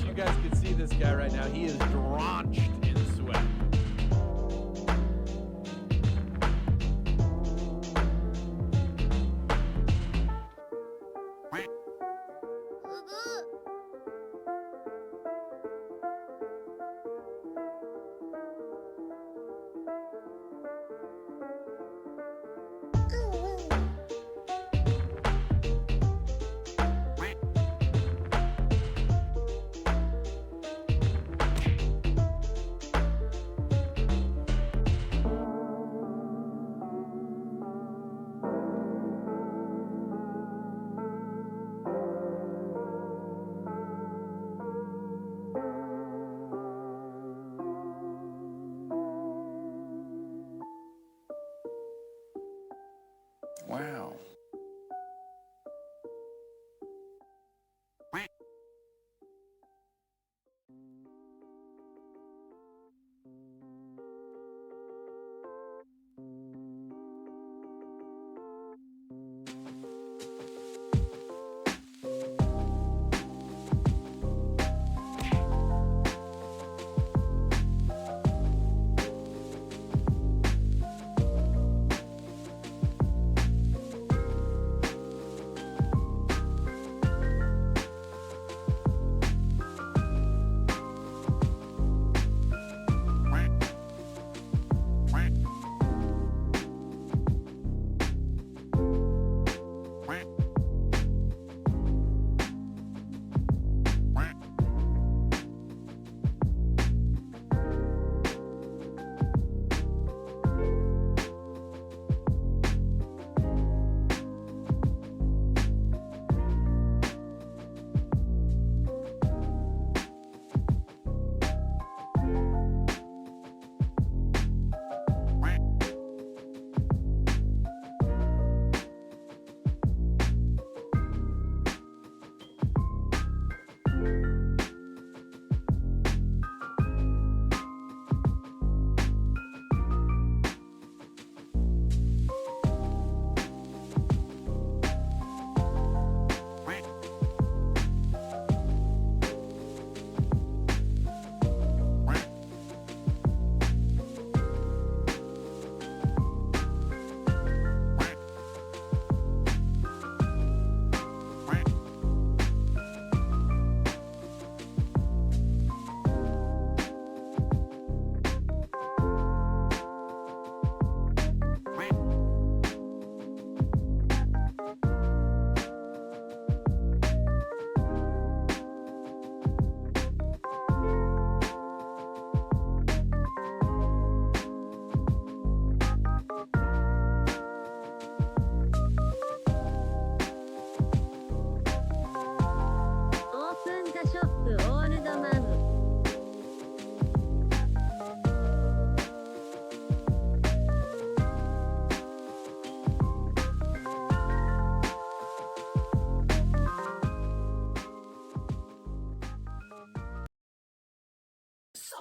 You guys can see this guy right now. He is drenched in sweat. Wow.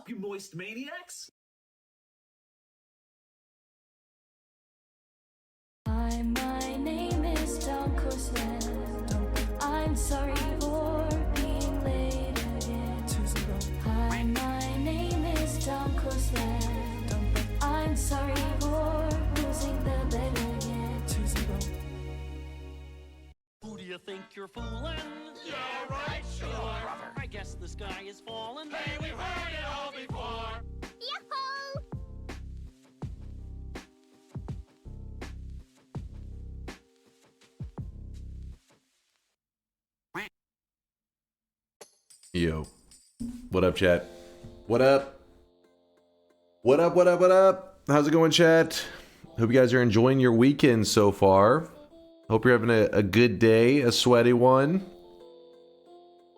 You moist maniacs! Hi, my name is DunkOrSlam. I'm sorry for being late again. Hi, my name is DunkOrSlam. I'm sorry for losing the bet again. Who do you think you're fooling? Yeah, right, sure. I guess the sky is falling. Hey, we've heard it all before. Yahoo! Yo. What up, chat? What up? What up, what up, what up? How's it going, chat? Hope you guys are enjoying your weekend so far. Hope you're having a good day, a sweaty one.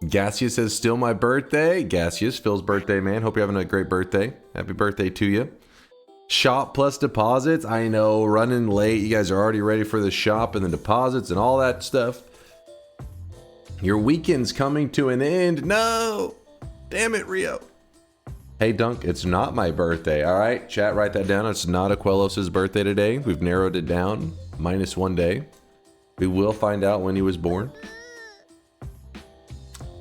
Gaseous says, still my birthday. Gaseous, Phil's birthday, man. Hope you're having a great birthday. Happy birthday to you. Shop plus deposits. I know, running late. You guys are already ready for the shop and the deposits and all that stuff. Your weekend's coming to an end. No! Damn it, Rio. Hey, Dunk, it's not my birthday, all right? Chat, write that down. It's not Aquelos's birthday today. We've narrowed it down. -1 day. We will find out when he was born.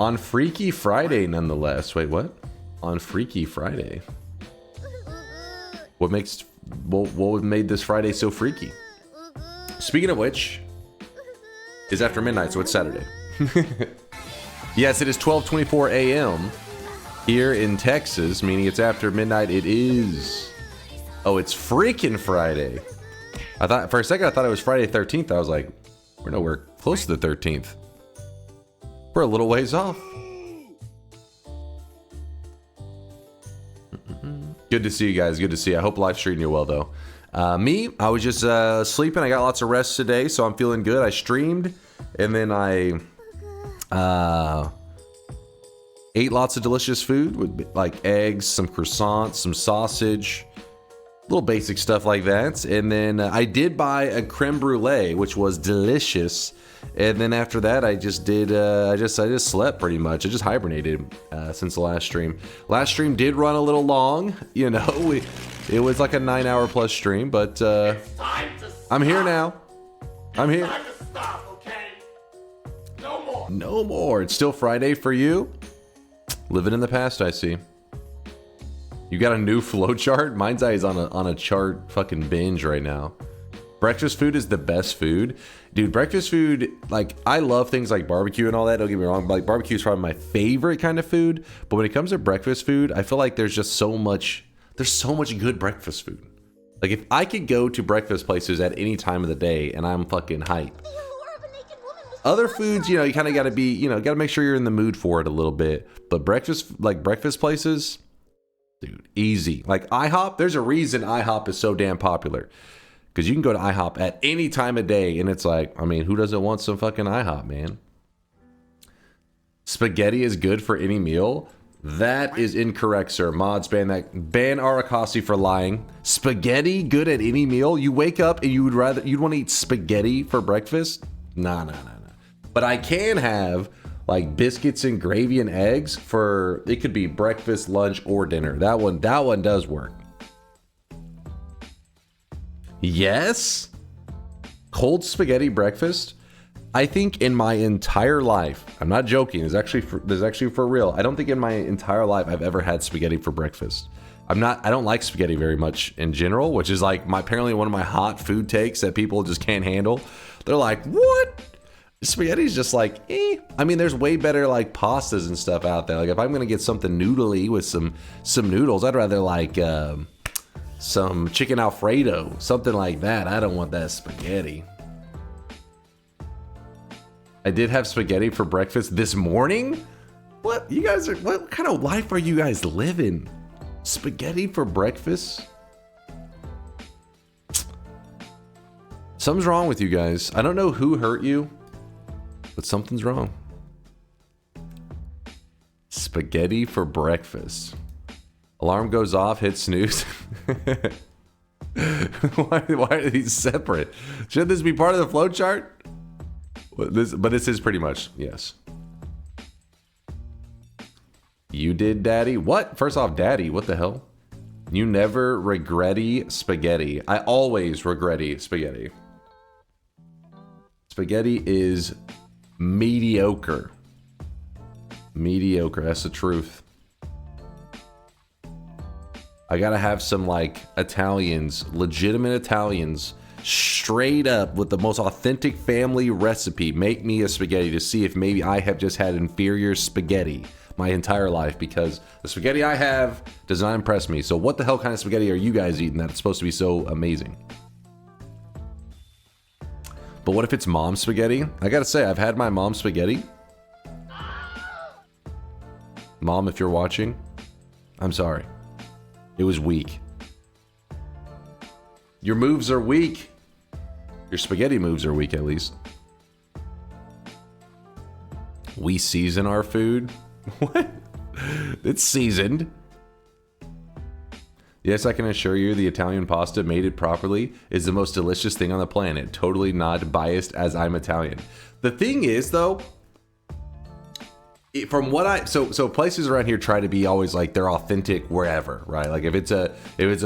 On Freaky Friday, nonetheless. Wait, what? On Freaky Friday? What made this Friday so freaky? Speaking of which, it's after midnight, so it's Saturday. Yes, it is 12:24 a.m. here in Texas, meaning it's after midnight. It is. Oh, it's freaking Friday. I thought for a second it was Friday 13th. I was like, we're nowhere close to the 13th. We're a little ways off. Good to see you guys. Good to see you. I hope life's treating you well, though. Me, I was just sleeping. I got lots of rest today, so I'm feeling good. I streamed, and then I ate lots of delicious food with like eggs, some croissants, some sausage, little basic stuff like that. And then I did buy a creme brulee, which was delicious. And then after that, I just did. I just slept pretty much. I just hibernated since the last stream. Last stream did run a little long. You know, it was like a 9-hour plus stream, but I'm here now. I'm here. Time to stop, okay? No more. No more. It's still Friday for you. Living in the past, I see. You got a new flow chart? Mine's eyes on a chart fucking binge right now. Breakfast food is the best food. Dude, breakfast food, like, I love things like barbecue and all that. Don't get me wrong. Like, barbecue is probably my favorite kind of food. But when it comes to breakfast food, I feel like there's just so much good breakfast food. Like, if I could go to breakfast places at any time of the day and I'm fucking hype. Other foods, you know, you kind of got to be, you know, got to make sure you're in the mood for it a little bit. But breakfast places, dude, easy. Like IHOP, there's a reason IHOP is so damn popular. Because you can go to IHOP at any time of day, and it's like, I mean, who doesn't want some fucking IHOP, man? Spaghetti is good for any meal? That is incorrect, sir. Mods, ban Arakasi for lying. Spaghetti good at any meal? You wake up and you'd want to eat spaghetti for breakfast? Nah. But I can have like biscuits and gravy and eggs for, it could be breakfast, lunch, or dinner. That one does work. Yes? Cold spaghetti breakfast? I think in my entire life, I'm not joking, this is actually for real. I don't think in my entire life I've ever had spaghetti for breakfast. I don't like spaghetti very much in general, which is like apparently one of my hot food takes that people just can't handle. They're like, what? Spaghetti's just like, eh. I mean, there's way better like pastas and stuff out there. Like if I'm gonna get something noodly with some noodles, I'd rather like some chicken Alfredo, something like that. I don't want that spaghetti. I did have spaghetti for breakfast this morning. What? You guys are, what kind of life are you guys living? Spaghetti for breakfast? Something's wrong with you guys. I don't know who hurt you, but something's wrong. Spaghetti for breakfast. Alarm goes off, hit snooze. Why are these separate? Should this be part of the flow chart? But this is pretty much, yes. You did, daddy? What? First off, daddy, what the hell? You never regretty spaghetti. I always regretty spaghetti. Spaghetti is mediocre. Mediocre, that's the truth. I gotta have some like Italians, legitimate Italians, straight up with the most authentic family recipe, make me a spaghetti to see if maybe I have just had inferior spaghetti my entire life, because the spaghetti I have does not impress me. So what the hell kind of spaghetti are you guys eating that's supposed to be so amazing? But what if it's mom's spaghetti? I gotta say, I've had my mom's spaghetti. Mom, if you're watching, I'm sorry. It was weak. Your moves are weak. Your spaghetti moves are weak, at least. We season our food? What? It's seasoned. Yes, I can assure you the Italian pasta made it properly is the most delicious thing on the planet. Totally not biased as I'm Italian. The thing is, though, from what I so places around here try to be always like they're authentic wherever, right? Like if it's a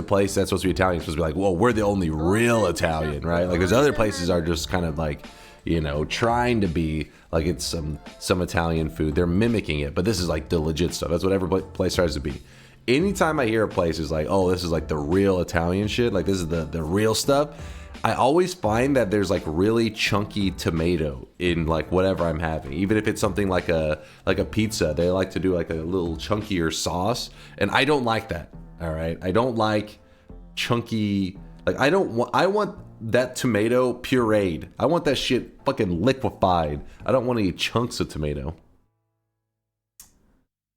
place that's supposed to be Italian, it's supposed to be like, well, we're the only real Italian, right? Like there's other places are just kind of like, you know, trying to be like it's some Italian food. They're mimicking it, but this is like the legit stuff. That's what every place tries to be. Anytime I hear a place is like, oh, this is like the real Italian shit, like this is the real stuff, I always find that there's like really chunky tomato in like whatever I'm having. Even if it's something like a pizza, they like to do like a little chunkier sauce, and I don't like that. All right, I don't like chunky. Like I want that tomato pureed. I want that shit fucking liquefied. I don't want any chunks of tomato.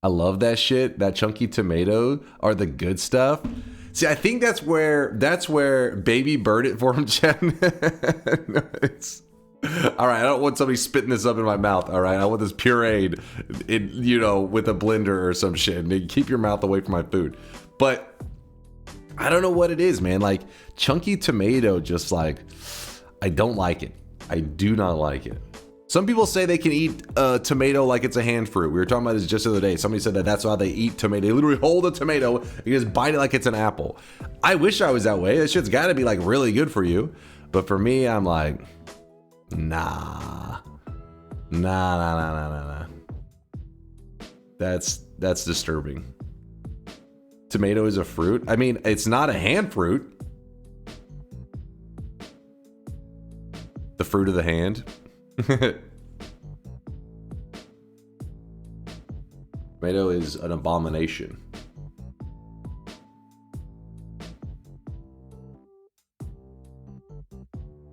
I love that shit. That chunky tomato are the good stuff. See, I think that's where baby bird it for him, Jen. No, all right, I don't want somebody spitting this up in my mouth. All right, I want this pureed, with a blender or some shit. And keep your mouth away from my food. But I don't know what it is, man. Like chunky tomato, just like I don't like it. I do not like it. Some people say they can eat tomato like it's a hand fruit. We were talking about this just the other day. Somebody said that's how they eat tomato. They literally hold a tomato and just bite it like it's an apple. I wish I was that way. That shit's got to be like really good for you. But for me, I'm like, nah. That's disturbing. Tomato is a fruit. I mean, it's not a hand fruit. The fruit of the hand. Tomato is an abomination.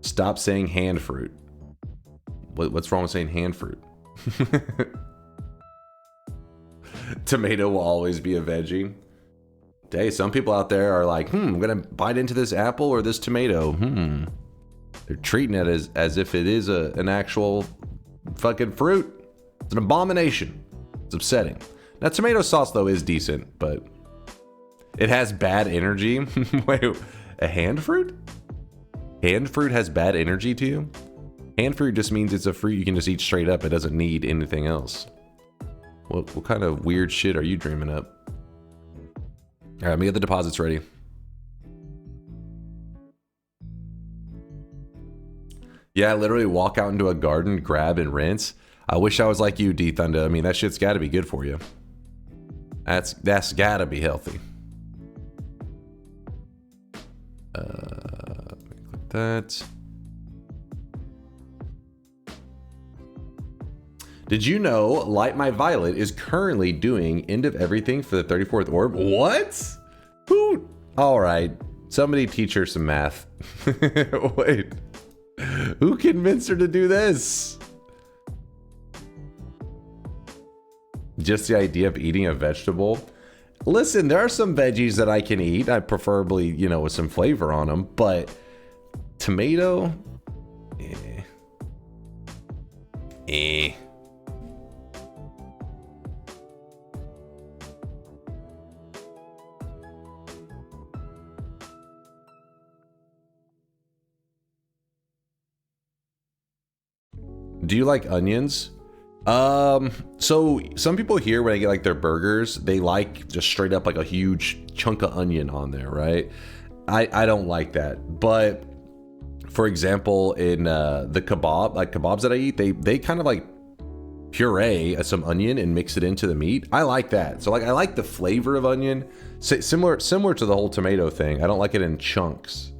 Stop saying hand fruit. What's wrong with saying hand fruit? Tomato will always be a veggie. Hey, some people out there are like, I'm gonna bite into this apple or this tomato. They're treating it as if it is an actual fucking fruit. It's an abomination. It's upsetting. Now, tomato sauce, though, is decent, but it has bad energy. Wait, a hand fruit? Hand fruit has bad energy to you? Hand fruit just means it's a fruit you can just eat straight up. It doesn't need anything else. What kind of weird shit are you dreaming up? All right, let me get the deposits ready. Yeah, literally walk out into a garden, grab and rinse. I wish I was like you, D Thunder. I mean, that shit's got to be good for you. That's got to be healthy. Let me click that. Did you know Light My Violet is currently doing End of Everything for the 34th orb? What? Who? All right. Somebody teach her some math. Wait. Who convinced her to do this? Just the idea of eating a vegetable. Listen, there are some veggies that I can eat. I preferably, with some flavor on them. But tomato? Eh. Do you like onions? So some people here, when they get like their burgers, they like just straight up like a huge chunk of onion on there, right? I don't like that. But for example, in the kebabs that I eat, they kind of like puree some onion and mix it into the meat. I like that. So like I like the flavor of onion, similar to the whole tomato thing. I don't like it in chunks.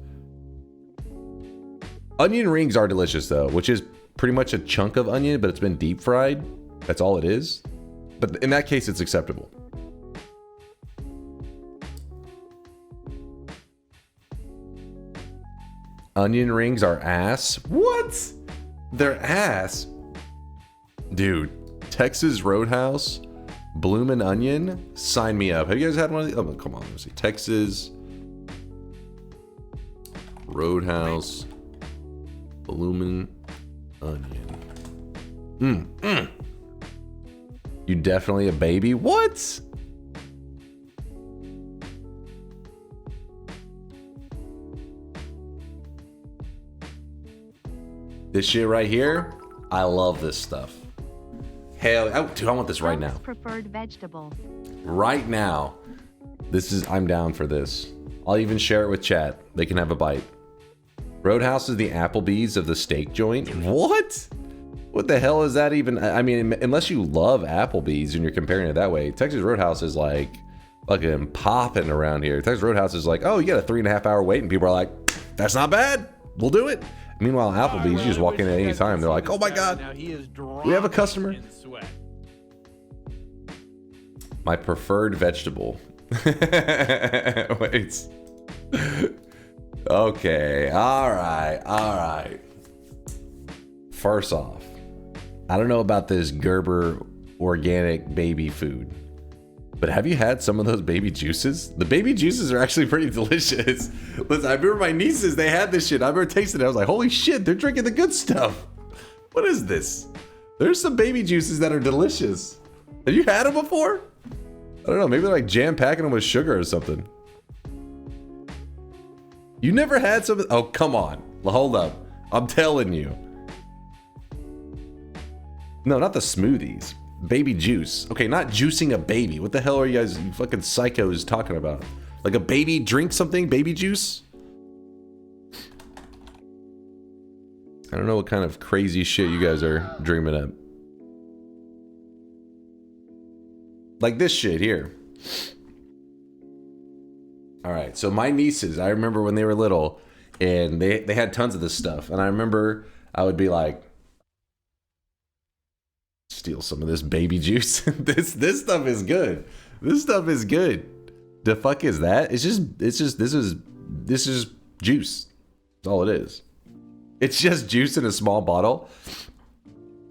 Onion rings are delicious though, which is pretty much a chunk of onion, but it's been deep fried. That's all it is. But in that case, it's acceptable. Onion rings are ass. What? They're ass. Dude, Texas Roadhouse Bloomin' Onion, sign me up. Have you guys had one of these? Oh, come on, let's see. Texas Roadhouse Bloomin' Onion. You definitely a baby? What? This shit right here, I love this stuff. Hell, oh, dude, I want this right now. Preferred vegetable. Right now. I'm down for this. I'll even share it with chat. They can have a bite. Roadhouse is the Applebee's of the steak joint. What? What the hell is that even? I mean, unless you love Applebee's and you're comparing it that way, Texas Roadhouse is like fucking popping around here. Texas Roadhouse is like, oh, you got a 3.5 hour wait, and people are like, that's not bad. We'll do it. Meanwhile, Applebee's, you just walk in at any time. They're like, oh my God, we have a customer. My preferred vegetable. Wait. Okay. All right. First off, I don't know about this Gerber organic baby food, but have you had some of those baby juices? The baby juices are actually pretty delicious. Listen, I remember my nieces, they had this shit. I remember tasting it. I was like, holy shit, they're drinking the good stuff. What is this? There's some baby juices that are delicious. Have you had them before? I don't know. Maybe they're like jam packing them with sugar or something. You never had some? Oh, come on. Hold up. I'm telling you. No, not the smoothies. Baby juice. Okay, not juicing a baby. What the hell are you guys, you fucking psychos, talking about? Like a baby drink something? Baby juice? I don't know what kind of crazy shit you guys are dreaming up. Like this shit here. Alright, so my nieces, I remember when they were little, and they had tons of this stuff. And I remember I would be like, steal some of this baby juice. This stuff is good. This stuff is good. The fuck is that? This is juice. That's all it is. It's just juice in a small bottle.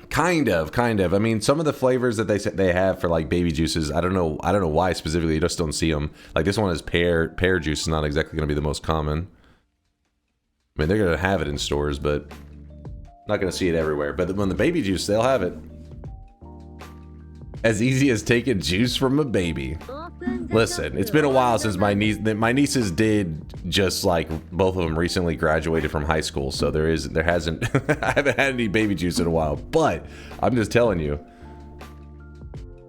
Kind of. I mean, some of the flavors that they have for like baby juices, I don't know why specifically. You just don't see them. Like this one is pear juice. Is not exactly going to be the most common. I mean, they're going to have it in stores, but not going to see it everywhere. But when the baby juice, they'll have it. As easy as taking juice from a baby. Listen, it's been a while since my nieces did just like both of them recently graduated from high school, so there hasn't I haven't had any baby juice in a while. But I'm just telling you,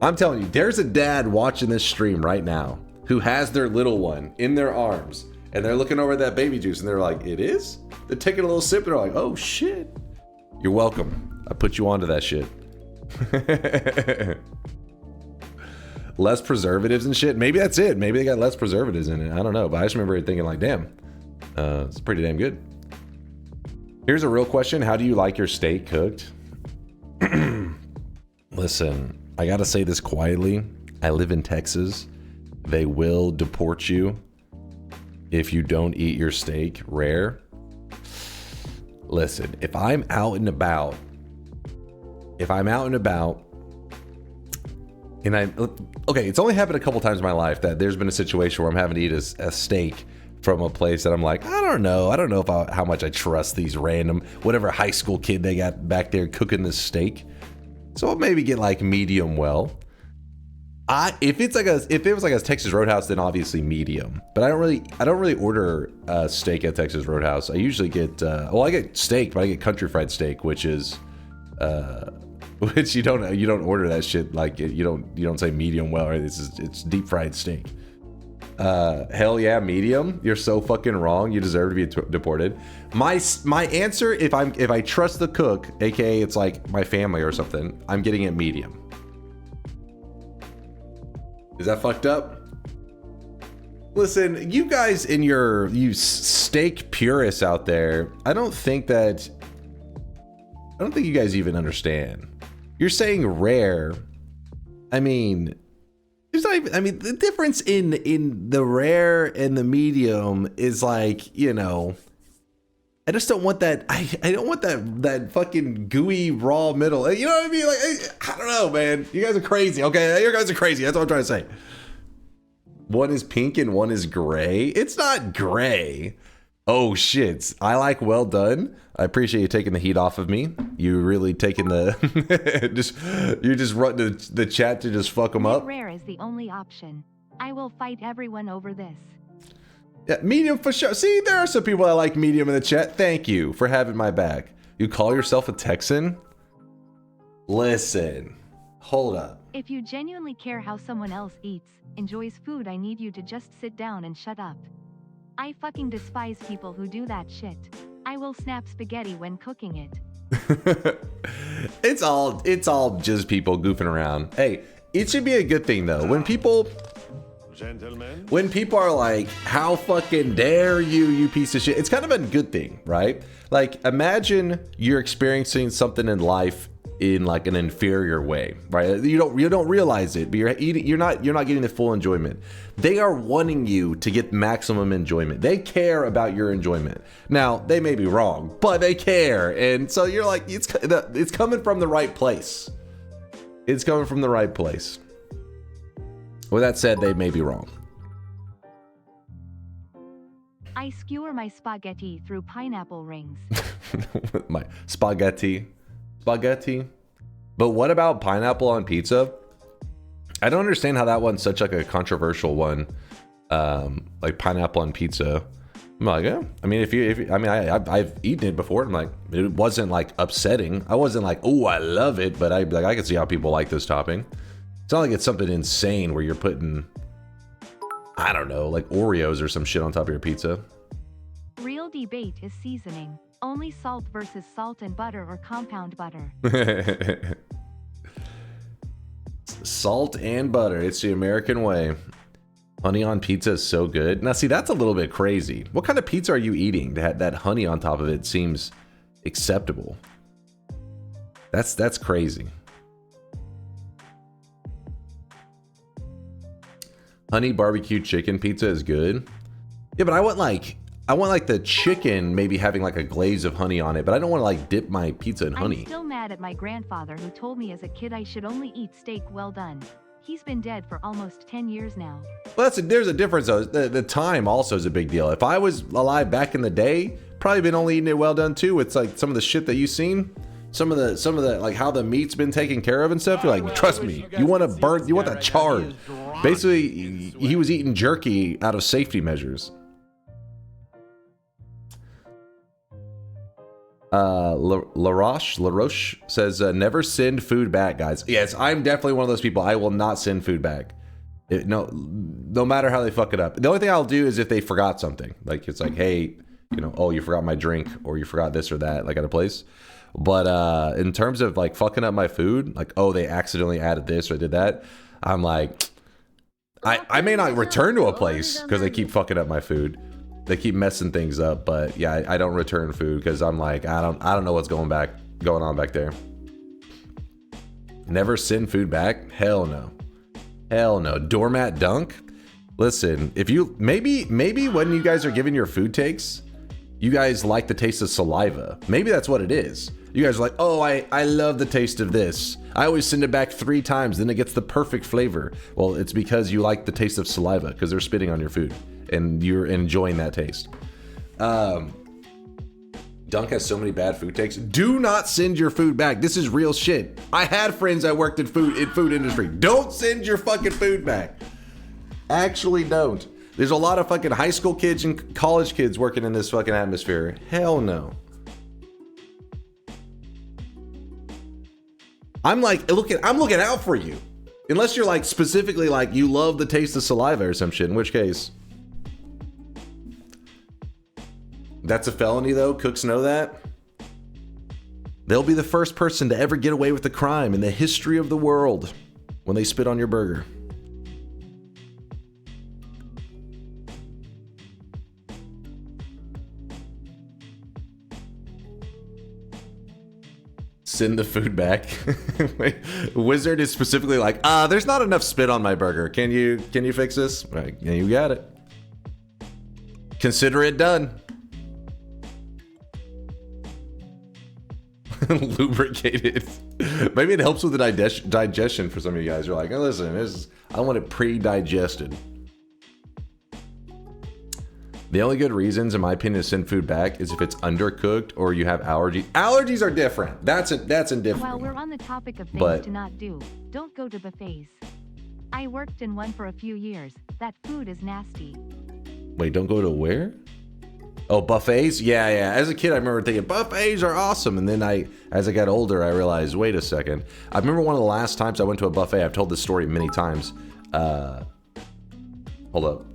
there's a dad watching this stream right now who has their little one in their arms, and they're looking over at that baby juice, and they're like, "It is?" They're taking a little sip, and they're like, "Oh shit!" You're welcome. I put you onto that shit. Less preservatives and shit. Maybe that's it. Maybe they got less preservatives in it. I don't know. But I just remember thinking like, damn, it's pretty damn good. Here's a real question. How do you like your steak cooked? Listen, I gotta say this quietly. I live in Texas. They will deport you if you don't eat your steak rare. Listen, if I'm out and about, and it's only happened a couple times in my life that there's been a situation where I'm having to eat a steak from a place that I'm like, I don't know if how much I trust these random, whatever high school kid they got back there cooking this steak. So I'll maybe get like medium well. If it was like a Texas Roadhouse, then obviously medium. But I don't really order steak at Texas Roadhouse. I usually get I get steak, but I get country fried steak, which is which you don't order that shit like you don't say medium well, right? It's deep fried steak. Hell yeah, medium. You're so fucking wrong. You deserve to be deported. My answer, if I trust the cook, aka it's like my family or something, I'm getting it medium. Is that fucked up? Listen, you guys in you steak purists out there, I don't think you guys even understand. You're saying rare. I mean, there's not even, I mean, the difference in the rare and the medium is like, I just don't want that. I don't want that fucking gooey raw middle. You know what I mean? Like, I don't know, man. You guys are crazy. Okay, you guys are crazy. That's what I'm trying to say. One is pink and one is gray. It's not gray. Oh shit. I like well done. I appreciate you taking the heat off of me. You really taking the you're just running the chat to just fuck them up. Rare is the only option. I will fight everyone over this. Yeah, medium for sure. See, there are some people that like medium in the chat. Thank you for having my back. You call yourself a Texan? Listen, hold up. If you genuinely care how someone else eats, enjoys food, I need you to just sit down and shut up. I fucking despise people who do that shit. I will snap spaghetti when cooking it. It's all just people goofing around. Hey, it should be a good thing though. When people are like, how fucking dare you, you piece of shit. It's kind of a good thing, right? Like, imagine you're experiencing something in life in like an inferior way, right? You don't realize it, but you're not getting the full enjoyment. They are wanting you to get maximum enjoyment. They care about your enjoyment. Now, they may be wrong, but they care. And so you're like, it's coming from the right place. It's coming from the right place. With that said, they may be wrong. I skewer my spaghetti through pineapple rings. My spaghetti. But what about pineapple on pizza? I don't understand how that one's such like a controversial one. Like pineapple on pizza. I'm like, yeah. I mean, I've eaten it before. I'm like, it wasn't like upsetting. I wasn't like, oh, I love it. But I can see how people like this topping. It's not like it's something insane where you're putting, I don't know, like Oreos or some shit on top of your pizza. Real debate is seasoning. Only salt versus salt and butter or compound butter. Salt and butter. It's the American way. Honey on pizza is so good. Now, see, that's a little bit crazy. What kind of pizza are you eating to have that honey on top of it seems acceptable? That's crazy. Honey barbecue chicken pizza is good. Yeah, but I want like the chicken maybe having like a glaze of honey on it, but I don't want to like dip my pizza in honey. I'm still mad at my grandfather who told me as a kid I should only eat steak well done. He's been dead for almost 10 years now. Well, there's a difference though. The time also is a big deal. If I was alive back in the day, probably been only eating it well done too. It's like some of the shit that you've seen. Some of the like how the meat's been taken care of and stuff. You're like, trust me, you want to burn, you want that charred. Basically, he was eating jerky out of safety measures. LaRoche says, never send food back, guys. Yes, I'm definitely one of those people. I will not send food back. No matter how they fuck it up. The only thing I'll do is if they forgot something. Like, it's like, hey, oh, you forgot my drink, or you forgot this or that, like at a place. But in terms of like fucking up my food, like, oh, they accidentally added this or did that, I'm like, I may not return to a place because they keep fucking up my food. They keep messing things up, but yeah, I don't return food because I'm like, I don't know what's going on back there. Never send food back? Hell no. Doormat dunk? Listen, if you maybe when you guys are giving your food takes, you guys like the taste of saliva. Maybe that's what it is. You guys are like, oh, I love the taste of this. I always send it back 3 times, then it gets the perfect flavor. Well, it's because you like the taste of saliva because they're spitting on your food and you're enjoying that taste. Dunk has so many bad food takes. Do not send your food back. This is real shit. I had friends that worked in food industry. Don't send your fucking food back. Actually don't. There's a lot of fucking high school kids and college kids working in this fucking atmosphere. Hell no. I'm looking out for you. Unless you're like specifically like you love the taste of saliva or some shit, in which case. That's a felony though, cooks know that. They'll be the first person to ever get away with a crime in the history of the world when they spit on your burger. Send the food back. Wizard is specifically like, there's not enough spit on my burger. Can you fix this? Right, yeah, you got it. Consider it done. Lubricated. Maybe it helps with the digestion for some of you guys. You're like, oh, listen, I want it pre-digested. The only good reasons, in my opinion, to send food back is if it's undercooked or you have allergies. Allergies are different. That's indifferent. While we're on the topic of things to not do, don't go to buffets. I worked in one for a few years. That food is nasty. Wait, don't go to where? Oh, buffets? Yeah. As a kid, I remember thinking, buffets are awesome. And then as I got older, I realized, wait a second. I remember one of the last times I went to a buffet. I've told this story many times. Hold up.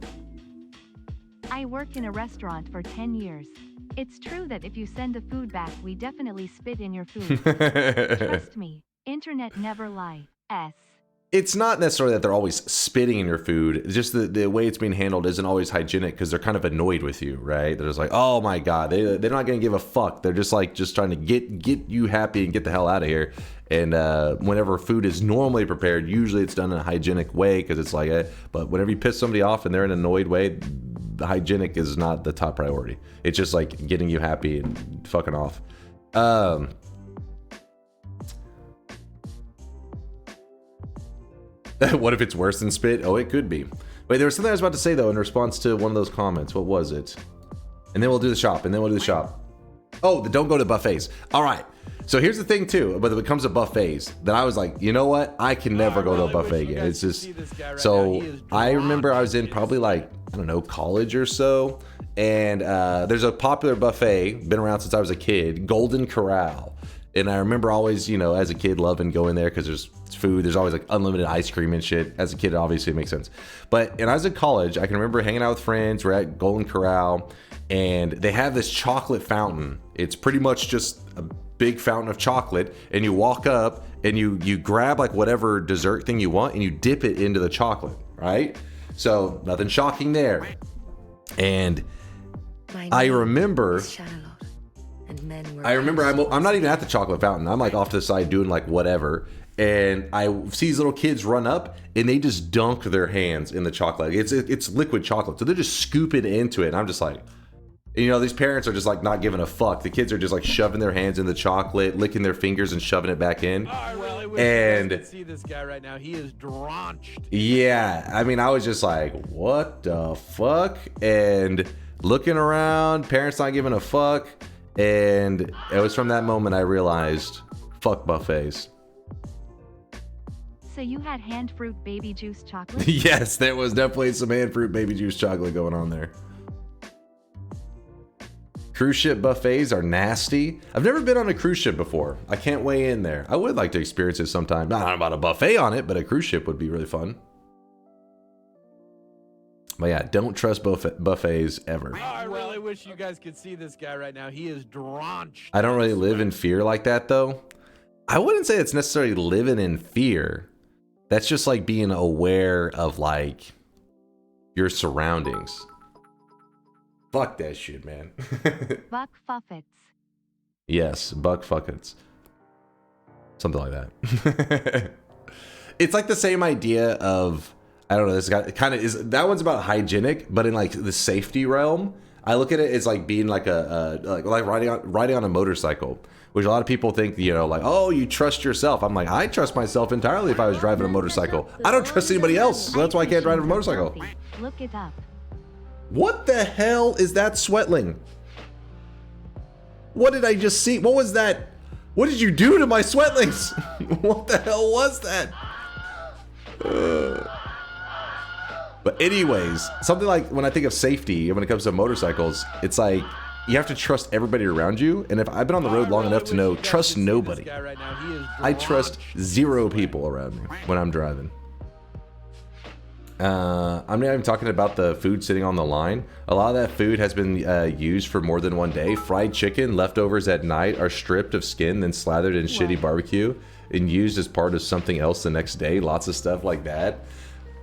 I worked in a restaurant for 10 years. It's true that if you send the food back, we definitely spit in your food. Trust me, internet never lie. It's not necessarily that they're always spitting in your food. It's just the way it's being handled isn't always hygienic because they're kind of annoyed with you, right? They're just like, oh my God, they're not going to give a fuck. They're just trying to get you happy and get the hell out of here. And whenever food is normally prepared, usually it's done in a hygienic way because it's like, but whenever you piss somebody off and they're in an annoyed way, the hygienic is not the top priority. It's just like getting you happy and fucking off. What if it's worse than spit? Oh, it could be. Wait, there was something I was about to say, though, in response to one of those comments. What was it? And then we'll do the shop, and then we'll do the shop. Oh, don't go to buffets. All right. So here's the thing, too. But if it comes to buffets, then I was like, you know what? I can never go to a buffet again. It's just... So I remember I was in probably like, I don't know, college or so. And there's a popular buffet, been around since I was a kid, Golden Corral. And I remember always, you know, as a kid loving going there because there's food. There's always like unlimited ice cream and shit. As a kid, obviously it makes sense. And I was in college. I can remember hanging out with friends. We're at Golden Corral and they have this chocolate fountain. It's pretty much just a big fountain of chocolate. And you walk up and you grab like whatever dessert thing you want and you dip it into the chocolate, right? So nothing shocking there. And I remember... I'm not even at the chocolate fountain. I'm like off to the side doing like whatever. And I see these little kids run up and they just dunk their hands in the chocolate. It's liquid chocolate. So they're just scooping into it. And I'm just like, you know, these parents are just like not giving a fuck. The kids are just like shoving their hands in the chocolate, licking their fingers and shoving it back in. I really wish you guys could see this guy right now. He is drenched. Yeah. I mean, I was just like, what the fuck? And looking around, parents not giving a fuck. And it was from that moment I realized, fuck buffets. So you had hand fruit baby juice chocolate? Yes, there was definitely some hand fruit baby juice chocolate going on there. Cruise ship buffets are nasty. I've never been on a cruise ship before. I can't weigh in there. I would like to experience it sometime. Not about a buffet on it, but a cruise ship would be really fun. But yeah, don't trust buffets ever. I really wish you guys could see this guy right now. He is drenched. I don't really live in fear like that, though. I wouldn't say it's necessarily living in fear. That's just like being aware of like your surroundings. Fuck that shit, man. Buck fuffets. Yes, buck fuckets. Something like that. It's like the same idea of... I don't know, this guy kind of is, that one's about hygienic, but in like the safety realm, I look at it as like being like like riding on a motorcycle, which a lot of people think, you know, like, oh, you trust yourself. I'm like, I trust myself entirely if I was driving a motorcycle. I don't trust anybody else, so that's why I can't drive a motorcycle. Look it up. What the hell is that sweatling? What did I just see? What was that? What did you do to my sweatlings? What the hell was that? But anyways, something like when I think of safety, when it comes to motorcycles, it's like you have to trust everybody around you. And if I've been on the road long enough to know, trust nobody. I trust 0 people around me when I'm driving. I'm not even talking about the food sitting on the line. A lot of that food has been used for more than one day. Fried chicken, leftovers at night are stripped of skin, then slathered in shitty barbecue and used as part of something else the next day. Lots of stuff like that.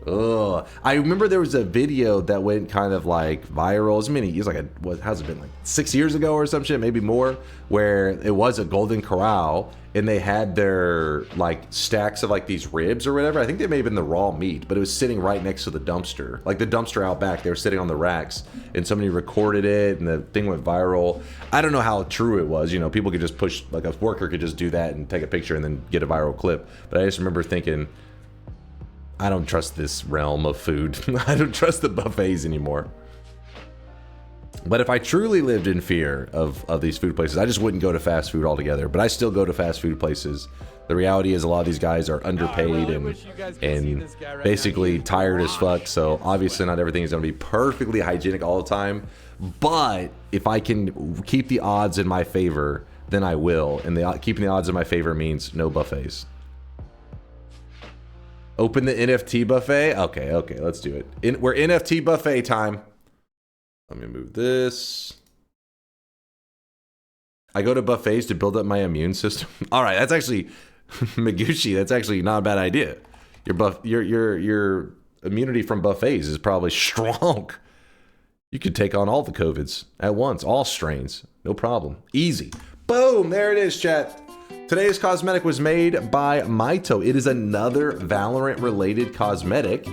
Ugh. I remember there was a video that went kind of like viral. It was like how's it been, like 6 years ago or some shit, maybe more, where it was a Golden Corral and they had their like stacks of like these ribs or whatever. I think they may have been the raw meat, but it was sitting right next to the dumpster, like the dumpster out back. They were sitting on the racks and somebody recorded it and the thing went viral. I don't know how true it was. You know, people could just push, like a worker could just do that and take a picture and then get a viral clip. But I just remember thinking, I don't trust this realm of food. I don't trust the buffets anymore. But if I truly lived in fear of these food places, I just wouldn't go to fast food altogether. But I still go to fast food places. The reality is a lot of these guys are underpaid and basically tired as fuck. So obviously not everything is going to be perfectly hygienic all the time. But if I can keep the odds in my favor, then I will. And keeping the odds in my favor means no buffets. Open the NFT buffet? Okay, let's do it. We're NFT buffet time. Let me move this. I go to buffets to build up my immune system. All right, that's actually Maguchi. That's actually not a bad idea. Your immunity from buffets is probably strong. You could take on all the COVIDs at once, all strains, no problem. Easy. Boom, there it is, chat. Today's cosmetic was made by Noita. It is another Valorant-related cosmetic.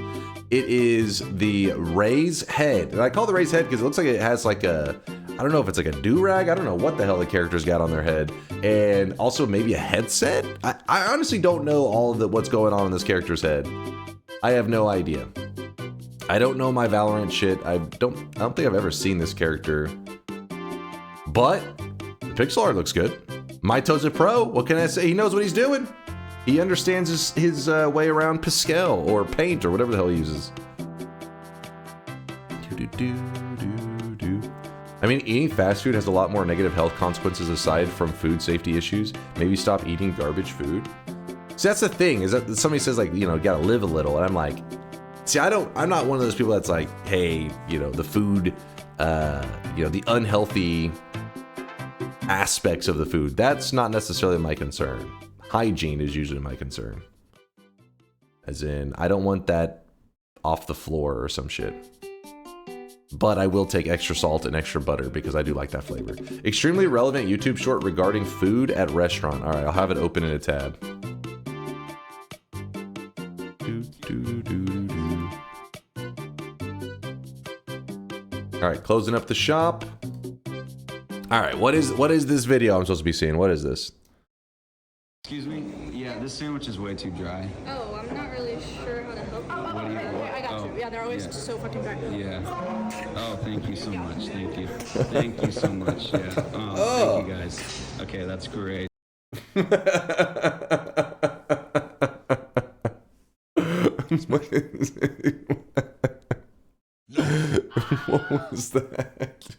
It is the Raise Head. And I call it the Raise Head because it looks like it has like a, I don't know if it's like a do-rag. I don't know what the hell the character's got on their head. And also maybe a headset? I honestly don't know all of what's going on in this character's head. I have no idea. I don't know my Valorant shit. I don't think I've ever seen this character. But the pixel art looks good. Maito's a pro. What can I say? He knows what he's doing. He understands his way around Pascal or paint or whatever the hell he uses. I mean, eating fast food has a lot more negative health consequences aside from food safety issues. Maybe stop eating garbage food. See, that's the thing, is that somebody says like, you know, gotta live a little. And I'm like, see, I'm not one of those people that's like, hey, you know, the food, you know, the unhealthy aspects of the food. That's not necessarily my concern. Hygiene is usually my concern. As in, I don't want that off the floor or some shit. But I will take extra salt and extra butter because I do like that flavor. Extremely relevant YouTube short regarding food at restaurant. All right, I'll have it open in a tab. All right, closing up the shop. All right, what is this video I'm supposed to be seeing? What is this? Excuse me? Yeah, this sandwich is way too dry. Oh, I'm not really sure how to help you. I got you. Yeah, they're always so fucking dry. Yeah. Oh, thank you so much. Thank you. Thank you so much. Yeah. Oh, thank you guys. Okay, that's great. What was that?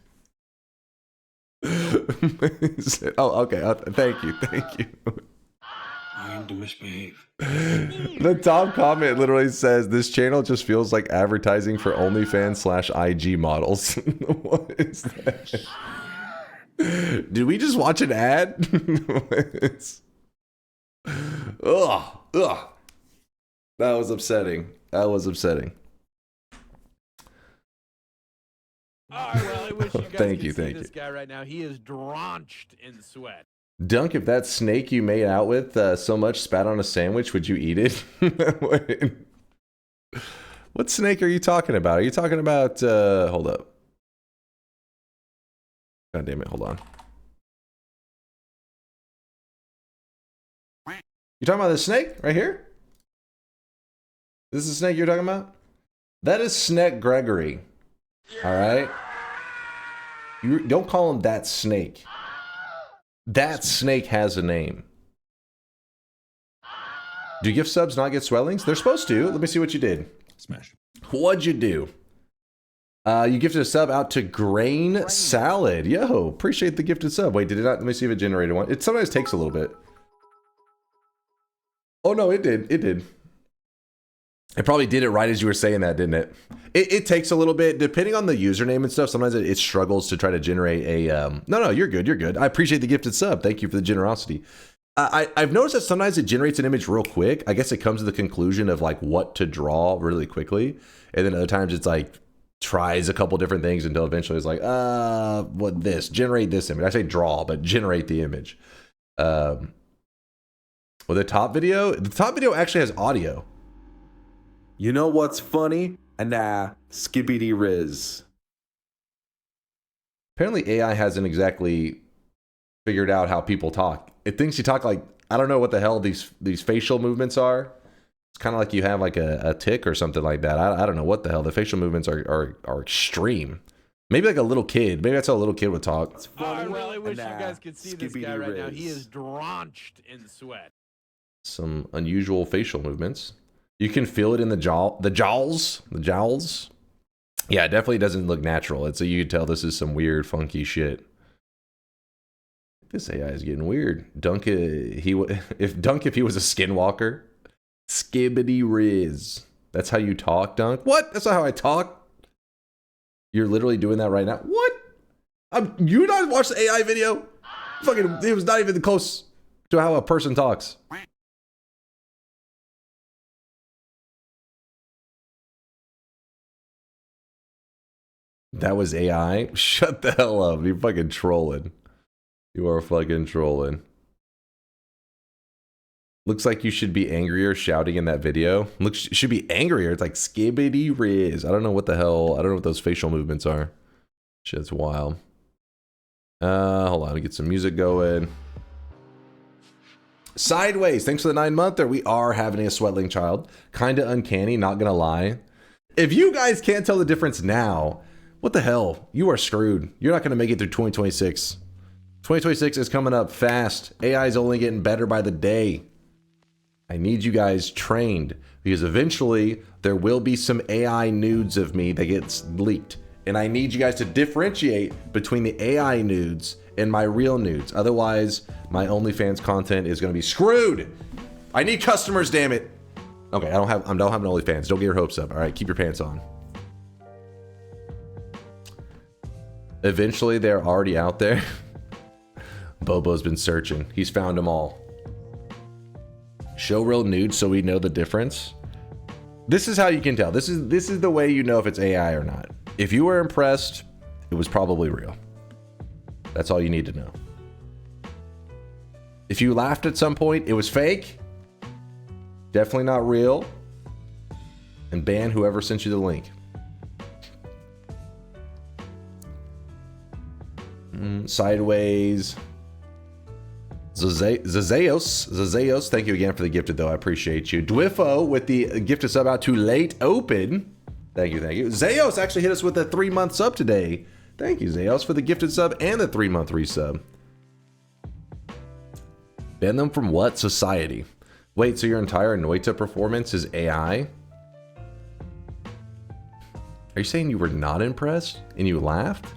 Oh, okay. Thank you. I aim to misbehave. The top comment literally says, this channel just feels like advertising for OnlyFans/IG models. What is that? Did we just watch an ad? Ugh. That was upsetting. All right, well, I wish you guys Thank could you, see thank this you. guy right now. He is drenched in sweat. Dunk, if that snake you made out with so much spat on a sandwich, would you eat it? Wait. What snake are you talking about? Are you talking about, hold up. God damn it, hold on. You talking about this snake right here? This is the snake you're talking about? That is Snake Gregory. All right? You don't call him that snake. That snake has a name. Do gift subs not get swellings? They're supposed to. Let me see what you did. Smash. What'd you do? You gifted a sub out to Grain Salad. Yo, appreciate the gifted sub. Wait, did it not? Let me see if it generated one. It sometimes takes a little bit. Oh, no, it did. It did. It probably did it right as you were saying that, didn't it? It takes a little bit, depending on the username and stuff. Sometimes it struggles to try to generate a... No, you're good. You're good. I appreciate the gifted sub. Thank you for the generosity. I've noticed that sometimes it generates an image real quick. I guess it comes to the conclusion of like what to draw really quickly. And then other times it's like tries a couple different things until eventually it's like, what this? Generate this image. I say draw, but generate the image. Well, the top video actually has audio. You know what's funny? Skibbity Riz. Apparently AI hasn't exactly figured out how people talk. It thinks you talk like, I don't know what the hell these facial movements are. It's kind of like you have like a tick or something like that. I don't know what the hell. The facial movements are extreme. Maybe like a little kid. Maybe that's how a little kid would talk. I really wish you guys could see this guy right now. He is drenched in sweat. Some unusual facial movements. You can feel it in the jowls. Yeah, it definitely doesn't look natural. It's you can tell this is some weird, funky shit. This AI is getting weird. If he was a skinwalker, skibbity riz. That's how you talk, Dunk? What? That's not how I talk. You're literally doing that right now. What? You not watched the AI video? Fucking, it was not even close to how a person talks. That was AI? Shut the hell up. You're fucking trolling. You are fucking trolling. Looks like you should be angrier shouting in that video. Looks should be angrier. It's like skibbity riz. I don't know what the hell. I don't know what those facial movements are. Shit's wild. Hold on. Get some music going. Sideways. Thanks for the 9-monther. We are having a sweatling child. Kinda uncanny, not gonna lie. If you guys can't tell the difference now, what the hell? You are screwed. You're not gonna make it through 2026. 2026 is coming up fast. AI is only getting better by the day. I need you guys trained because eventually there will be some AI nudes of me that gets leaked. And I need you guys to differentiate between the AI nudes and my real nudes. Otherwise, my OnlyFans content is going to be screwed. I need customers, damn it. Okay, I don't have an OnlyFans. Don't get your hopes up. All right, keep your pants on. Eventually, they're already out there. Bobo's been searching. He's found them all. Show real nudes so we know the difference. This is how you can tell. This is the way you know if it's AI or not. If you were impressed, it was probably real. That's all you need to know. If you laughed at some point, it was fake. Definitely not real. And ban whoever sent you the link. Sideways. Zazeos, thank you again for the gifted though. I appreciate you. Dwiffo with the gifted sub out to Late Open. Thank you. Zaeos actually hit us with a 3-month sub today. Thank you, Zaeos, for the gifted sub and the 3-month resub. Ban them from what? Society. Wait, so your entire Noita performance is AI? Are you saying you were not impressed and you laughed?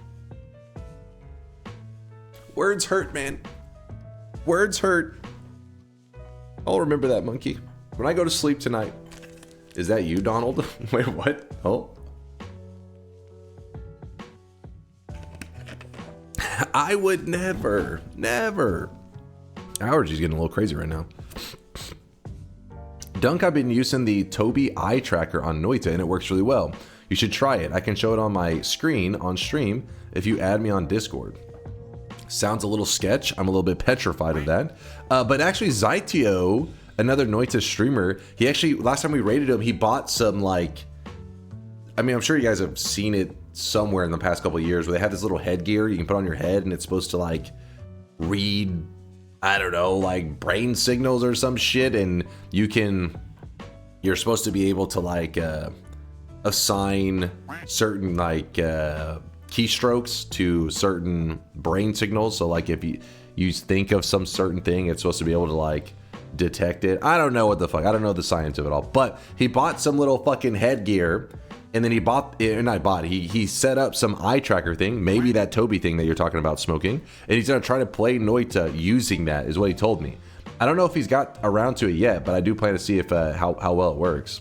Words hurt, man. Words hurt. I'll remember that, monkey. When I go to sleep tonight. Is that you, Donald? Wait, what? Oh. I would never. Allergy's getting a little crazy right now. Dunk, I've been using the Toby eye tracker on Noita and it works really well. You should try it. I can show it on my screen on stream if you add me on Discord. Sounds a little sketch. I'm a little bit petrified of that. But actually, Zytio, another Noita streamer, he actually, last time we rated him, he bought some like, I mean, I'm sure you guys have seen it somewhere in the past couple of years where they have this little headgear you can put on your head and it's supposed to like read, I don't know, like brain signals or some shit. And you're supposed to be able to like assign certain like keystrokes to certain brain signals. So like if you think of some certain thing, it's supposed to be able to like detect it. I don't know what the fuck. I don't know the science of it all. But he bought some little fucking headgear and then he set up some eye tracker thing, maybe that Toby thing that you're talking about smoking, and he's gonna try to play Noita using that, is what he told me. I don't know if he's got around to it yet, but I do plan to see if how well it works.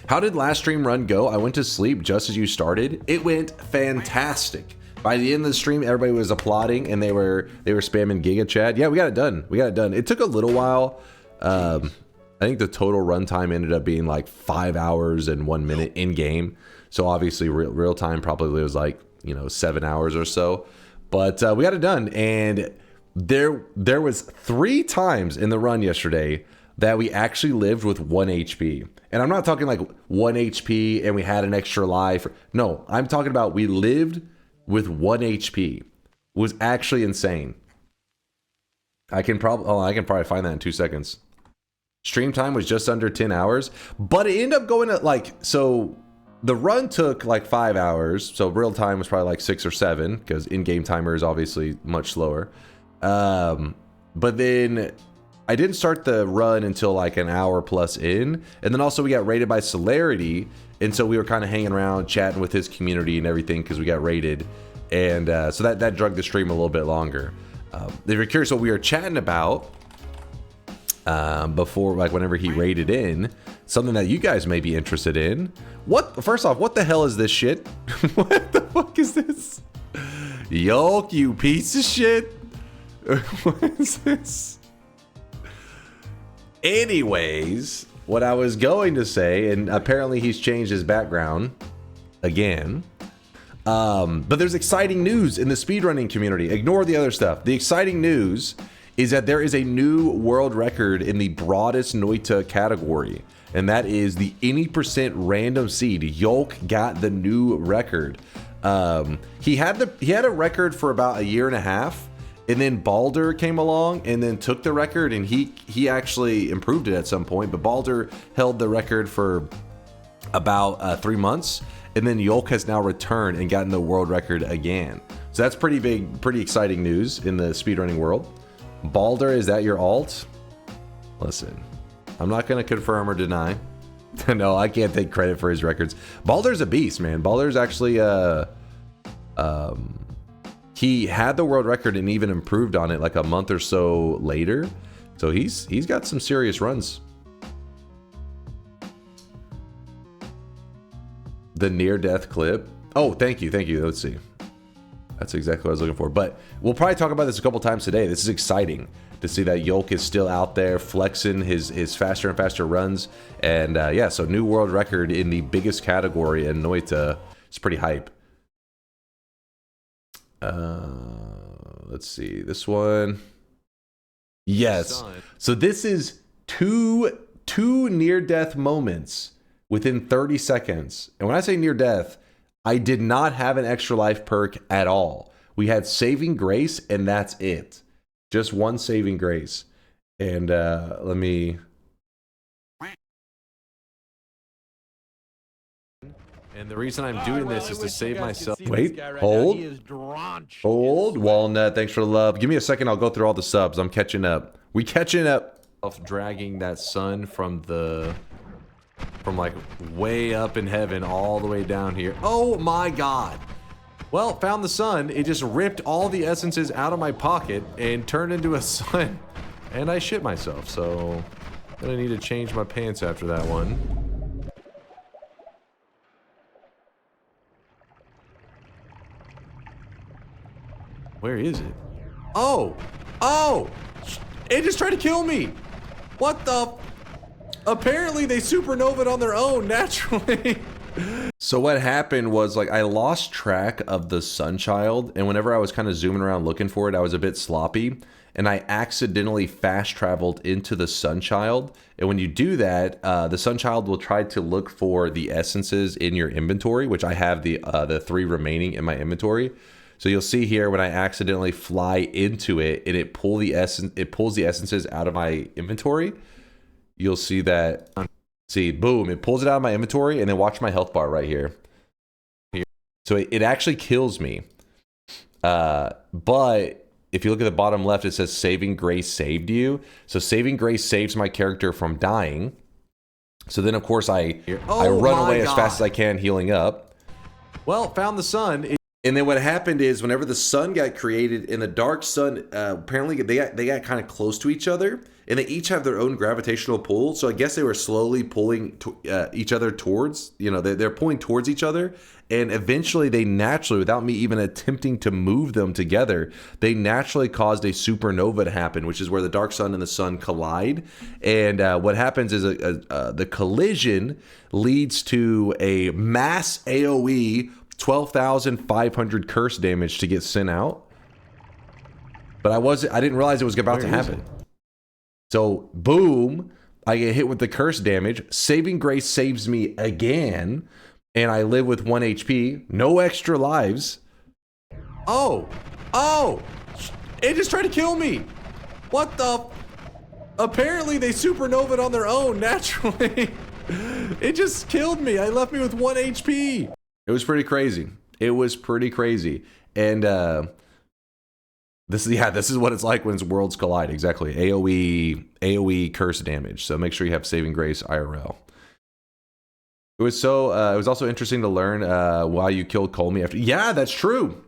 How did last stream run go? I went to sleep just as you started. It went fantastic. By the end of the stream, everybody was applauding and they were spamming Giga Chat. Yeah, we got it done. We got it done. It took a little while. I think the total runtime ended up being like 5 hours and 1 minute in game. So obviously real time probably was like, you know, 7 hours or so. But we got it done, and there was 3 times in the run yesterday that we actually lived with 1 HP. And I'm not talking like 1 HP and we had an extra life. No, I'm talking about we lived with 1 HP. It was actually insane. I can probably find that in 2 seconds. Stream time was just under 10 hours, but it ended up going at like, so the run took like 5 hours. So real time was probably like 6 or 7 because in-game timer is obviously much slower. But then I didn't start the run until like an hour plus in. And then also we got raided by Celerity. And so we were kind of hanging around chatting with his community and everything because we got raided. And so that dragged the stream a little bit longer. If you're curious what we were chatting about before, like whenever he raided in, something that you guys may be interested in. First off, what the hell is this shit? What the fuck is this? Yolk, you piece of shit. What is this? Anyways, what I was going to say, and apparently he's changed his background again. But there's exciting news in the speedrunning community. Ignore the other stuff. The exciting news is that there is a new world record in the broadest Noita category, and that is the any % random seed. Yolk got the new record. He had a record for about 1.5 years, and then Balder came along and then took the record, and he actually improved it at some point. But Balder held the record for about 3 months, and then Yolk has now returned and gotten the world record again. So that's pretty big, pretty exciting news in the speedrunning world. Balder, is that your alt? Listen, I'm not going to confirm or deny. No, I can't take credit for his records. Balder's a beast, man. Balder's actually he had the world record and even improved on it like a month or so later. So he's got some serious runs. The near-death clip. Oh, thank you. Let's see. That's exactly what I was looking for. But we'll probably talk about this a couple times today. This is exciting to see that Yolk is still out there flexing his faster and faster runs. And yeah, so new world record in the biggest category in Noita. It's pretty hype. Let's see. This one. Yes. So this is two near-death moments within 30 seconds. And when I say near-death, I did not have an extra life perk at all. We had saving grace, and that's it. Just one saving grace. And let me... And the reason I'm doing this is to save myself. Wait, hold. Hold. Walnut, thanks for the love. Give me a second, I'll go through all the subs. I'm catching up. We catching up. Dragging that sun from like way up in heaven all the way down here. Oh my god. Well, found the sun. It just ripped all the essences out of my pocket and turned into a sun. And I shit myself, so I'm gonna need to change my pants after that one. Where is it? Oh! Oh! It just tried to kill me! What the... Apparently they supernovaed on their own naturally. So what happened was, like, I lost track of the Sunchild, and whenever I was kind of zooming around looking for it, I was a bit sloppy, and I accidentally fast traveled into the Sunchild. And when you do that, the Sunchild will try to look for the essences in your inventory, which I have the 3 remaining in my inventory. So you'll see here when I accidentally fly into it and it pulls the essences out of my inventory. You'll see that. See, boom, it pulls it out of my inventory, and then watch my health bar right here. So it actually kills me. But if you look at the bottom left, it says saving grace saved you. So saving grace saves my character from dying. So then of course I run away as fast as I can, healing up. Well, found the sun. And then what happened is whenever the sun got created and the dark sun, apparently they got kind of close to each other. and they each have their own gravitational pull. So I guess they were slowly pulling each other towards, you know, they're pulling towards each other. And eventually they naturally, without me even attempting to move them together, they naturally caused a supernova to happen, which is where the dark sun and the sun collide. And what happens is the collision leads to a mass AoE 12,500 curse damage to get sent out. But I didn't realize it was about to happen. So boom, I get hit with the curse damage. Saving Grace saves me again. And I live with 1 HP, no extra lives. Oh, it just tried to kill me. What the? Apparently they supernovaed on their own naturally. It just killed me. I left me with 1 HP. It was pretty crazy. It was pretty crazy. And this is what it's like when worlds collide. Exactly. AoE curse damage. So make sure you have Saving Grace IRL. It was also interesting to learn why you killed Colmy after. Yeah, that's true.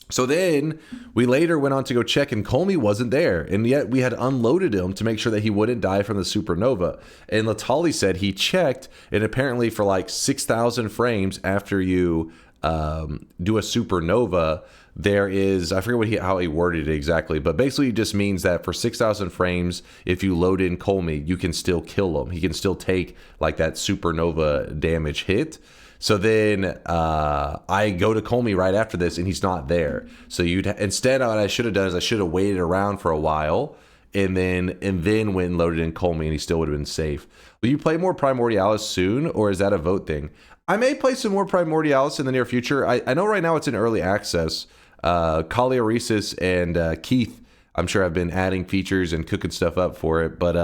So then we later went on to go check, and Colmy wasn't there, and yet we had unloaded him to make sure that he wouldn't die from the supernova. And Latali said he checked, and apparently for like 6,000 frames after you do a supernova, there is, I forget how he worded it exactly, but basically it just means that for 6,000 frames, if you load in Colmy, you can still kill him. He can still take like that supernova damage hit. So then I go to Colmy right after this, and he's not there. So instead, what I should have done is I should have waited around for a while, and then went and loaded in Colmy, and he still would have been safe. Will you play more Primordialis soon, or is that a vote thing? I may play some more Primordialis in the near future. I know right now it's in early access. Kalioresis and Keith, I'm sure, have been adding features and cooking stuff up for it, but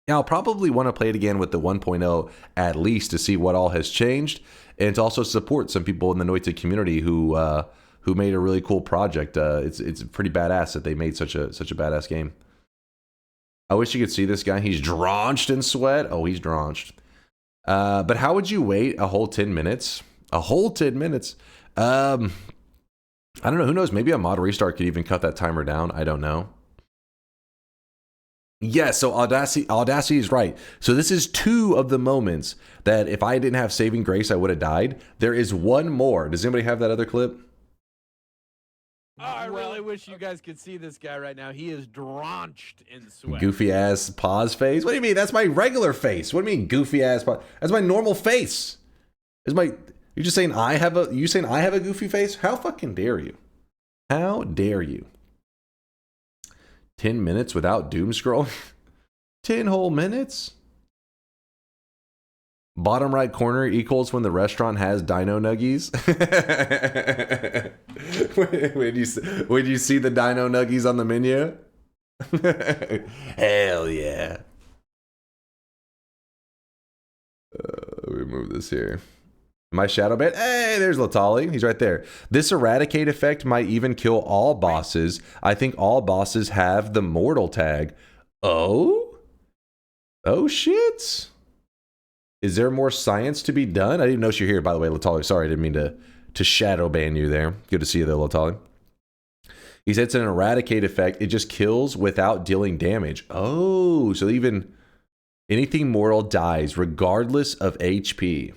yeah, I'll probably want to play it again with the 1.0 at least to see what all has changed, and to also support some people in the Noita community who made a really cool project. It's pretty badass that they made such a badass game. I wish you could see this guy. He's drenched in sweat. Oh, he's drenched. But how would you wait a whole 10 minutes? A whole 10 minutes? I don't know. Who knows? Maybe a mod restart could even cut that timer down. I don't know. Yeah, so Audacity is right. So this is 2 of the moments that if I didn't have Saving Grace, I would have died. There is one more. Does anybody have that other clip? Oh, I really wish you guys could see this guy right now. He is drenched in sweat. Goofy ass pause face? What do you mean? That's my regular face. What do you mean goofy ass pause? That's my normal face. You're just saying I have a goofy face? How fucking dare you? How dare you? 10 minutes without doom scrolling? 10 whole minutes? Bottom right corner equals when the restaurant has dino nuggies. when you see the dino nuggies on the menu? Hell yeah. Let me move this here. My shadow bait. Hey, there's Latali. He's right there. This eradicate effect might even kill all bosses. I think all bosses have the mortal tag. Oh? Oh, shit. Is there more science to be done? I didn't know you're here, by the way, Latali. Sorry, I didn't mean to shadow ban you there. Good to see you there, Latali. He said it's an eradicate effect. It just kills without dealing damage. Oh, so even anything mortal dies regardless of HP.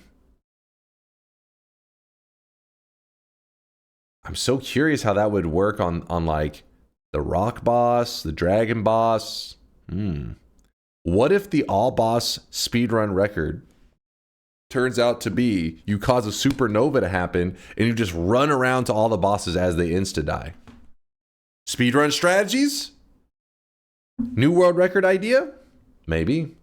I'm so curious how that would work on like the rock boss, the dragon boss. What if the all boss speedrun record turns out to be you cause a supernova to happen and you just run around to all the bosses as they insta-die? Speedrun strategies? New world record idea? Maybe.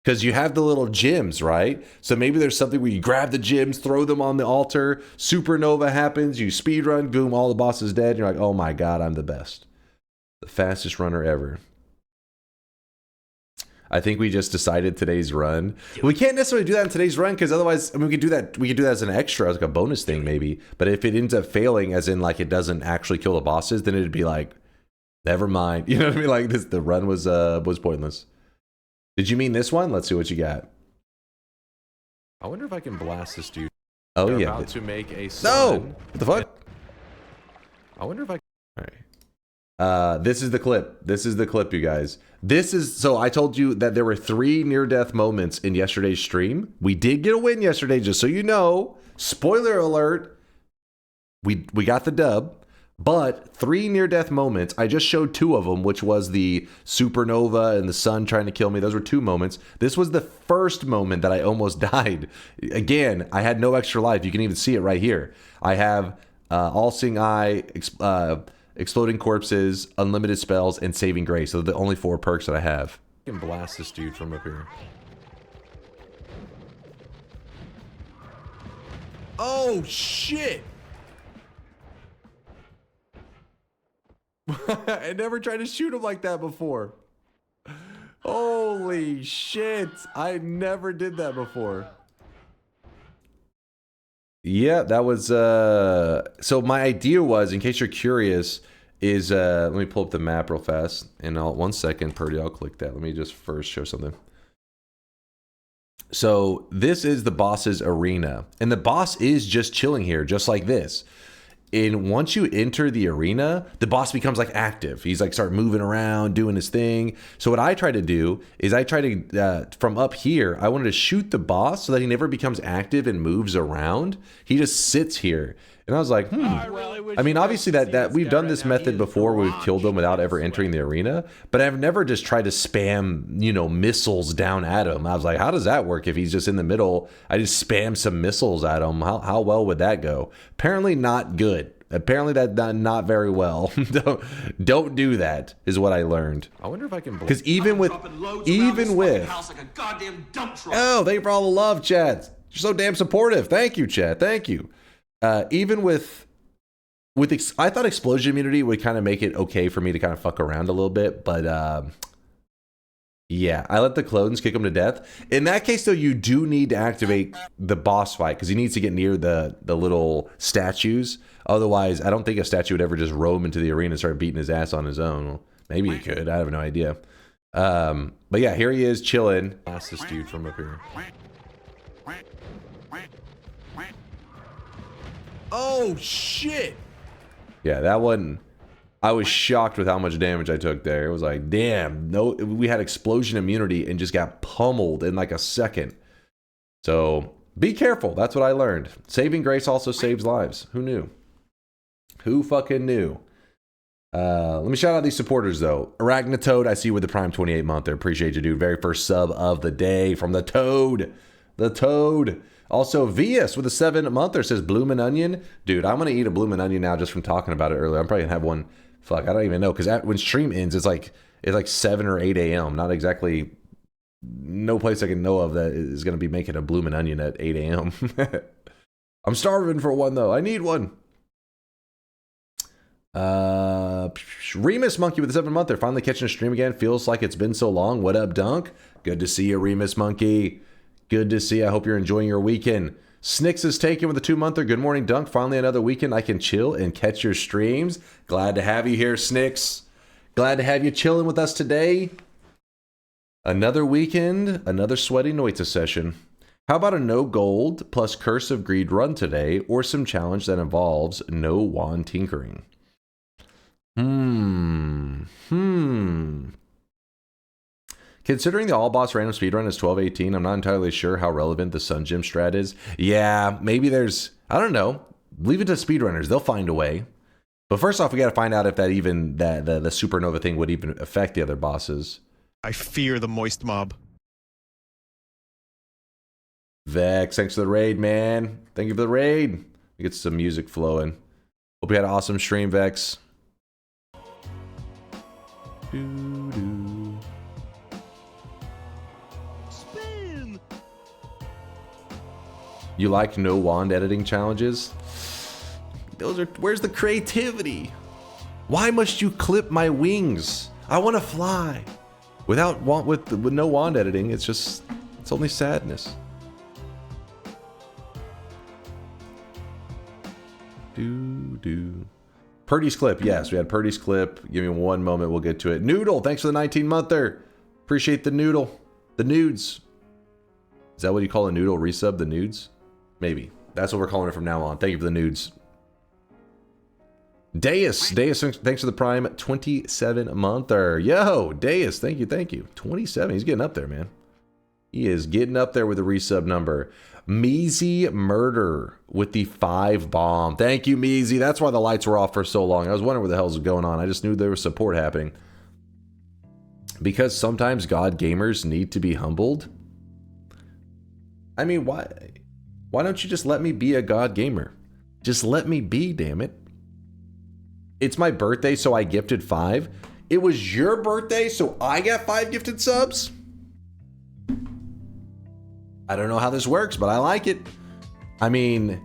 Because you have the little gems, right? So maybe there's something where you grab the gems, throw them on the altar, supernova happens, you speedrun, boom, all the bosses dead. And you're like, oh my God, I'm the best. The fastest runner ever. I think we just decided today's run. We can't necessarily do that in today's run because otherwise, I mean, we could do that as an extra, as like a bonus thing maybe. But if it ends up failing, as in like it doesn't actually kill the bosses, then it'd be like, never mind. You know what I mean? Like the run was pointless. Did you mean this one? Let's see what you got. I wonder if I can blast this dude. Oh, they're yeah. About to make a sun. No! What the fuck? I wonder if I can. All right. This is the clip. This is the clip, you guys. This is, so I told you that there were 3 near-death moments in yesterday's stream. We did get a win yesterday, just so you know. Spoiler alert. We got the dub. But 3 near-death moments. I just showed 2 of them, which was the supernova and the sun trying to kill me. Those were 2 moments. This was the first moment that I almost died. Again, I had no extra life. You can even see it right here. I have All-Seeing Eye, Exploding Corpses, Unlimited Spells, and Saving Grace. So the only 4 perks that I have. I can blast this dude from up here. Oh, shit! I never tried to shoot him like that before. Holy shit. I never did that before. Yeah, that was so my idea was, in case you're curious, is let me pull up the map real fast, and I'll 1 second, Purdy, I'll click that. Let me just first show something. So this is the boss's arena, and the boss is just chilling here, just like this. And once you enter the arena, the boss becomes like active. He's like start moving around, doing his thing. So what I try to do is I try to, from up here, I wanted to shoot the boss so that he never becomes active and moves around. He just sits here. And I was like, I mean, obviously that we've done this method before where we've killed them without ever entering the arena, but I've never just tried to spam, you know, missiles down at him. I was like, how does that work if he's just in the middle? I just spam some missiles at him. How well would that go? Apparently not good. Apparently that not very well. Don't do that is what I learned. I wonder if I can, because even with oh, thank you for all the love, Chad. You're so damn supportive. Thank you, Chad. Thank you. Even with I thought explosion immunity would kind of make it okay for me to kind of fuck around a little bit, but yeah, I let the clones kick him to death. In that case, though, you do need to activate the boss fight because he needs to get near the little statues. Otherwise, I don't think a statue would ever just roam into the arena and start beating his ass on his own. Well, maybe he could. I have no idea. But yeah, here he is chilling. Blast this dude from up here. Oh, shit. Yeah, that one, I was shocked with how much damage I took there. It was like, damn, no, we had explosion immunity and just got pummeled in like a second. So be careful. That's what I learned. Saving Grace also saves lives. Who knew? Who fucking knew? Let me shout out these supporters, though. Arachnatoad, I see you with the Prime 28 month there. Appreciate you, dude. Very first sub of the day from the Toad. The Toad. Also, Vias with a 7-monther says bloomin' onion. Dude, I'm going to eat a bloomin' onion now just from talking about it earlier. I'm probably going to have one. Fuck, I don't even know. Because when stream ends, it's like 7 or 8 a.m. Not exactly, no place I can know of that is going to be making a bloomin' onion at 8 a.m. I'm starving for one, though. I need one. Remus Monkey with a 7-monther. Finally catching a stream again. Feels like it's been so long. What up, Dunk? Good to see you, Remus Monkey. Good to see. I hope you're enjoying your weekend. Snicks is taken with a 2-monther. Good morning, Dunk. Finally another weekend I can chill and catch your streams. Glad to have you here, Snicks. Glad to have you chilling with us today. Another weekend, another sweaty Noita session. How about a no gold plus Curse of Greed run today, or some challenge that involves no wand tinkering? Considering the all boss random speedrun is 12:18, I'm not entirely sure how relevant the Sun Gym strat is. Yeah, maybe there's, I don't know. Leave it to speedrunners. They'll find a way. But first off, we got to find out if that even, the supernova thing would even affect the other bosses. I fear the moist mob. Vex, thanks for the raid, man. Thank you for the raid. Get some music flowing. Hope you had an awesome stream, Vex. Spin. You like no wand editing challenges? Those are, where's the creativity? Why must you clip my wings? I want to fly. With no wand editing, it's only sadness. Purdy's clip, yes, we had Purdy's clip. Give me one moment, we'll get to it. Noodle, thanks for the 19-monther. Appreciate the noodle. The nudes. Is that what you call a noodle? Resub the nudes? Maybe. That's what we're calling it from now on. Thank you for the nudes. Deus, thanks for the Prime 27-monther. Yo, Deus, thank you. 27, he's getting up there, man. He is getting up there with the resub number. Measy Murder with the 5 bomb. Thank you, Measy. That's why the lights were off for so long. I was wondering what the hell's going on. I just knew there was support happening. Because sometimes God gamers need to be humbled. I mean, why don't you just let me be a God gamer? Just let me be, damn it. It's my birthday, so I gifted 5. It was your birthday, so I got 5 gifted subs? I don't know how this works, but I like it. I mean,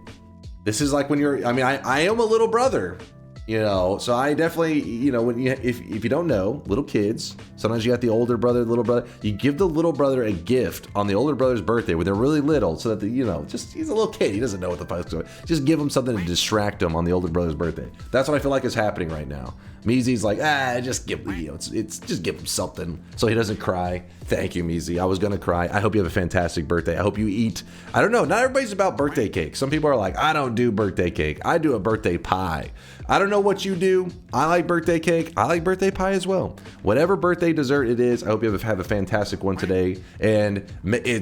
this is like when you're, I am a little brother, you know, so I definitely, you know, when you, if you don't know, little kids, sometimes you got the older brother, little brother, you give the little brother a gift on the older brother's birthday when they're really little, so that, you know, just, he's a little kid, he doesn't know what the fuck's going on. Just give him something to distract him on the older brother's birthday. That's what I feel like is happening right now. Meezy's like, just give, you know, it's just give him something so he doesn't cry. Thank you, Meezy. I was gonna cry. I hope you have a fantastic birthday. I hope you eat. I don't know. Not everybody's about birthday cake. Some people are like, I don't do birthday cake. I do a birthday pie. I don't know what you do. I like birthday cake. I like birthday pie as well. Whatever birthday dessert it is, I hope you have a fantastic one today. And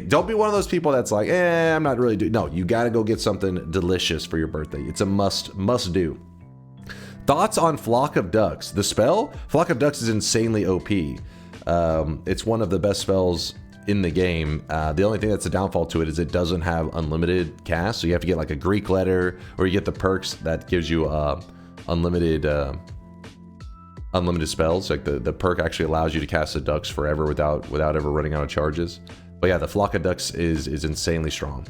don't be one of those people that's like, I'm not really doing. No, you gotta go get something delicious for your birthday. It's a must do. Thoughts on Flock of Ducks? The spell? Flock of Ducks is insanely OP. It's one of the best spells in the game. The only thing that's a downfall to it is it doesn't have unlimited cast, so you have to get like a Greek letter, or you get the perks that gives you unlimited spells. Like the perk actually allows you to cast the ducks forever without ever running out of charges. But yeah, the Flock of Ducks is insanely strong.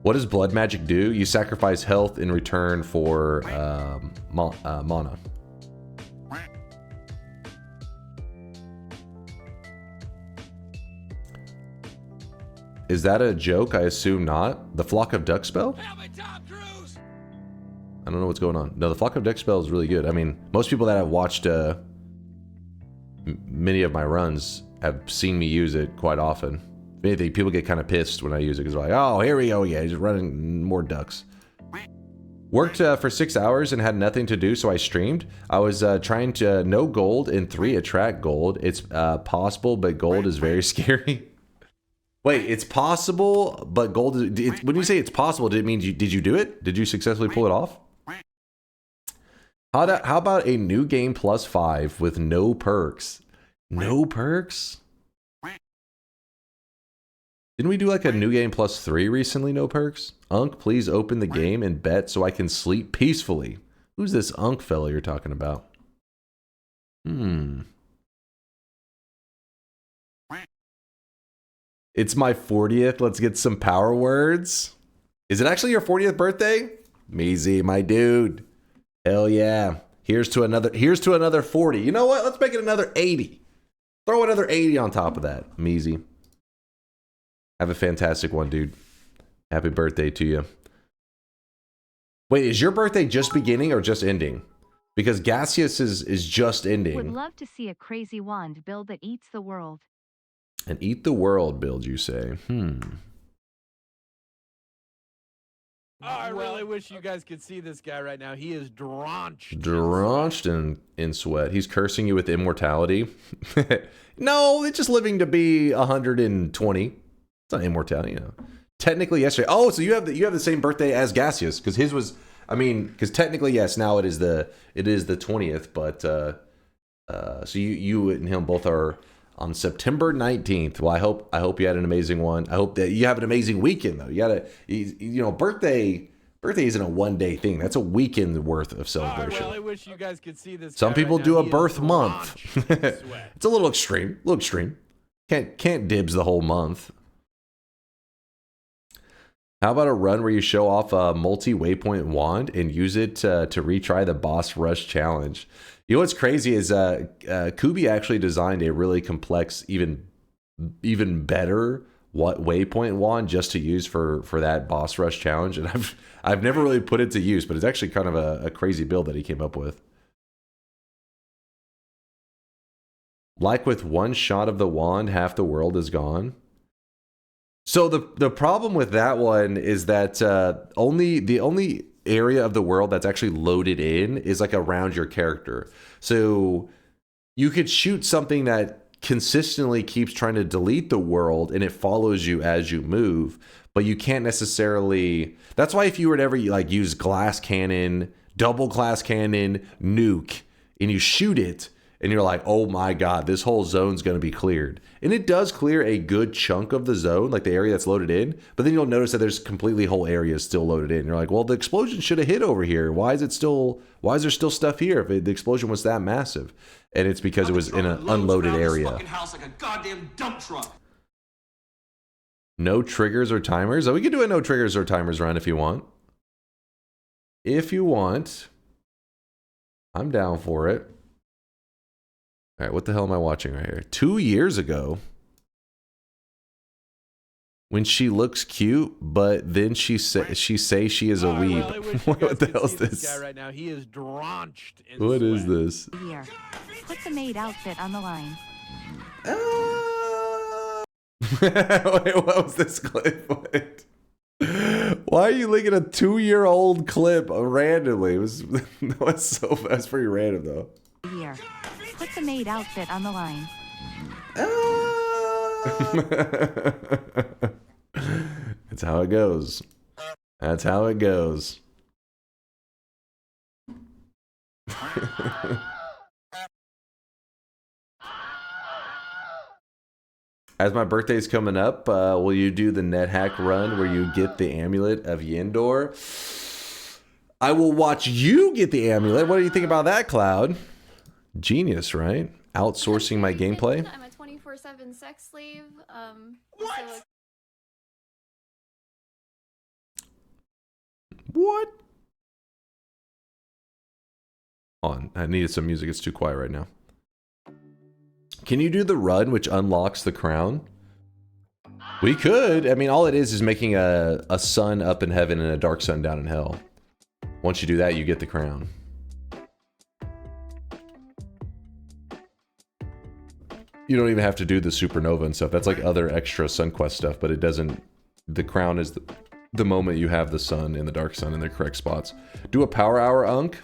What does blood magic do? You sacrifice health in return for mana. Is that a joke? I assume not. The Flock of Duck spell? I don't know what's going on. No, the Flock of Duck spell is really good. I mean, most people that have watched many of my runs have seen me use it quite often. If anything, people get kind of pissed when I use it because they're like, oh, here we go again, just running more ducks. Worked for 6 hours and had nothing to do, so I streamed. I was trying to no gold and 3 attract gold. It's possible, but gold is very scary. Wait, it's possible, but gold is... when you say it's possible, did it mean did you do it? Did you successfully pull it off? How about a new game plus 5 with no perks? No perks? Didn't we do like a new game plus 3 recently, no perks? Unk, please open the game and bet so I can sleep peacefully. Who's this Unk fella you're talking about? It's my 40th. Let's get some power words. Is it actually your 40th birthday? Measy, my dude. Hell yeah. Here's to another 40. You know what? Let's make it another 80. Throw another 80 on top of that. Measy. Have a fantastic one, dude. Happy birthday to you. Wait, is your birthday just beginning or just ending? Because Gaseous is just ending. Would love to see a crazy wand build that eats the world. An eat the world build, you say? I really wish you guys could see this guy right now. He is drenched. Drenched in sweat. He's cursing you with immortality. No, it's just living to be 120. It's not immortality, you know. Technically, yesterday. Oh, so you have the same birthday as Gaseous, because his was. I mean, because technically, yes. Now it is the 20th, but so you and him both are on September 19th. Well, I hope you had an amazing one. I hope that you have an amazing weekend, though. You gotta, birthday isn't a one-day thing. That's a weekend worth of celebration. I really wish you guys could see this. Some people right do now. a birth month. It's a little extreme. Can't dibs the whole month. How about a run where you show off a multi-waypoint wand and use it to retry the boss rush challenge? You know what's crazy is Kubi actually designed a really complex, even better waypoint wand just to use for that boss rush challenge, and I've never really put it to use, but it's actually kind of a crazy build that he came up with. Like with one shot of the wand, half the world is gone. So the problem with that one is that the only area of the world that's actually loaded in is like around your character. So you could shoot something that consistently keeps trying to delete the world and it follows you as you move, but you can't necessarily. That's why if you were to ever like use glass cannon, double glass cannon, nuke, and you shoot it and you're like, oh my god, this whole zone's going to be cleared. And it does clear a good chunk of the zone, like the area that's loaded in, but then you'll notice that there's completely whole areas still loaded in. You're like, well, the explosion should have hit over here. Why is there still stuff here if the explosion was that massive? And it's because it was in an unloaded area. Fucking house like a goddamn dump truck. No triggers or timers? Oh, we can do a no triggers or timers run if you want. If you want. I'm down for it. All right, what the hell am I watching right here? 2 years ago. When she looks cute, but then she say she is a weeb. What the hell is this guy right now? He is drenched in What sweat. is this? Here. Put the maid outfit on the line. Wait, what was this clip? What? Why are you linking a 2-year-old clip randomly? That's pretty random though. Here. Put the maid outfit on the line. That's how it goes. That's how it goes. As my birthday's coming up, will you do the net hack run where you get the amulet of Yendor? I will watch you get the amulet. What do you think about that, Cloud? Genius, right? Outsourcing my gameplay. I'm a 24/7 sex slave. What? What? Hold on, I needed some music. It's too quiet right now. Can you do the run which unlocks the crown? We could. I mean, all it is making a sun up in heaven and a dark sun down in hell. Once you do that, you get the crown. You don't even have to do the supernova and stuff. That's like other extra SunQuest stuff, but it doesn't. The crown is the moment you have the sun and the dark sun in their correct spots. Do a power hour, Unk.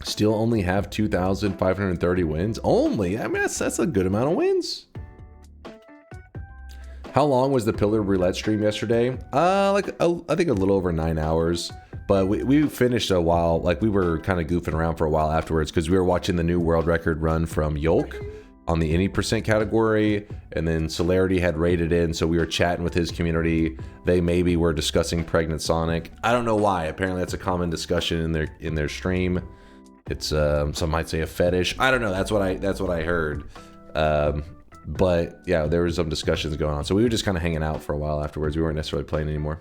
Still only have 2,530 wins. Only? I mean, that's a good amount of wins. How long was the Pillar Roulette stream yesterday? I think a little over 9 hours. But we finished a while. Like, we were kind of goofing around for a while afterwards because we were watching the new world record run from Yolk on the any percent category, and then Celerity had rated in, so we were chatting with his community. They maybe were discussing Pregnant Sonic. I don't know why. Apparently that's a common discussion in their stream. It's some might say a fetish. I don't know. That's what I heard. But yeah, there was some discussions going on. So we were just kind of hanging out for a while afterwards. We weren't necessarily playing anymore.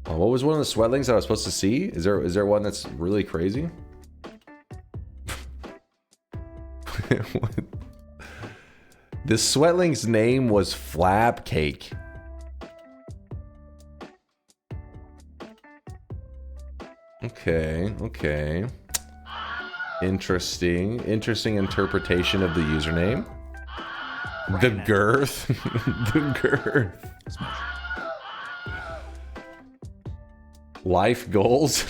What was one of the sweatlings that I was supposed to see? Is there one that's really crazy? The sweatling's name was Flap Cake. Okay. Interesting interpretation of the username. The girth. The girth. Life goals.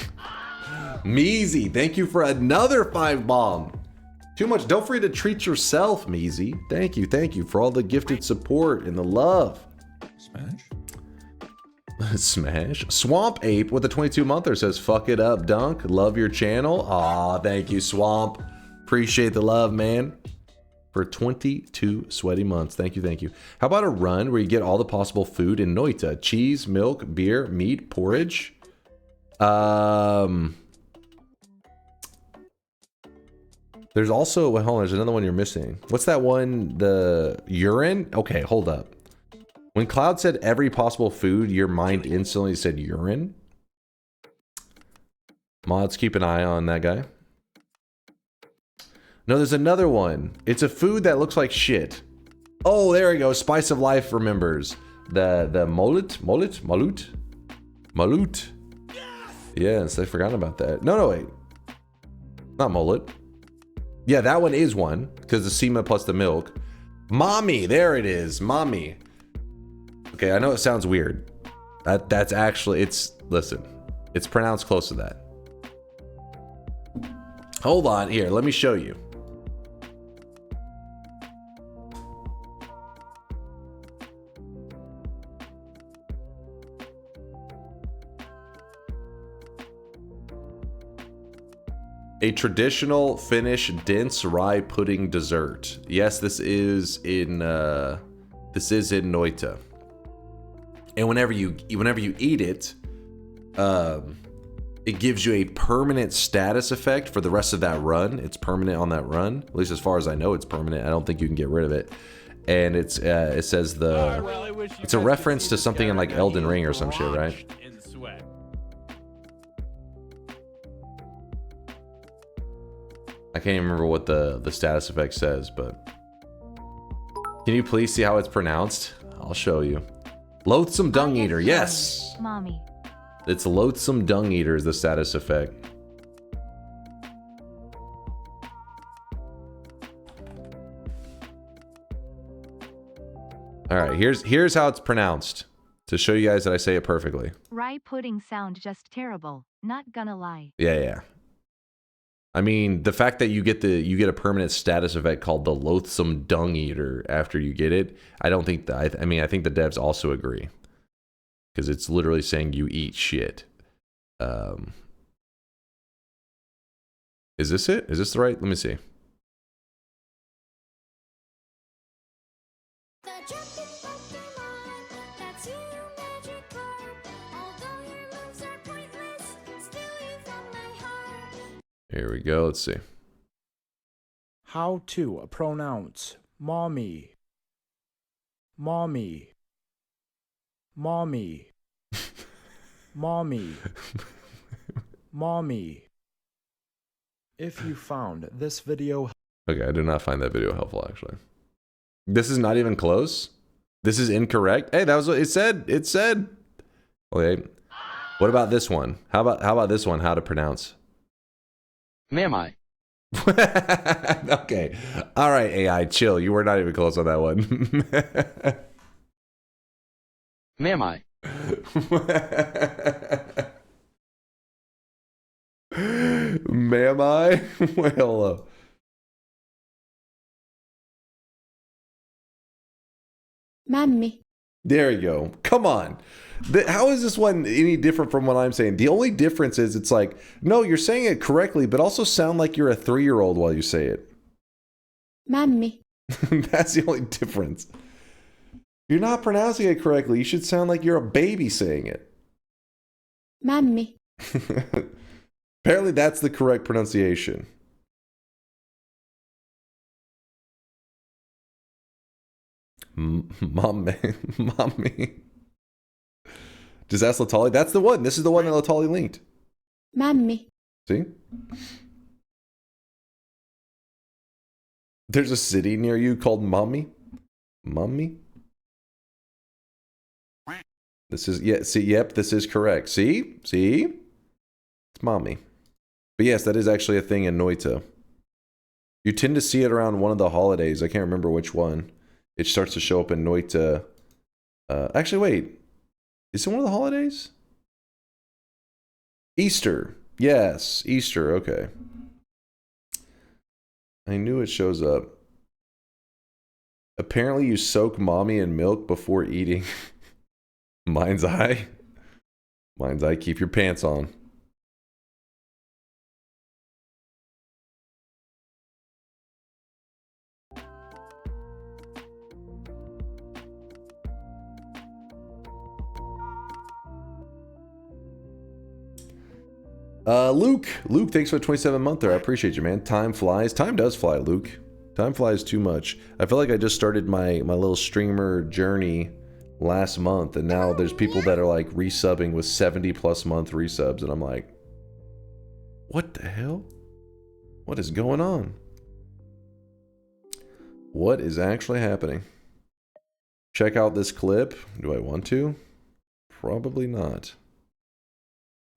Meezy, thank you for another 5 bomb. Too much. Don't forget to treat yourself, Meezy. Thank you for all the gifted support and the love. Smash. Swamp Ape with a 22-monther says, fuck it up, Dunk. Love your channel. Aw, thank you, Swamp. Appreciate the love, man. For 22 sweaty months. Thank you. How about a run where you get all the possible food in Noita? Cheese, milk, beer, meat, porridge. There's also, well, hold on, there's another one you're missing. What's that one? The urine? Okay, hold up. When Cloud said every possible food, your mind instantly said urine. Mods, keep an eye on that guy. No, there's another one. It's a food that looks like shit. Oh, there we go. Spice of Life remembers. The Malut. Yes, I forgot about that. No, wait. Not mullet. Yeah, that one is one, because the semen plus the milk. Mommy, there it is. Mommy. Okay, I know it sounds weird. That's actually, listen, it's pronounced close to that. Hold on, here, let me show you. A traditional Finnish dense rye pudding dessert. Yes, this is in Noita. And whenever you eat it, it gives you a permanent status effect for the rest of that run. It's permanent on that run. At least as far as I know, it's permanent. I don't think you can get rid of it. And it says it's a reference to something in like Elden Ring or some shit, right? I can't even remember what the status effect says, but can you please see how it's pronounced? I'll show you. Loathsome Dung Eater, yes! Mommy. It's Loathsome Dung Eater is the status effect. Alright, here's how it's pronounced. To show you guys that I say it perfectly. Rye pudding sound just terrible, not gonna lie. Yeah. I mean, the fact that you get a permanent status effect called the Loathsome Dung Eater after you get it, I don't think that, I mean, I think the devs also agree. Because it's literally saying you eat shit. Is this it? Is this the right? Let me see. Here we go. Let's see. How to pronounce mommy. Mommy. Mommy. Mommy. Mommy. If you found this video... Okay, I did not find that video helpful, actually. This is not even close? This is incorrect? Hey, that was what it said. It said. Okay. What about this one? How about this one? How to pronounce? Mamai. Okay. All right, AI, chill. You were not even close on that one. Mamai. Mamai? Well, hello. Mammy. There you go. Come on. How is this one any different from what I'm saying? The only difference is it's like, no, you're saying it correctly, but also sound like you're a 3-year-old while you say it. Mammy. That's the only difference. You're not pronouncing it correctly. You should sound like you're a baby saying it. Mammy. Apparently that's the correct pronunciation. Mommy. Just ask Latali. That's the one. This is the one that Latali linked. Mammy. See? There's a city near you called Mommy. Mommy? This is, yeah, see, yep, this is correct. See? See? It's Mommy. But yes, that is actually a thing in Noita. You tend to see it around one of the holidays. I can't remember which one. It starts to show up in Noita. Actually, wait. Is it one of the holidays? Easter. Yes, Easter. Okay. I knew it shows up. Apparently you soak mommy in milk before eating. Mind's eye. Mind's eye, keep your pants on. Luke, thanks for the 27 month there. I appreciate you, man. Time flies. Time does fly, Luke. Time flies too much. I feel like I just started my little streamer journey last month, and now there's people that are like resubbing with 70+ month resubs, and I'm like, what the hell? What is going on? What is actually happening? Check out this clip. Do I want to? Probably not.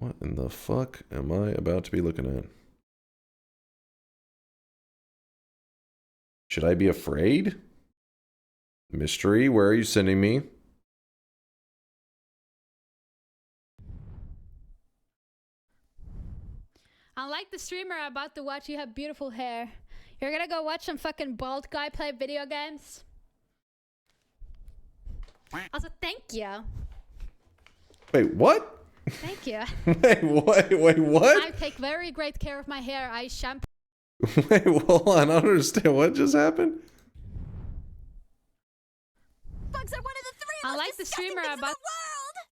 What in the fuck am I about to be looking at? Should I be afraid? Mystery, where are you sending me? Unlike the streamer I'm about to watch, you have beautiful hair. You're gonna go watch some fucking bald guy play video games? Also, thank you. Wait, what? Thank you. Wait, what? Wait, what? I take very great care of my hair. I shampoo. Wait, hold on. I don't understand. What just happened? Bugs are one of the three Unlike the streamer I'm about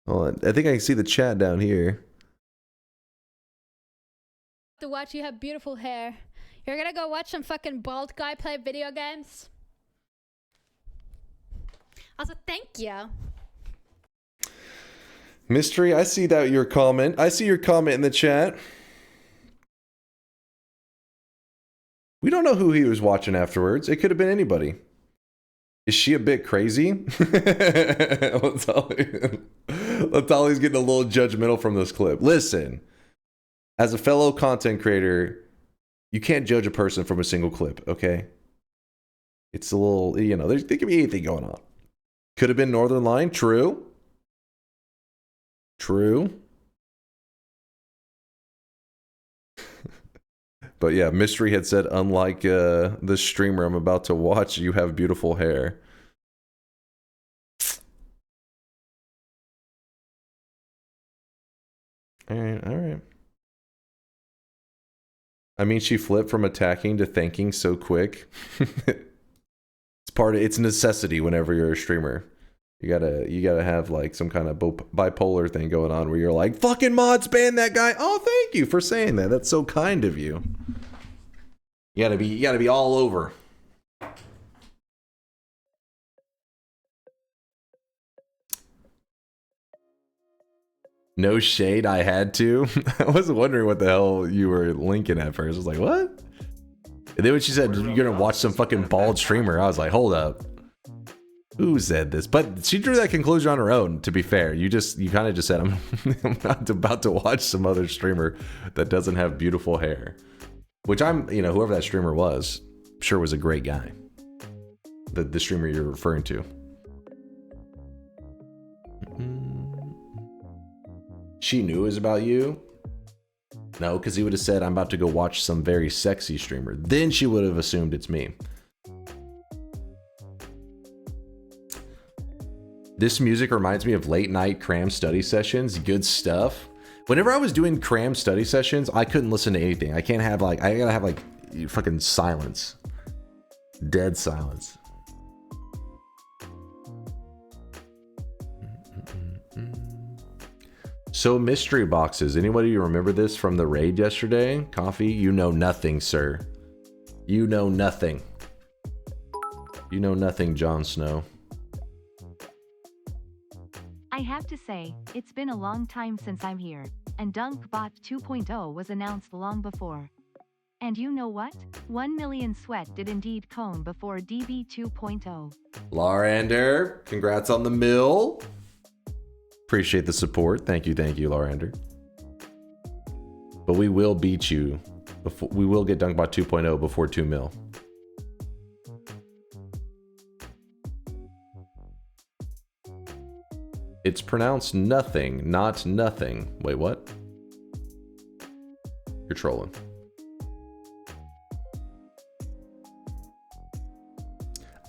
Hold on. I think I can see the chat down here. to watch, you have beautiful hair. You're gonna go watch some fucking bald guy play video games? Also, thank you. Mystery, I see that your comment. I see your comment in the chat. We don't know who he was watching afterwards. It could have been anybody. Is she a bit crazy? Let's Latali's getting a little judgmental from this clip. Listen, as a fellow content creator, you can't judge a person from a single clip, okay? It's a little, you know, there could be anything going on. Could have been Northern Line, true. True. But yeah, Mystery had said, unlike the streamer I'm about to watch, you have beautiful hair. Alright, alright. I mean, she flipped from attacking to thanking so quick. It's a necessity whenever you're a streamer. You gotta have like some kind of bipolar thing going on where you're like, fucking mods ban that guy. Oh, thank you for saying that. That's so kind of you. You gotta be all over. No shade, I had to. I was wondering what the hell you were linking at first. I was like, what? And then when she said you're gonna watch some fucking bald streamer, I was like, hold up. Who said this? But she drew that conclusion on her own, to be fair. You kind of just said, I'm not about to watch some other streamer that doesn't have beautiful hair. Which whoever that streamer was, sure was a great guy. The streamer you're referring to. She knew it was about you? No, because he would have said, I'm about to go watch some very sexy streamer. Then she would have assumed it's me. This music reminds me of late night cram study sessions. Good stuff. Whenever I was doing cram study sessions, I couldn't listen to anything. I gotta have like fucking silence. Dead silence. So mystery boxes. Anybody remember this from the raid yesterday? Coffee? You know nothing, sir. You know nothing. You know nothing, Jon Snow. I have to say, it's been a long time since I'm here, and DunkBot 2.0 was announced long before. And you know what? 1 million sweat did indeed come before DB 2.0. Larander, congrats on the mill. Appreciate the support. Thank you, Larander. But we will beat you. We will get DunkBot 2.0 before 2 mil. It's pronounced nothing, not nothing. Wait, what? You're trolling.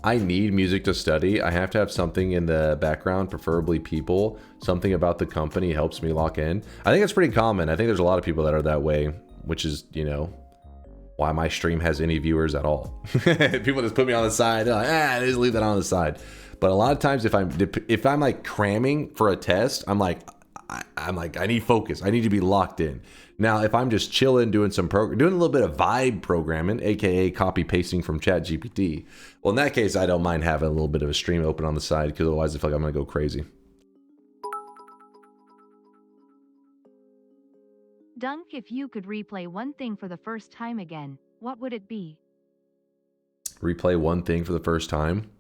I need music to study. I have to have something in the background, preferably people. Something about the company helps me lock in. I think that's pretty common. I think there's a lot of people that are that way, which is, you know, why my stream has any viewers at all. People just put me on the side. They're like, just leave that on the side. But a lot of times if I'm like cramming for a test, I'm like, I need focus. I need to be locked in. Now, if I'm just chilling, doing a little bit of vibe programming, aka copy pasting from ChatGPT, well, in that case, I don't mind having a little bit of a stream open on the side because otherwise I feel like I'm gonna go crazy. Dunk, if you could replay one thing for the first time again, what would it be? Replay one thing for the first time?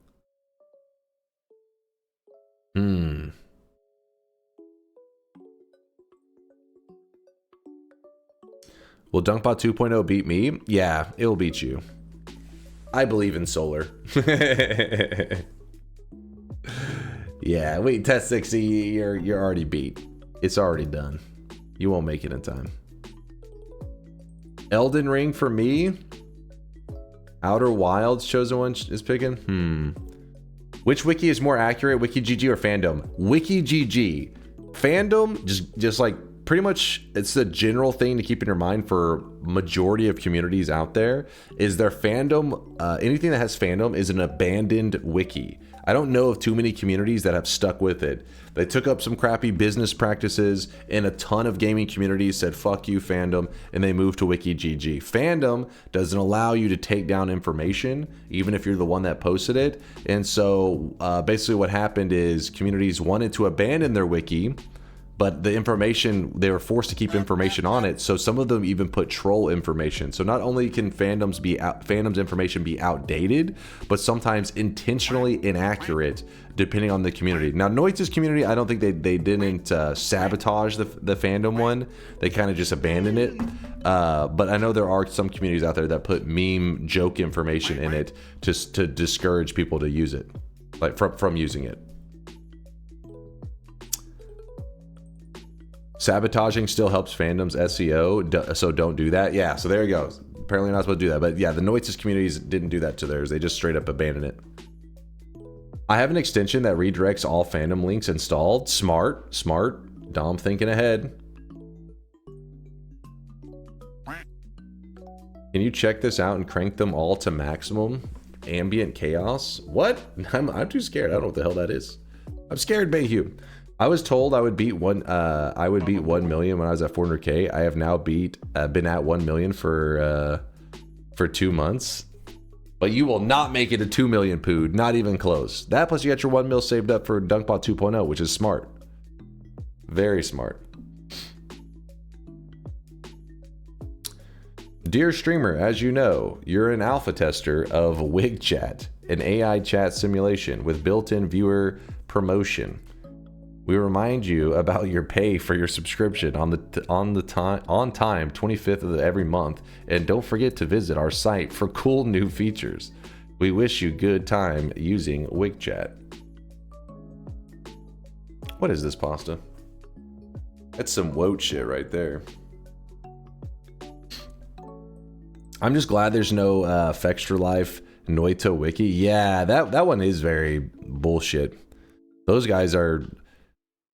Will DunkBot 2.0 beat me? Yeah, it will beat you. I believe in solar. Yeah, wait, test 60, you're already beat. It's already done. You won't make it in time. Elden Ring for me. Outer Wilds chosen one is picking. Which wiki is more accurate, WikiGG or Fandom? WikiGG. Fandom, just like pretty much, it's a general thing to keep in your mind for majority of communities out there, is their fandom, anything that has fandom is an abandoned wiki. I don't know of too many communities that have stuck with it. They took up some crappy business practices, and a ton of gaming communities said, fuck you, fandom, and they moved to WikiGG. Fandom doesn't allow you to take down information, even if you're the one that posted it. And so basically what happened is communities wanted to abandon their wiki, but the information, they were forced to keep information on it. So some of them even put troll information. So not only can fandom's information be outdated, but sometimes intentionally inaccurate, depending on the community. Now, Noita's community, I don't think they didn't sabotage the fandom one. They kind of just abandoned it. But I know there are some communities out there that put meme joke information in it just to discourage people to use it, like from using it. Sabotaging still helps fandom's SEO, so don't do that. Yeah, so there you go. Apparently you're not supposed to do that. But yeah, the Noitis communities didn't do that to theirs. They just straight up abandoned it. I have an extension that redirects all fandom links installed. Smart. Dom thinking ahead. Can you check this out and crank them all to maximum ambient chaos? What? I'm too scared. I don't know what the hell that is. I'm scared, Bayhue. I was told I would beat 1 million when I was at 400k. I have now been at 1 million for 2 months. But you will not make it a 2 million, Pood. Not even close. That plus you got your 1 mil saved up for DunkBot 2.0, which is smart. Very smart. Dear streamer, as you know, you're an alpha tester of WigChat, an AI chat simulation with built-in viewer promotion. We remind you about your pay for your subscription on time 25th of every month, and don't forget to visit our site for cool new features. We wish you good time using WigChat. What is this pasta? That's some woke shit right there. I'm just glad there's no Fextra Life Noita wiki. Yeah, that one is very bullshit. Those guys are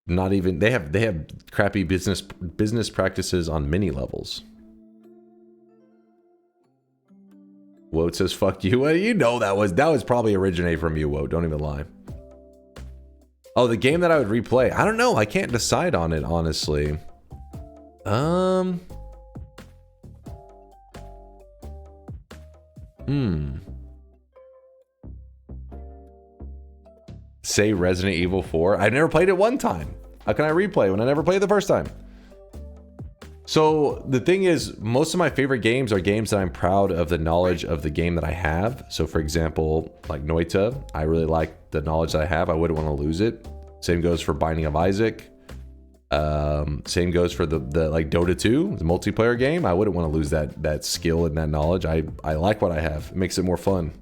not even, they have crappy business practices on many levels. Woat says fuck you. Well, you know that was probably originate from you, Woat. Don't even lie. Oh, the game that I would replay. I don't know. I can't decide on it, honestly. Say Resident Evil 4. I've never played it one time. How can I replay when I never played it the first time? So the thing is, most of my favorite games are games that I'm proud of the knowledge of the game that I have. So for example, like Noita, I really like the knowledge that I have. I wouldn't want to lose it. Same goes for Binding of Isaac. Same goes for the like Dota 2, the multiplayer game. I wouldn't want to lose that skill and that knowledge. I like what I have. It makes it more fun.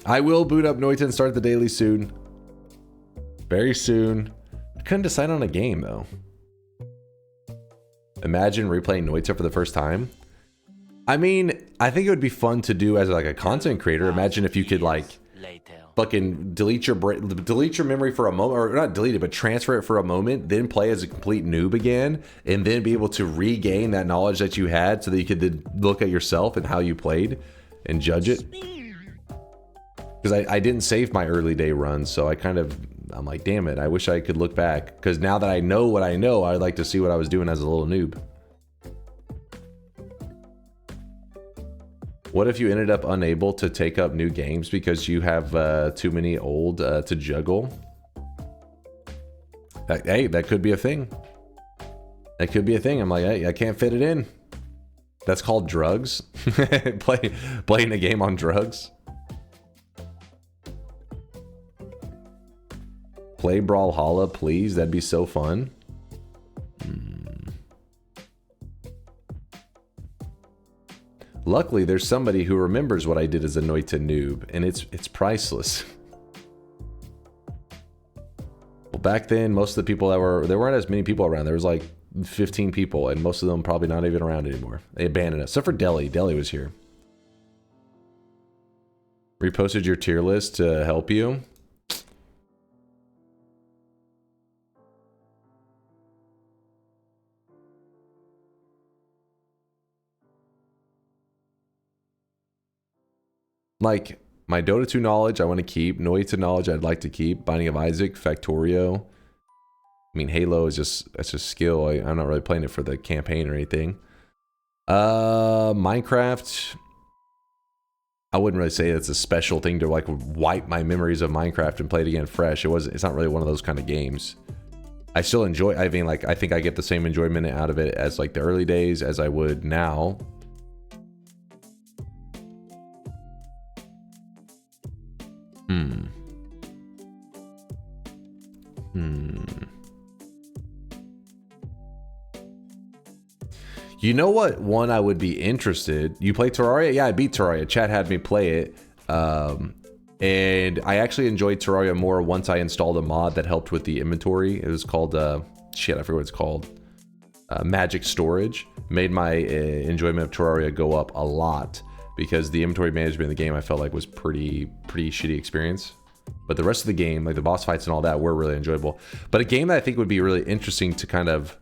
I will boot up Noita and start the daily soon. Very soon. I couldn't decide on a game though. Imagine replaying Noita for the first time. I mean, I think it would be fun to do as like a content creator. Imagine if you could like fucking delete your memory for a moment, or not delete it, but transfer it for a moment, then play as a complete noob again, and then be able to regain that knowledge that you had so that you could then look at yourself and how you played and judge it. Because I didn't save my early day runs, so I'm like, damn it, I wish I could look back. Because now that I know what I know, I'd like to see what I was doing as a little noob. What if you ended up unable to take up new games because you have too many old to juggle? Hey, that could be a thing. That could be a thing. I'm like, hey, I can't fit it in. That's called drugs? Playing a game on drugs? Play Brawlhalla, please. That'd be so fun. Luckily, there's somebody who remembers what I did as a Noita noob, and it's priceless. Well, back then, most of the people there weren't as many people around. There was like 15 people, and most of them probably not even around anymore. They abandoned us, except for Deli. Deli was here. Reposted your tier list to help you. Like, my Dota 2 knowledge I want to keep. Noita knowledge I'd like to keep. Binding of Isaac, Factorio. I mean, Halo is that's just skill. I'm not really playing it for the campaign or anything. Minecraft. I wouldn't really say it's a special thing to like wipe my memories of Minecraft and play it again fresh. It's not really one of those kind of games. I still enjoy, I mean, like, I think I get the same enjoyment out of it as like the early days as I would now. You know what one I would be interested? You play Terraria? Yeah, I beat Terraria. Chat had me play it. And I actually enjoyed Terraria more once I installed a mod that helped with the inventory. It was called, shit, I forget what it's called. Magic Storage. Made my enjoyment of Terraria go up a lot because the inventory management in the game I felt like was pretty shitty experience. But the rest of the game, like the boss fights and all that, were really enjoyable. But a game that I think would be really interesting to kind of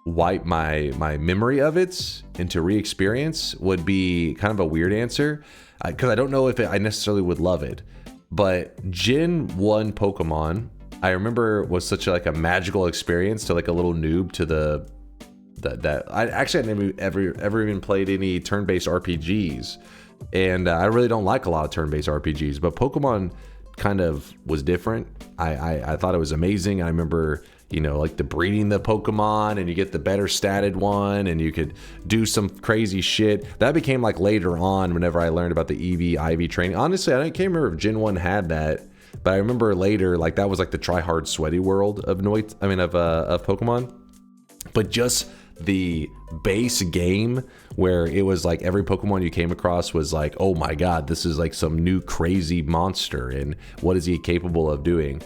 wipe my memory of it and to re-experience would be kind of a weird answer, because I don't know if I necessarily would love it. But Gen 1 Pokemon, I remember was such a magical experience to like a little noob to that I actually had never even played any turn-based RPGs, and I really don't like a lot of turn-based RPGs, but Pokemon kind of was different. I thought it was amazing. I remember, you know, like the breeding the Pokemon, and you get the better statted one, and you could do some crazy shit. That became like later on whenever I learned about the EV, IV training. Honestly, I can't remember if Gen 1 had that, but I remember later, like that was like the try-hard sweaty world of of Pokemon. But just the base game where it was like every Pokemon you came across was like, oh my god, this is like some new crazy monster, and what is he capable of doing?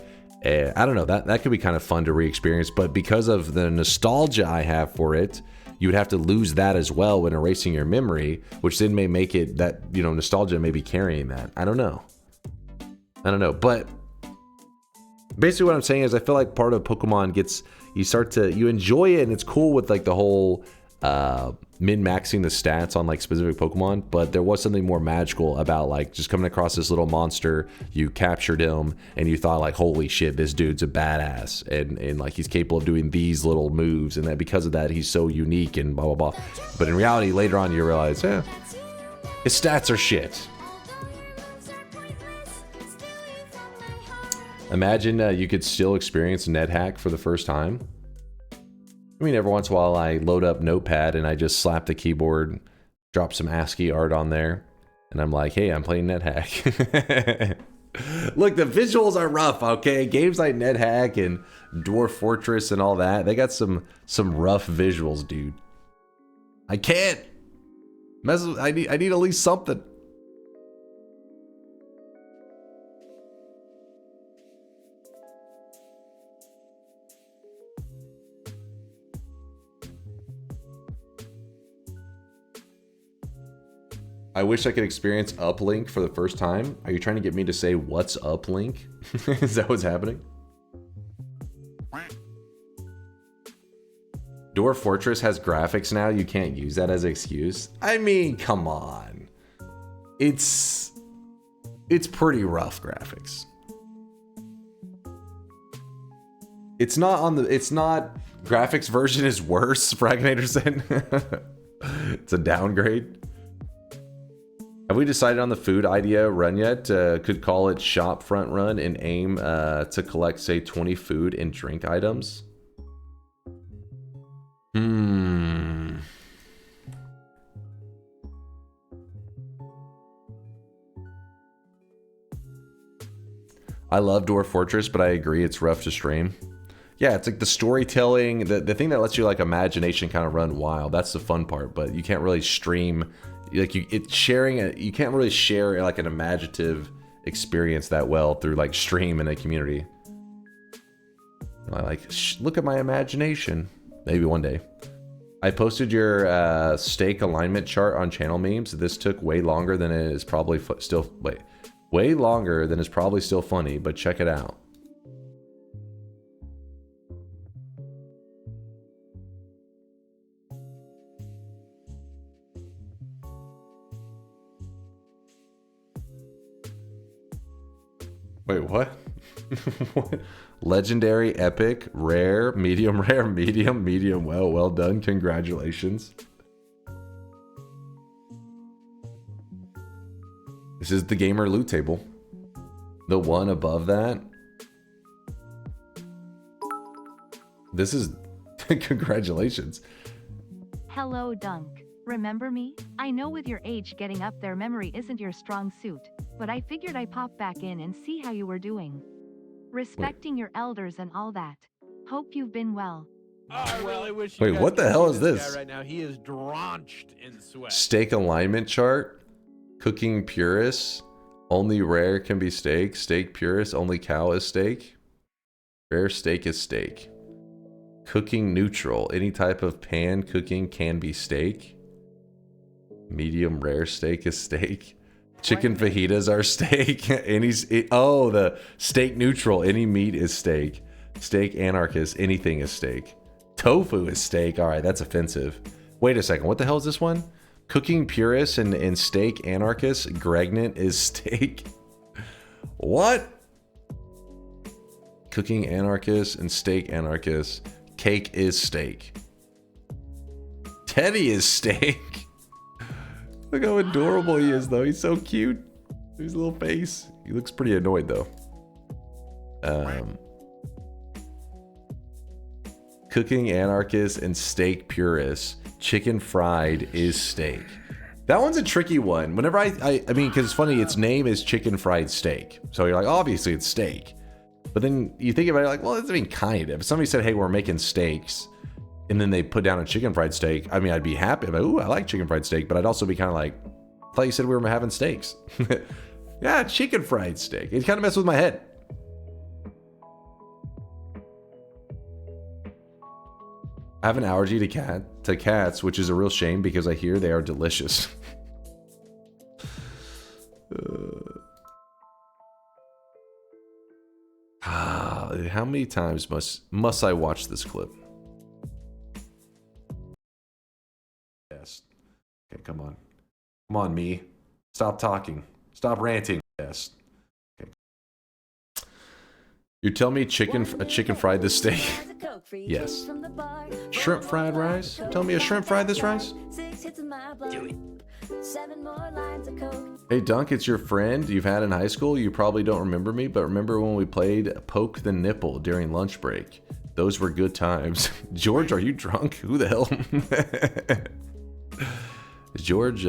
I don't know, that could be kind of fun to re-experience, but because of the nostalgia I have for it, you would have to lose that as well when erasing your memory, which then may make it that, you know, nostalgia may be carrying that. I don't know, but basically what I'm saying is I feel like part of Pokemon gets, you enjoy it, and it's cool with like the whole min-maxing the stats on like specific Pokemon, but there was something more magical about like just coming across this little monster, you captured him, and you thought like, holy shit, this dude's a badass, and like he's capable of doing these little moves, and that because of that he's so unique and blah blah blah. But in reality, later on you realize, his stats are shit. Imagine you could still experience NetHack for the first time. I mean, every once in a while I load up Notepad and I just slap the keyboard, drop some ASCII art on there, and I'm like, hey, I'm playing NetHack. Look, the visuals are rough, okay? Games like NetHack and Dwarf Fortress and all that, they got some rough visuals, dude. I can't mess with, I need at least something. I wish I could experience Uplink for the first time. Are you trying to get me to say what's Uplink? Is that what's happening? Dwarf Fortress has graphics now. You can't use that as an excuse. I mean, come on. It's pretty rough graphics. It's not graphics version is worse, Fragnator said. It's a downgrade. Have we decided on the food idea run yet? Could call it shop front run and aim to collect, say, 20 food and drink items. I love Dwarf Fortress, but I agree it's rough to stream. Yeah, it's like the storytelling, the thing that lets your like imagination kind of run wild. That's the fun part, but you can't really stream. Like you can't really share like an imaginative experience that well through like stream in a community. I like look at my imagination. Maybe one day. I posted your stake alignment chart on channel memes. This took way longer than it is probably way longer than is probably still funny, but check it out. Wait, what? What? Legendary, epic, rare, medium, medium. Well done. Congratulations. This is the gamer loot table. The one above that. This is congratulations. Hello, Dunk. Remember me? I know with your age getting up there memory isn't your strong suit, but I figured I'd pop back in and see how you were doing. Respecting your elders and all that. Hope you've been well. I really wish you Wait, guys what the could hell see is this this? guy right now. He is drenched in sweat. Steak alignment chart. Cooking purists. Only rare can be steak. Steak purist. Only cow is steak. Rare steak is steak. Cooking neutral. Any type of pan cooking can be steak. Medium rare steak is steak. Chicken fajitas are steak. The steak neutral. Any meat is steak. Steak anarchist. Anything is steak. Tofu is steak. All right, that's offensive. Wait a second. What the hell is this one? Cooking purist and steak anarchist. Gregnant is steak. What? Cooking anarchist and steak anarchist. Cake is steak. Teddy is steak. Look how adorable he is, though. He's so cute. His little face. He looks pretty annoyed, though. Cooking anarchist and steak purist. Chicken fried is steak. That one's a tricky one. Whenever I mean, because it's funny, its name is chicken fried steak. So you're like, obviously it's steak. But then you think about it like, well, I mean, kind of. If somebody said, hey, we're making steaks, and then they put down a chicken fried steak, I mean, I'd be happy. I'm like, ooh, I like chicken fried steak. But I'd also be kind of like, I thought you said we were having steaks. Yeah, chicken fried steak. It kind of messed with my head. I have an allergy to cats, which is a real shame because I hear they are delicious. How many times must I watch this clip? Yes. Okay, come on. Come on, me. Stop talking. Stop ranting. Yes. Okay. You tell me chicken fried this steak? Yes. Shrimp fried rice? Tell me a shrimp fried this rice? Do it. Hey Dunk, it's your friend you've had in high school. You probably don't remember me, but remember when we played Poke the Nipple during lunch break? Those were good times. George, are you drunk? Who the hell? George,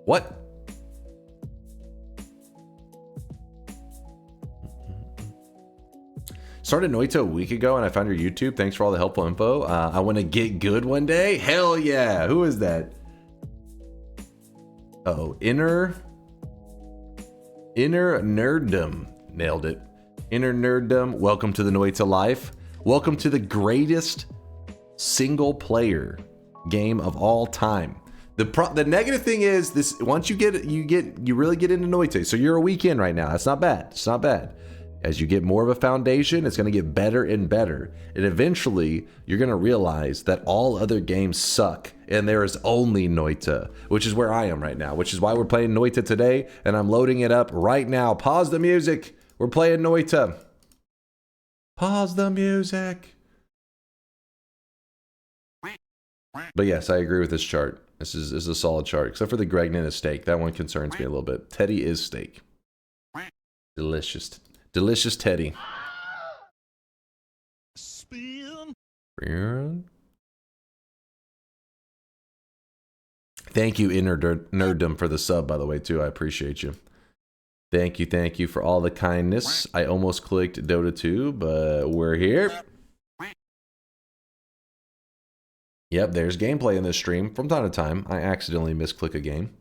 what? Started Noita a week ago and I found your YouTube. Thanks for all the helpful info. I want to get good one day. Hell yeah. Who is that? Oh, Inner Nerddom. Nailed it. Inner Nerddom. Welcome to the Noita life. Welcome to the greatest single player game of all time. The negative thing is this: once you really get into Noita. So you're a week in right now. That's not bad. It's not bad. As you get more of a foundation, it's going to get better and better. And eventually, you're going to realize that all other games suck. And there is only Noita, which is where I am right now. Which is why we're playing Noita today. And I'm loading it up right now. Pause the music. We're playing Noita. Pause the music. But yes, I agree with this chart. This is a solid chart. Except for the Gregnant is steak. That one concerns me a little bit. Teddy is steak. Delicious. Delicious Teddy. Spin. Thank you, Inner Nerddom, for the sub, by the way, too. I appreciate you. Thank you for all the kindness. I almost clicked Dota 2, but we're here. Yep, there's gameplay in this stream. From time to time, I accidentally misclick a game.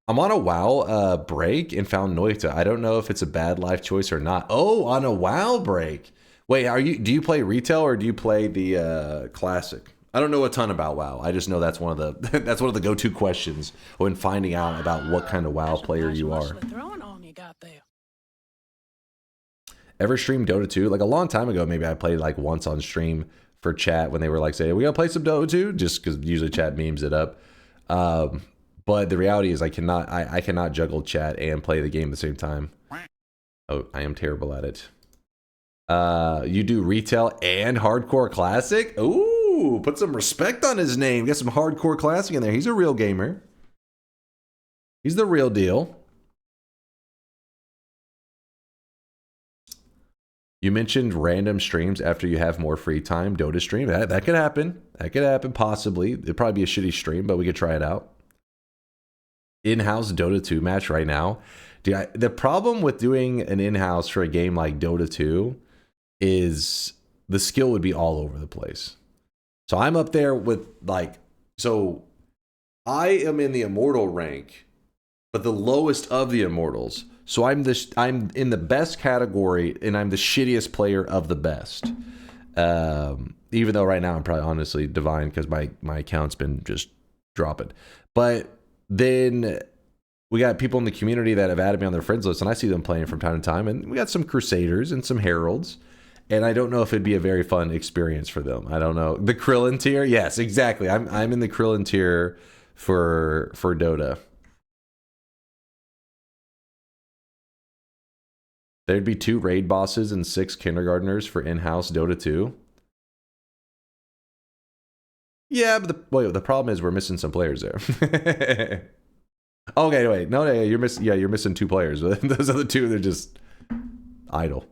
I'm on a WoW break and found Noita. I don't know if it's a bad life choice or not. Oh, on a WoW break. Wait, do you play retail or do you play the classic? I don't know a ton about WoW. I just know that's one of the that's one of the go-to questions when finding out about what kind of WoW player you are. Ever streamed Dota 2? Like a long time ago, maybe I played like once on stream for chat when they were like, "Say, we gotta play some Dota 2," just because usually chat memes it up. But the reality is I cannot juggle chat and play the game at the same time. Oh, I am terrible at it. You do retail and hardcore classic? Ooh, put some respect on his name. Get some hardcore classic in there. He's a real gamer. He's the real deal. You mentioned random streams after you have more free time. Dota stream. That could happen. That could happen, possibly. It'd probably be a shitty stream, but we could try it out. In-house Dota 2 match right now. Dude, the problem with doing an in-house for a game like Dota 2 is the skill would be all over the place. So I'm up there with like, so I am in the immortal rank, but the lowest of the immortals. So I'm in the best category, and I'm the shittiest player of the best. Even though right now I'm probably honestly divine because my account's been just dropping. But then we got people in the community that have added me on their friends list, and I see them playing from time to time. And we got some Crusaders and some Heralds. And I don't know if it'd be a very fun experience for them. I don't know. The Krillin tier? Yes, exactly. I'm in the Krillin tier for Dota. There'd be 2 raid bosses and 6 kindergartners for in-house Dota 2. Yeah, but the problem is we're missing some players there. Okay, wait. No, you're missing 2 players. Those other 2, they're just idle.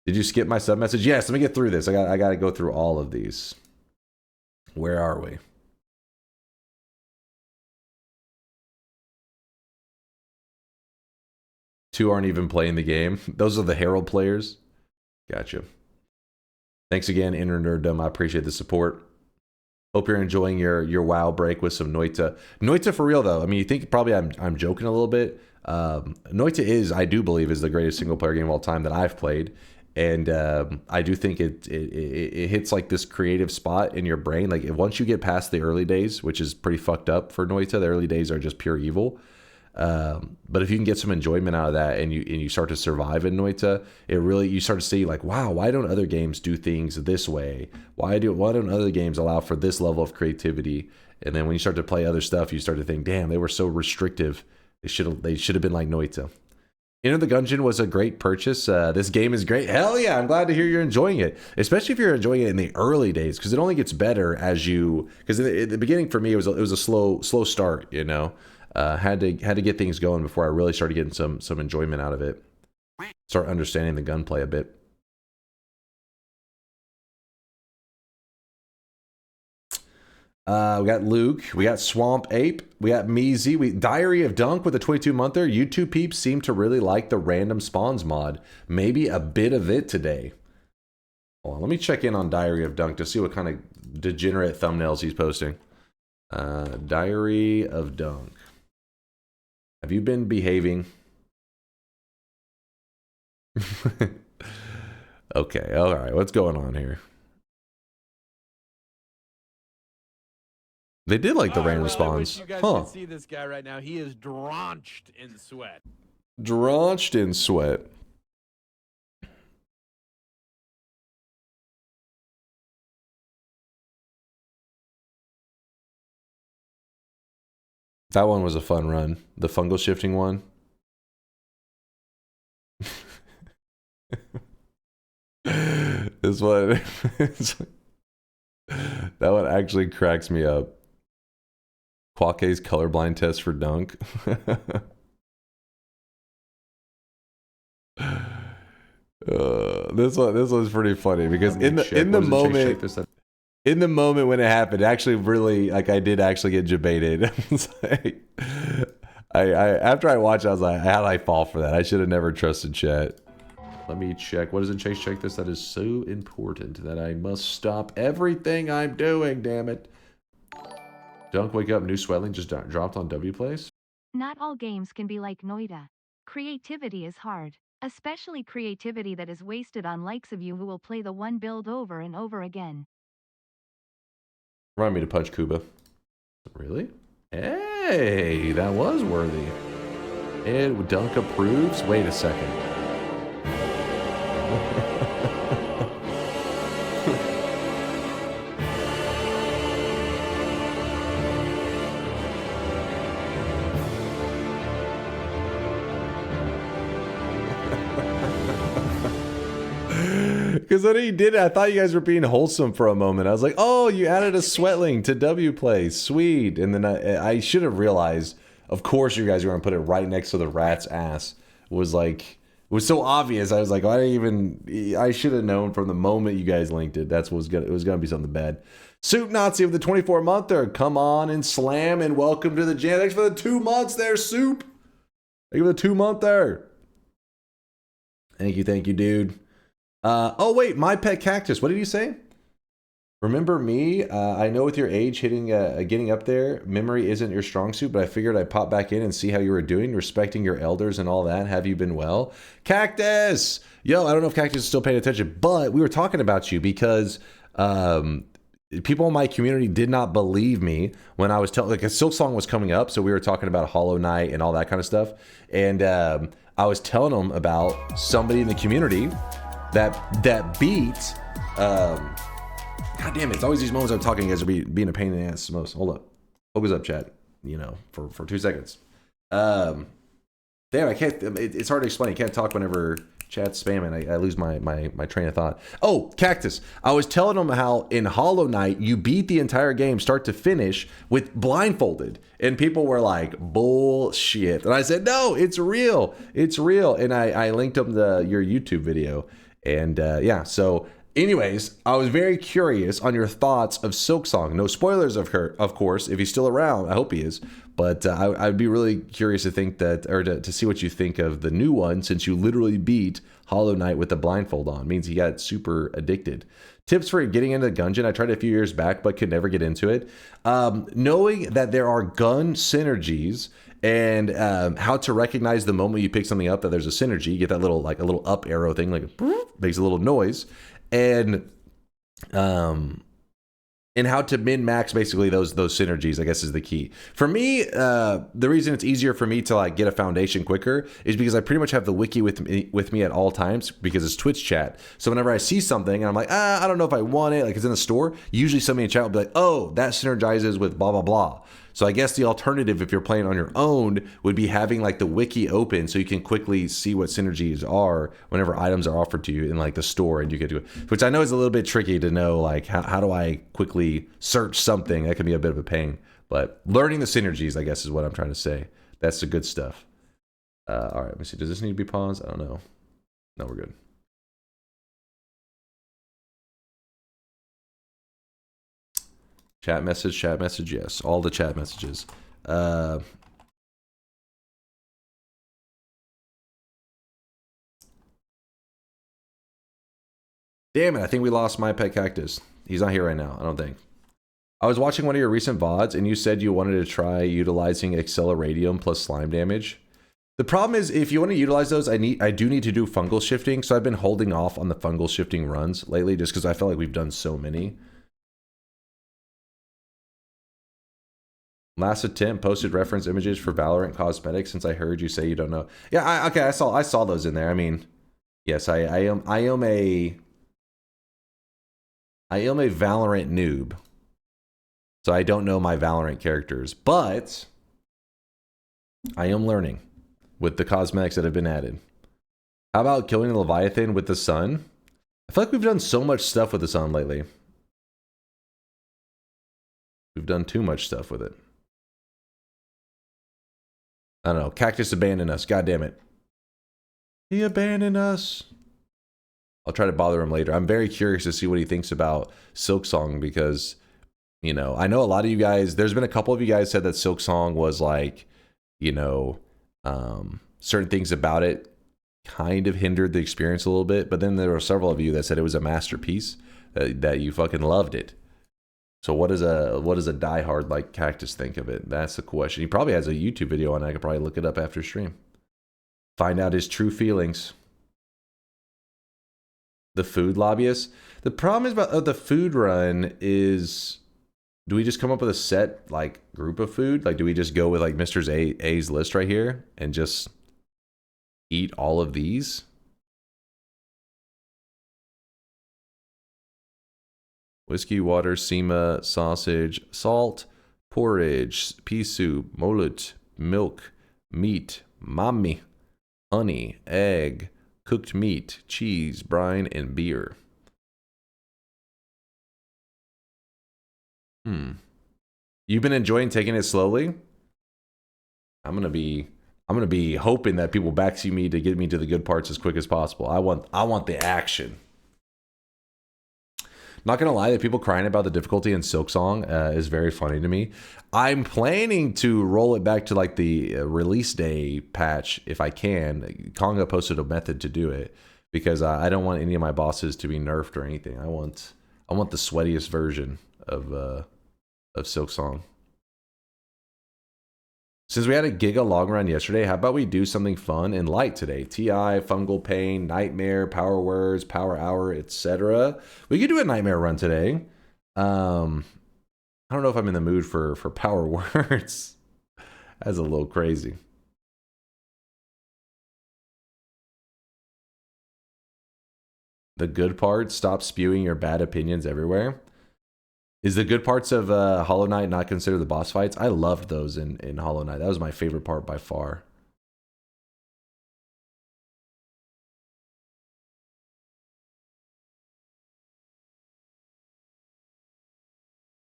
Did you skip my sub message? Yes, let me get through this. I got to go through all of these. Where are we? Two aren't even playing the game. Those are the Herald players. Gotcha. Thanks again, Inner Nerddom. I appreciate the support. Hope you're enjoying your WoW break with some Noita. Noita for real though. I mean, you think probably I'm joking a little bit. Noita I do believe, is the greatest single player game of all time that I've played, and I do think it hits like this creative spot in your brain. Like once you get past the early days, which is pretty fucked up for Noita, the early days are just pure evil. But if you can get some enjoyment out of that, and you start to survive in Noita, you start to see like, wow, why don't other games do things this way? Why don't other games allow for this level of creativity? And then when you start to play other stuff, you start to think, damn, they were so restrictive. They should have been like Noita. Enter the Gungeon was a great purchase. This game is great. Hell yeah, I'm glad to hear you're enjoying it, especially if you're enjoying it in the early days, because it only gets better as you. Because in the beginning for me, it was a slow start, you know. Had to get things going before I really started getting some enjoyment out of it. Start understanding the gunplay a bit. We got Luke, we got Swamp Ape, we got Meezy, Diary of Dunk with a 22-monther. YouTube peeps seem to really like the random spawns mod. Maybe a bit of it today. Hold on, let me check in on Diary of Dunk to see what kind of degenerate thumbnails he's posting. Diary of Dunk. Have you been behaving? Okay, all right. What's going on here? They did like the random spawns. You guys can see this guy right now. He is drenched in sweat. Drenched in sweat. That one was a fun run. The fungal shifting one. This one. That one actually cracks me up. Quake's colorblind test for Dunk. This one's pretty funny because in the moment when it happened, it actually really, like, I did actually get debated. I after I watched, I was like, how did I fall for that? I should have never trusted chat. Let me check. What is it, Chase? Check this. That is so important that I must stop everything I'm doing, damn it. Dunk, wake up. New swelling just dropped on W Place. Not all games can be like Noita. Creativity is hard. Especially creativity that is wasted on likes of you who will play the one build over and over again. Remind me to punch Kuba. Really? Hey, that was worthy. And Dunk approves? Wait a second. Because when he did it, I thought you guys were being wholesome for a moment. I was like, oh, you added a sweatling to W Play. Sweet. And then I should have realized, of course, you guys were going to put it right next to the rat's ass. It was so obvious. I was like, I should have known from the moment you guys linked it. It was going to be something bad. Soup Nazi of the 24-monther. Come on and slam and welcome to the jam. Thanks for the 2 months there, Soup. Thank you for the 2-monther. Thank you, dude. Oh wait, my pet cactus. What did you say? Remember me? I know with your age getting up there, memory isn't your strong suit, but I figured I'd pop back in and see how you were doing, respecting your elders and all that. Have you been well? Cactus! Yo, I don't know if Cactus is still paying attention, but we were talking about you because people in my community did not believe me when I was telling, like, a Silk Song was coming up, so we were talking about Hollow Knight and all that kind of stuff, and I was telling them about somebody in the community that beat God damn it, it's always these moments I'm talking, you guys are being a pain in the ass most. Hold up. Focus up, chat. You know, for 2 seconds. Damn, I can't, it's hard to explain. You can't talk whenever chat's spamming. I lose my train of thought. Oh, Cactus. I was telling them how in Hollow Knight, you beat the entire game start to finish with blindfolded. And people were like, bullshit. And I said, no, it's real. It's real. And I linked them your YouTube video. And yeah, so anyways, I was very curious on your thoughts of Silk Song. No spoilers of her, of course, if he's still around. I hope he is. But I'd be really curious to think that, or to see what you think of the new one, since you literally beat Hollow Knight with the blindfold on. It means he got super addicted. Tips for getting into Gungeon. I tried a few years back, but could never get into it. Knowing that there are gun synergies and how to recognize the moment you pick something up that there's a synergy. You get that little, like a little up arrow thing, like makes a little noise. And how to min-max basically those synergies, I guess, is the key. For me, the reason it's easier for me to like get a foundation quicker is because I pretty much have the wiki with me at all times because it's Twitch chat. So whenever I see something and I'm like, I don't know if I want it, like it's in the store, usually somebody in chat will be like, oh, that synergizes with blah, blah, blah. So I guess the alternative, if you're playing on your own, would be having like the wiki open so you can quickly see what synergies are whenever items are offered to you in like the store, and you get to it, which I know is a little bit tricky to know, like how do I quickly search something? That can be a bit of a pain, but learning the synergies, I guess, is what I'm trying to say. That's the good stuff. All right, let me see. Does this need to be paused? I don't know. No, we're good. Chat message, yes. All the chat messages. Damn it, I think we lost my pet cactus. He's not here right now, I don't think. I was watching one of your recent VODs and you said you wanted to try utilizing Acceleradium plus slime damage. The problem is, if you want to utilize those, I do need to do fungal shifting, so I've been holding off on the fungal shifting runs lately just because I feel like we've done so many. Last attempt posted reference images for Valorant cosmetics since I heard you say you don't know. Yeah, okay, I saw those in there. I mean, yes, I am a Valorant noob. So I don't know my Valorant characters, but I am learning with the cosmetics that have been added. How about killing the Leviathan with the sun? I feel like we've done so much stuff with the sun lately. We've done too much stuff with it. I don't know. Cactus abandoned us. God damn it. He abandoned us. I'll try to bother him later. I'm very curious to see what he thinks about Silk Song because, you know, I know a lot of you guys, there's been a couple of you guys said that Silk Song was like you know, certain things about it kind of hindered the experience a little bit. But then there were several of you that said it was a masterpiece, that you fucking loved it. So what does a diehard like Cactus think of it? That's the question. He probably has a YouTube video on it. I could probably look it up after stream. Find out his true feelings. The food lobbyist. The problem is about the food run is, do we just come up with a set like group of food? Like, do we just go with like Mr. A's list right here and just eat all of these? Whiskey, water, sema, sausage, salt, porridge, pea soup, mullet, milk, meat, mami, honey, egg, cooked meat, cheese, brine, and beer. You've been enjoying taking it slowly? I'm gonna be hoping that people backseat me to get me to the good parts as quick as possible. I want the action. Not gonna lie, the people crying about the difficulty in Silksong is very funny to me. I'm planning to roll it back to like the release day patch if I can. Konga posted a method to do it because I don't want any of my bosses to be nerfed or anything. I want the sweatiest version of Silksong. Since we had a Giga long run yesterday, how about we do something fun and light today? TI, Fungal Pain, Nightmare, Power Words, Power Hour, etc. We could do a Nightmare run today. I don't know if I'm in the mood for Power Words. That's a little crazy. The good part, stop spewing your bad opinions everywhere. Is the good parts of Hollow Knight not considered the boss fights? I loved those in Hollow Knight. That was my favorite part by far.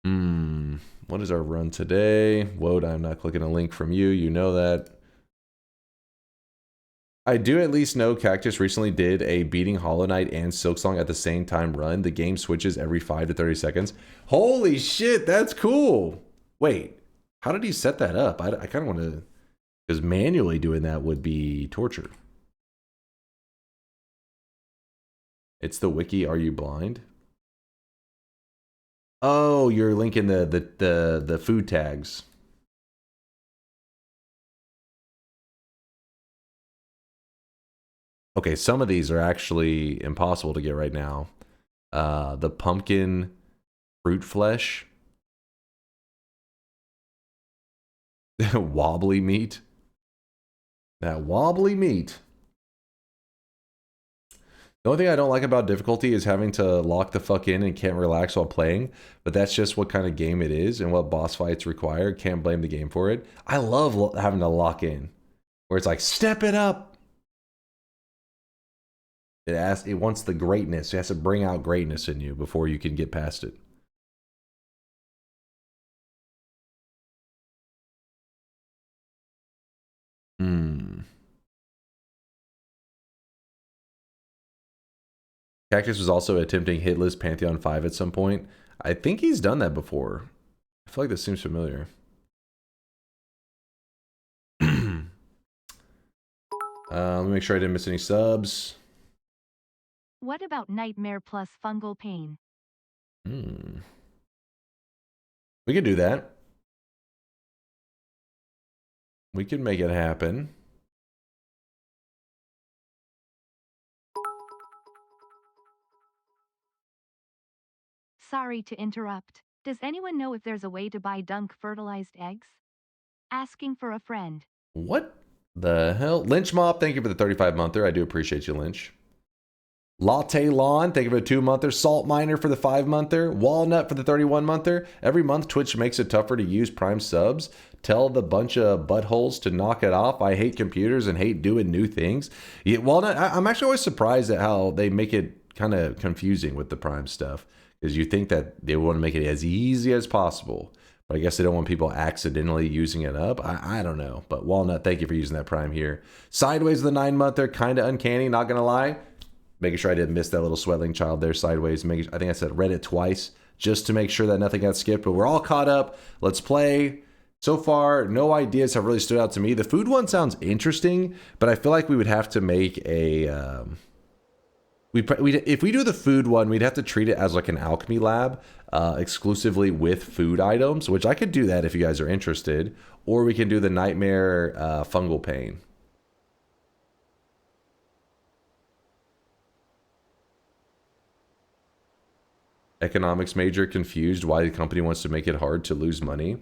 What is our run today? Woad, I'm not clicking a link from you. You know that. I do at least know Cactus recently did a beating Hollow Knight and Silksong at the same time run. The game switches every 5 to 30 seconds. Holy shit, that's cool. Wait, how did he set that up? I kind of want to, because manually doing that would be torture. It's the wiki, Are You Blind? Oh, you're linking the food tags. Okay, some of these are actually impossible to get right now. The pumpkin fruit flesh. Wobbly meat. That wobbly meat. The only thing I don't like about difficulty is having to lock the fuck in and can't relax while playing. But that's just what kind of game it is and what boss fights require. Can't blame the game for it. I love having to lock in. Where it's like, step it up. It wants the greatness. It has to bring out greatness in you before you can get past it. Cactus was also attempting hitless Pantheon 5 at some point. I think he's done that before. I feel like this seems familiar. Let me make sure I didn't miss any subs. What about Nightmare plus Fungal Pain? We could do that. We could make it happen. Sorry to interrupt. Does anyone know if there's a way to buy Dunk fertilized eggs? Asking for a friend. What the hell? Lynch Mob, thank you for the 35-monther. I do appreciate you, Lynch. Latte Lawn, thank you for the 2-monther. Salt Miner for the 5-monther. Walnut for the 31-monther. Every month, Twitch makes it tougher to use Prime subs. Tell the bunch of buttholes to knock it off. I hate computers and hate doing new things. Yeah, Walnut, I'm actually always surprised at how they make it kind of confusing with the Prime stuff. Because you think that they want to make it as easy as possible. But I guess they don't want people accidentally using it up. I don't know. But Walnut, thank you for using that Prime here. Sideways the 9-monther, kind of uncanny, not going to lie. Making sure I didn't miss that little sweatling child there sideways. I think I said read it twice just to make sure that nothing got skipped. But we're all caught up. Let's play. So far, no ideas have really stood out to me. The food one sounds interesting, but I feel like we would have to make a... if we do the food one, we'd have to treat it as like an alchemy lab, exclusively with food items, which I could do that if you guys are interested. Or we can do the nightmare fungal pain. Economics major confused why the company wants to make it hard to lose money.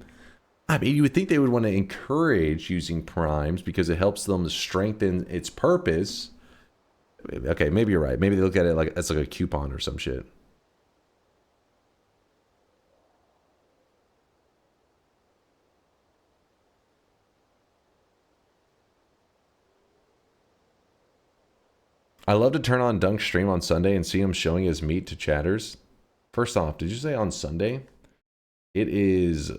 I mean, you would think they would want to encourage using primes because it helps them to strengthen its purpose. Okay, maybe you're right. Maybe they look at it like it's like a coupon or some shit. I love to turn on Dunk stream on Sunday and see him showing his meat to chatters. First off, did you say on Sunday? It is...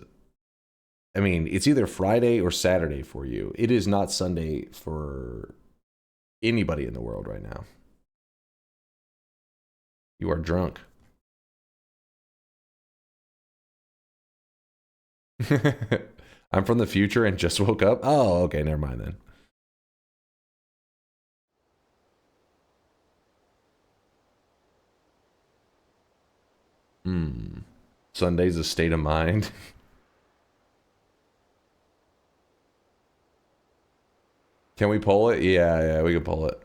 I mean, it's either Friday or Saturday for you. It is not Sunday for anybody in the world right now. You are drunk. I'm from the future and just woke up. Oh, okay, never mind then. Sunday's a state of mind. Can we pull it? Yeah, we can pull it.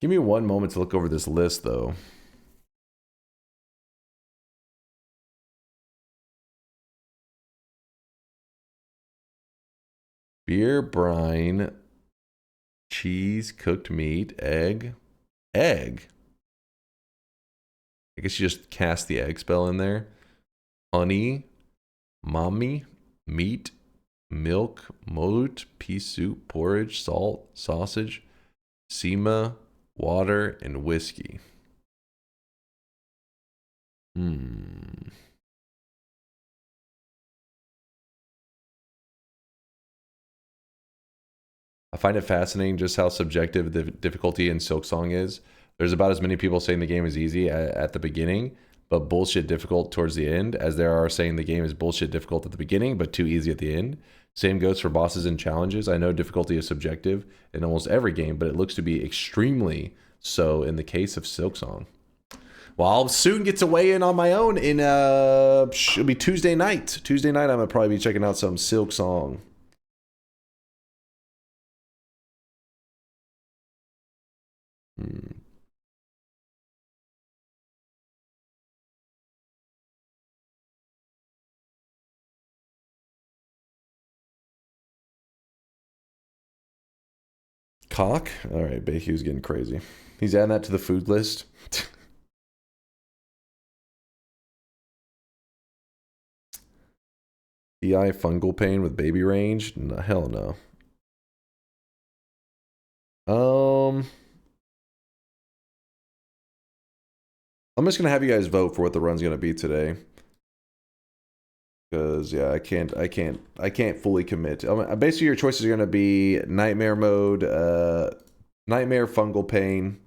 Give me one moment to look over this list, though. Beer, brine, cheese, cooked meat, egg. Egg? I guess you just cast the egg spell in there. Honey, mommy, meat, milk, molut, pea soup, porridge, salt, sausage, sema, water, and whiskey. I find it fascinating just how subjective the difficulty in Silksong is. There's about as many people saying the game is easy at the beginning, but bullshit difficult towards the end, as there are saying the game is bullshit difficult at the beginning, but too easy at the end. Same goes for bosses and challenges. I know difficulty is subjective in almost every game, but it looks to be extremely so in the case of Silksong. Well, I'll soon get to weigh in on my own in, it'll be Tuesday night. Tuesday night, I'm going to probably be checking out some Silksong. Cock? Alright, Bayhu's getting crazy. He's adding that to the food list. DI fungal pain with baby range? No, hell no. I'm just gonna have you guys vote for what the run's gonna be today. Because yeah, I can't fully commit. Basically, your choices are gonna be nightmare mode, nightmare fungal pain,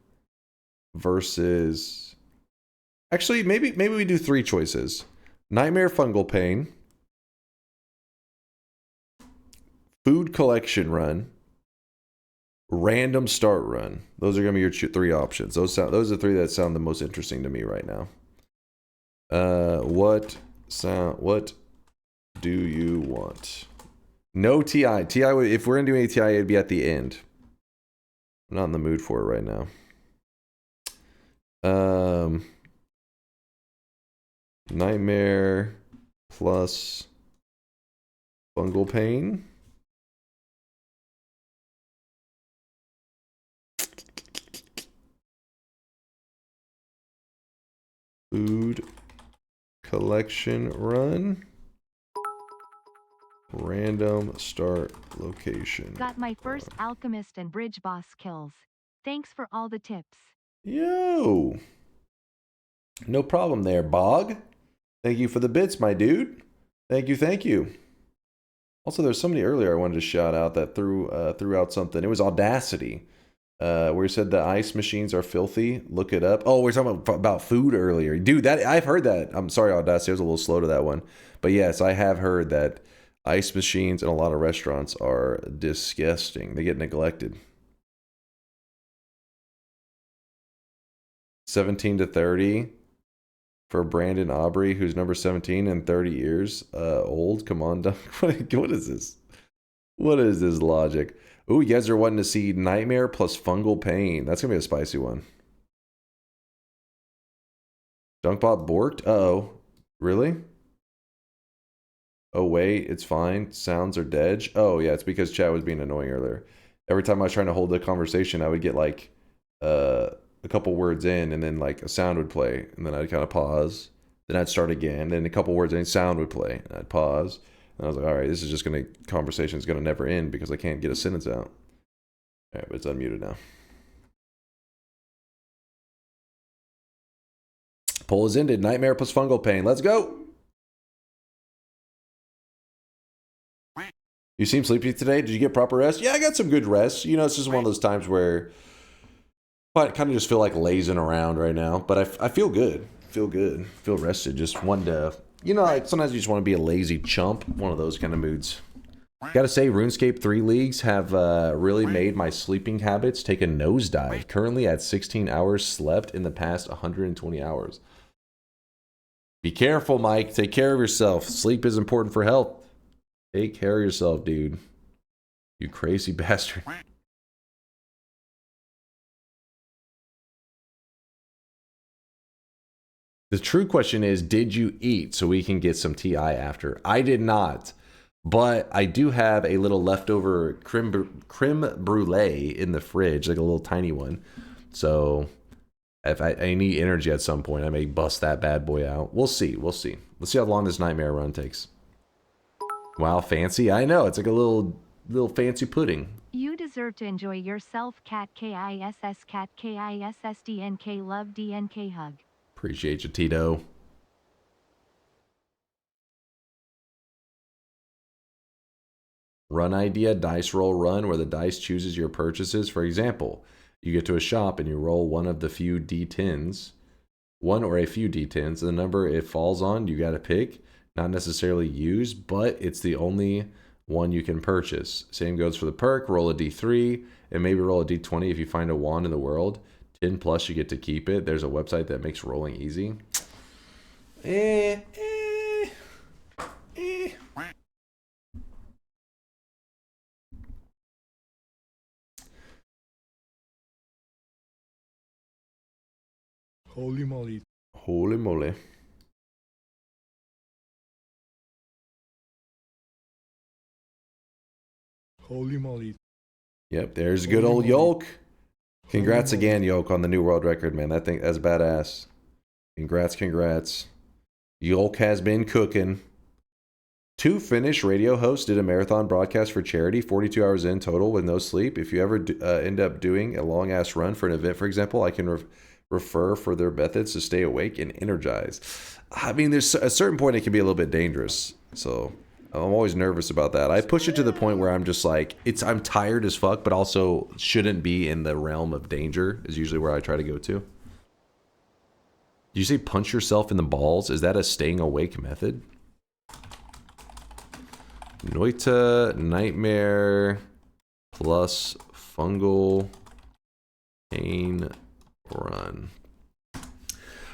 versus. Actually, maybe we do 3 choices: nightmare fungal pain, food collection run, random start run. Those are gonna be your 3 options. Those are the 3 that sound the most interesting to me right now. What do you want? No TI. TI, if we're gonna do any TI, it'd be at the end. I'm not in the mood for it right now. Nightmare plus fungal pain. Food collection run. Random start location. Got my first alchemist and bridge boss kills. Thanks for all the tips. Yo. No problem there, Bog. Thank you for the bits, my dude. Thank you, thank you. Also, there's somebody earlier I wanted to shout out that threw out something. It was Audacity. Where you said the ice machines are filthy. Look it up. Oh, we were talking about food earlier. Dude, that I've heard that. I'm sorry, Audacity, I was a little slow to that one. But yes, I have heard that ice machines in a lot of restaurants are disgusting. They get neglected. 17 to 30 for Brandon Aubrey, who's number 17 and 30 years old. Come on, Dunk. What is this? What is this logic? Ooh, you guys are wanting to see Nightmare plus Fungal Pain. That's going to be a spicy one. Dunkbot borked? Uh-oh. Really? Oh, wait. It's fine. Sounds are dead. Oh, yeah. It's because chat was being annoying earlier. Every time I was trying to hold the conversation, I would get like a couple words in and then like a sound would play. And then I'd kind of pause. Then I'd start again. Then a couple words in, sound would play. And I'd pause. And I was like, all right, this is just going to, conversation is going to never end because I can't get a sentence out. All right, but it's unmuted now. Poll is ended. Nightmare plus Fungal Pain. Let's go. You seem sleepy today. Did you get proper rest? Yeah, I got some good rest. You know, it's just one of those times where I kind of just feel like lazing around right now. But I feel good. Feel good. Feel rested. Just one to... You know, like sometimes you just want to be a lazy chump. One of those kind of moods. Gotta say, RuneScape 3 leagues have really made my sleeping habits take a nosedive. Currently at 16 hours slept in the past 120 hours. Be careful, Mike. Take care of yourself. Sleep is important for health. Take care of yourself, dude. You crazy bastard. The true question is, did you eat so we can get some TI after? I did not, but I do have a little leftover creme brulee in the fridge, like a little tiny one. So if I need energy at some point, I may bust that bad boy out. We'll see. We'll see. Let's see how long this nightmare run takes. Wow, fancy. I know. It's like a little fancy pudding. You deserve to enjoy yourself, cat KISS cat KISS DNK love DNK hug. Appreciate you, Tito. Run idea, dice roll run, where the dice chooses your purchases. For example, you get to a shop and you roll one of the few D10s, one or a few D10s, and the number it falls on, you got to pick. Not necessarily use, but it's the only one you can purchase. Same goes for the perk. Roll a D3 and maybe roll a D20 if you find a wand in the world. 10 plus, you get to keep it. There's a website that makes rolling easy. Holy moly. Holy moly. Holy moly. Yep, there's good old Yolk. Congrats again, Yolk, on the new world record, man. That's badass. Congrats. Yolk has been cooking. 2 Finnish radio hosts did a marathon broadcast for charity, 42 hours in total with no sleep. If you ever end up doing a long-ass run for an event, for example, I can refer for their methods to stay awake and energized. I mean, there's a certain point it can be a little bit dangerous. So I'm always nervous about that. I push it to the point where I'm just like, I'm tired as fuck, but also shouldn't be in the realm of danger is usually where I try to go to. Did you say punch yourself in the balls? Is that a staying awake method? Noita, Nightmare, plus Fungal, Pain, Run.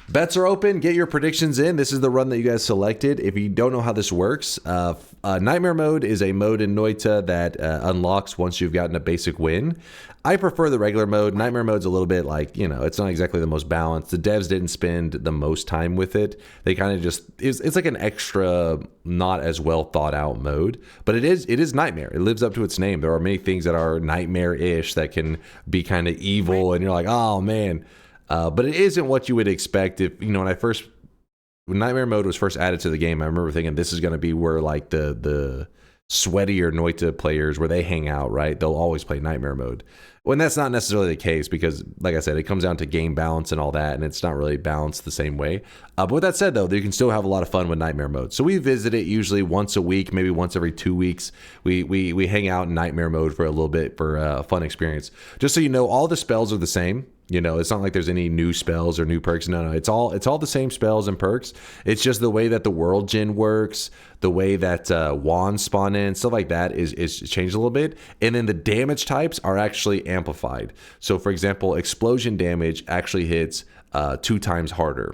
Bets are open. Get your predictions in. This is the run that you guys selected. If you don't know how this works, Nightmare mode is a mode in Noita that unlocks once you've gotten a basic win. I prefer the regular mode. Nightmare mode's a little bit like, you know, it's not exactly the most balanced. The devs didn't spend the most time with it. They kind of just, it's like an extra, not as well thought out mode. But it is Nightmare. It lives up to its name. There are many things that are Nightmare-ish that can be kind of evil, and you're like, oh man. But it isn't what you would expect if, you know, when Nightmare mode was first added to the game, I remember thinking this is going to be where like the sweatier Noita players where they hang out, right? They'll always play Nightmare mode. When that's not necessarily the case because, like I said, it comes down to game balance and all that, and it's not really balanced the same way. But with that said, though, you can still have a lot of fun with Nightmare mode. So we visit it usually once a week, maybe once every 2 weeks. We hang out in Nightmare mode for a little bit for a fun experience. Just so you know, all the spells are the same. You know, it's not like there's any new spells or new perks. No, it's all the same spells and perks. It's just the way that the world gen works, the way that wands spawn in, stuff like that is changed a little bit. And then the damage types are actually amplified. So, for example, explosion damage actually hits 2 times harder.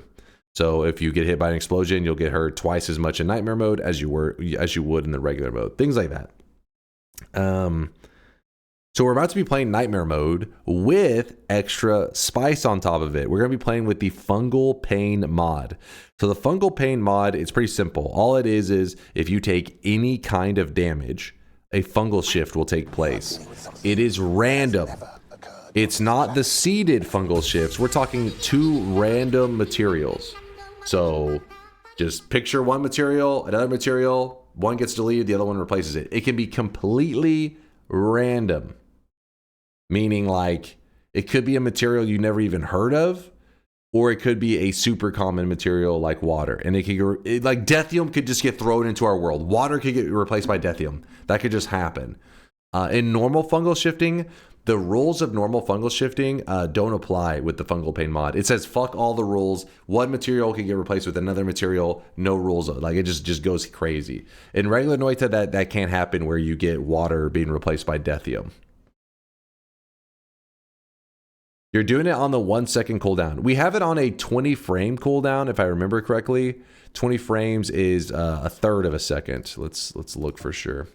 So if you get hit by an explosion, you'll get hurt twice as much in Nightmare mode as you would in the regular mode. Things like that. So we're about to be playing Nightmare mode with extra spice on top of it. We're going to be playing with the Fungal Pain mod. So the Fungal Pain mod, it's pretty simple. All it is if you take any kind of damage, a fungal shift will take place. It is random. It's not the seeded fungal shifts. We're talking 2 random materials. So just picture one material, another material, one gets deleted, the other one replaces it. It can be completely random. Meaning, like, it could be a material you never even heard of, or it could be a super common material like water. And it could, like, Deathium could just get thrown into our world. Water could get replaced by Deathium. That could just happen. In normal fungal shifting, the rules of normal fungal shifting don't apply with the Fungal Pain mod. It says fuck all the rules. One material can get replaced with another material. No rules. Like, it just goes crazy. In regular Noita, that can't happen where you get water being replaced by Deathium. You're doing it on the 1 second cooldown. We have it on a 20 frame cooldown, if I remember correctly. 20 frames is a third of a second. Let's look for sure.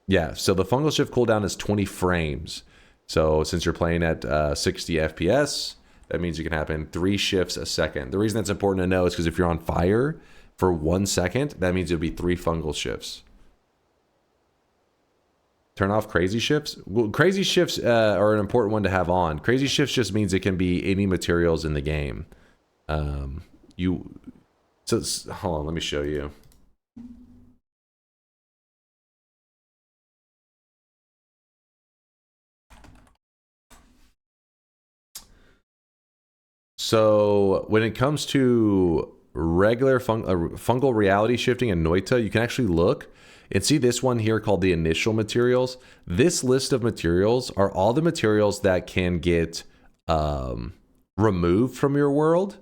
Yeah, so the fungal shift cooldown is 20 frames. So since you're playing at 60 FPS, that means you can happen 3 shifts a second. The reason that's important to know is because if you're on fire for 1 second, that means it'll be 3 fungal shifts. Turn off crazy shifts. Well, crazy shifts are an important one to have on. Crazy shifts just means it can be any materials in the game. Hold on, let me show you. So when it comes to regular fungal reality shifting in Noita, you can actually look and see this one here called the initial materials. This list of materials are all the materials that can get removed from your world.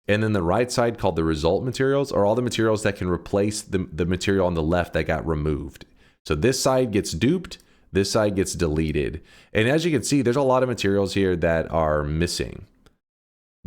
And then the right side called the result materials are all the materials that can replace the material on the left that got removed. So this side gets duped, this side gets deleted. And as you can see, there's a lot of materials here that are missing.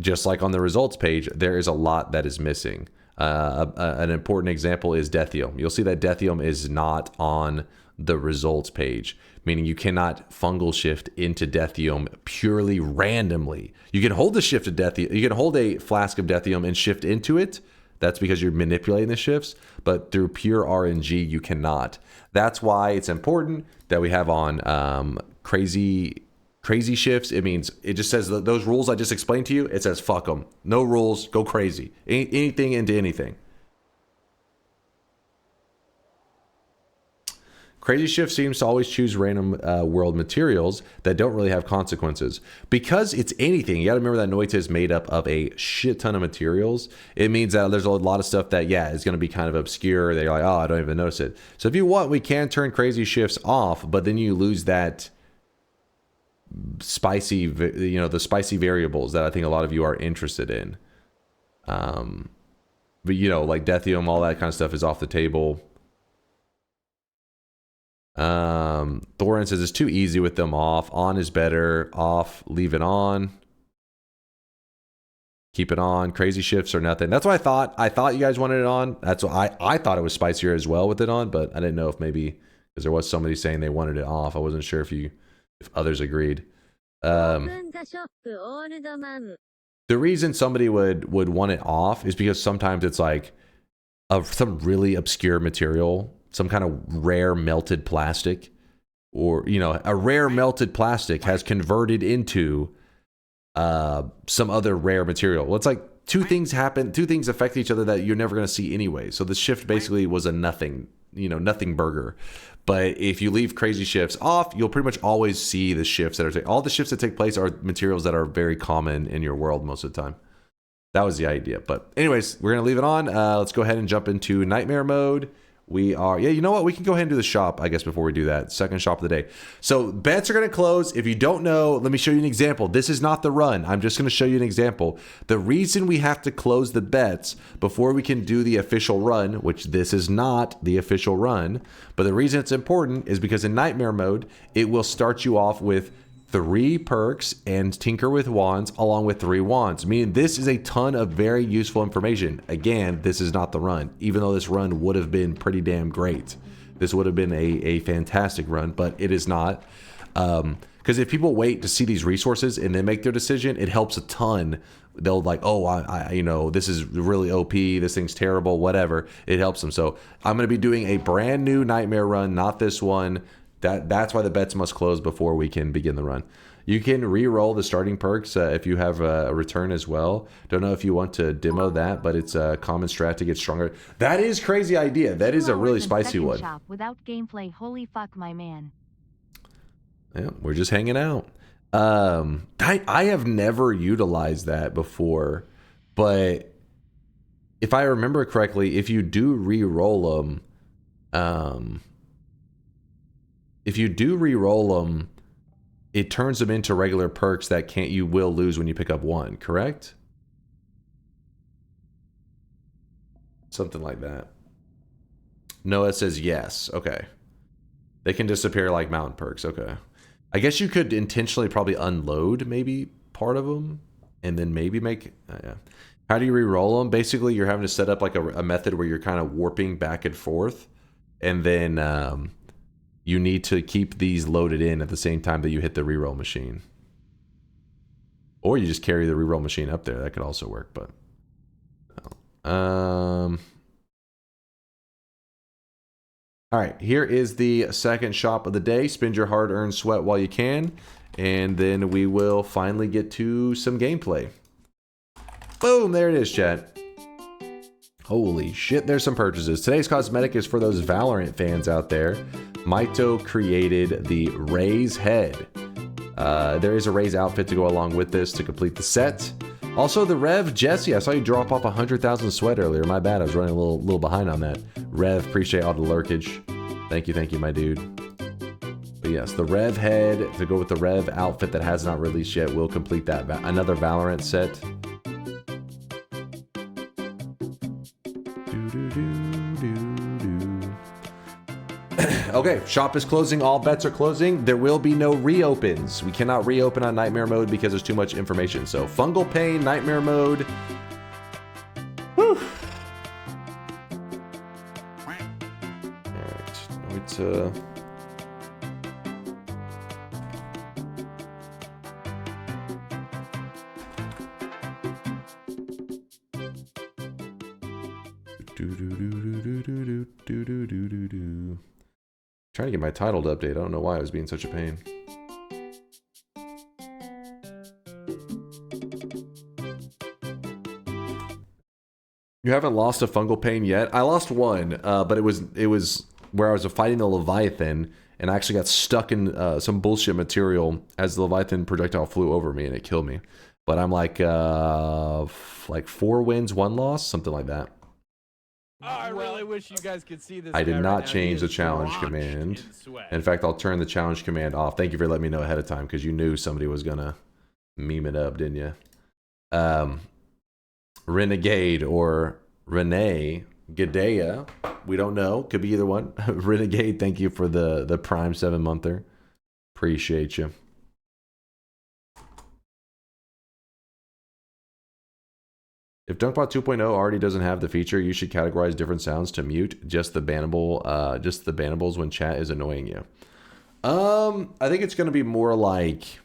Just like on the results page, there is a lot that is missing. An important example is Deathium. You'll see that Deathium is not on the results page, meaning you cannot fungal shift into Deathium purely randomly. You can hold the shift of Deathium, you can hold a flask of Deathium and shift into it. That's because you're manipulating the shifts, but through pure RNG, you cannot. That's why it's important that we have on crazy shifts. It means it just says that those rules I just explained to you, it says fuck them. No rules, go crazy. Anything into anything. Crazy shift seems to always choose random world materials that don't really have consequences. Because it's anything, you gotta remember that Noita is made up of a shit ton of materials. It means that there's a lot of stuff that, yeah, is gonna be kind of obscure. They're like, oh, I don't even notice it. So if you want, we can turn crazy shifts off, but then you lose that spicy, you know, the spicy variables that I think a lot of you are interested in. But you know, like Deathium, all that kind of stuff is off the table. Thorin says it's too easy with them off. On is better. Off, leave it on. Keep it on. Crazy shifts or nothing. That's what I thought. I thought you guys wanted it on. That's what I thought it was spicier as well with it on, but I didn't know if maybe because there was somebody saying they wanted it off. I wasn't sure if others agreed. The reason somebody would want it off is because sometimes it's like some really obscure material, some kind of rare melted plastic, or you know, a rare melted plastic has converted into some other rare material. Well, it's like two things affect each other that you're never going to see anyway. So the shift basically was a nothing nothing burger. But if you leave crazy shifts off, you'll pretty much always see the shifts that are all the shifts that take place are materials that are very common in your world most of the time. That was the idea. But anyways, we're gonna leave it on. Let's go ahead and jump into nightmare mode. We are, you know what? We can go ahead and do the shop, I guess, before we do that. Second shop of the day. So bets are going to close. If you don't know, let me show you an example. This is not the run. I'm just going to show you an example. The reason we have to close the bets before we can do the official run, which this is not the official run, but the reason it's important is because in nightmare mode, it will start you off with 3 perks and tinker with wands along with 3 wands, meaning this is a ton of very useful information. Again, this is not the run, even though this run would have been pretty damn great. This would have been a fantastic run, but it is not. Because if people wait to see these resources and then make their decision, it helps a ton. They'll like, oh, I this is really OP, this thing's terrible, whatever. It helps them. So I'm going to be doing a brand new nightmare run, not this one. That's why the bets must close before we can begin the run. You can re-roll the starting perks if you have a return as well. Don't know if you want to demo that, but it's a common strat to get stronger. That is crazy idea. That is a really spicy one. Shop without gameplay, holy fuck, my man. Yeah, we're just hanging out. I have never utilized that before, but if I remember correctly, if you do re-roll them, it turns them into regular perks that you will lose when you pick up 1, correct? Something like that. Noah says yes. Okay. They can disappear like mountain perks. Okay. I guess you could intentionally probably unload maybe part of them and then maybe make... yeah. How do you re-roll them? Basically, you're having to set up like a method where you're kind of warping back and forth, and then... you need to keep these loaded in at the same time that you hit the reroll machine. Or you just carry the reroll machine up there. That could also work, but... Alright, here is the second shop of the day. Spend your hard-earned sweat while you can. And then we will finally get to some gameplay. Boom! There it is, chat. Holy shit, there's some purchases. Today's cosmetic is for those Valorant fans out there. Maito created the Raze head. There is a Raze outfit to go along with this to complete the set. Also, the Rev Jesse, I saw you drop off 100,000 sweat earlier. My bad, I was running a little behind on that. Rev, appreciate all the lurkage. Thank you, my dude. But yes, the Rev head to go with the Rev outfit that has not released yet will complete that. Another Valorant set. Okay, shop is closing. All bets are closing. There will be no reopens. We cannot reopen on nightmare mode because there's too much information. So fungal pain, nightmare mode. Whew. All right, Noita. Trying to get my title to update. I don't know why I was being such a pain. You haven't lost a fungal pain yet? I lost one, but it was where I was fighting the Leviathan, and I actually got stuck in some bullshit material as the Leviathan projectile flew over me and it killed me. But I'm like 4 wins, 1 loss, something like that. Oh, I really wish you guys could see this. I did not right change the challenge command. In fact, I'll turn the challenge command off. Thank you for letting me know ahead of time, because you knew somebody was gonna meme it up, didn't you? Renegade or Renee Gadea. We don't know. Could be either one. Renegade, thank you for the Prime 7-monther. Appreciate you. If DunkBot 2.0 already doesn't have the feature, you should categorize different sounds to mute just the bannables when chat is annoying you. I think it's going to be more like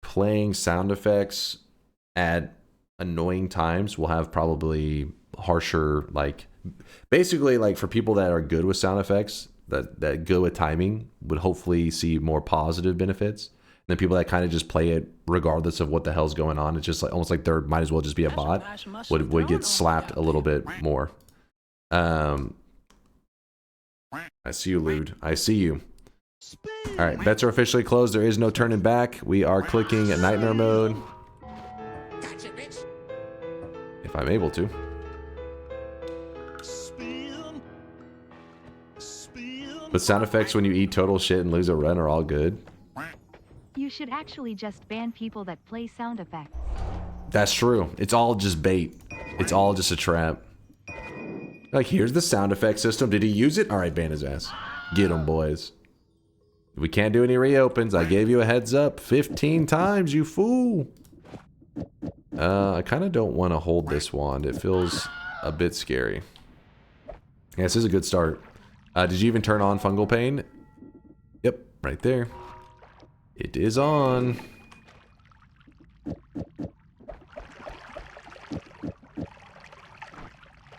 playing sound effects at annoying times. We'll have probably harsher, like, basically like for people that are good with sound effects, that good with timing, would hopefully see more positive benefits. And then people that kind of just play it regardless of what the hell's going on, it's just like almost like there might as well just be a bot, would get slapped a little bit more. I see you, Lude. I see you. All right, bets are officially closed. There is no turning back. We are clicking Nightmare mode. If I'm able to. But sound effects when you eat total shit and lose a run are all good. You should actually just ban people that play sound effects. That's true. It's all just bait. It's all just a trap. Like, here's the sound effect system. Did he use it? All right, ban his ass. Get him, boys. We can't do any reopens. I gave you a heads up 15 times, you fool. I kind of don't want to hold this wand. It feels a bit scary. Yeah, this is a good start. Did you even turn on Fungal Pain? Yep, right there. It is on.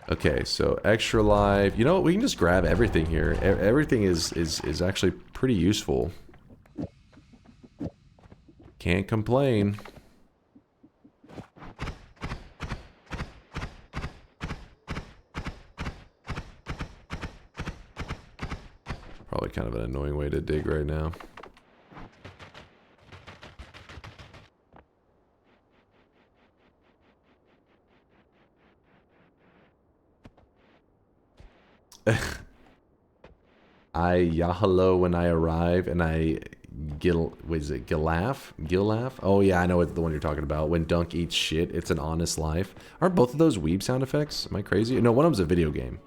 Okay, so extra life. You know what? We can just grab everything here. Everything is actually pretty useful. Can't complain. Probably kind of an annoying way to dig right now. I yahalo when I arrive, and I what is it, Gillaugh? Oh yeah, I know what the one you're talking about. When Dunk eats shit, it's an honest life. Aren't both of those weeb sound effects? Am I crazy? No, one of them's a video game.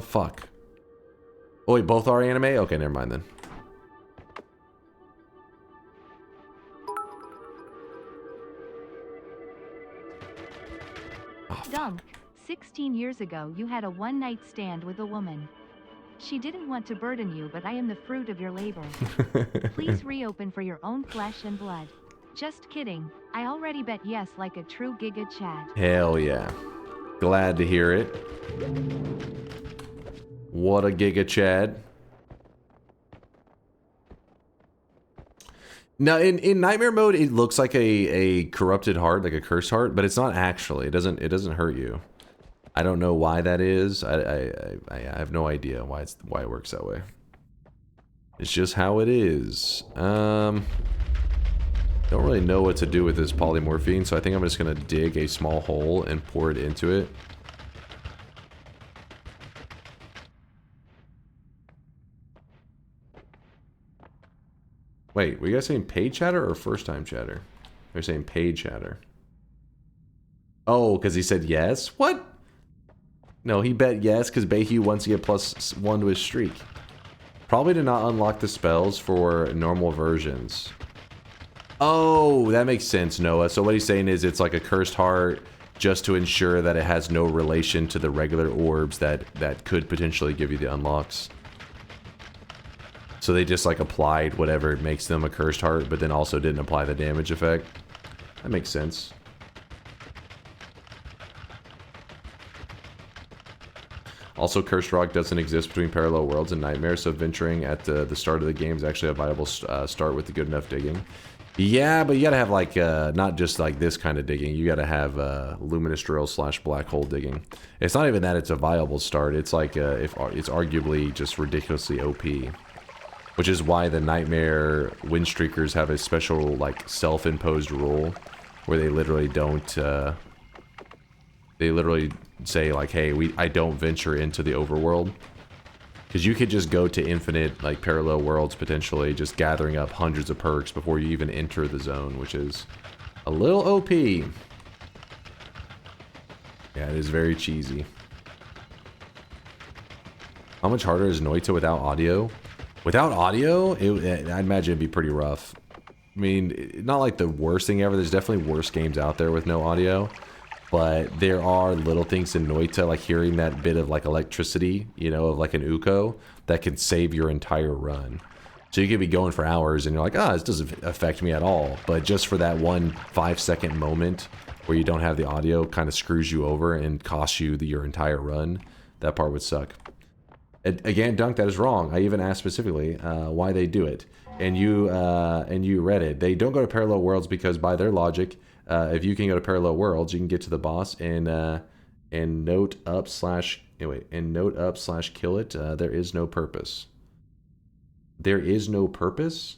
Fuck. Oh wait, both are anime? Okay, never mind then. Dunk, 16 years ago you had a one-night stand with a woman. She didn't want to burden you, but I am the fruit of your labor. Please reopen for your own flesh and blood. Just kidding. I already bet yes like a true Giga Chad. Hell yeah. Glad to hear it. What a Giga Chad. Now, in Nightmare mode, it looks like a corrupted heart, like a cursed heart, but it's not actually. It doesn't hurt you. I don't know why that is. I have no idea why it works that way. It's just how it is. Don't really know what to do with this polymorphine, so I think I'm just gonna dig a small hole and pour it into it. Wait, were you guys saying paid chatter or first time chatter? They're saying paid chatter. Oh, because he said yes? What? No, he bet yes because Bayhue wants to get +1 to his streak. Probably to not unlock the spells for normal versions. Oh, that makes sense, Noah. So what he's saying is it's like a cursed heart just to ensure that it has no relation to the regular orbs that could potentially give you the unlocks. So they just like applied whatever makes them a cursed heart, but then also didn't apply the damage effect. That makes sense. Also, Cursed Rock doesn't exist between Parallel Worlds and Nightmare, so venturing at the start of the game is actually a viable start with the good enough digging. Yeah, but you gotta have like, not just like this kind of digging, you gotta have Luminous Drill / Black Hole digging. It's not even that it's a viable start, it's like, it's arguably just ridiculously OP. Which is why the Nightmare win streakers have a special, like, self-imposed rule where they literally don't, they literally say, like, hey, I don't venture into the overworld. Because you could just go to infinite, like, parallel worlds, potentially, just gathering up hundreds of perks before you even enter the zone, which is a little OP. Yeah, it is very cheesy. How much harder is Noita without audio? Without audio, I'd imagine it'd be pretty rough. I mean, not like the worst thing ever. There's definitely worse games out there with no audio. But there are little things in Noita, like hearing that bit of like electricity, you know, of like an Uko, that can save your entire run. So you could be going for hours and you're like, this doesn't affect me at all. But just for that 1 5-second moment where you don't have the audio, kind of screws you over and costs you your entire run. That part would suck. Again, Dunk, that is wrong. I even asked specifically why they do it. And you read it. They don't go to parallel worlds because by their logic, If you can go to parallel worlds, you can get to the boss and note up slash kill it. There is no purpose. There is no purpose?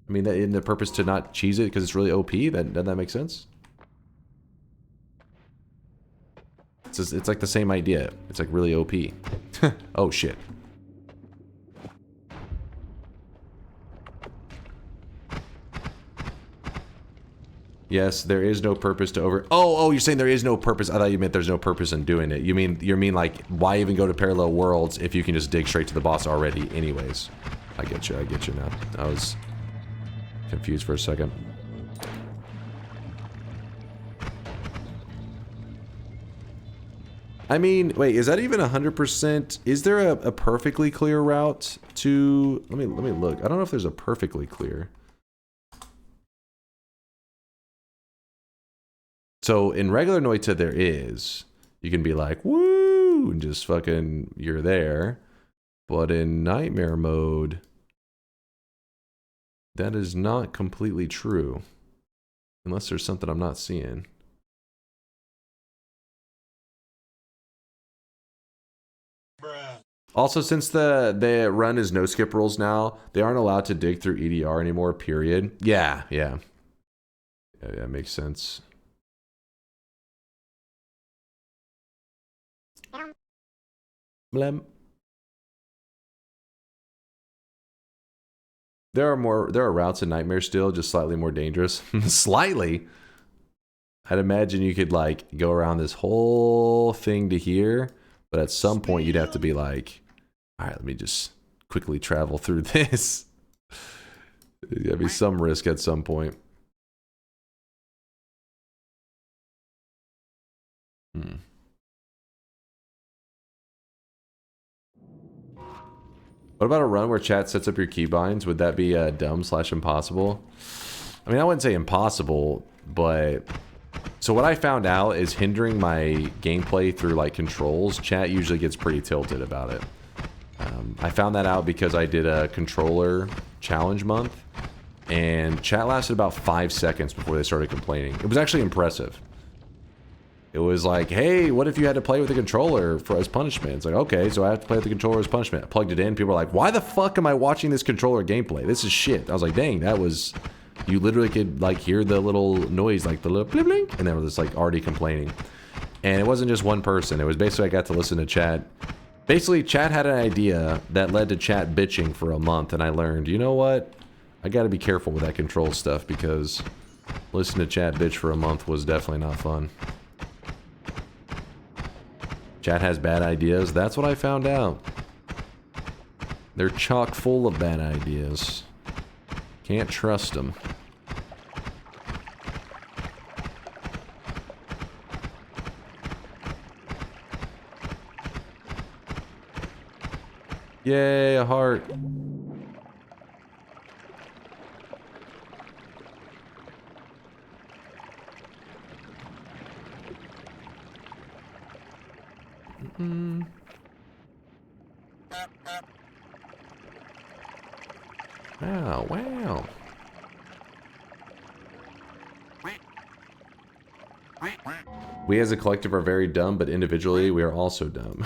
I mean, in the purpose to not cheese it because it's really OP? Doesn't that make sense? It's like the same idea. It's like really OP. Oh shit. Yes, there is no purpose to over. Oh, you're saying there is no purpose. I thought you meant there's no purpose in doing it. You mean like why even go to parallel worlds if you can just dig straight to the boss already anyways? I get you now. I was confused for a second. I mean, wait, is that even 100%? Is there a perfectly clear route to... Let me look. I don't know if there's a perfectly clear. So in regular Noita there is. You can be like, woo, and just fucking, you're there. But in nightmare mode, that is not completely true. Unless there's something I'm not seeing. Also, since the run is no skip rules now, they aren't allowed to dig through EDR anymore, period. Yeah, makes sense. Blem. There are routes in Nightmare still, just slightly more dangerous. Slightly? I'd imagine you could like go around this whole thing to here, but at some point you'd have to be like, alright, let me just quickly travel through this. There's gotta be some risk at some point. What about a run where chat sets up your keybinds? Would that be dumb/impossible? I mean, I wouldn't say impossible, but... So what I found out is hindering my gameplay through like controls, chat usually gets pretty tilted about it. I found that out because I did a controller challenge month, and chat lasted about 5 seconds before they started complaining. It was actually impressive. It was like, hey, what if you had to play with the controller as punishment? It's like, okay, so I have to play with the controller as punishment. I plugged it in, people were like, why the fuck am I watching this controller gameplay? This is shit. I was like, dang, that was... You literally could like hear the little noise, like the little blink blink, and they were just like already complaining. And it wasn't just one person. It was basically I got to listen to chat. Basically, chat had an idea that led to chat bitching for a month, and I learned, you know what? I got to be careful with that control stuff because listening to chat bitch for a month was definitely not fun. Chat has bad ideas. That's what I found out. They're chock full of bad ideas. Can't trust them. Yay, a heart. Wow, wow. We as a collective are very dumb, but individually we are also dumb.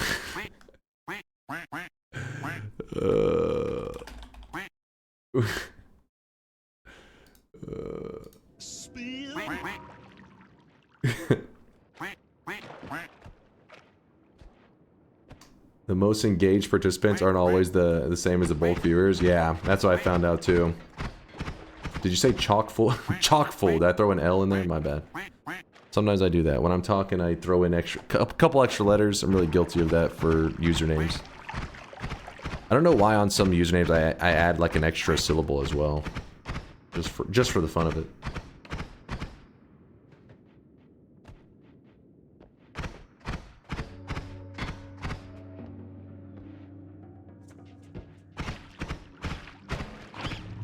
The most engaged participants aren't always the same as the bulk viewers. Yeah, that's what I found out too. Did you say chock full? Chock full. Did I throw an L in there? My bad. Sometimes I do that. When I'm talking, I throw in a couple extra letters. I'm really guilty of that for usernames. I don't know why on some usernames I add like an extra syllable as well. Just for the fun of it.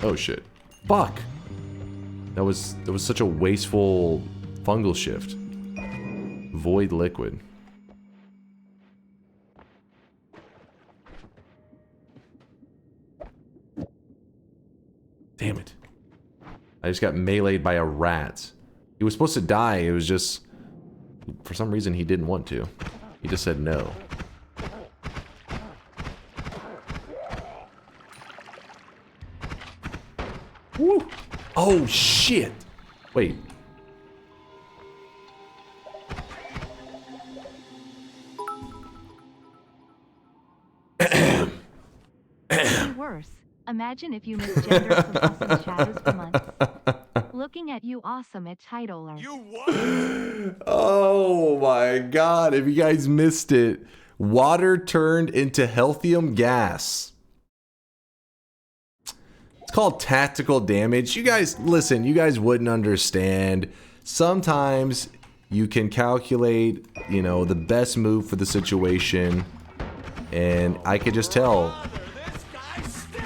Oh shit. Fuck! That was such a wasteful fungal shift. Void liquid. Damn it. I just got meleeed by a rat. He was supposed to die. It was just, for some reason, he didn't want to. He just said no. Woo! Oh, shit! Wait. Worse. Imagine if you misgendered from awesome shadows for months. Looking at you awesome at titler. You what? Oh my god, if you guys missed it. Water turned into healthium gas. It's called tactical damage. You guys, listen, you guys wouldn't understand. Sometimes you can calculate, you know, the best move for the situation. And I could just tell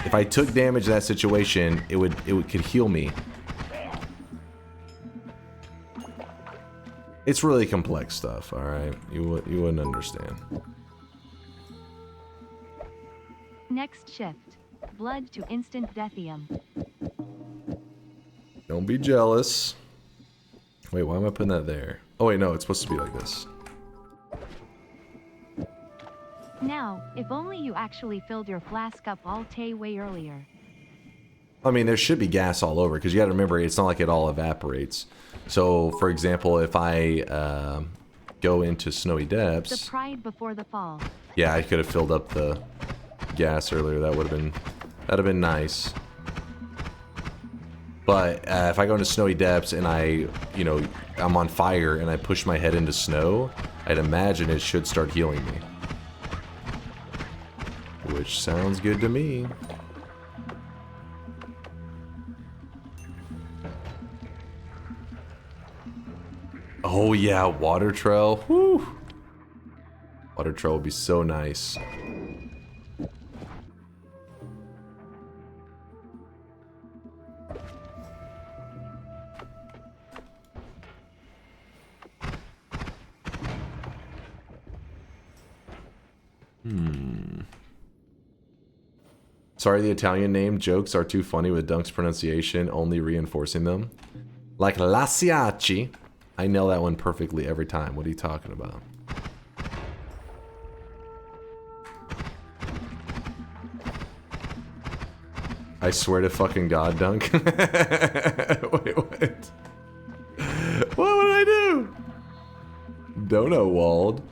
if I took damage in that situation, it could heal me. It's really complex stuff, all right? You wouldn't understand. Next shift. Blood to instant deathium. Don't be jealous. Wait, why am I putting that there? Oh wait, no, it's supposed to be like this. Now, if only you actually filled your flask up all day way earlier. I mean, there should be gas all over, because you gotta remember, it's not like it all evaporates. So, for example, if I go into snowy depths... The pride before the fall. Yeah, I could have filled up the gas earlier. That'd have been nice. But if I go into snowy depths and I'm on fire and I push my head into snow, I'd imagine it should start healing me. Which sounds good to me. Oh yeah, water trail. Woo! Water trail would be so nice. Sorry, the Italian name jokes are too funny with Dunk's pronunciation, only reinforcing them. Like Lasiaci. I nail that one perfectly every time. What are you talking about? I swear to fucking God, Dunk. Wait, what? What would I do? Dono Walled.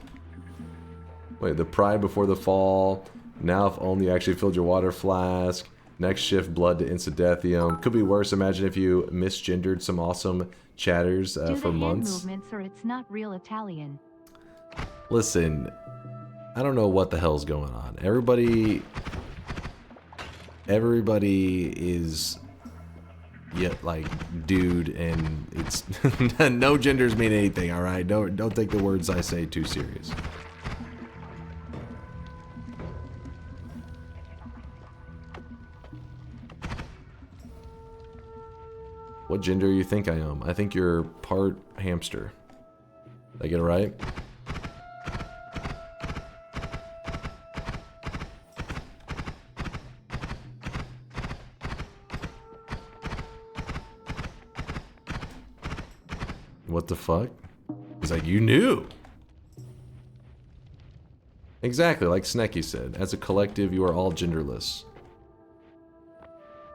Wait, the pride before the fall. Now if only you actually filled your water flask. Next shift, blood to incidenthium. Could be worse. Imagine if you misgendered some awesome chatters for months. Do the hand movements or it's not real Italian. Listen, I don't know what the hell's going on. Everybody is like dude, and it's no genders mean anything. All right, don't take the words I say too serious. What gender you think I am? I think you're part hamster. Did I get it right? What the fuck? He's like, you knew. Exactly, like Snecky said. As a collective, you are all genderless.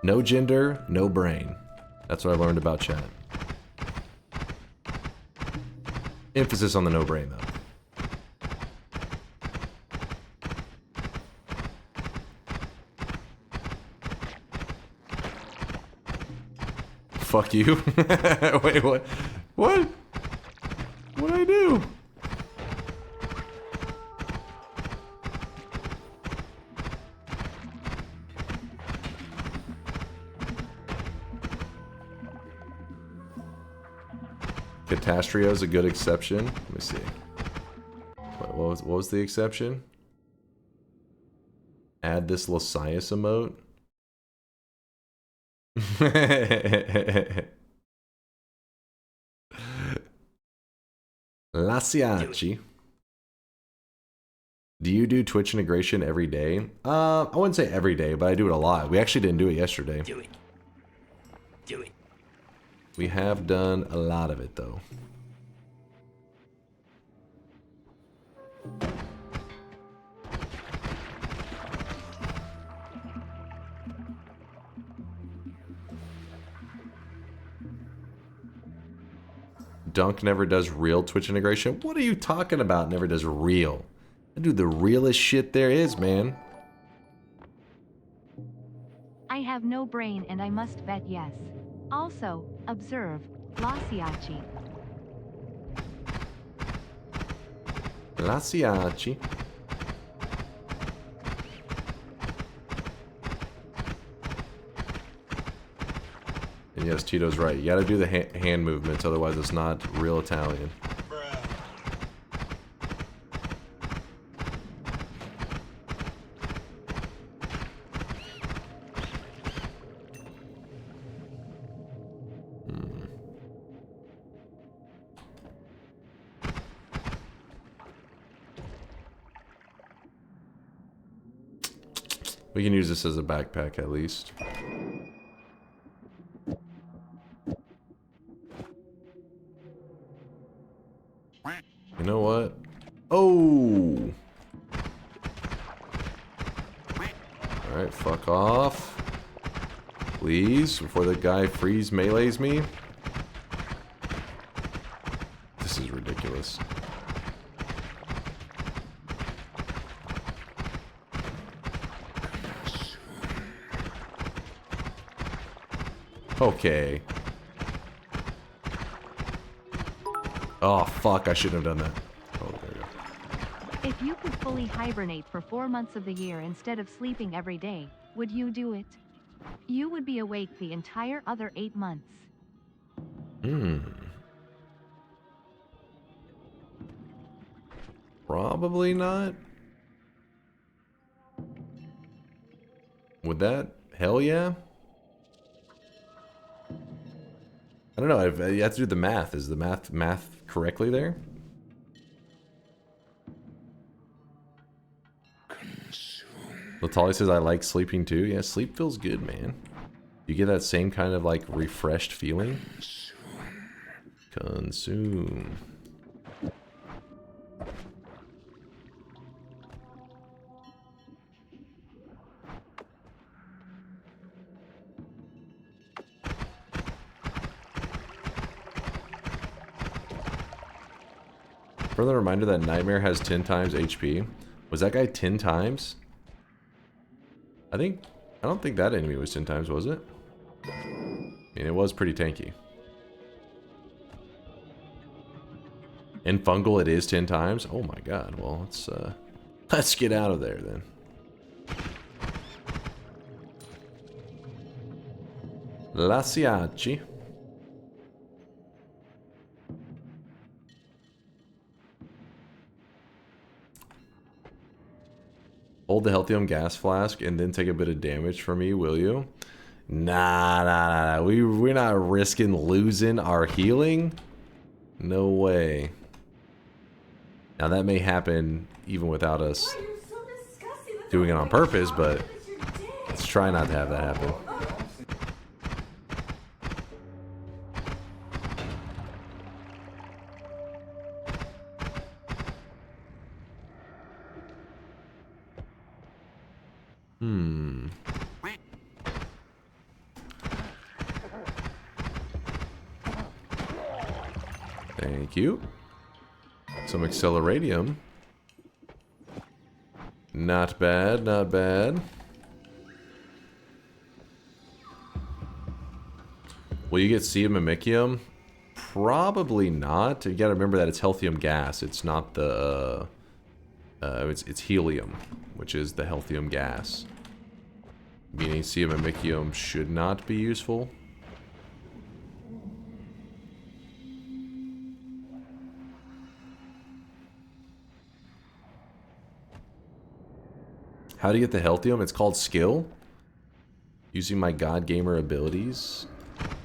No gender, no brain. That's what I learned about chat. Emphasis on the no brain, though. Fuck you. Wait, what? What? What'd I do? Catastria is a good exception. Let me see. What was the exception? Add this Lasias emote. Lasiaci. Do you do Twitch integration every day? I wouldn't say every day, but I do it a lot. We actually didn't do it yesterday. Do it. Do it. We have done a lot of it, though. Dunk never does real Twitch integration. What are you talking about? Never does real. I do the realest shit there is, man. I have no brain and I must bet yes. Also, observe, Lasiachi. Lasiachi. And yes, Tito's right. You gotta do the hand movements, otherwise it's not real Italian. We can use this as a backpack at least. You know what? Oh! Alright, fuck off. Please, before the guy freeze melees me. This is ridiculous. Okay. Oh, fuck, I shouldn't have done that. Oh, there we go. If you could fully hibernate for 4 months of the year instead of sleeping every day, would you do it? You would be awake the entire other 8 months. Probably not. Would that? Hell yeah. I don't know. You have to do the math. Is the math correctly there? Latali says I like sleeping too. Yeah, sleep feels good, man. You get that same kind of like refreshed feeling. Consume. Further reminder that Nightmare has 10 times HP. Was that guy 10 times? I don't think that enemy was 10 times, was it? I mean, it was pretty tanky. In Fungal, it is 10 times? Oh my god, well, let's get out of there then. Lasiachi. Hold the Healthium gas flask and then take a bit of damage from me, will you? Nah. We're not risking losing our healing. No way. Now that may happen even without us doing it on purpose, but let's try not to have that happen. Thank you. Some Acceleratium. Not bad, not bad. Will you get Mimicium? Probably not. You gotta remember that it's Healthium gas. It's not the... it's helium, which is the Healthium gas. Meaning Mimicium should not be useful. How do you get the Healthium? It's called skill. Using my God Gamer abilities,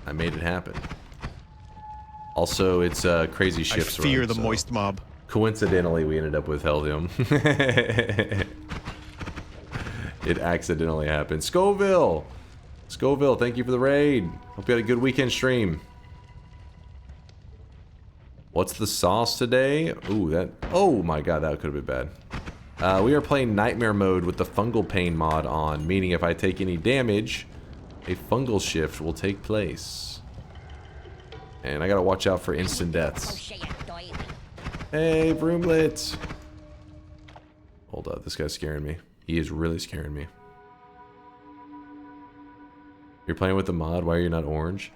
I made it happen. Also, it's crazy ships. I fear run, the so moist mob. Coincidentally, we ended up with Healthium. It accidentally happened. Scoville! Scoville, thank you for the raid. Hope you had a good weekend stream. What's the sauce today? Ooh, that... Oh my god, that could have been bad. We are playing Nightmare Mode with the Fungal Pain mod on, meaning if I take any damage, a fungal shift will take place. And I gotta watch out for instant deaths. Hey, Broomlet! Hold up, this guy's scaring me. He is really scaring me. You're playing with the mod, why are you not orange?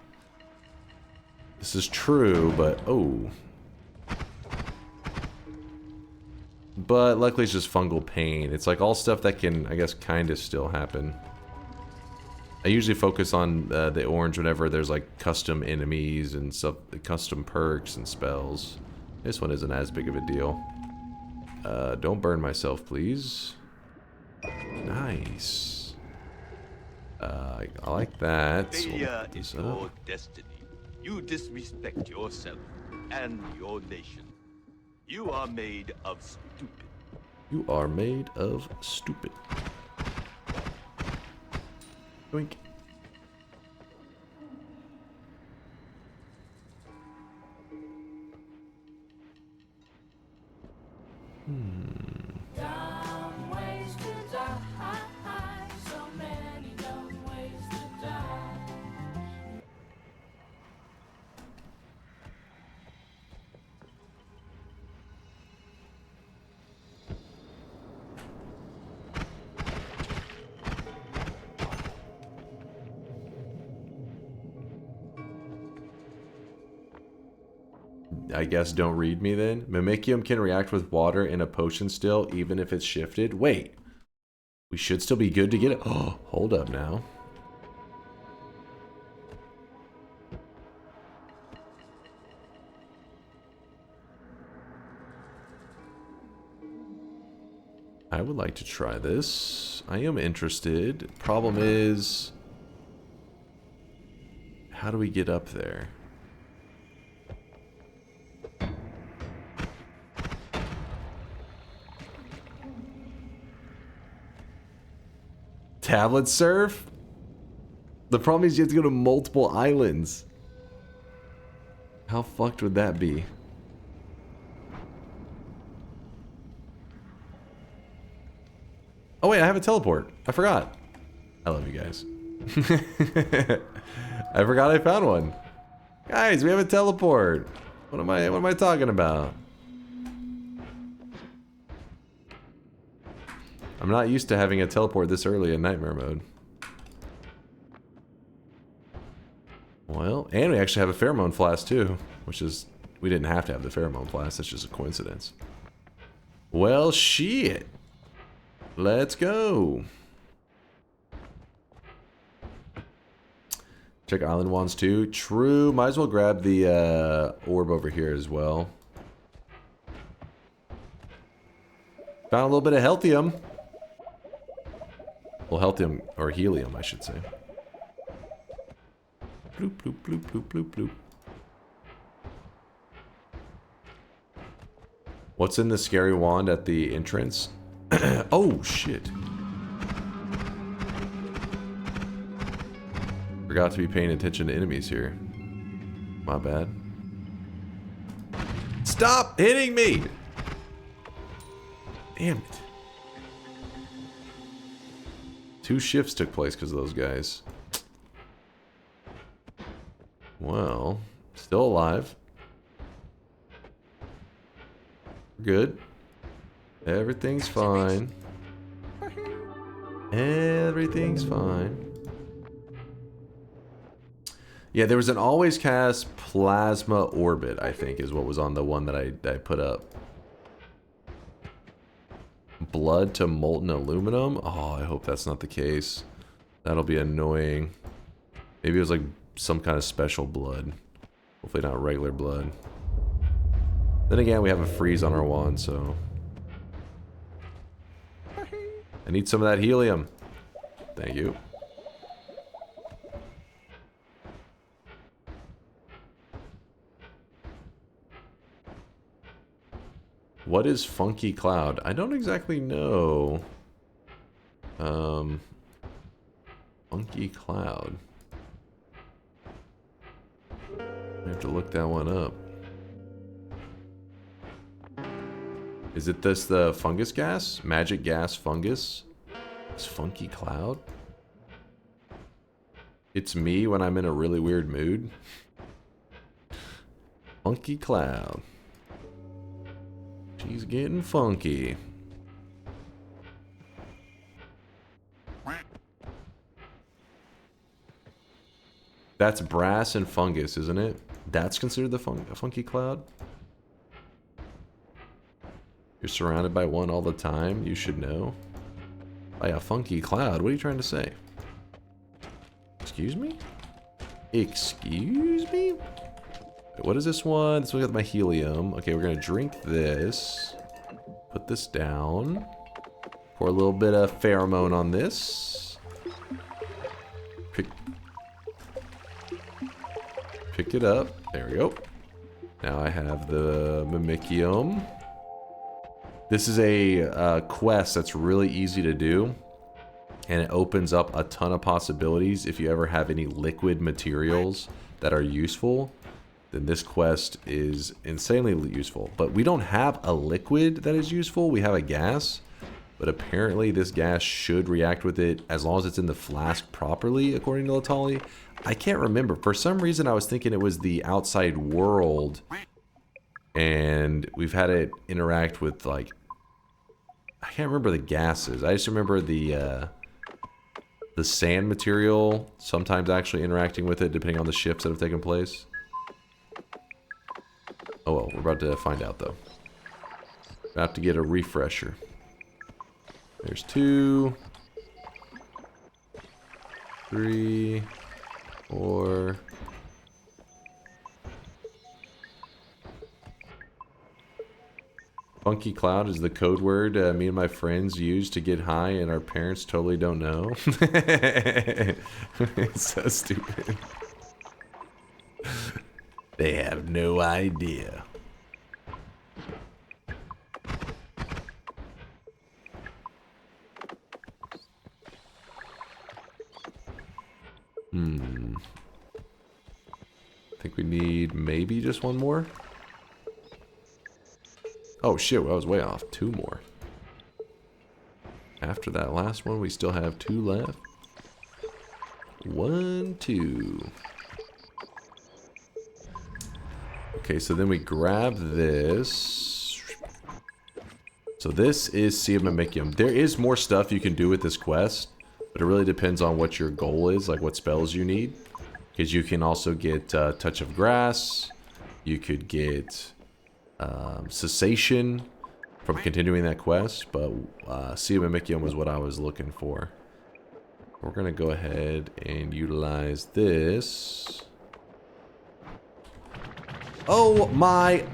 This is true, but... Oh. But luckily it's just fungal pain. It's like all stuff that can, I guess, kind of still happen. I usually focus on the orange whenever there's like custom enemies and stuff, custom perks and spells. This one isn't as big of a deal. Don't burn myself, please. Nice. I like that. Failure is your destiny. You disrespect yourself and your nation. You are made of stupid. You are made of stupid. Doink. Dumb ways to die. So many dumb ways to die. I guess don't read me then. Mimicium can react with water in a potion still, even if it's shifted. Wait. We should still be good to get it. Oh, hold up now. I would like to try this. I am interested. Problem is, how do we get up there? Tablet surf? The problem is you have to go to multiple islands. How fucked would that be? Oh wait, I have a teleport. I forgot. I love you guys. I forgot I found one. Guys, we have a teleport. What am I talking about? I'm not used to having a teleport this early in Nightmare Mode. Well, and we actually have a pheromone flask too, which is, we didn't have to have the pheromone flask, that's just a coincidence. Well, shit. Let's go. Check island wands too. True, might as well grab the orb over here as well. Found a little bit of healthium. Well, healthium, or helium, I should say. Bloop, bloop, bloop, bloop, bloop, bloop. What's in the scary wand at the entrance? Oh, shit. Forgot to be paying attention to enemies here. My bad. Stop hitting me! Damn it. 2 shifts took place because of those guys. Well, still alive. Good. Everything's fine. Everything's fine. Yeah, there was an always cast plasma orbit, I think, is what was on the one that I put up. Blood to molten aluminum? Oh, I hope that's not the case. That'll be annoying. Maybe it was like some kind of special blood. Hopefully not regular blood. Then again, we have a freeze on our wand, so... I need some of that helium. Thank you. What is Funky Cloud? I don't exactly know. Funky Cloud. I have to look that one up. Is it this the fungus gas? Magic gas fungus? This funky cloud? It's me when I'm in a really weird mood. Funky cloud. She's getting funky. That's brass and fungus, isn't it? That's considered the funky cloud? You're surrounded by one all the time, you should know. By a funky cloud, what are you trying to say? Excuse me? Excuse me? What is this one? This one got my helium. Okay, we're gonna drink this. Put this down. Pour a little bit of pheromone on this. Pick it up. There we go. Now I have the Mimicium. This is a quest that's really easy to do. And it opens up a ton of possibilities. If you ever have any liquid materials that are useful, then this quest is insanely useful. But we don't have a liquid that is useful. We have a gas. But apparently this gas should react with it as long as it's in the flask properly, according to Latali. I can't remember. For some reason, I was thinking it was the outside world. And we've had it interact with, like... I can't remember the gases. I just remember the sand material sometimes actually interacting with it, depending on the shifts that have taken place. Oh well, we're about to find out, though. About to get a refresher. There's 2, 3, 4. Funky cloud is the code word me and my friends use to get high, and our parents totally don't know. It's so stupid. They have no idea. I think we need maybe just one more. Oh shit, I was way off. 2 more. After that last one, we still have 2 left. 1, 2. Okay, so then we grab this. So this is Sea of Mimicium. There is more stuff you can do with this quest, but it really depends on what your goal is, like what spells you need. Because you can also get Touch of Grass. You could get Cessation from continuing that quest, but Sea of Mimicium was what I was looking for. We're going to go ahead and utilize this. Oh my...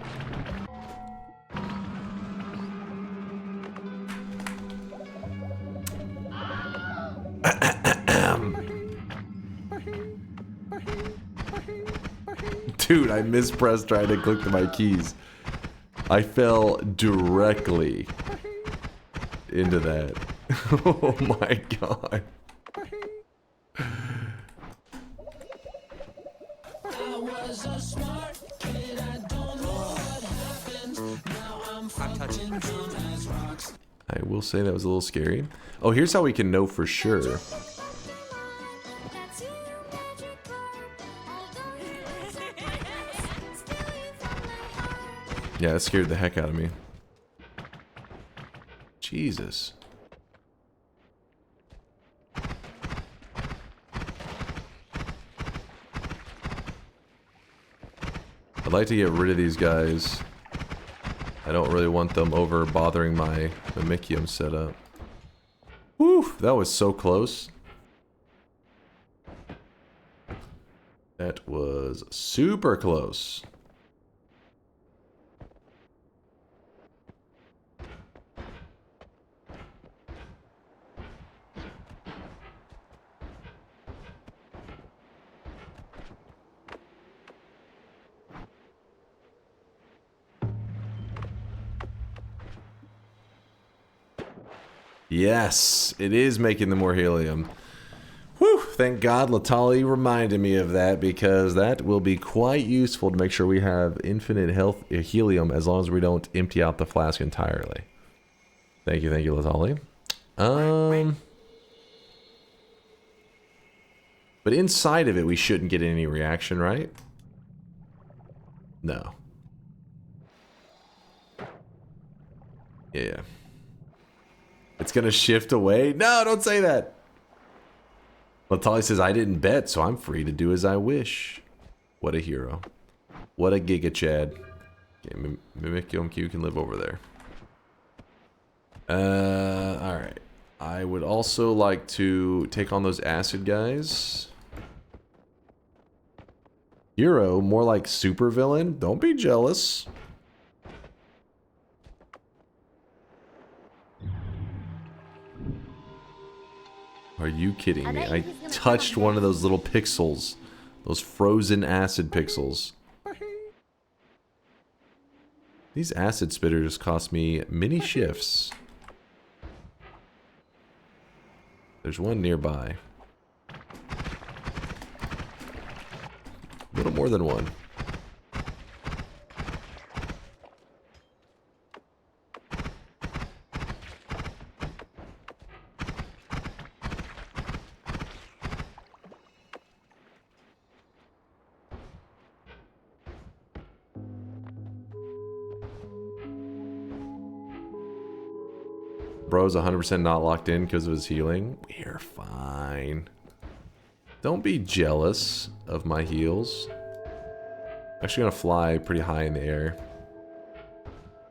Dude, I mispressed trying to click to my keys. I fell directly into that. Oh my god. I will say that was a little scary. Oh, here's how we can know for sure. Yeah, that scared the heck out of me. Jesus. I'd like to get rid of these guys. I don't really want them over bothering my Mimicium setup. Whew, that was so close. That was super close. Yes, it is making them more helium. Whew, Thank God Latali reminded me of that, because that will be quite useful to make sure we have infinite health helium as long as we don't empty out the flask entirely. Thank you, Latali. But inside of it, we shouldn't get any reaction, right? No. Yeah. It's gonna shift away? No, don't say that! Latali says, I didn't bet, so I'm free to do as I wish. What a hero. What a Giga Chad. Okay, Mimic YomQ can live over there. Alright. I would also like to take on those acid guys. Hero, more like super villain. Don't be jealous. Are you kidding me? I touched one of those little pixels. Those frozen acid pixels. These acid spitters cost me many shifts. There's one nearby. A little more than one. Bro's 100% not locked in because of his healing. We're fine. Don't be jealous of my heals. I'm actually gonna fly pretty high in the air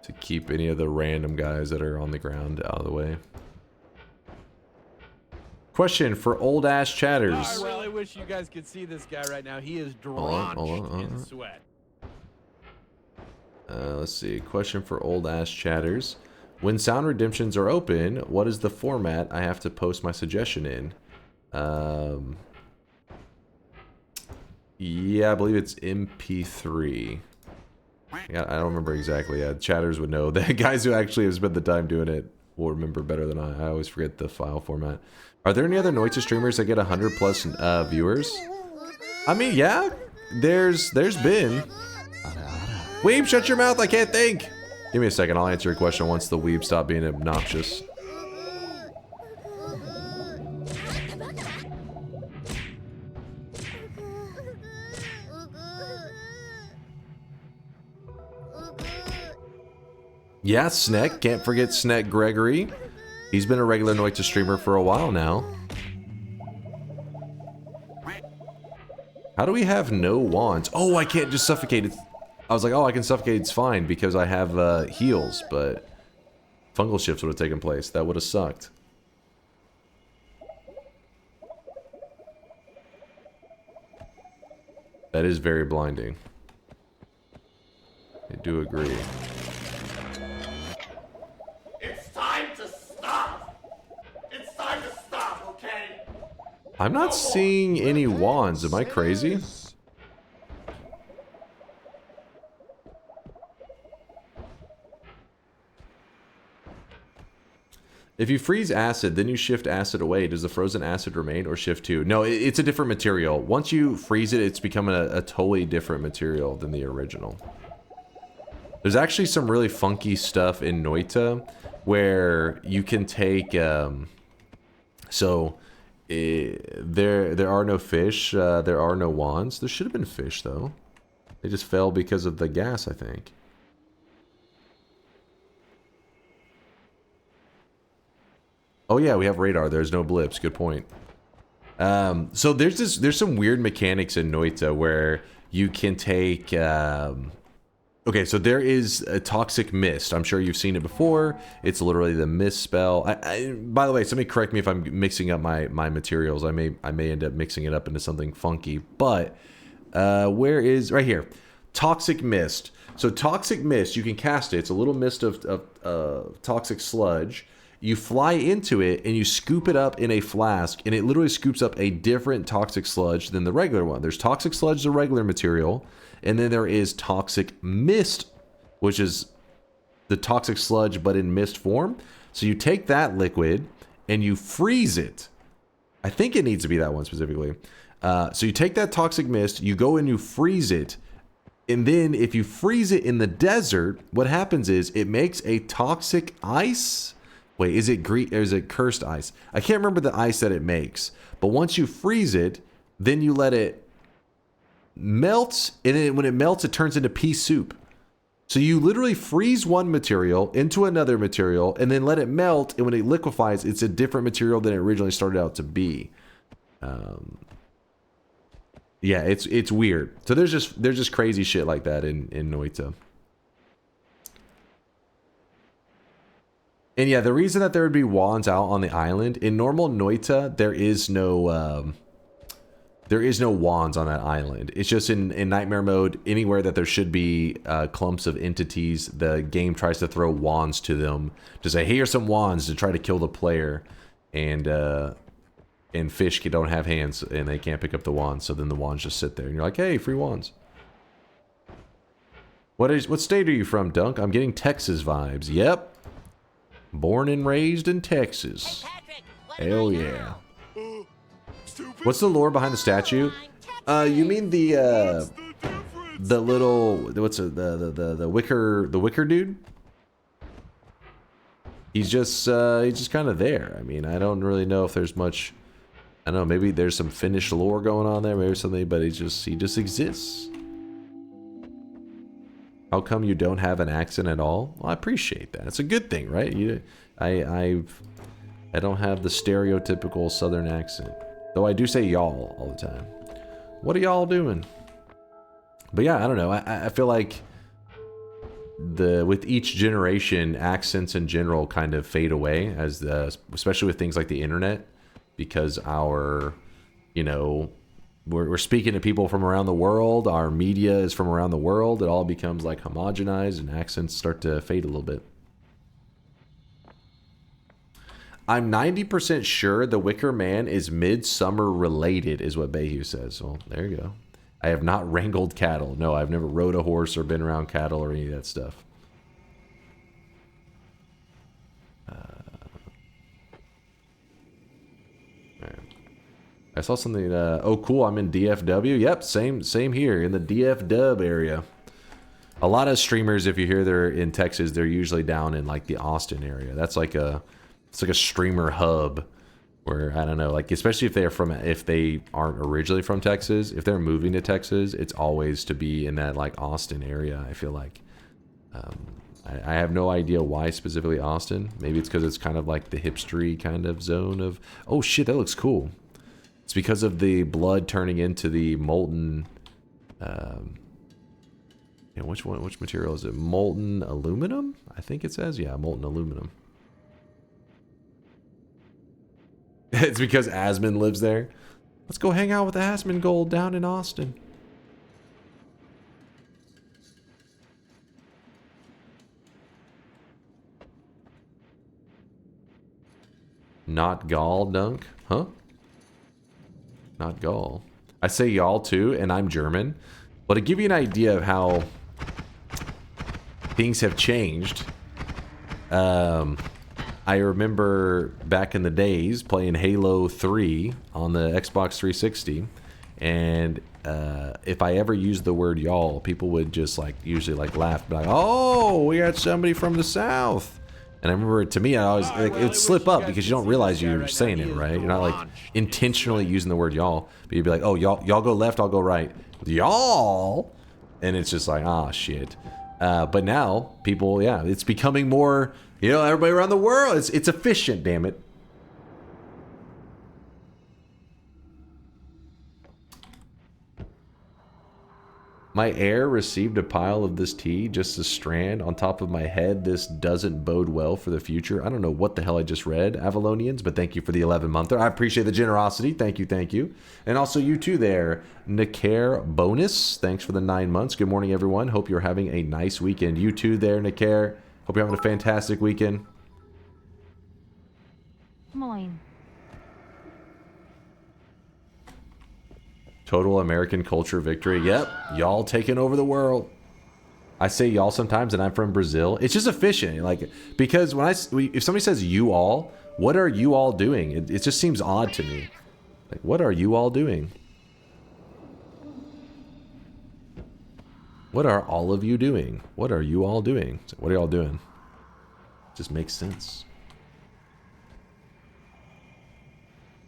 to keep any of the random guys that are on the ground out of the way. Question for old ass chatters. I really wish you guys could see this guy right now. He is drenched in sweat. Let's see. Question for old ass chatters. When sound redemptions are open, what is the format I have to post my suggestion in? Yeah, I believe it's MP3. Yeah, I don't remember exactly. Yeah, chatters would know. The guys who actually have spent the time doing it will remember better than I. I always forget the file format. Are there any other Noita streamers that get 100 plus viewers? I mean, yeah, there's been. Weeb, shut your mouth! I can't think. Give me a second. I'll answer your question once the weeb stop being obnoxious. Yeah, Sneck. Can't forget Sneck Gregory. He's been a regular Noita streamer for a while now. How do we have no wands? Oh, I can't just suffocate it. I was like, oh, I can suffocate, it's fine, because I have heals, but fungal shifts would have taken place. That would have sucked. That is very blinding. I do agree. It's time to stop! It's time to stop, okay? I'm not seeing any wands. Am I crazy? If you freeze acid, then you shift acid away. Does the frozen acid remain or shift to? No, it's a different material. Once you freeze it, it's becoming a totally different material than the original. There's actually some really funky stuff in Noita where you can take... there are no fish. There are no wands. There should have been fish, though. They just fell because of the gas, I think. Oh yeah, we have radar. There's no blips. Good point. So there's some weird mechanics in Noita where you can take. Okay, so there is a toxic mist. I'm sure you've seen it before. It's literally the mist spell. By the way, somebody correct me if I'm mixing up my materials. I may end up mixing it up into something funky. But where is right here? Toxic mist. So toxic mist, you can cast it. It's a little mist of toxic sludge. You fly into it and you scoop it up in a flask, and it literally scoops up a different toxic sludge than the regular one. There's toxic sludge, the regular material, and then there is toxic mist, which is the toxic sludge but in mist form. So you take that liquid and you freeze it. I think it needs to be that one specifically. So you take that toxic mist, you go and you freeze it. And then if you freeze it in the desert, what happens is it makes a toxic ice. Wait, is it green or is it cursed ice? I can't remember the ice that it makes. But once you freeze it, then you let it melt. And then when it melts, it turns into pea soup. So you literally freeze one material into another material and then let it melt. And when it liquefies, it's a different material than it originally started out to be. Yeah, it's weird. So there's just crazy shit like that in Noita. And yeah, the reason that there would be wands out on the island in normal Noita, there is no wands on that island. It's just in nightmare mode, anywhere that there should be clumps of entities, the game tries to throw wands to them to say, "Here's some wands," to try to kill the player, and fish don't have hands and they can't pick up the wands, so then the wands just sit there, and you're like, "Hey, free wands." What state are you from, Dunk? I'm getting Texas vibes. Yep. Born and raised in Texas. Hell yeah. What's the lore behind the statue? You mean the little the wicker dude? He's just kind of there. I mean, I don't really know if there's much. I don't know. Maybe there's some Finnish lore going on there, maybe something. But he just exists. How come you don't have an accent at all? Well, I appreciate that. It's a good thing, right? I don't have the stereotypical Southern accent. Though I do say y'all all the time. What are y'all doing? But yeah, I don't know. I feel like with each generation, accents in general kind of fade away, especially with things like the internet, because we're speaking to people from around the world. Our media is from around the world. It all becomes like homogenized, and accents start to fade a little bit. I'm 90% sure the Wicker Man is Midsummer related, is what Bayhue says. Well, there you go. I have not wrangled cattle. No, I've never rode a horse or been around cattle or any of that stuff. I saw something. Oh, cool. I'm in DFW. Yep, same here in the DFW area. A lot of streamers, if you hear they're in Texas, they're usually down in like the Austin area. That's like it's like a streamer hub where, I don't know, like especially if they aren't originally from Texas, if they're moving to Texas, it's always to be in that like Austin area. I feel like I have no idea why specifically Austin. Maybe it's because it's kind of like the hipstery kind of zone of, oh shit, that looks cool. It's because of the blood turning into the molten, which material is it? Molten aluminum? I think it says, yeah, molten aluminum. It's because Asmon lives there. Let's go hang out with Asmongold down in Austin. Not Gaul, Dunk? Huh? Not Gaul. I say y'all too, and I'm German. But to give you an idea of how things have changed, I remember back in the days playing Halo 3 on the Xbox 360, and if I ever used the word y'all, people would just usually laugh, be like, "Oh, we got somebody from the South." And I remember, to me, I always it would slip up because you don't realize you're saying it, right? You're not intentionally using the word y'all, but you'd be like, "Oh, y'all go left, I'll go right." Y'all, and it's just like, ah, shit. But now people, yeah, it's becoming more. Everybody around the world, it's efficient, damn it. My heir received a pile of this tea, just a strand on top of my head. This doesn't bode well for the future. I don't know what the hell I just read, Avalonians, but thank you for the 11-monther. I appreciate the generosity. Thank you, thank you. And also you too there, Nakair Bonus. Thanks for the 9 months. Good morning, everyone. Hope you're having a nice weekend. You too there, Nakair. Hope you're having a fantastic weekend. Moin. Total American culture victory. Yep, y'all taking over the world. I say y'all sometimes, and I'm from Brazil. It's just efficient, because if somebody says you all, what are you all doing? It just seems odd to me. Like, what are you all doing? What are all of you doing? What are you all doing? What are y'all doing? Just makes sense.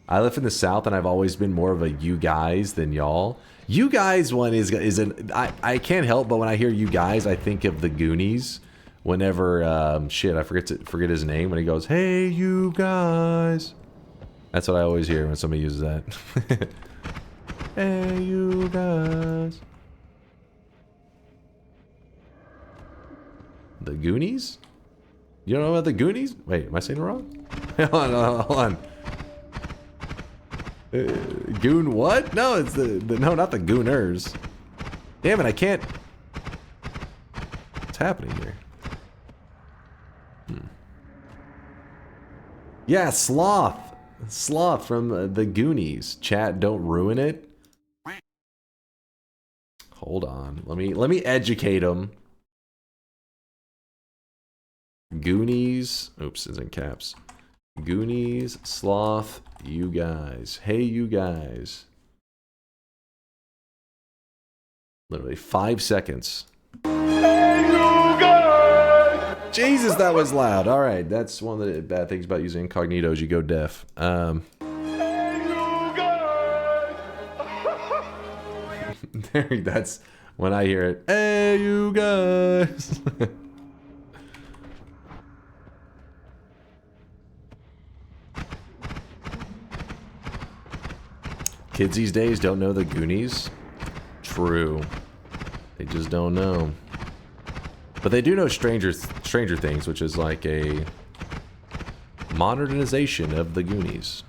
I live in the South, and I've always been more of a you guys than y'all. You guys one is I can't help but when I hear you guys, I think of the Goonies. Whenever shit, I forget his name when he goes, "Hey, you guys." That's what I always hear when somebody uses that. Hey, you guys. The Goonies? You don't know about the Goonies? Wait, am I saying it wrong? Hold on. Goon what? No, it's no, not the Gooners. Damn it, I can't. What's happening here? Yeah, Sloth. Sloth from the Goonies. Chat, don't ruin it. Hold on. Let me educate him. Goonies. Oops, it's in caps. Goonies, Sloth, you guys. Hey, you guys. Literally 5 seconds. Hey, you guys! Jesus, that was loud. All right, that's one of the bad things about using incognito is you go deaf. Hey, you guys! That's when I hear it. Hey, you guys! Kids these days don't know the Goonies. True. They just don't know. But they do know Stranger Things, which is like a modernization of the Goonies.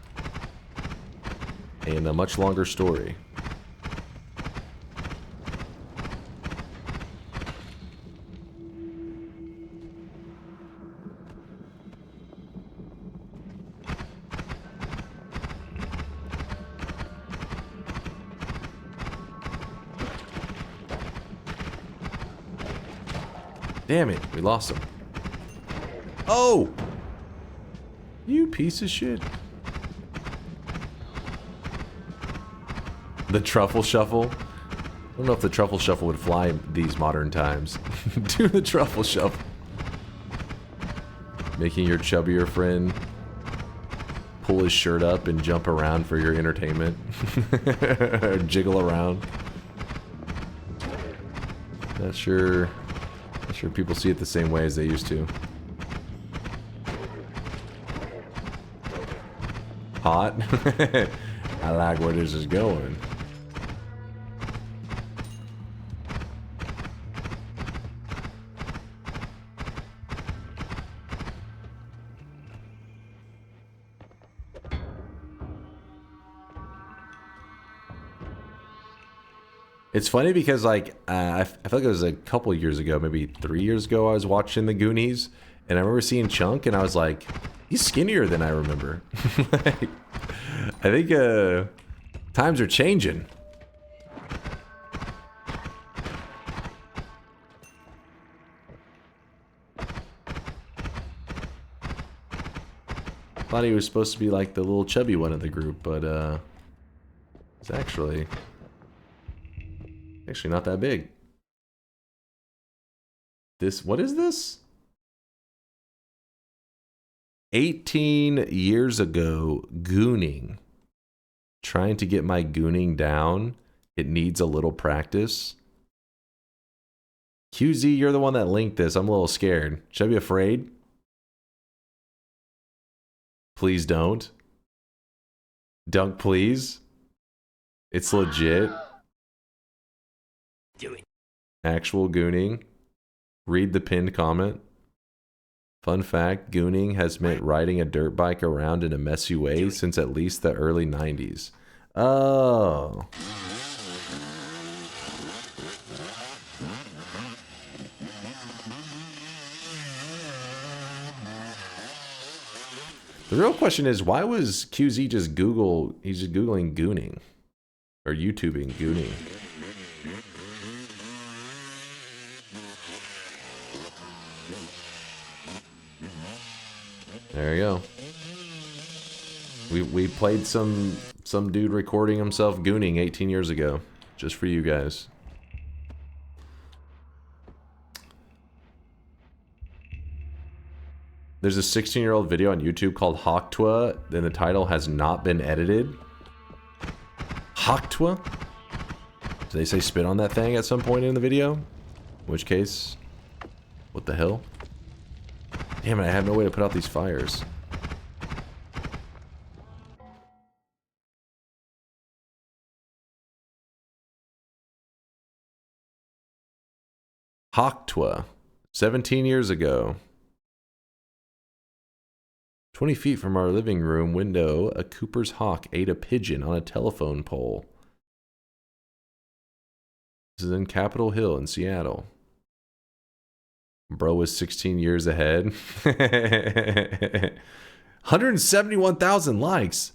And a much longer story. Damn it, we lost him. Oh! You piece of shit. The truffle shuffle? I don't know if the truffle shuffle would fly these modern times. Do the truffle shuffle. Making your chubbier friend pull his shirt up and jump around for your entertainment. Or jiggle around. Not sure people see it the same way as they used to. Hot? I like where this is going. It's funny because, like, I feel like it was a couple years ago, maybe 3 years ago, I was watching the Goonies, and I remember seeing Chunk, and I was like, he's skinnier than I remember. Like, I think times are changing. Thought he was supposed to be like the little chubby one of the group, but it's actually not that big. What is this? 18 years ago, gooning. Trying to get my gooning down. It needs a little practice. QZ, you're the one that linked this. I'm a little scared. Should I be afraid? Please don't. Dunk, please. It's legit. Do it. Actual gooning. Read the pinned comment. Fun fact, gooning has meant riding a dirt bike around in a messy way since at least the early 90s. Oh. The real question is, why was QZ just he's just Googling gooning? Or YouTubing gooning? There you go. We played some dude recording himself gooning 18 years ago, just for you guys. There's a 16-year-old video on YouTube called Hoktwa, and the title has not been edited. Hoktwa? Did they say spit on that thing at some point in the video? In which case, what the hell? Damn it, I have no way to put out these fires. Hoktwa, 17 years ago. 20 feet from our living room window, a Cooper's hawk ate a pigeon on a telephone pole. This is in Capitol Hill in Seattle. Bro was 16 years ahead. 171,000 likes.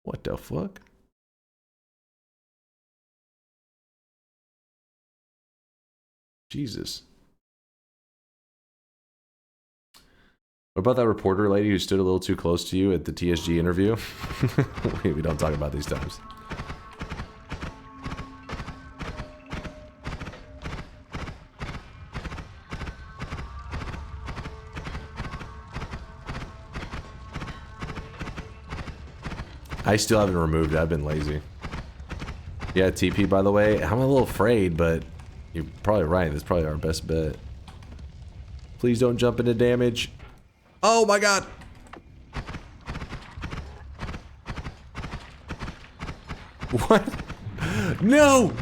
What the fuck? Jesus. What about that reporter lady who stood a little too close to you at the TSG interview? We don't talk about these times. I still haven't removed it. I've been lazy. Yeah, TP, by the way. I'm a little afraid, but you're probably right. That's probably our best bet. Please don't jump into damage. Oh my god! What? No!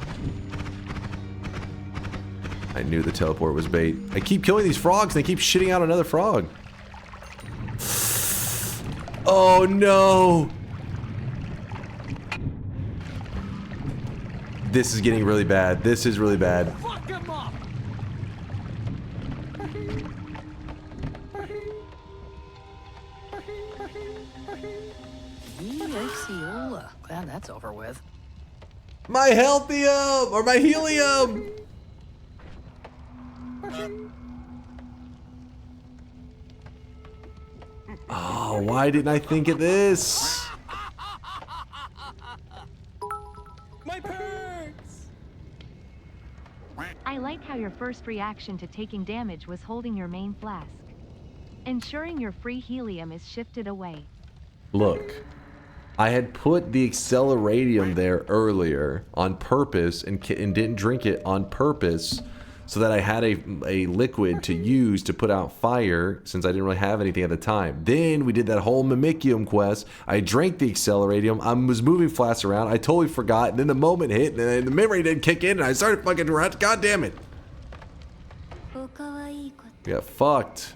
I knew the teleport was bait. I keep killing these frogs and they keep shitting out another frog. Oh no! This is getting really bad. This is really bad. Fuck him up! Glad that's over with. My healthium! Or my helium! Oh, why didn't I think of this? My perks! I like how your first reaction to taking damage was holding your main flask. Ensuring your free helium is shifted away. Look, I had put the acceleradium there earlier on purpose and didn't drink it on purpose so that I had a liquid to use to put out fire since I didn't really have anything at the time. Then we did that whole Mimicium quest. I drank the acceleradium. I was moving flasks around. I totally forgot. And then the moment hit and then the memory didn't kick in and I started fucking around. God damn it. We got fucked.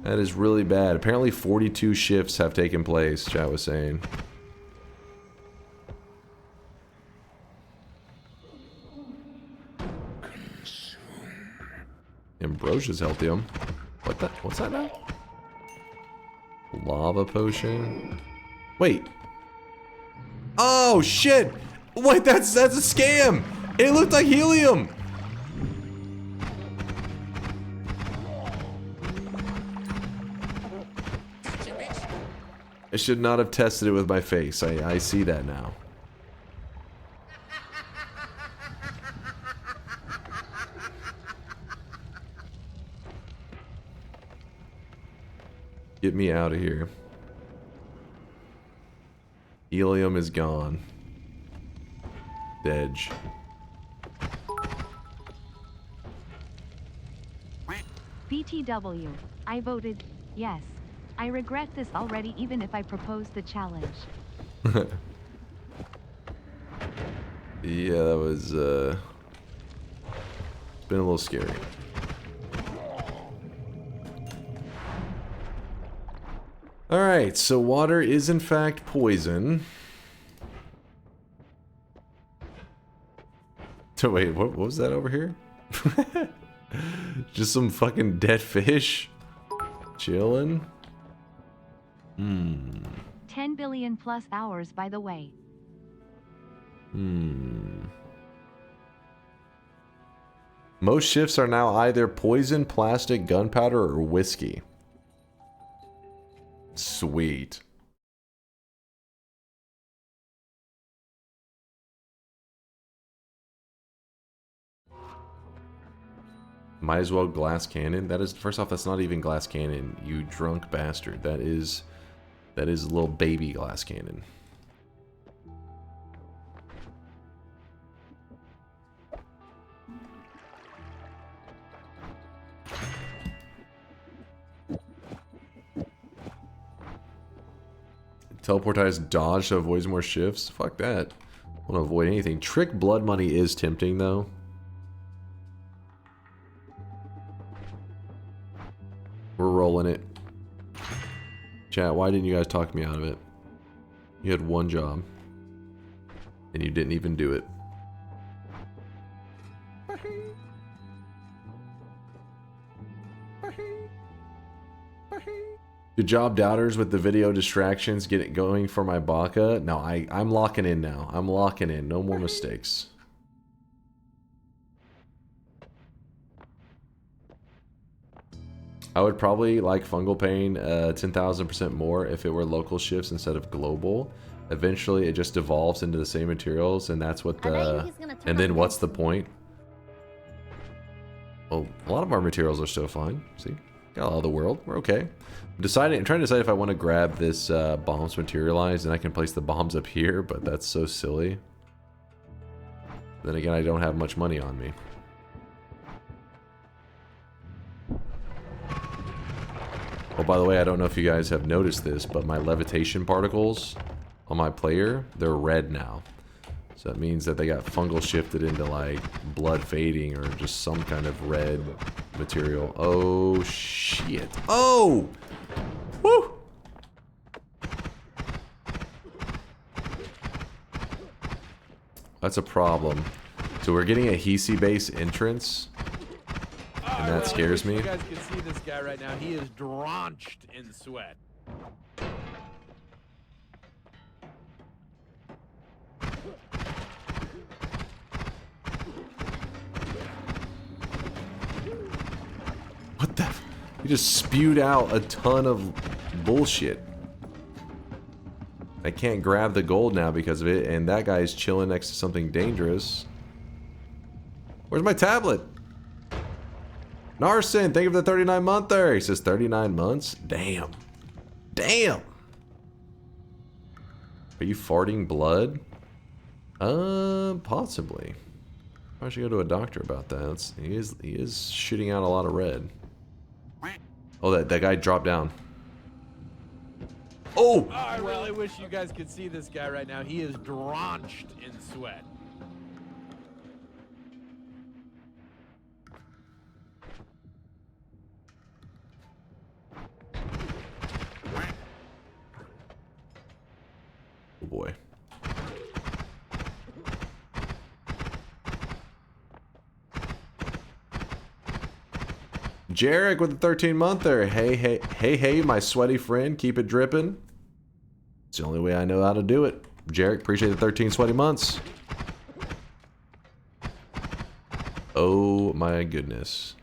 That is really bad. Apparently 42 shifts have taken place, chat was saying. Ambrosia's healthium. What the? What's that now? Lava potion. Wait. Oh shit! Wait, that's a scam! It looked like helium! I should not have tested it with my face. I see that now. Get me out of here. Helium is gone. Dedge. BTW. I voted yes. I regret this already even if I proposed the challenge. Yeah, that was, it's been a little scary. Alright, so water is in fact poison. So wait, what was that over here? Just some fucking dead fish? Chillin'? 10 billion plus hours, by the way. Most shifts are now either poison, plastic, gunpowder, or whiskey. Sweet. Might as well glass cannon. That is, first off, that's not even glass cannon, you drunk bastard. That is a little baby glass cannon. Teleportize dodge to avoid more shifts. Fuck that. I want to avoid anything. Trick blood money is tempting though. We're rolling it. Chat, why didn't you guys talk me out of it? You had one job. And you didn't even do it. Good job, doubters, with the video distractions. Get it going for my baka. No, I'm locking in now. I'm locking in. No more mistakes. I would probably like Fungal Pain 10,000% more if it were local shifts instead of global. Eventually, it just devolves into the same materials, and that's what the... And then what's the point? Well, a lot of our materials are still fine. See? Got all the world. We're okay. I'm trying to decide if I want to grab this bombs materialized, and I can place the bombs up here, but that's so silly. Then again, I don't have much money on me. Oh, by the way, I don't know if you guys have noticed this, but my levitation particles on my player, they're red now. So that means that they got fungal shifted into like blood fading or just some kind of red material. Oh, shit. Oh! Woo! That's a problem. So we're getting a Hisi base entrance. And that scares me. You guys can see this guy right now. He is drenched in sweat. What the? He just spewed out a ton of bullshit. I can't grab the gold now because of it, and that guy's chilling next to something dangerous. Where's my tablet? Narson, thank you for the 39-monther. He says 39 months? Damn. Damn. Are you farting blood? Possibly. I should go to a doctor about that. He is shooting out a lot of red. Oh, that guy dropped down. Oh! I really wish you guys could see this guy right now. He is drenched in sweat. Oh boy. Jarek with the 13-monther. Hey, my sweaty friend. Keep it dripping. It's the only way I know how to do it. Jarek, appreciate the 13 sweaty months. Oh my goodness.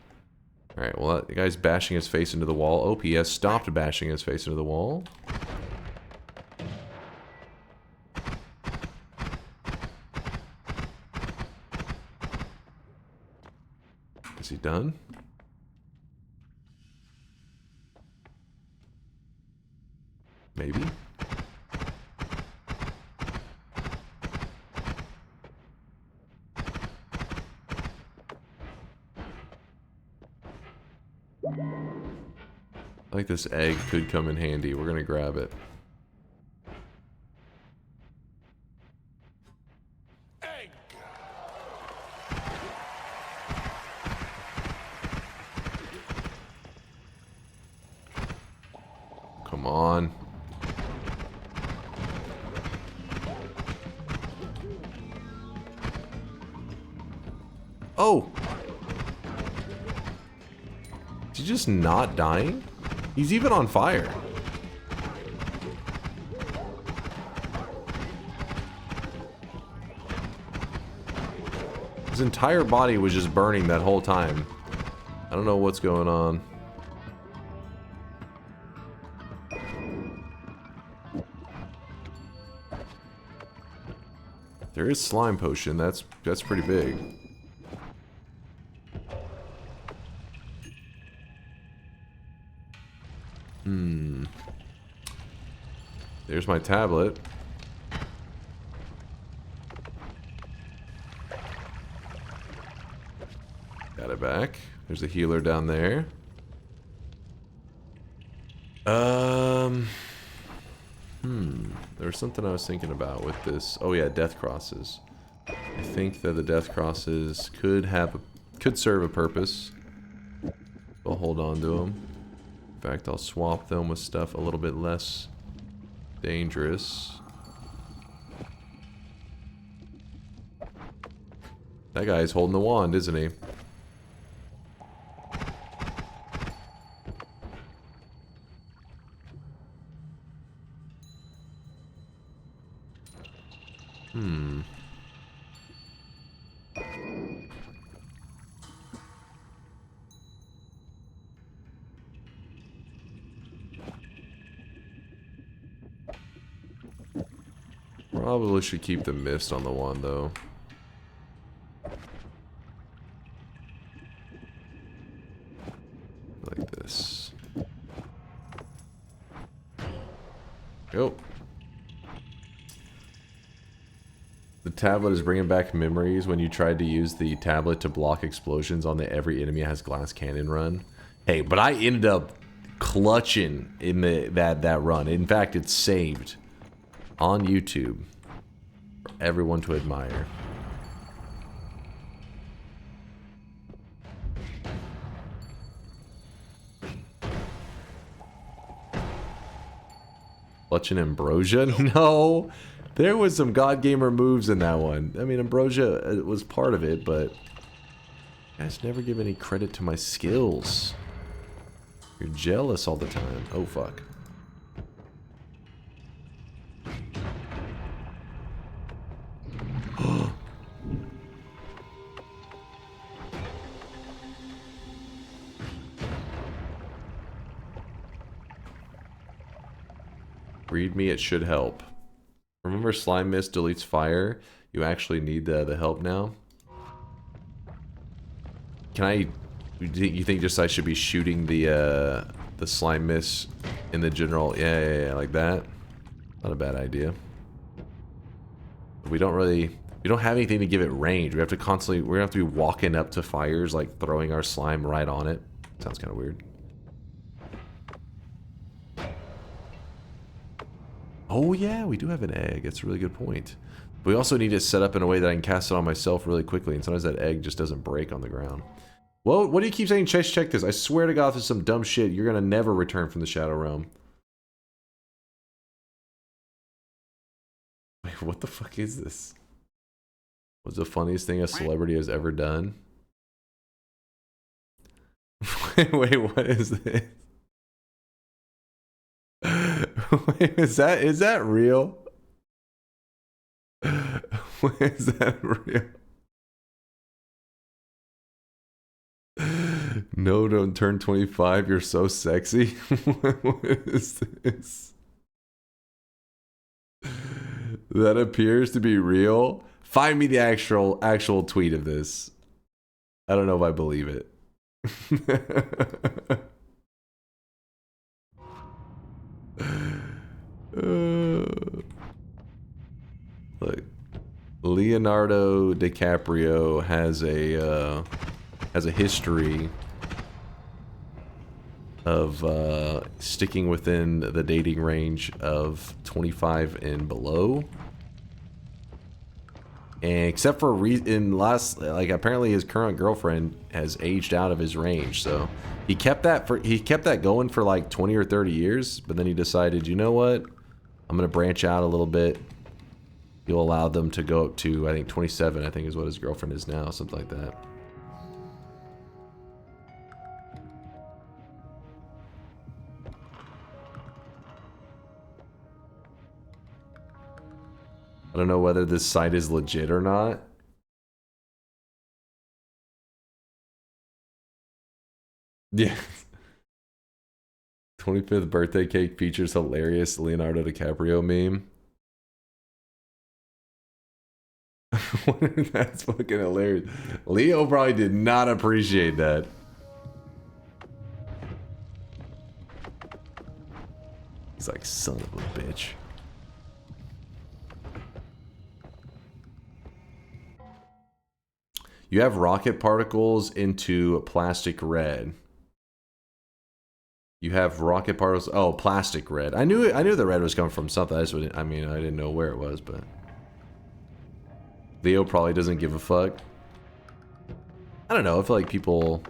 Alright, well, that guy's bashing his face into the wall. Oh, he has stopped bashing his face into the wall. Is he done? Maybe. I think this egg could come in handy. We're gonna grab it. Egg. Come on. Oh! Is he just not dying? He's even on fire. His entire body was just burning that whole time. I don't know what's going on. There is slime potion. That's pretty big. There's my tablet. Got it back. There's a healer down there. There was something I was thinking about with this. Oh yeah, death crosses. I think that the death crosses could serve a purpose. I'll hold on to them. In fact, I'll swap them with stuff a little bit less dangerous. That guy's holding the wand, isn't he? Probably should keep the mist on the wand, though. Like this. Go. The tablet is bringing back memories when you tried to use the tablet to block explosions on the every enemy has glass cannon run. Hey, but I ended up clutching in that run. In fact, it's saved on YouTube for everyone to admire. Clutching Ambrosia? No! There was some God Gamer moves in that one. I mean, Ambrosia was part of it, but you guys never give any credit to my skills. You're jealous all the time. Oh, fuck. Read me, it should help. Remember Slime Mist deletes fire? You actually need the help now? Can I... You think just I should be shooting the Slime Mist in the general... Yeah, like that? Not a bad idea. We don't really... We don't have anything to give it range. We have to constantly... We're gonna have to be walking up to fires, like throwing our slime right on it. Sounds kind of weird. Oh yeah, we do have an egg. That's a really good point. But we also need it set up in a way that I can cast it on myself really quickly, and sometimes that egg just doesn't break on the ground. Well, what do you keep saying? Check this. I swear to God, if this is some dumb shit, you're gonna never return from the Shadow Realm. Wait, what the fuck is this? What's the funniest thing a celebrity has ever done? Wait, what is this? Wait, is that real? Is that real? No, don't turn 25. You're so sexy. What is this? That appears to be real. Find me the actual tweet of this. I don't know if I believe it. Look, Leonardo DiCaprio has a history of sticking within the dating range of 25 and below. And except for apparently his current girlfriend has aged out of his range, so he kept that going for like 20 or 30 years, but then he decided, you know what? I'm gonna branch out a little bit. He'll allow them to go up to, I think 27, I think is what his girlfriend is now, something like that. I don't know whether this site is legit or not. Yeah. 25th birthday cake features hilarious Leonardo DiCaprio meme. That's fucking hilarious. Leo probably did not appreciate that. He's like, son of a bitch. You have rocket particles into plastic red. You have rocket particles. Oh, plastic red. I knew the red was coming from something. I didn't know where it was, but Leo probably doesn't give a fuck. I don't know. I feel like people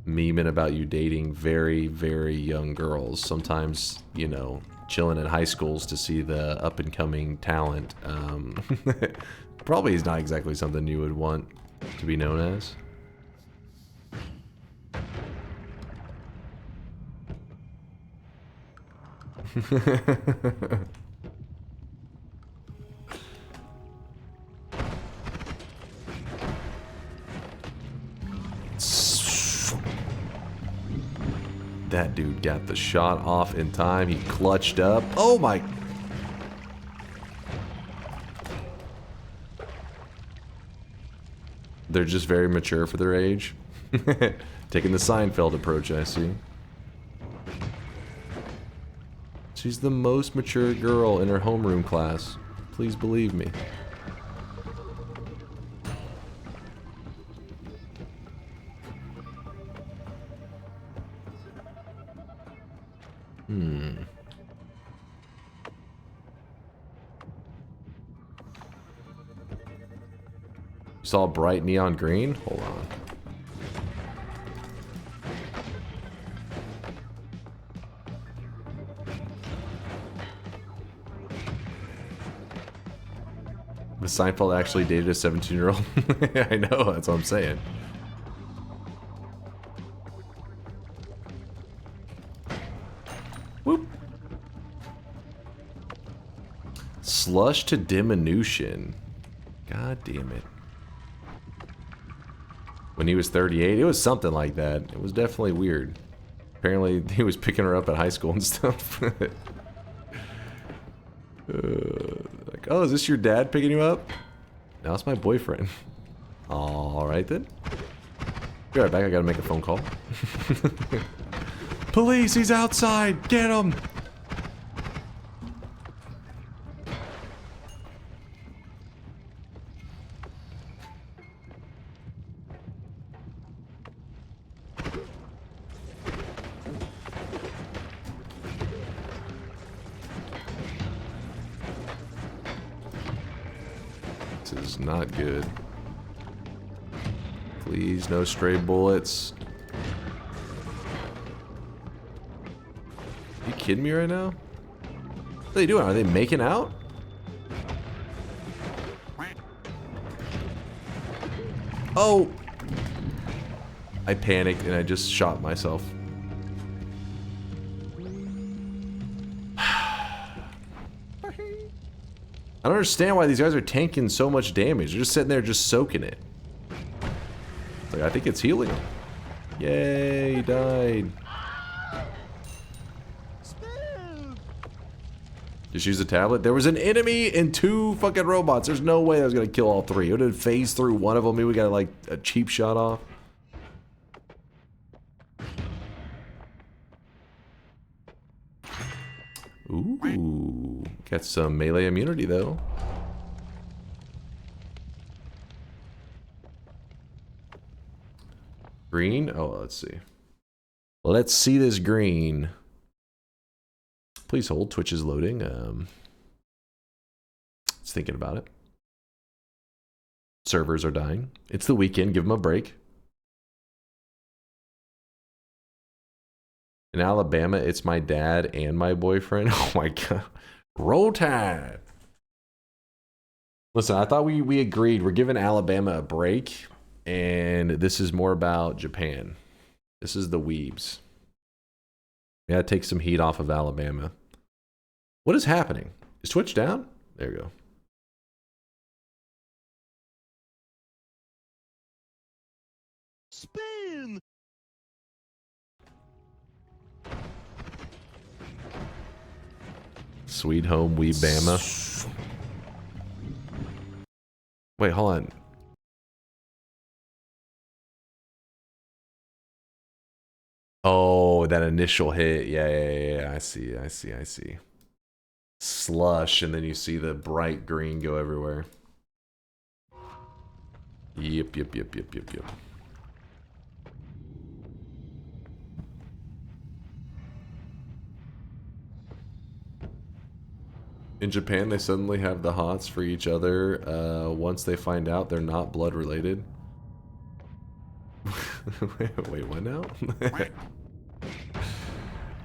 memeing about you dating very, very young girls. Sometimes, you know, chilling in high schools to see the up and coming talent. Probably is not exactly something you would want to be known as. That dude got the shot off in time. He clutched up. Oh my. They're just very mature for their age. Taking the Seinfeld approach, I see. She's the most mature girl in her homeroom class. Please believe me. Saw bright neon green? Hold on. The Seinfeld actually dated a 17-year-old? I know, that's what I'm saying. Whoop. Slush to diminution. God damn it. When he was 38, it was something like that. It was definitely weird. Apparently, he was picking her up at high school and stuff. Like, oh, is this your dad picking you up? No, it's my boyfriend. Alright then. Be right back, I gotta make a phone call. Police, he's outside! Get him! Not good. Please, no stray bullets. Are you kidding me right now? What are they doing? Are they making out? Oh! I panicked and I just shot myself. I don't understand why these guys are tanking so much damage. They're just sitting there just soaking it. Like, I think it's healing him. Yay, he died. Just use the tablet. There was an enemy and 2 fucking robots. There's no way I was gonna kill all 3. It would have phased through one of them. Maybe we got like a cheap shot off. Ooh, got some melee immunity though. Green? Oh, let's see. Let's see this green. Please hold. Twitch is loading. It's thinking about it. Servers are dying. It's the weekend. Give them a break. In Alabama, it's my dad and my boyfriend. Oh my god. Roll Tide. Listen, I thought we agreed. We're giving Alabama a break. And this is more about Japan. This is the weebs. We gotta take some heat off of Alabama. What is happening? Is Twitch down? There we go. Spin! Sweet home Weebama. Wait, hold on. Oh, Oh, that initial hit. Yeah. I see. Slush, and then you see the bright green go everywhere. Yep. In Japan, they suddenly have the hots for each other once they find out they're not blood related. Wait, what now?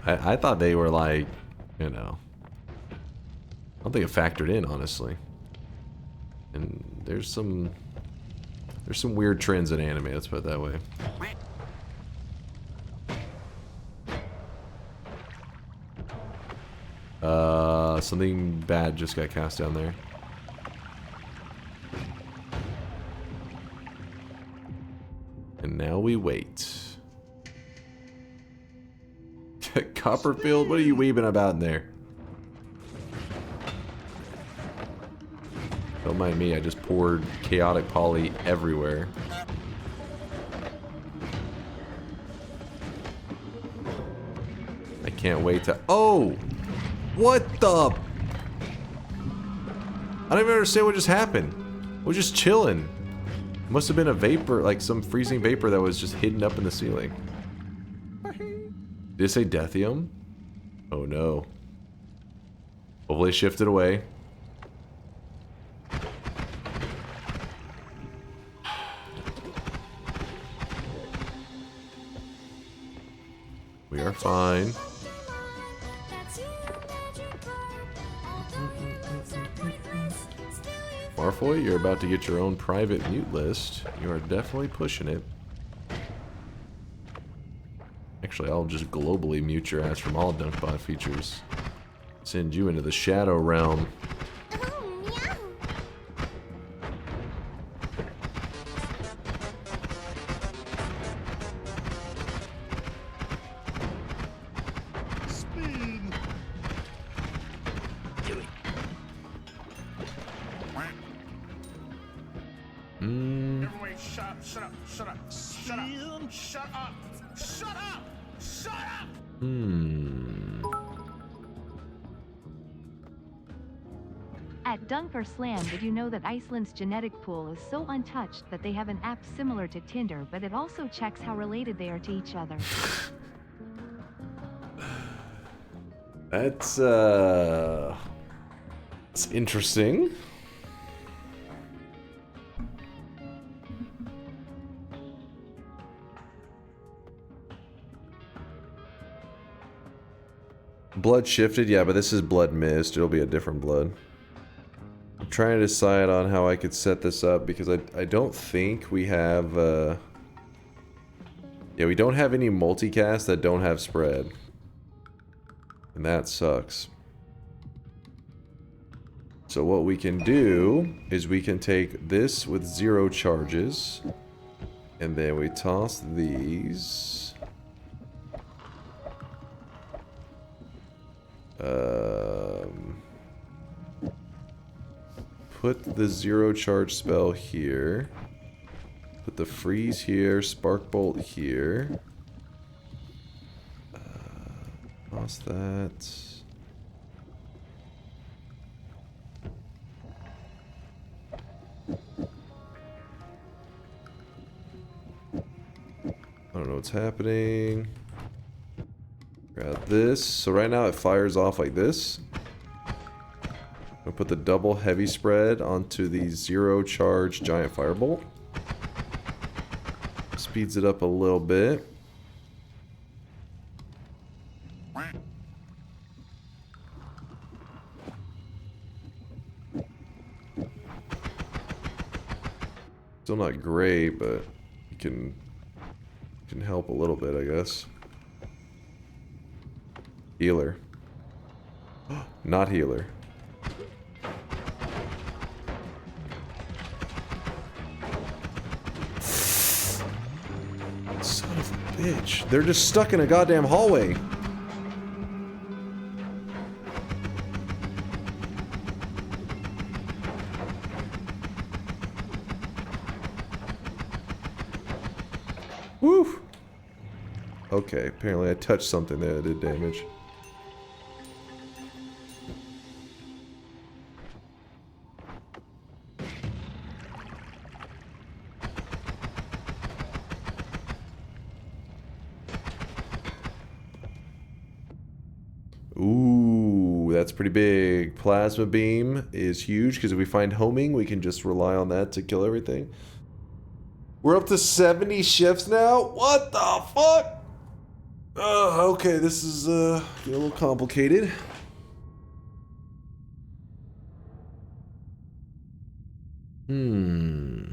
I thought they were like, you know, I don't think it factored in, honestly. And there's some weird trends in anime, let's put it that way. Something bad just got cast down there. And now we wait. Copperfield, what are you weebing about in there? Don't mind me, I just poured chaotic poly everywhere. I can't wait to... Oh! What the... I don't even understand what just happened. I was just chilling. Must have been a vapor, like some freezing vapor that was just hidden up in the ceiling. Did it say Deathium? Oh no. Hopefully shifted away. We are fine. Marfoy, you're about to get your own private mute list. You are definitely pushing it. Actually, I'll just globally mute your ass from all DunkBot features. Send you into the shadow realm. At DunkOrSlam, did you know that Iceland's genetic pool is so untouched that they have an app similar to Tinder, but it also checks how related they are to each other? That's interesting. Blood shifted, yeah, but this is blood mist. It'll be a different blood. I'm trying to decide on how I could set this up because I don't think we have yeah, we don't have any multicast that don't have spread. And that sucks. So what we can do is we can take this with 0 charges and then we toss these. Put the 0 charge spell here. Put the freeze here, spark bolt here. Toss that. I don't know what's happening. Grab this. So right now it fires off like this. I'll put the double heavy spread onto the 0 charge giant firebolt. Speeds it up a little bit. Still not great, but you can help a little bit, I guess. Healer. Not healer. Son of a bitch. They're just stuck in a goddamn hallway. Woo! Okay, apparently I touched something there that did damage. Ooh, that's pretty big. Plasma beam is huge because if we find homing, we can just rely on that to kill everything. We're up to 70 shifts now? What the fuck? Okay, this is getting a little complicated. Hmm.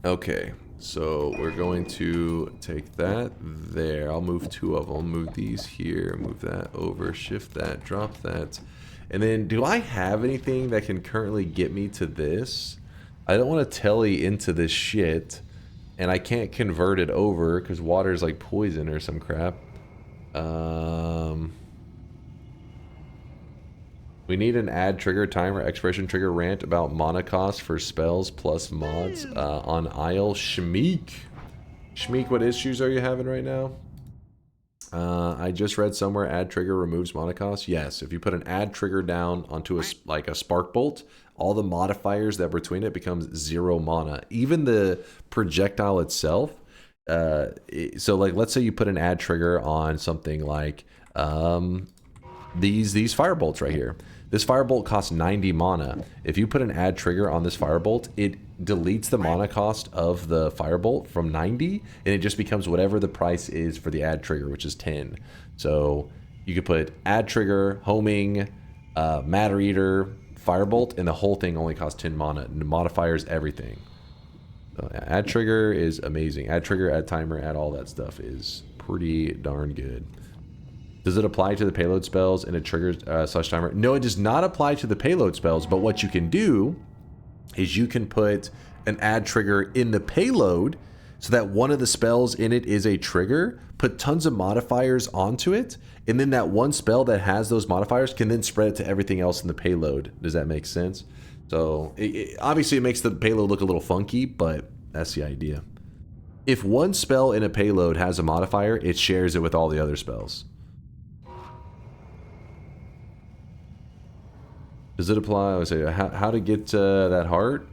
Okay, so we're going to take that there. I'll move 2 of them. Move these here, move that over, shift that, drop that. And then, do I have anything that can currently get me to this? I don't want to telly into this shit, and I can't convert it over because water is like poison or some crap. We need an add trigger timer, expiration trigger rant about mana cost for spells plus mods on Isle Shmeek. Shmeek, what issues are you having right now? I just read somewhere add trigger removes mana cost. Yes, if you put an add trigger down onto a spark bolt, all the modifiers that are between it becomes 0 mana. Even the projectile itself. So like, let's say you put an add trigger on something like these firebolt right here. This firebolt costs 90 mana. If you put an add trigger on this firebolt, it deletes the mana cost of the firebolt from 90, and it just becomes whatever the price is for the add trigger, which is 10. So you could put add trigger, homing, matter eater, firebolt, and the whole thing only costs 10 mana. And the modifiers, everything. So add trigger is amazing. Add trigger, add timer, add all that stuff is pretty darn good. Does it apply to the payload spells and a trigger slash timer? No, it does not apply to the payload spells, but what you can do is you can put an add trigger in the payload so that one of the spells in it is a trigger, put tons of modifiers onto it, and then that one spell that has those modifiers can then spread it to everything else in the payload. Does that make sense? So obviously it makes the payload look a little funky, but that's the idea. If one spell in a payload has a modifier, it shares it with all the other spells. Does it apply? I would say how to get that heart?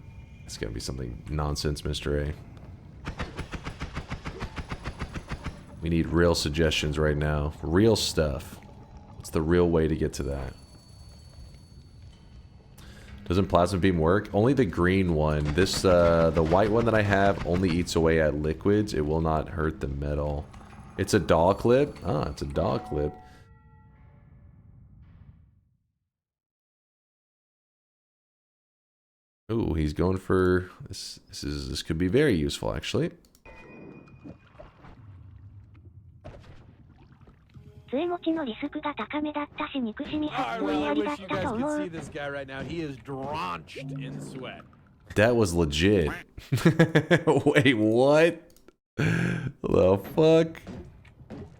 It's gonna be something nonsense, Mr. A. We need real suggestions right now. Real stuff. What's the real way to get to that? Doesn't plasma beam work? Only the green one. This the white one that I have only eats away at liquids. It will not hurt the metal. It's a doll clip. Ah, it's a doll clip. Ooh, he's going for this. This could be very useful, actually. I really wish you guys could see this guy right now. He is drenched in sweat. That was legit. Wait, what? The fuck?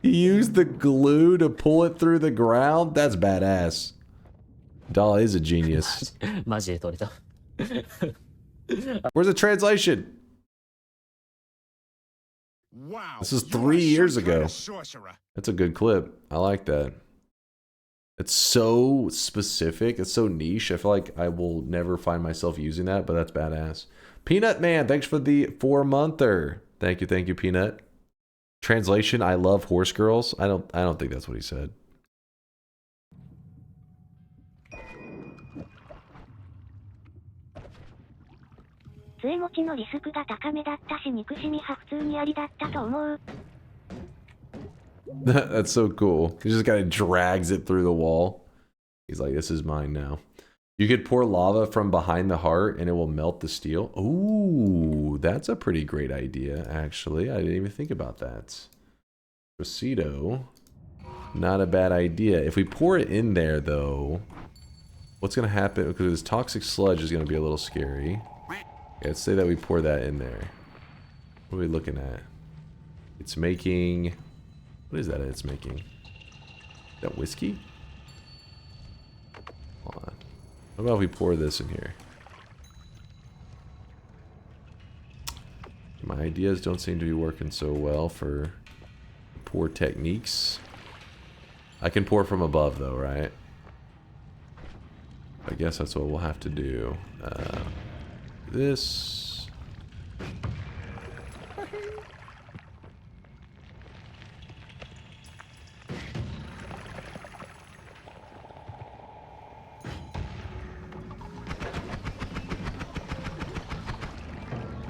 He used the glue to pull it through the ground? That's badass. Doll is a genius. Where's the translation? Wow. This is 3 years ago. That's a good clip. I like that. It's so specific. It's so niche. I feel like I will never find myself using that, but that's badass. Peanut Man, thanks for the 4-monther. Thank you, Peanut. Translation: I love horse girls. I don't think that's what he said. That's so cool. He just kind of drags it through the wall. He's like, this is mine now. You could pour lava from behind the heart and it will melt the steel. Ooh, that's a pretty great idea, actually. I didn't even think about that. Rosito. Not a bad idea. If we pour it in there, though, what's going to happen? Because this toxic sludge is going to be a little scary. Let's say that we pour that in there. What are we looking at? It's making... What is that it's making? Is that whiskey? Hold on. What about if we pour this in here? My ideas don't seem to be working so well for pour techniques. I can pour from above though, right? I guess that's what we'll have to do. This.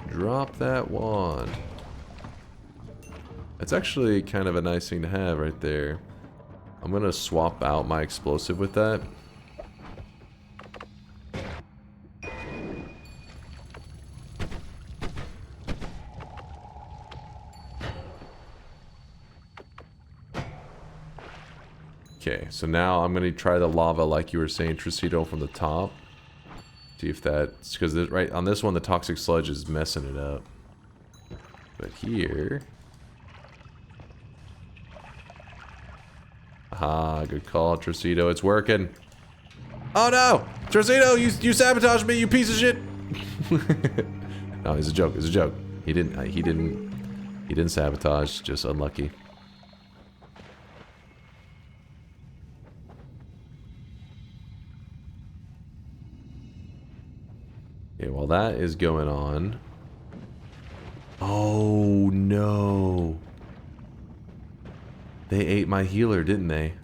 Drop that wand. That's actually kind of a nice thing to have right there. I'm gonna swap out my explosive with that. Okay, so now I'm gonna try the lava like you were saying, Tricito, from the top. See if that's because right on this one the toxic sludge is messing it up. But here, ah, good call, Tricito. It's working. Oh no, Tricito, you sabotaged me, you piece of shit. No, it's a joke. It's a joke. He didn't sabotage. Just unlucky. Okay, while that is going on... Oh, no. They ate my healer, didn't they?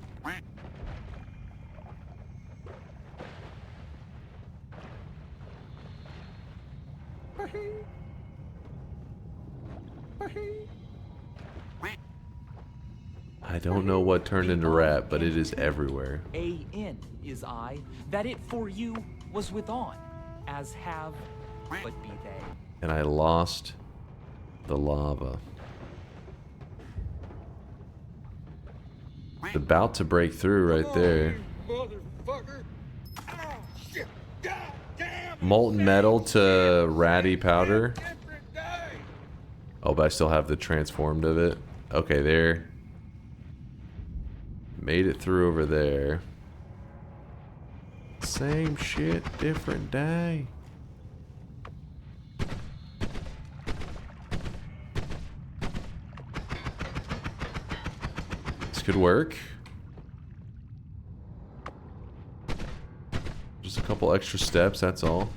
I don't know what turned into rat, but it is everywhere. A-N is I, that it for you was with on. As have, but be they. And I lost the lava. It's about to break through right there. Molten metal to ratty powder. Oh, but I still have the transformed of it. Okay, there. Made it through over there. Same shit, different day. This could work. Just a couple extra steps, that's all.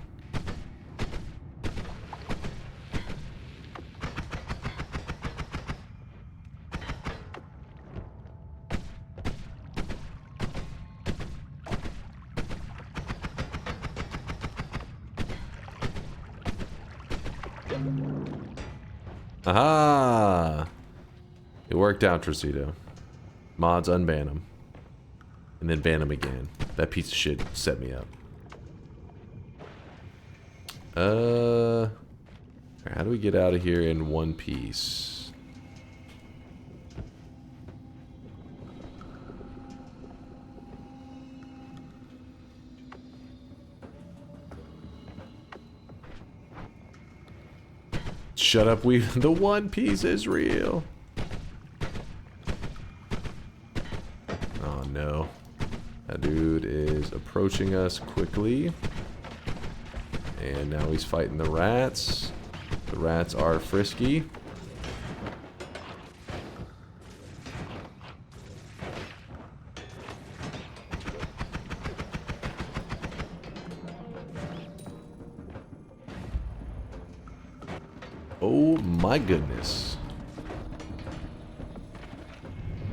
Aha! It worked out, Tricito. Mods, unban him. And then ban him again. That piece of shit set me up. How do we get out of here in one piece? Shut up, the one piece is real. Oh no. That dude is approaching us quickly. And now he's fighting the rats. The rats are frisky. Oh my goodness.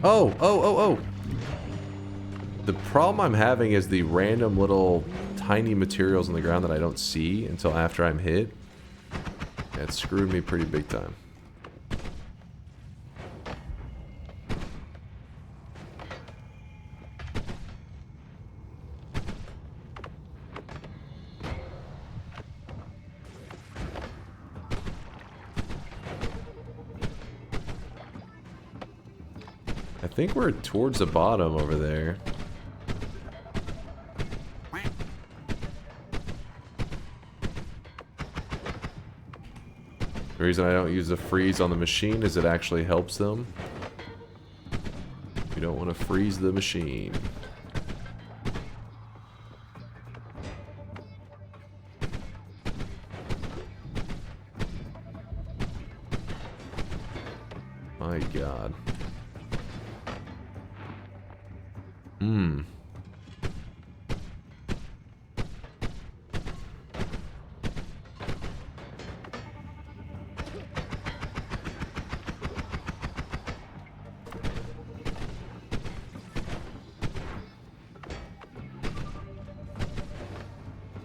Oh. The problem I'm having is the random little tiny materials on the ground that I don't see until after I'm hit. That screwed me pretty big time. I think we're towards the bottom over there. The reason I don't use the freeze on the machine is it actually helps them. You don't want to freeze the machine. My God.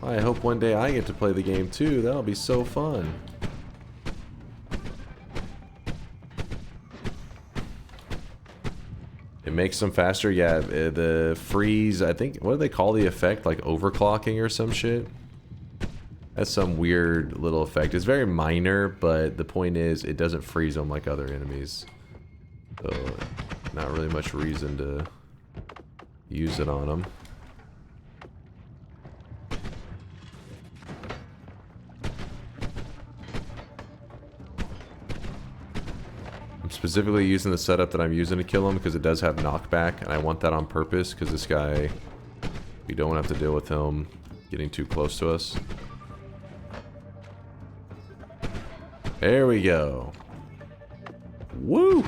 I hope one day I get to play the game too. That'll be so fun. It makes them faster. Yeah, the freeze, I think, what do they call the effect? Like overclocking or some shit? That's some weird little effect. It's very minor, but the point is it doesn't freeze them like other enemies. So, not really much reason to use it on them. Specifically using the setup that I'm using to kill him because it does have knockback, and I want that on purpose because this guy, we don't have to deal with him getting too close to us. There we go. Woo!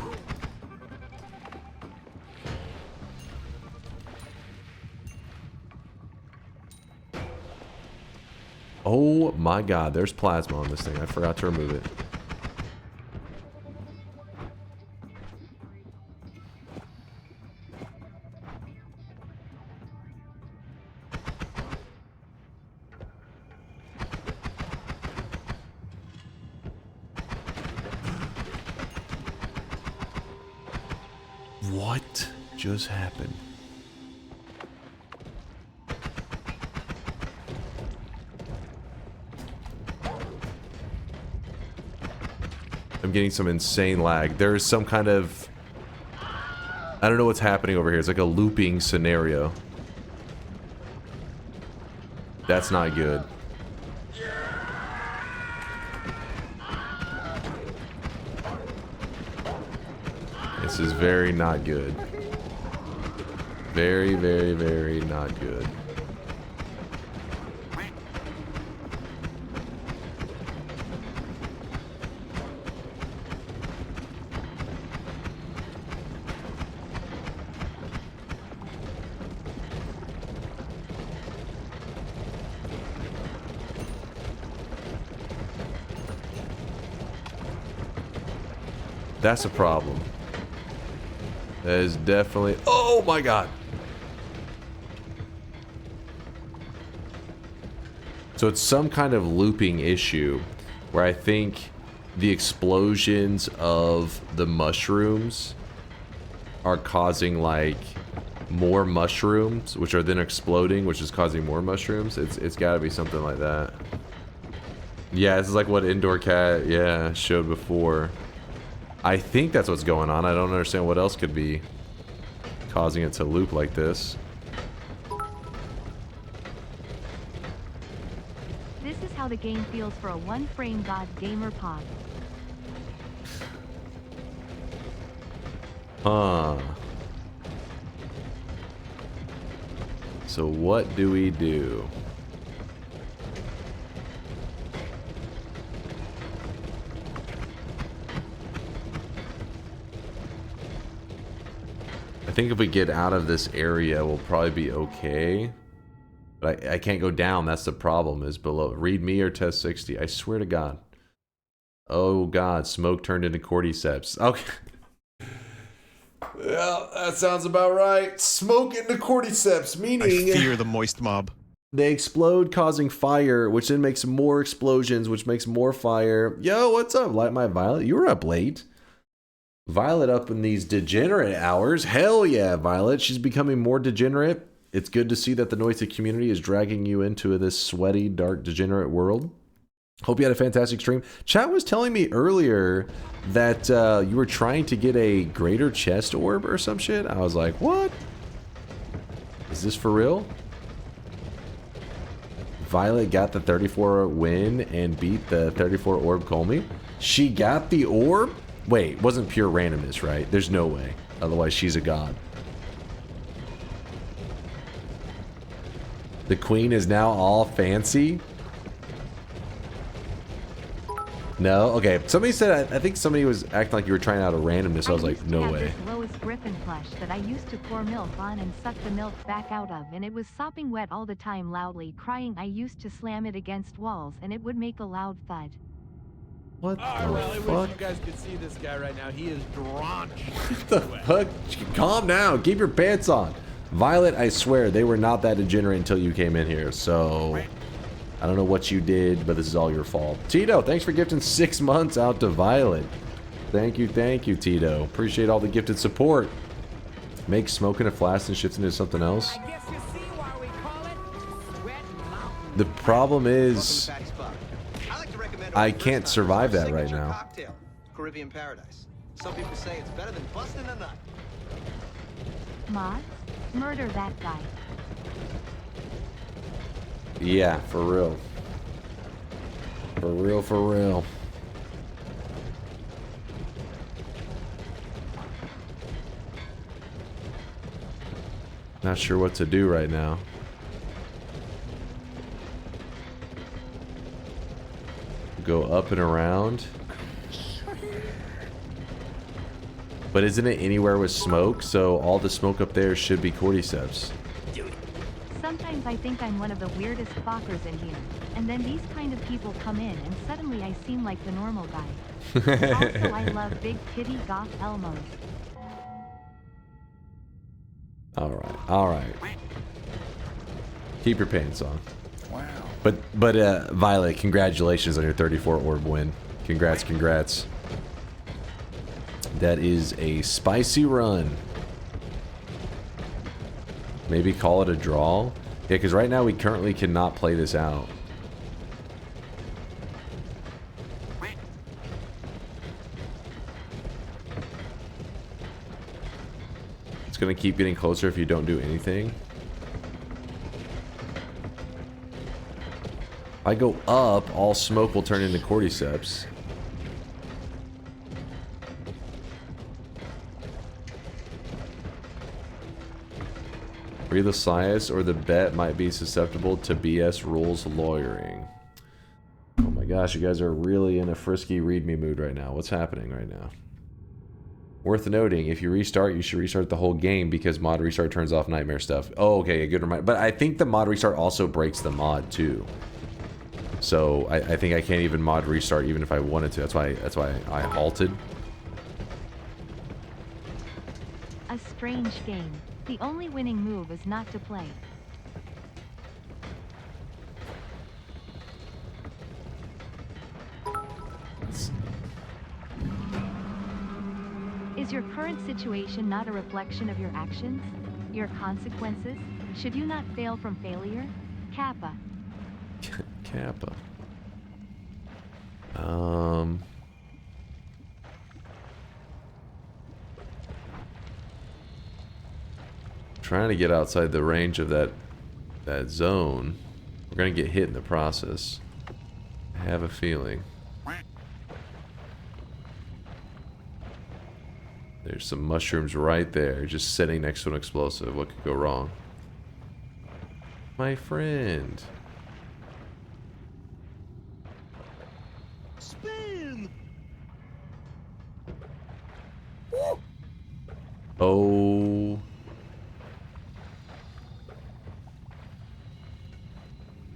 Oh my God, there's plasma on this thing. I forgot to remove it. What just happened? I'm getting some insane lag. There's some kind of... I don't know what's happening over here. It's like a looping scenario. That's not good. This is very not good. Very, very, very not good. That's a problem. That is definitely... Oh my God! So it's some kind of looping issue where I think the explosions of the mushrooms are causing like more mushrooms, which are then exploding, which is causing more mushrooms. It's got to be something like that. Yeah, this is like what Indoor Cat, yeah, showed before. I think that's what's going on. I don't understand what else could be causing it to loop like this. This is how the game feels for a one-frame god gamer pod. Huh. So what do we do? I think if we get out of this area, we'll probably be okay. But I can't go down. That's the problem, is below. Read me or test 60. I swear to God. Oh, God. Smoke turned into cordyceps. Okay. Yeah, that sounds about right. Smoke into cordyceps, meaning... I fear the moist mob. They explode, causing fire, which then makes more explosions, which makes more fire. Yo, what's up? Light my Violet. You were up late. Violet up in these degenerate hours. Hell yeah, Violet. She's becoming more degenerate. It's good to see that the Noita community is dragging you into this sweaty, dark, degenerate world. Hope you had a fantastic stream. Chat was telling me earlier that you were trying to get a greater chest orb or some shit. I was like, what? Is this for real? Violet got the 34 win and beat the 34 orb Colmy? She got the orb? Wait, it wasn't pure randomness, right? There's no way. Otherwise, she's a god. The queen is now all fancy? No? Okay. Somebody said, I think somebody was acting like you were trying out a randomness. I was like, no way. This Lois Griffin plush that I used to pour milk on and suck the milk back out of, and it was sopping wet all the time, loudly crying. I used to slam it against walls and it would make a loud thud. What I the really fuck? wish you guys could see this guy right now. He is drenched. What the fuck? Calm down. Keep your pants on. Violet, I swear, they were not that degenerate until you came in here, so I don't know what you did, but this is all your fault. Tito, thanks for gifting 6 months out to Violet. Thank you, Tito. Appreciate all the gifted support. Make smoking a flask and shifts into something else. The problem is, I can't survive that right now. Cocktail, Caribbean paradise. Some people say it's better than busting a nut. Mods? Murder that guy. Yeah, for real. For real, for real. Not sure what to do right now. Go up and around. But isn't it anywhere with smoke? So all the smoke up there should be cordyceps. Sometimes I think I'm one of the weirdest fuckers in here, and then these kind of people come in and suddenly I seem like the normal guy. Also, I love big titty goth Elmos. Alright. Keep your pants on. Wow. But Violet, congratulations on your 34 orb win. Congrats. That is a spicy run. Maybe call it a draw? Yeah, because right now we currently cannot play this out. It's going to keep getting closer if you don't do anything. If I go up, all smoke will turn into cordyceps. Either Sias or the bet might be susceptible to BS rules lawyering. Oh my gosh, you guys are really in a frisky read-me mood right now. What's happening right now? Worth noting, if you restart, you should restart the whole game because mod restart turns off nightmare stuff. Oh, okay, a good reminder. But I think the mod restart also breaks the mod too. So I think I can't even mod restart even if I wanted to. That's why I halted. A strange game. The only winning move is not to play. Is your current situation not a reflection of your actions? Your consequences? Should you not fail from failure? Kappa. Kappa. Trying to get outside the range of that zone. We're gonna get hit in the process. I have a feeling. There's some mushrooms right there, just sitting next to an explosive. What could go wrong? My friend. Spin. Oh.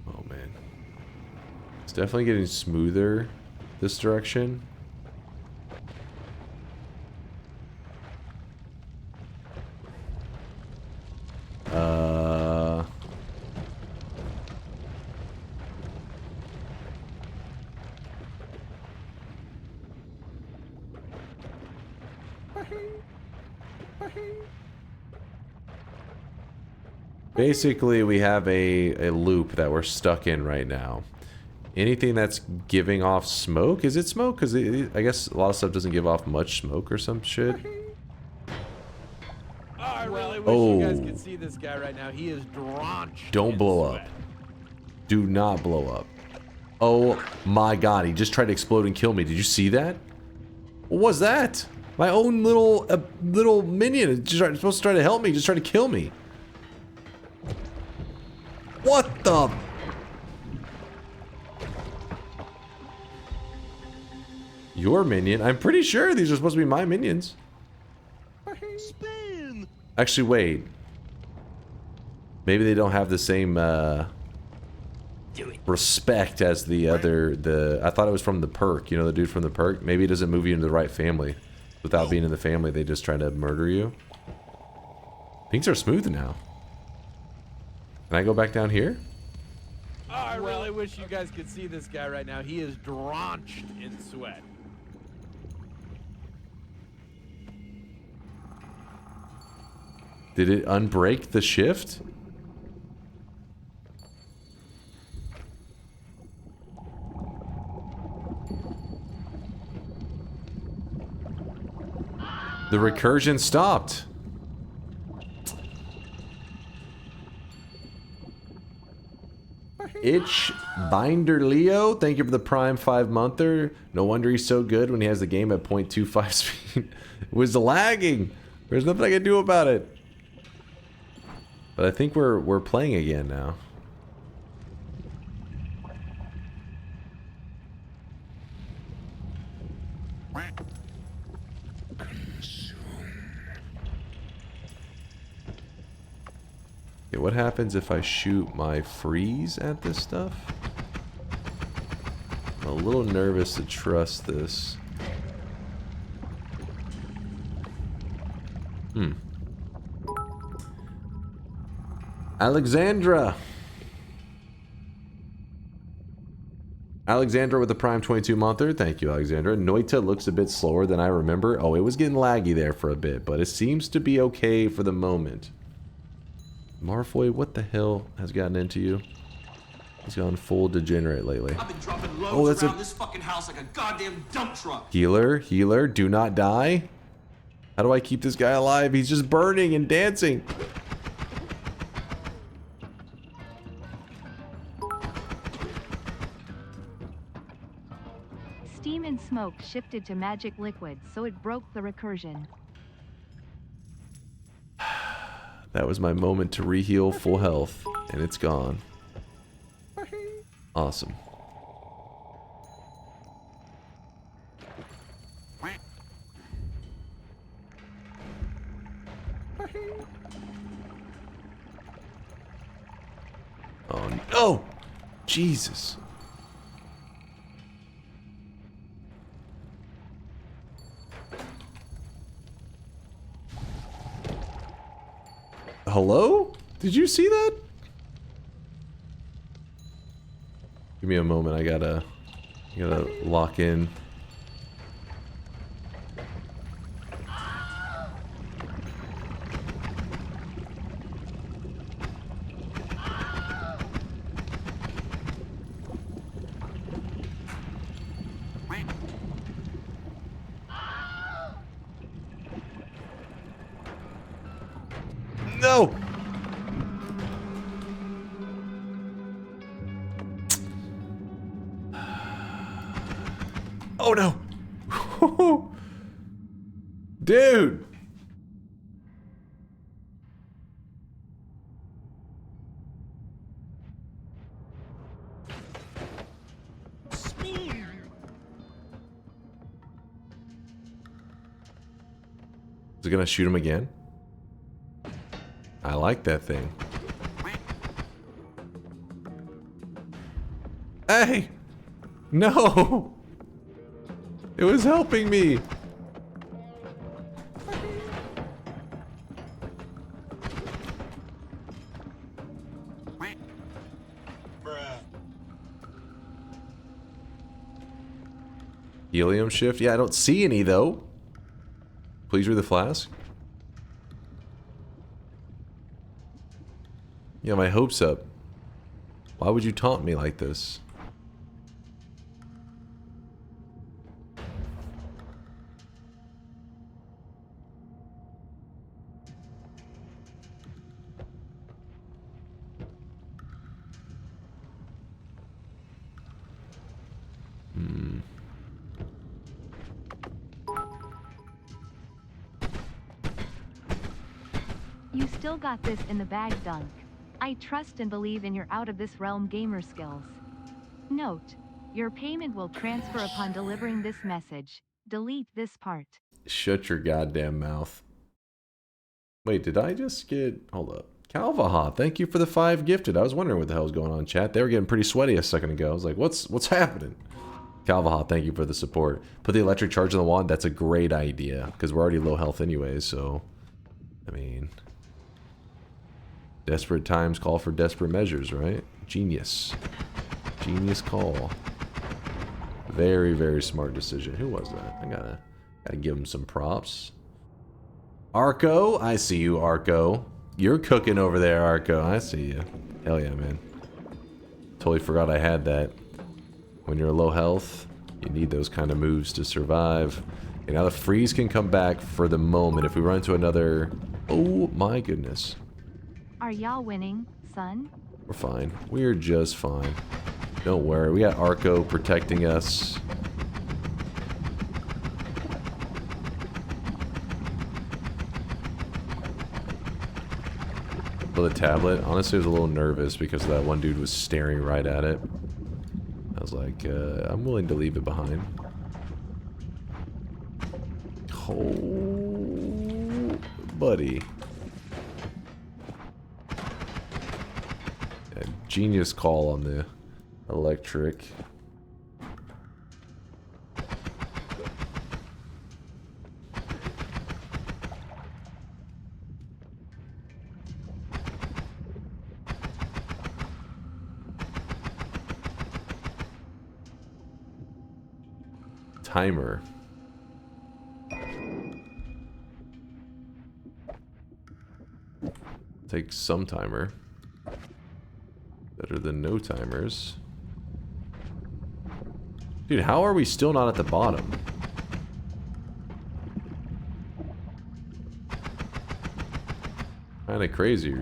Oh man. It's definitely getting smoother this direction. Basically, we have a loop that we're stuck in right now. Anything that's giving off smoke, is it smoke? Because I guess a lot of stuff doesn't give off much smoke or some shit. I really wish you guys could see this guy right now. He is drenched. Don't in blow sweat. up. Do not blow up. Oh my god, he just tried to explode and kill me. Did you see that? What was that? My own little minion is supposed to try to help me, just try to kill me. What the? Your minion? I'm pretty sure these are supposed to be my minions. Spin. Actually, wait. Maybe they don't have the same respect as the other. I thought it was from the perk. You know, the dude from the perk. Maybe it doesn't move you into the right family. Without being in the family, they just try to murder you. Things are smooth now. Can I go back down here? Oh, I really wish you guys could see this guy right now. He is drenched in sweat. Did it unbreak the shift? The recursion stopped. Itch Binder Leo, thank you for the Prime 5-monther. No wonder he's so good when he has the game at 0.25 speed. It was lagging. There's nothing I can do about it. But I think we're playing again now. Okay, what happens if I shoot my freeze at this stuff? I'm a little nervous to trust this. Alexandra with the Prime 22-monther. Thank you, Alexandra. Noita looks a bit slower than I remember. Oh, it was getting laggy there for a bit, but it seems to be okay for the moment. Marfoy, what the hell has gotten into you? He's gone full degenerate lately. I've been dropping loads Oh, that's around a this fucking house like a goddamn dump truck. healer. Healer, do not die. How do I keep this guy alive? He's just burning and dancing. Steam and smoke shifted to magic liquids, so it broke the recursion. That was my moment to reheal full health, and it's gone. Awesome. Oh no! Jesus. Hello? Did you see that? Give me a moment. I gotta lock in. No! Oh no! Dude! Is it gonna shoot him again? I like that thing. Hey! No! It was helping me! Helium shift? Yeah, I don't see any though. Please read the flask. Yeah, my hopes up. Why would you taunt me like this? still got this in the bag, Dunk. I trust and believe in your out of this realm gamer skills. Note, your payment will transfer upon delivering this message. Delete this part. Shut your goddamn mouth. Wait, did I just get... Hold up. Calvaha, thank you for the 5 gifted. I was wondering what the hell was going on, chat. They were getting pretty sweaty a second ago. I was like, what's happening? Calvaha, thank you for the support. Put the electric charge on the wand. That's a great idea, because we're already low health anyways, so... I mean... Desperate times call for desperate measures, right? Genius. Genius call. Very, very smart decision. Who was that? I gotta give him some props. Arco, I see you, Arco. You're cooking over there, Arco. I see you. Hell yeah, man. Totally forgot I had that. When you're low health, you need those kind of moves to survive. And now the freeze can come back for the moment. If we run into another... Oh my goodness. Are y'all winning, son? We're fine. We're just fine. Don't worry. We got Arco protecting us. For the tablet, honestly, I was a little nervous because that one dude was staring right at it. I was like, I'm willing to leave it behind. Oh, buddy. Yeah, genius call on the electric. Timer. Take some timer. Better than no timers. Dude, how are we still not at the bottom? Kinda crazy.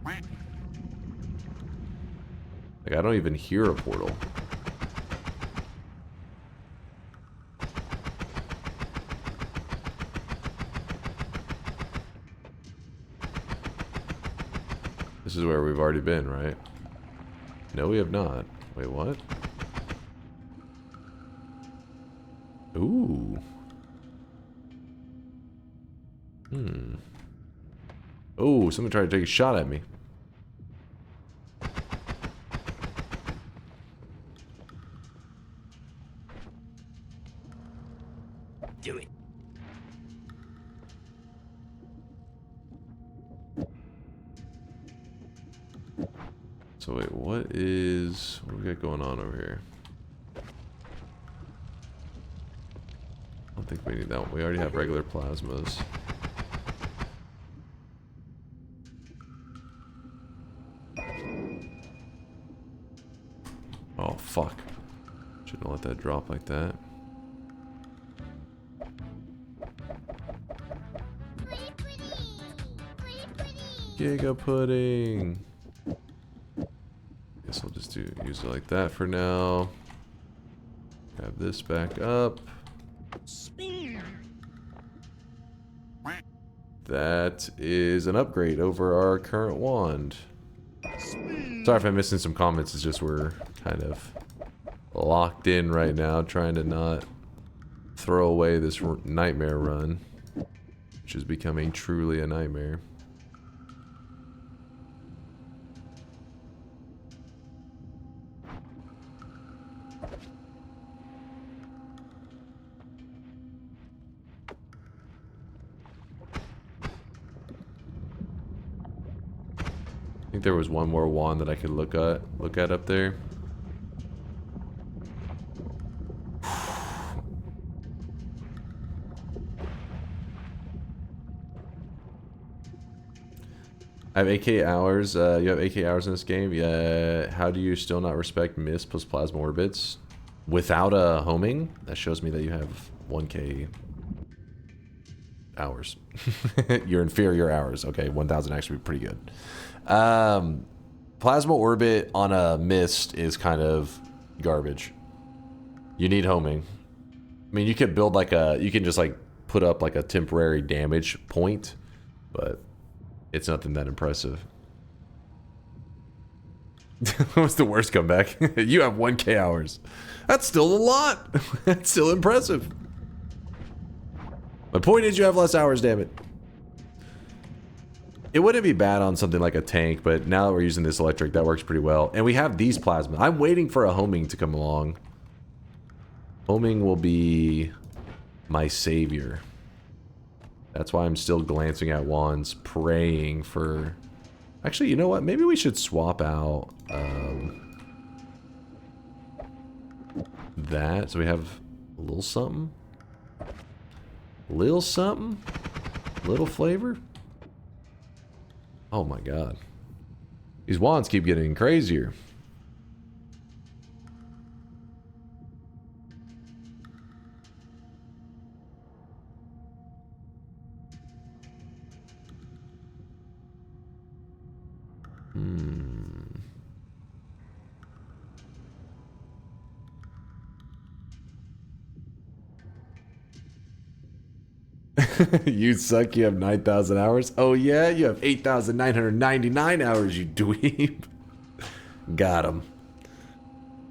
Like, I don't even hear a portal. This is where we've already been, right? No, we have not. Wait, what? Ooh. Oh, someone tried to take a shot at me. Do it. So wait, what we got going on over here? I don't think we need that one. We already have regular plasmas. Oh, fuck. Shouldn't have let that drop like that. Giga pudding! Guess I'll just use it like that for now. Have this back up. That is an upgrade over our current wand. Sorry if I'm missing some comments, it's just we're kind of locked in right now, trying to not throw away this nightmare run, which is becoming truly a nightmare. I think there was one more wand that I could look at up there. I have 8K hours. You have 8K hours in this game? Yeah. How do you still not respect Mist plus Plasma Orbits? Without a homing? That shows me that you have 1K hours. Your inferior hours. Okay, 1,000 actually be pretty good. Plasma Orbit on a Mist is kind of garbage. You need homing. I mean, you could build like you can just like put up like a temporary damage point, but It's nothing that impressive. What's the worst comeback? You have 1K hours. That's still a lot. That's still impressive. My point is you have less hours, damn it. It wouldn't be bad on something like a tank, but now that we're using this electric, that works pretty well. And we have these plasma. I'm waiting for a homing to come along. Homing will be my savior. That's why I'm still glancing at wands, praying for... Actually, you know what? Maybe we should swap out that. So we have a little something. Little something. Little flavor. Oh my god. These wands keep getting crazier. You suck, you have 9,000 hours. Oh yeah, you have 8,999 hours, you dweeb. Got him.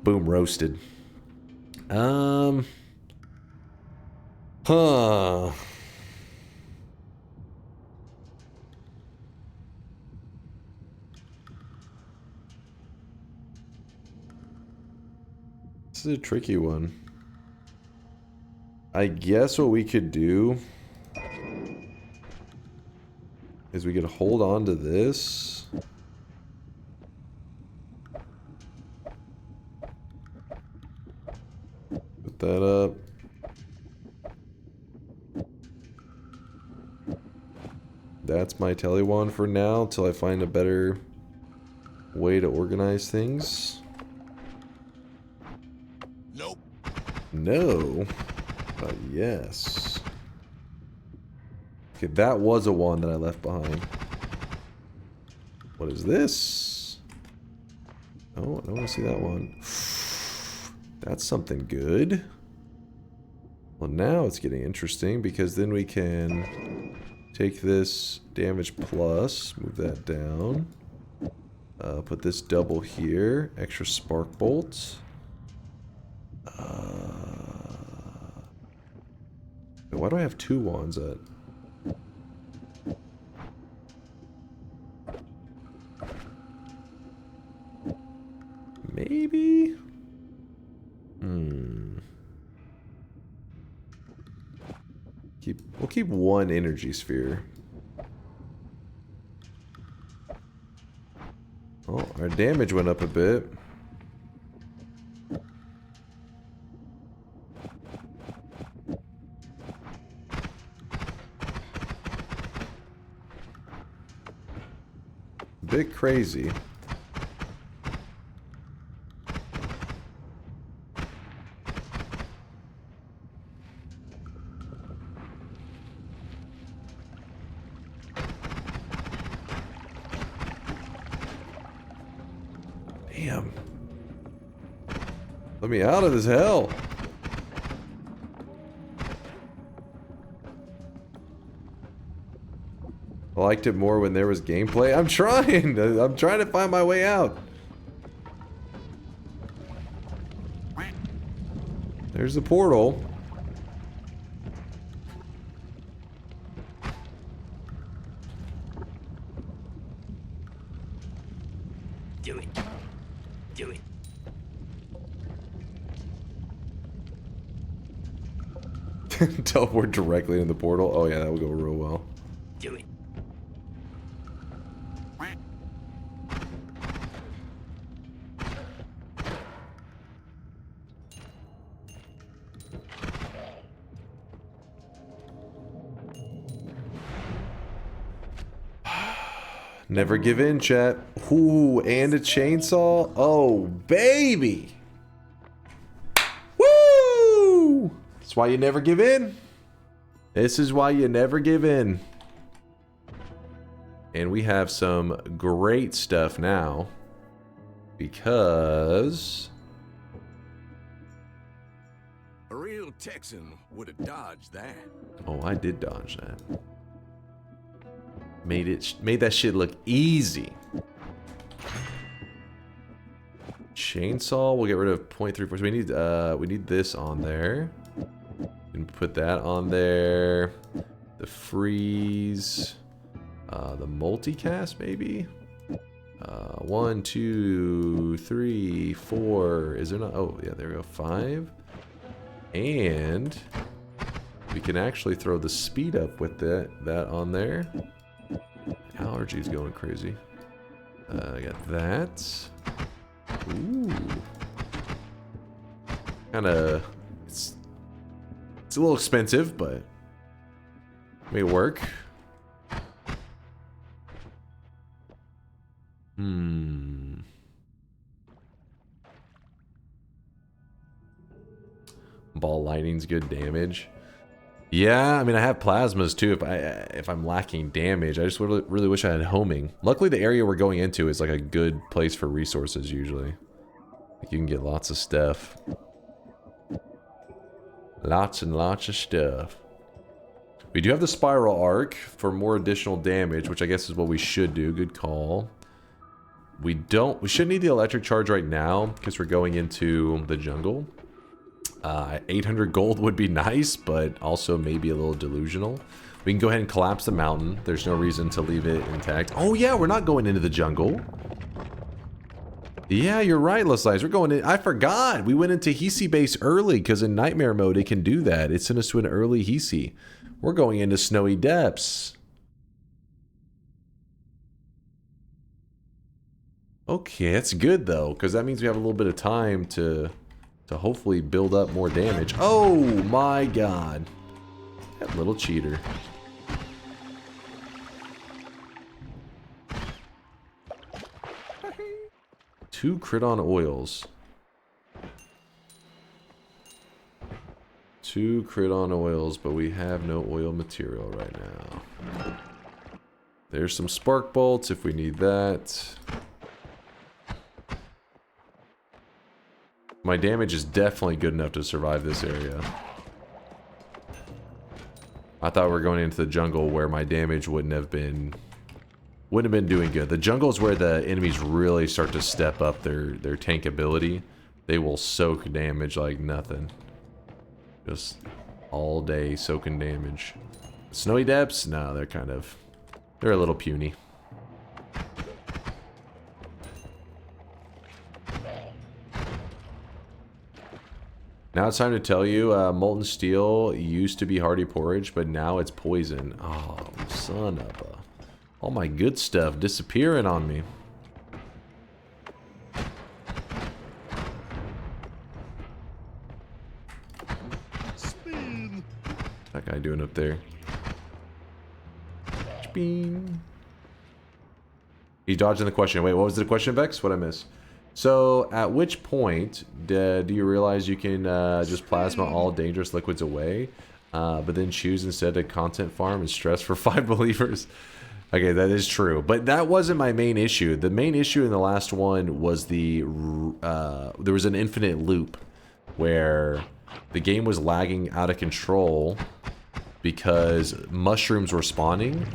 Boom, roasted. Huh. This is a tricky one. I guess what we could do is we could hold on to this. Put that up. That's my tele wand for now until I find a better way to organize things. Nope. No. But yes. Okay, that was a wand that I left behind. What is this? Oh, I don't want to see that one. That's something good. Well, now it's getting interesting because then we can take this damage plus, move that down. Put this double here. Extra spark bolt. Why do I have two wands at? Maybe? We'll keep one energy sphere. Oh, our damage went up a bit. Bit crazy. Damn. Let me out of this hell. I liked it more when there was gameplay. I'm trying to find my way out. There's the portal. Do it. Do it. Teleport directly in the portal. Oh yeah, that would go real well. Do it. Never give in, chat. Ooh, and a chainsaw. Oh, baby. Woo! That's why you never give in. This is why you never give in. And we have some great stuff now. Because... A real Texan would have dodged that. Oh, I did dodge that. Made that shit look easy. Chainsaw, we'll get rid of 0.34. So we need this on there. And put that on there. The freeze. The multicast maybe. 1, 2, 3, 4. Is there not? Oh yeah, there we go. 5. And we can actually throw the speed up with that on there. Allergies going crazy. I got that. Ooh. Kinda, it's a little expensive, but may work. Ball lightning's good damage. Yeah, I mean I have plasmas too if I'm lacking damage. I just really wish I had homing. Luckily the area we're going into is like a good place for resources usually. Like you can get lots of stuff. Lots and lots of stuff. We do have the spiral arc for more additional damage, which I guess is what we should do. Good call. We shouldn't need the electric charge right now because we're going into the jungle. 800 gold would be nice, but also maybe a little delusional. We can go ahead and collapse the mountain. There's no reason to leave it intact. Oh yeah, we're not going into the jungle. Yeah, you're right, Leslice. We're going in. I forgot. We went into Hisi base early because in nightmare mode it can do that. It sent us to an early Hisi. We're going into snowy depths. Okay, that's good though, because that means we have a little bit of time to hopefully build up more damage. Oh my god. That little cheater. Two crit on oils. 2 crit on oils, but we have no oil material right now. There's some spark bolts if we need that. My damage is definitely good enough to survive this area. I thought we were going into the jungle where my damage wouldn't have been doing good. The jungle is where the enemies really start to step up their tank ability. They will soak damage like nothing. Just all day soaking damage. Snowy depths? No, they're a little puny. Now it's time to tell you, molten steel used to be hearty porridge, but now it's poison. Oh, son of a... All my good stuff disappearing on me. Spin. That guy doing up there? Spin. He's dodging the question. Wait, what was the question, Vex? What'd I miss? So, at which point do you realize you can just plasma all dangerous liquids away, but then choose instead to content farm and stress for 5 believers? Okay, that is true, but that wasn't my main issue. The main issue in the last one was there was an infinite loop where the game was lagging out of control because mushrooms were spawning.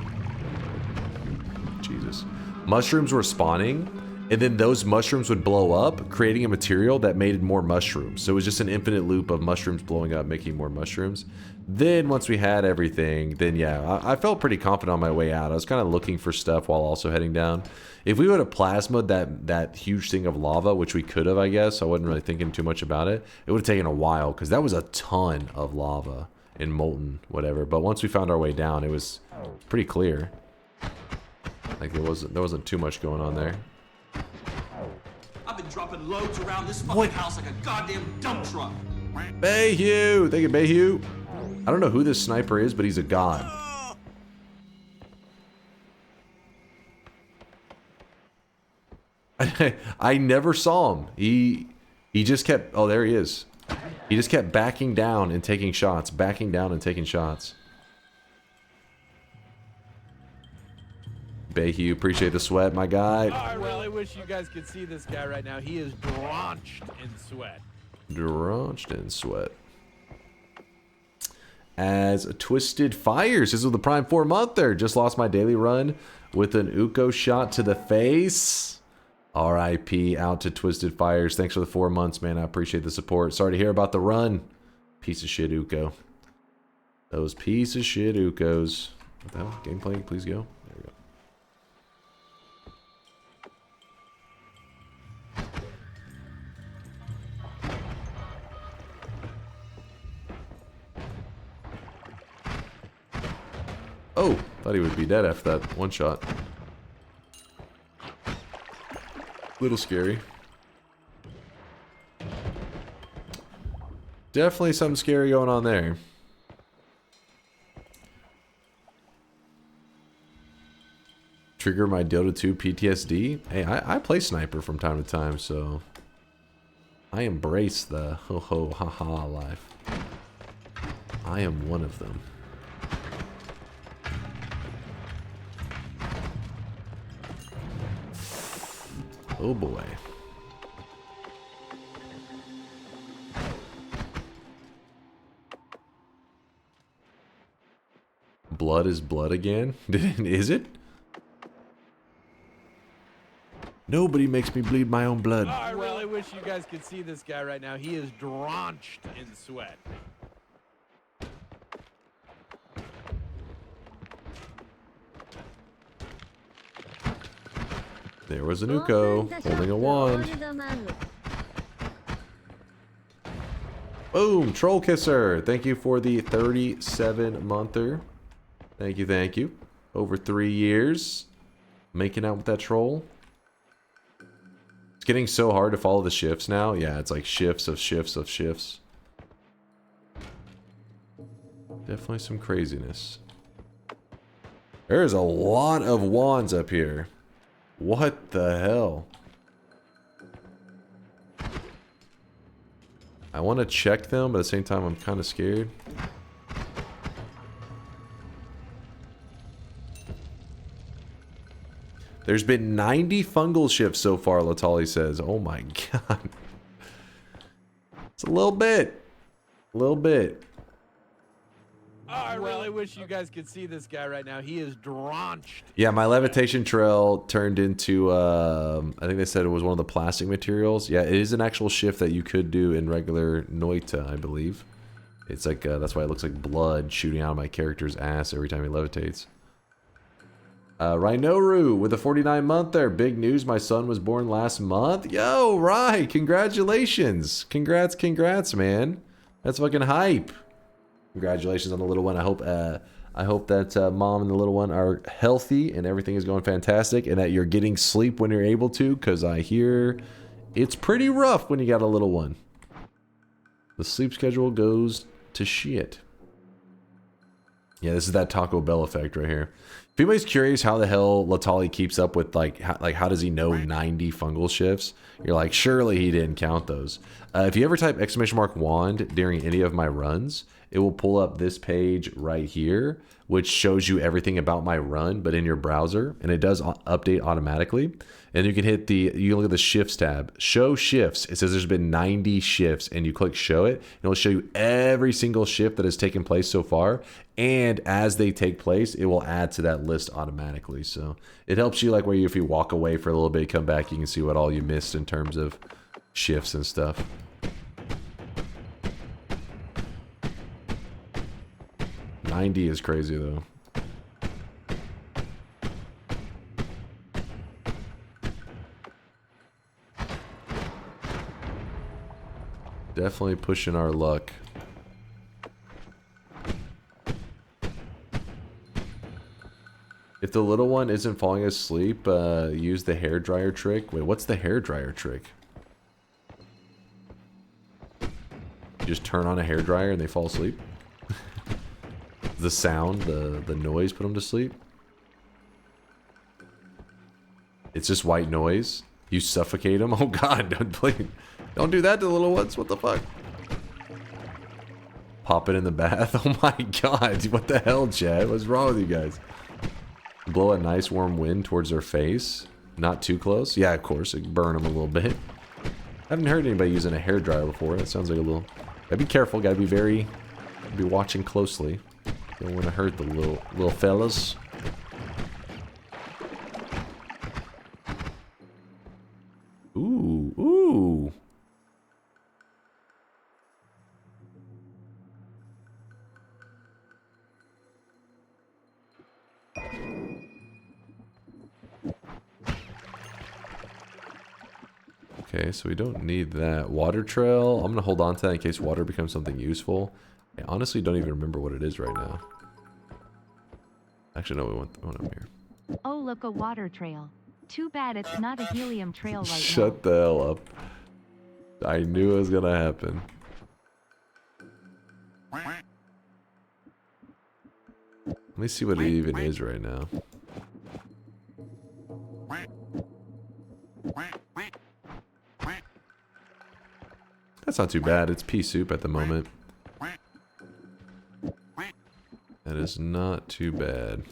Jesus. Mushrooms were spawning, and then those mushrooms would blow up, creating a material that made more mushrooms. So it was just an infinite loop of mushrooms blowing up, making more mushrooms. Then once we had everything, then yeah, I felt pretty confident on my way out. I was kind of looking for stuff while also heading down. If we would have plasmaed that huge thing of lava, which we could have, I guess, I wasn't really thinking too much about it. It would have taken a while, because that was a ton of lava and molten, whatever. But once we found our way down, it was pretty clear. Like there wasn't too much going on there. I've been dropping loads around this fucking house like a goddamn dump truck. Bayhue! Thank you, Bayhue. I don't know who this sniper is, but he's a god. I never saw him. He just kept... Oh, there he is. He just kept backing down and taking shots. Backing down and taking shots. Bayhue, appreciate the sweat, my guy. I really wish you guys could see this guy right now. He is drenched in sweat. Drenched in sweat. as Twisted Fires. This was the Prime 4-monther. Just lost my daily run with an Uko shot to the face. RIP out to Twisted Fires. Thanks for the 4 months, man. I appreciate the support. Sorry to hear about the run. Piece of shit Uko. Those piece of shit Ukos. What the hell? Gameplay, please go. There we go. Oh, thought he would be dead after that one shot. Little scary. Definitely something scary going on there. Trigger my Dota 2 PTSD. Hey, I play sniper from time to time, so I embrace the ho ho ha ha life. I am one of them. Oh boy. Blood is blood again? Is it? Nobody makes me bleed my own blood. Oh, I really wish you guys could see this guy right now. He is drenched in sweat. There was an Uko holding a wand. Boom! Troll Kisser! Thank you for the 37-monther. Thank you, thank you. Over 3 years. Making out with that troll. It's getting so hard to follow the shifts now. Yeah, it's like shifts of shifts of shifts. Definitely some craziness. There's a lot of wands up here. What the hell? I want to check them, but at the same time I'm kind of scared. There's been 90 fungal shifts so far, Latali says. Oh my god. It's a little bit. A little bit. Oh, I really wish you guys could see this guy right now. He is drenched. Yeah, my levitation trail turned into, I think they said it was one of the plastic materials. Yeah, it is an actual shift that you could do in regular Noita, I believe. It's like, that's why it looks like blood shooting out of my character's ass every time he levitates. Rhinoru with a 49-monther. Big news, my son was born last month. Yo, Rye, congratulations. Congrats, man. That's fucking hype. Congratulations on the little one. I hope that mom and the little one are healthy and everything is going fantastic and that you're getting sleep when you're able to, because I hear it's pretty rough when you got a little one. The sleep schedule goes to shit. Yeah, this is that Taco Bell effect right here. If anybody's curious how the hell Latali keeps up with, like how does he know 90 fungal shifts? You're like, surely he didn't count those. If you ever type _wand during any of my runs, it will pull up this page right here, which shows you everything about my run, but in your browser, and it does update automatically. And you can hit you can look at the shifts tab, show shifts. It says there's been 90 shifts, and you click show it, and it'll show you every single shift that has taken place so far. And as they take place, it will add to that list automatically. So it helps you, like, where if you walk away for a little bit, come back, you can see what all you missed in terms of shifts and stuff. $90 is crazy though. Definitely pushing our luck. If the little one isn't falling asleep, use the hairdryer trick. Wait, what's the hairdryer trick? You just turn on a hairdryer and they fall asleep? The sound, the noise put them to sleep? It's just white noise? You suffocate them? Oh god, don't do that to the little ones. What the fuck? Pop it in the bath? Oh my god, what the hell, Chad? What's wrong with you guys? Blow a nice warm wind towards their face. Not too close. Yeah, of course, it burn them a little bit. I haven't heard anybody using a hairdryer before. That sounds like a little... Gotta be careful, gotta be very Be watching closely. Don't want to hurt the little fellas. Ooh, ooh. Okay, so we don't need that. Water trail. I'm going to hold on to that in case water becomes something useful. I honestly don't even remember what it is right now. Actually, no, we want the one up here. Oh, look, a water trail. Too bad it's not a helium trail right now. Shut the hell up. I knew it was going to happen. Let me see what it even is right now. That's not too bad. It's pea soup at the moment. That is not too bad.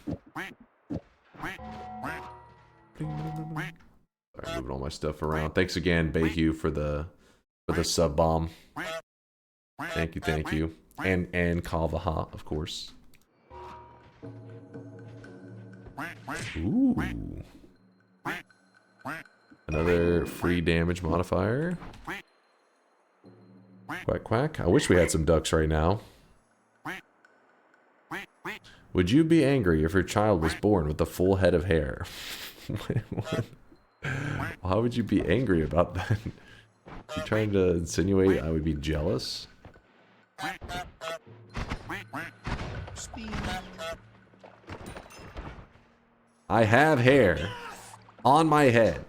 Alright, moving all my stuff around. Thanks again, Bayhue, for the sub bomb. Thank you. And Kavaha, of course. Ooh. Another free damage modifier. Quack quack. I wish we had some ducks right now. Would you be angry if your child was born with a full head of hair? Why would you be angry about that? You trying to insinuate I would be jealous? I have hair on my head.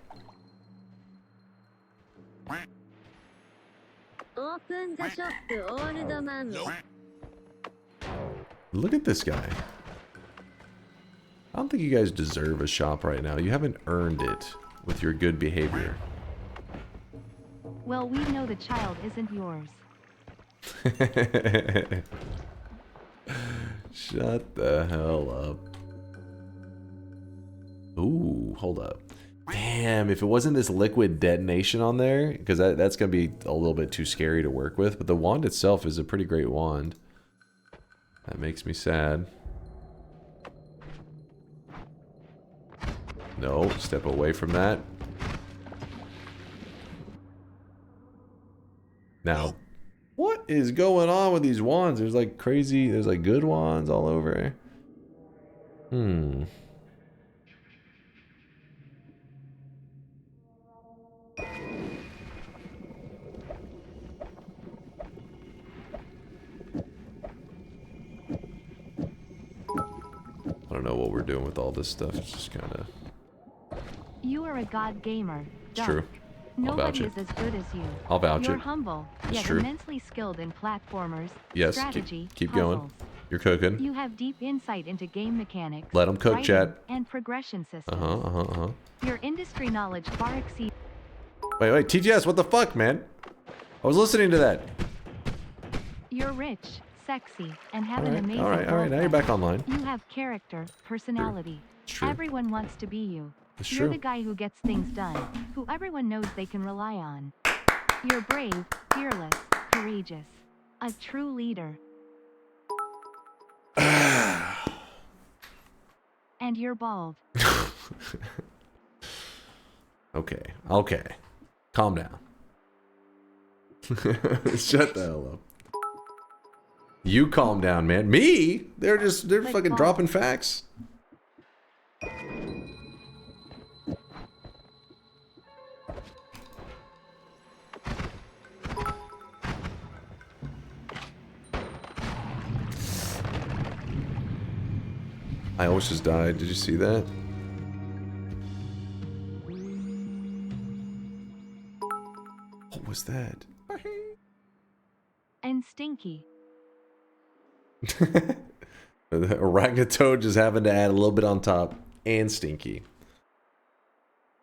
Look at this guy. I don't think you guys deserve a shop right now. You haven't earned it with your good behavior. Well, we know the child isn't yours. Shut the hell up. Ooh, hold up. Damn, if it wasn't this liquid detonation on there, because that's going to be a little bit too scary to work with, but the wand itself is a pretty great wand. That makes me sad. No, step away from that. Now, what is going on with these wands? There's like crazy, there's like good wands all over. I don't know what we're doing with all this stuff. It's just kind of... You are a god gamer. It's true. I'll vouch Nobody it. is as good as you. I'll vouch You're it. humble, It's yet true. immensely skilled in platformers, Yes, strategy, keep going. puzzles. You're cooking. You have deep insight into game mechanics. Let 'em cook, writing, chat. And progression systems. Uh-huh. Your industry knowledge far exceeds. Wait, TGS, what the fuck, man? I was listening to that. You're rich, sexy, and have an amazing All right, now you're girlfriend. back online. You have character, personality. It's true. Everyone wants to be you. It's You're true. the guy who gets things done, who everyone knows they can rely on. You're brave, fearless, courageous. A true leader. And you're bald. Okay. Calm down. Shut the hell up. You calm down, man. Me? They're fucking dropping facts. I almost just died. Did you see that? What was that? And stinky. The orangutan just having to add a little bit on top. And stinky.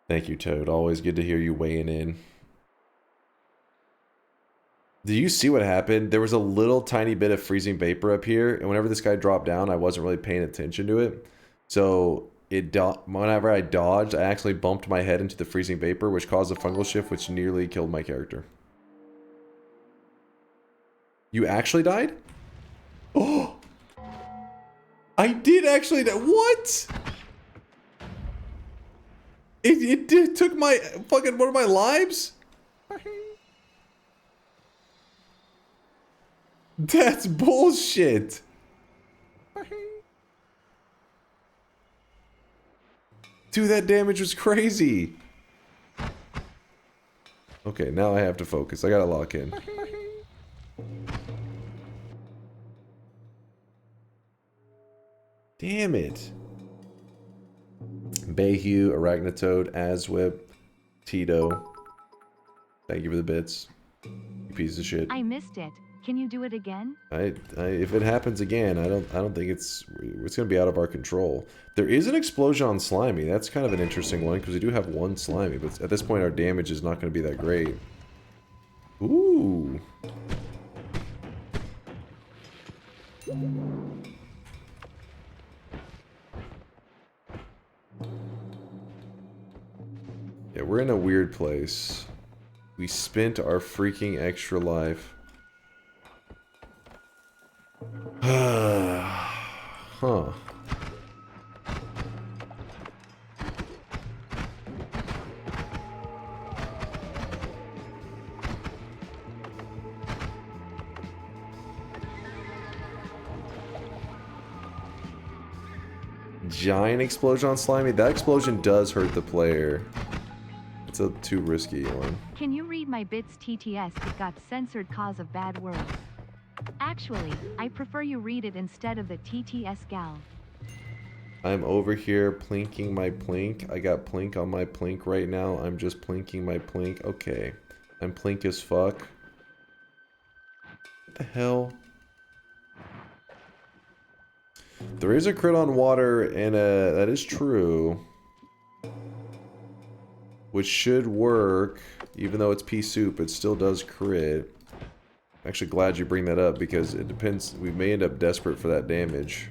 Thank you, Toad. Always good to hear you weighing in. Do you see what happened? There was a little tiny bit of freezing vapor up here, and whenever this guy dropped down, I wasn't really paying attention to it. So whenever I dodged, I actually bumped my head into the freezing vapor, which caused a fungal shift, which nearly killed my character. You actually died? Oh! I did actually. What? It took my fucking one of my lives? That's bullshit. Dude, that damage was crazy. Okay, now I have to focus. I gotta lock in. Damn it. Bayhue, Arachnitoad, Aswip, Tito. Thank you for the bits. You piece of shit. I missed it. Can you do it again? If it happens again, I don't think it's gonna be out of our control. There is an explosion on Slimy. That's kind of an interesting one because we do have one Slimy, but at this point our damage is not gonna be that great. Ooh. Yeah, we're in a weird place. We spent our freaking extra life. Huh. Giant explosion on Slimy? That explosion does hurt the player. It's a too risky one. Can you read my bits TTS? It got censored cause of bad words. Actually, I prefer you read it instead of the TTS gal. I'm over here plinking my plink. I got plink on my plink right now. I'm just plinking my plink. Okay. I'm plink as fuck. What the hell? There is a crit on water, and that is true. Which should work. Even though it's pea soup, it still does crit. I'm actually glad you bring that up, because it depends. We may end up desperate for that damage.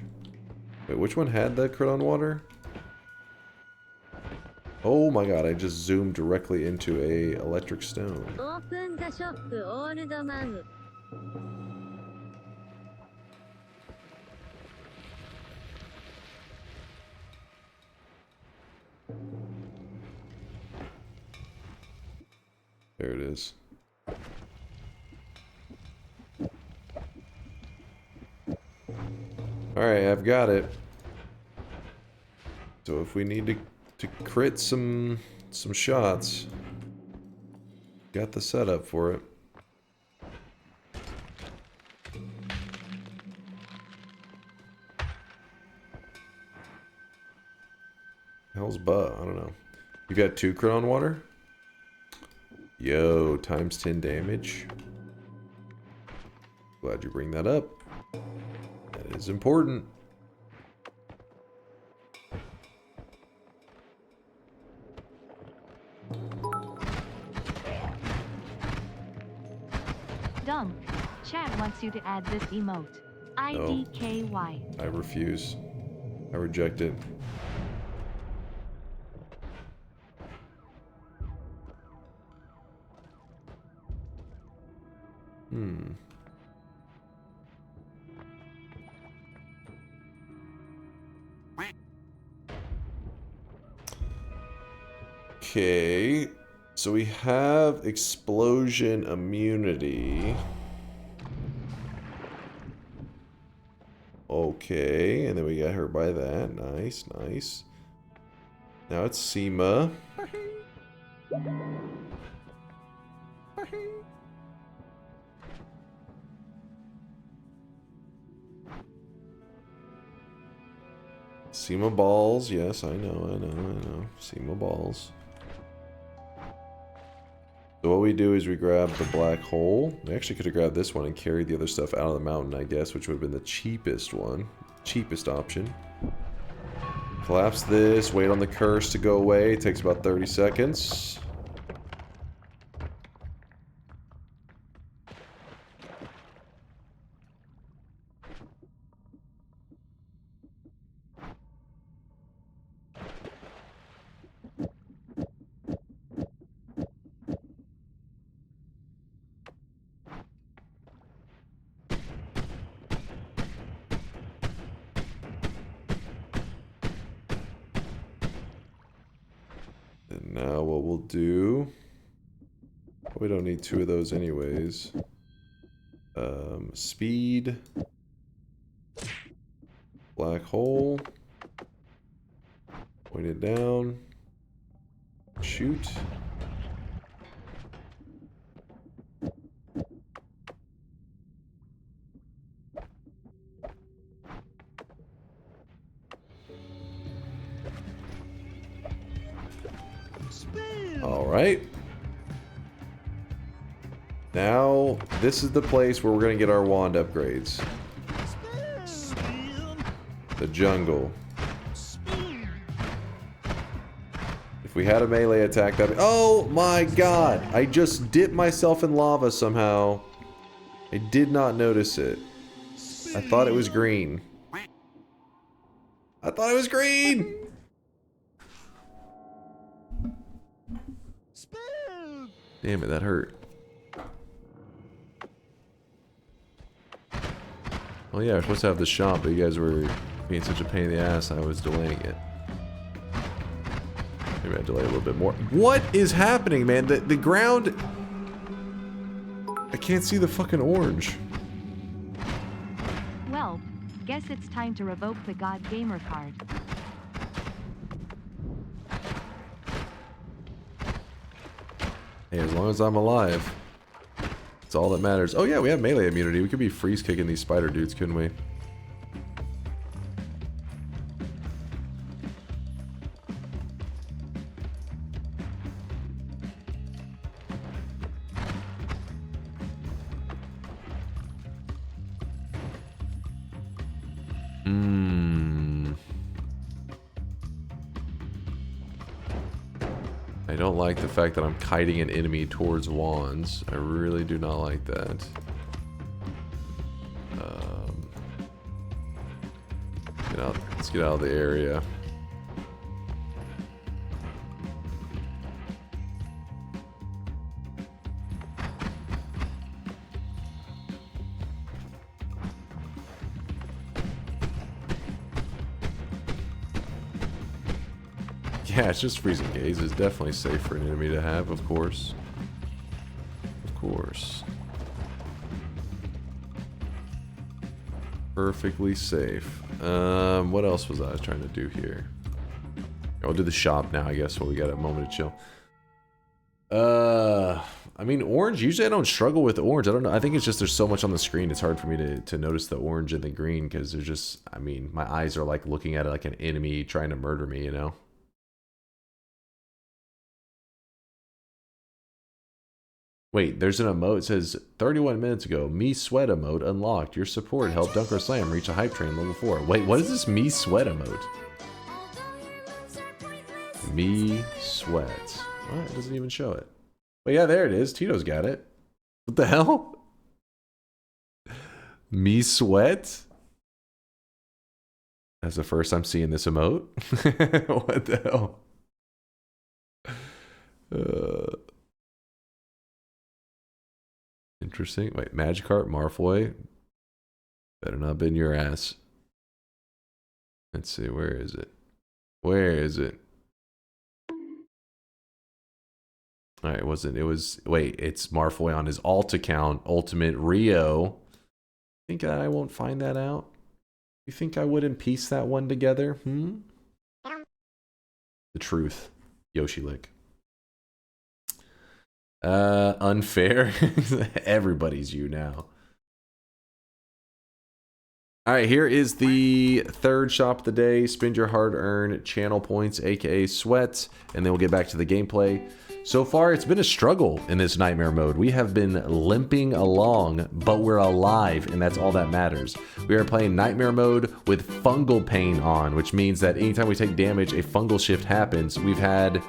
Wait, which one had the crit on water? Oh my god, I just zoomed directly into a electric stone. Open the shop, old man. There it is. Alright, I've got it. So if we need to crit some shots, got the setup for it. Hell's butt? I don't know. You got 2 crit on water? Yo, times 10 damage. Glad you bring that up. That is important. Dunk. Chat wants you to add this emote. IDKY. I refuse. I reject it. Okay, so we have explosion immunity. Okay, and then we got hurt by that. Nice, nice. Now it's SEMA. SEMA balls, yes, I know. SEMA balls. So what we do is we grab the black hole. We actually could have grabbed this one and carried the other stuff out of the mountain, I guess, which would have been the cheapest one. Cheapest option. Collapse this, wait on the curse to go away. It takes about 30 seconds. Now what we'll do... We don't need 2 of those anyways. Speed. Black hole. Point it down. Shoot. All right. Now, this is the place where we're going to get our wand upgrades. The jungle. If we had a melee attack, that'd be... Oh my god! I just dipped myself in lava somehow. I did not notice it. I thought it was green. I thought it was green! Damn it, that hurt. Well, yeah, we're supposed to have the shop, but you guys were being such a pain in the ass, I was delaying it. Maybe I delay a little bit more. What is happening, man? The ground... I can't see the fucking orange. Well, guess it's time to revoke the God Gamer card. Hey, as long as I'm alive. That's all that matters. Oh yeah, we have melee immunity. We could be freeze kicking these spider dudes, couldn't we? I don't like the fact that I'm kiting an enemy towards wands. I really do not like that. Let's get out of the area. Yeah, it's just freezing gaze is definitely safe for an enemy to have, of course. Of course. Perfectly safe. What else was I trying to do here? I'll do the shop now, I guess, while we got a moment to chill. I mean, orange, usually I don't struggle with orange. I don't know. I think it's just there's so much on the screen, it's hard for me to notice the orange and the green, because there's just, I mean, my eyes are like looking at it like an enemy trying to murder me, you know? Wait, there's an emote. It says 31 minutes ago, Me Sweat emote unlocked. Your support helped DunkOrSlam reach a hype train level 4. Wait, what is this Me Sweat emote? Me Sweat. What? It doesn't even show it. Well, yeah, there it is. Tito's got it. What the hell? Me Sweat? That's the first I'm seeing this emote. What the hell? Interesting. Wait, Magikarp, Marfoy. Better not been your ass. Let's see, where is it? Where is it? Alright, it wasn't. It was. Wait, it's Marfoy on his alt account, Ultimate Rio. Think I won't find that out? You think I wouldn't piece that one together? The truth. Yoshi Lick. Unfair. Everybody's you now. Alright, here is the third shop of the day. Spend your hard-earned channel points, aka sweat, and then we'll get back to the gameplay. So far, it's been a struggle in this nightmare mode. We have been limping along, but we're alive, and that's all that matters. We are playing nightmare mode with fungal pain on, which means that anytime we take damage, a fungal shift happens. We've had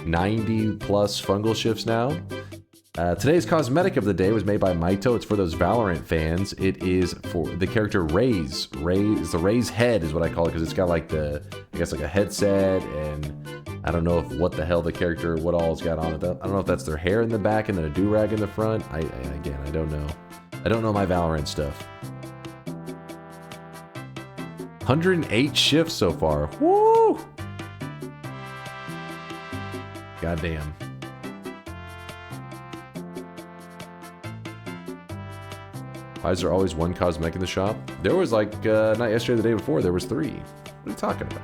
90 plus fungal shifts now. Today's cosmetic of the day was made by Maito. It's for those Valorant fans. It is for the character Raze. Raze, the Raze head is what I call it, because it's got like the, I guess like a headset, and I don't know if what the hell the character, what all it's got on it. I don't know if that's their hair in the back and then a do-rag in the front. Again, I don't know. I don't know my Valorant stuff. 108 shifts so far. Woo! Goddamn. Why is there always one cosmetic in the shop? There was like, not yesterday, the day before, there was 3. What are you talking about?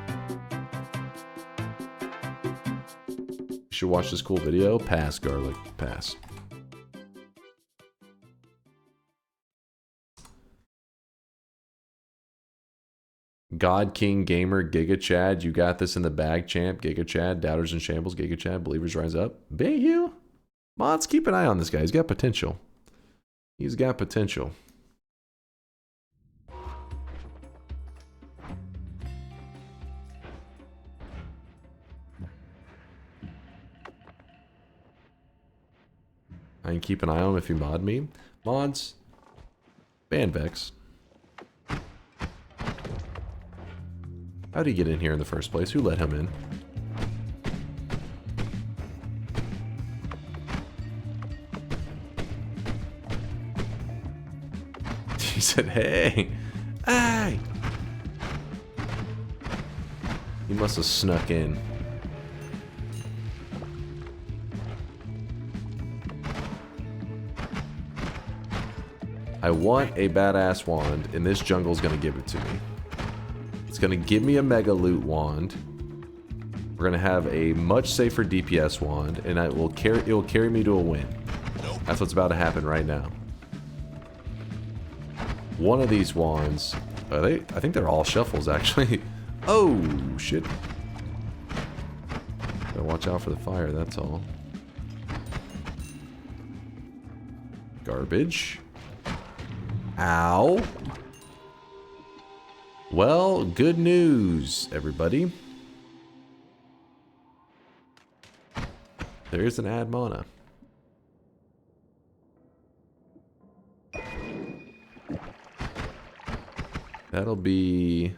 You should watch this cool video. Pass, Garlic. Pass. God King Gamer Giga Chad, you got this in the bag, champ. Giga Chad, Doubters in Shambles, Giga Chad, Believers Rise Up. Big you. Mods, keep an eye on this guy. He's got potential. He's got potential. I can keep an eye on him if you mod me. Mods, ban Vex. How'd he get in here in the first place? Who let him in? He said, hey! Hey! He must have snuck in. I want a badass wand, and this jungle's gonna give it to me. It's gonna give me a mega loot wand. We're gonna have a much safer DPS wand, and it will carry me to a win. That's what's about to happen right now. One of these wands, I think they're all shuffles actually. Oh shit! Gotta watch out for the fire. That's all. Garbage. Ow. Well, good news, everybody. There is an ad mana. That'll be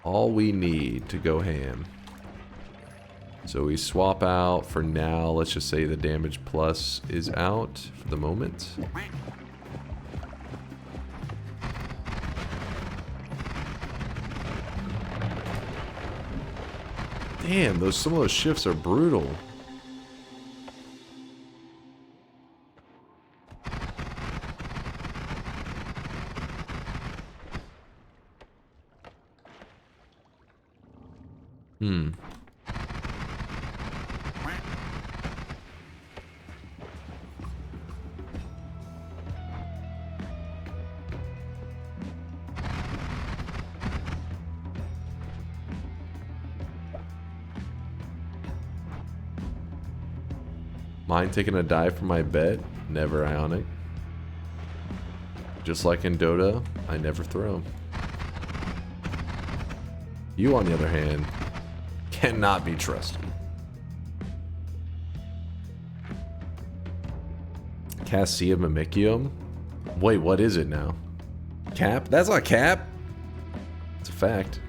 all we need to go ham. So we swap out for now. Let's just say the damage plus is out for the moment. Damn, some of those shifts are brutal. Mind taking a dive for my bet? Never, Ionic. Just like in Dota, I never throw. You, on the other hand, cannot be trusted. Cassia Mimicium? Wait, what is it now? Cap? That's not cap! It's a fact.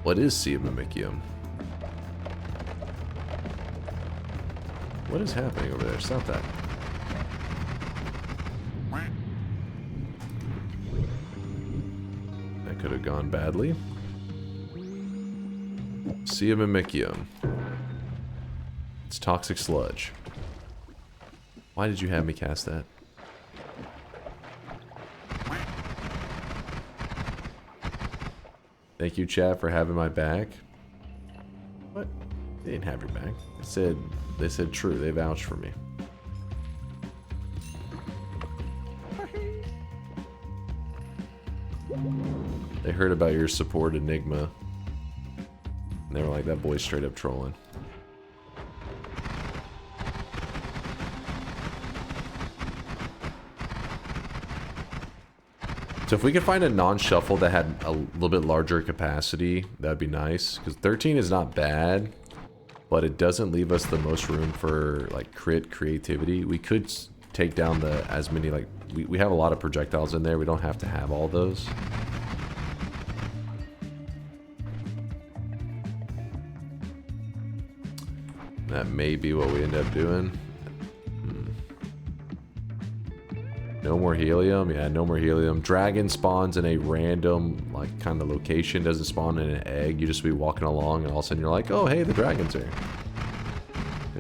What is Sea of Mimicium? What is happening over there? Stop that. That could have gone badly. Sea of Mimicium. It's toxic sludge. Why did you have me cast that? Thank you, chat, for having my back. What? They didn't have your back. They said true. They vouched for me. They heard about your support Enigma. And they were like, that boy's straight up trolling. So if we could find a non-shuffle that had a little bit larger capacity, that'd be nice. Because 13 is not bad, but it doesn't leave us the most room for like creativity. We could take down as many, like, we have a lot of projectiles in there. We don't have to have all those. That may be what we end up doing. No more helium. Yeah, no more helium. Dragon spawns in a random, like, kind of location. Doesn't spawn in an egg. You just be walking along and all of a sudden you're like, oh, hey, the dragon's here.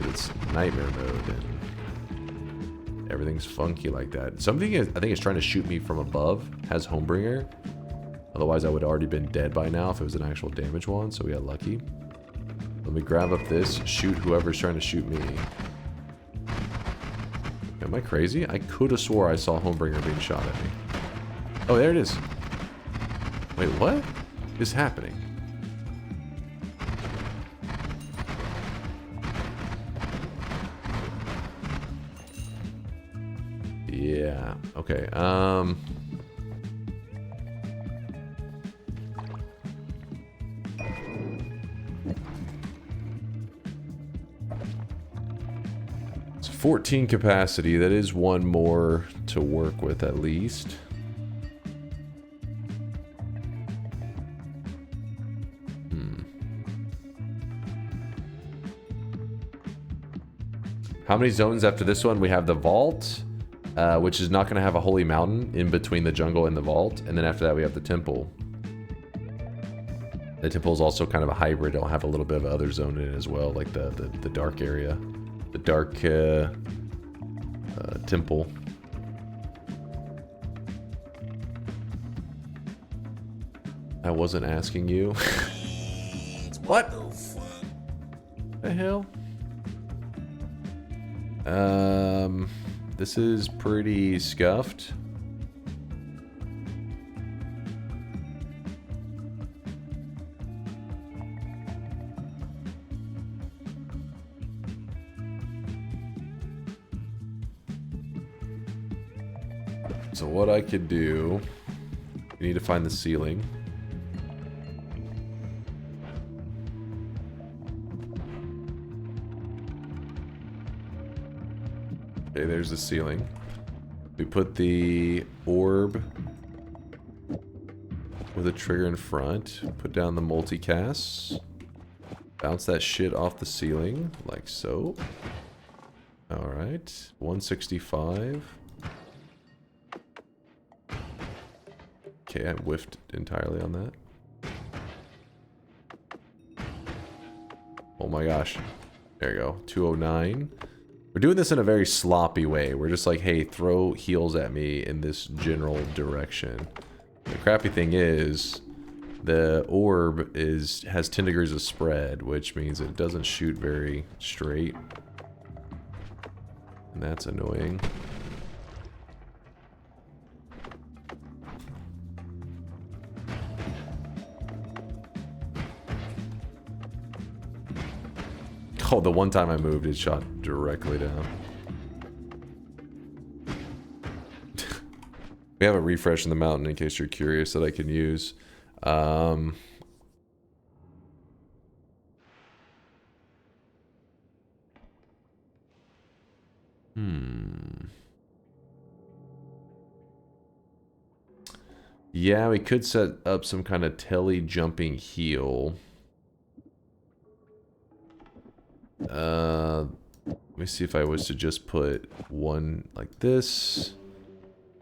It's nightmare mode and everything's funky like that. Something I think is trying to shoot me from above. Has Homebringer. Otherwise, I would have already been dead by now if it was an actual damage one, so we got lucky. Let me grab up this, shoot whoever's trying to shoot me. Am I crazy? I could have swore I saw Homebringer being shot at me. Oh, there it is. Wait, what is happening? Yeah, okay, it's 14 capacity. That is one more to work with at least. How many zones after this one? We have the vault, which is not going to have a holy mountain in between the jungle and the vault. And then after that, we have the temple. The temple is also kind of a hybrid. It'll have a little bit of other zone in it as well, like the dark area. The dark temple. I wasn't asking you. What? The hell? This is pretty scuffed. So what I could do, we need to find the ceiling. Okay, there's the ceiling. We put the orb with a trigger in front. Put down the multicasts. Bounce that shit off the ceiling, like so. Alright, 165. Okay, I whiffed entirely on that. Oh my gosh. There you go, 209. We're doing this in a very sloppy way. We're just like, hey, throw heals at me in this general direction. The crappy thing is, the orb has 10 degrees of spread, which means it doesn't shoot very straight. And that's annoying. Oh, the one time I moved, it shot directly down. We have a refresh in the mountain in case you're curious that I can use. Yeah, we could set up some kind of tele-jumping heal. Let me see if I was to just put one like this.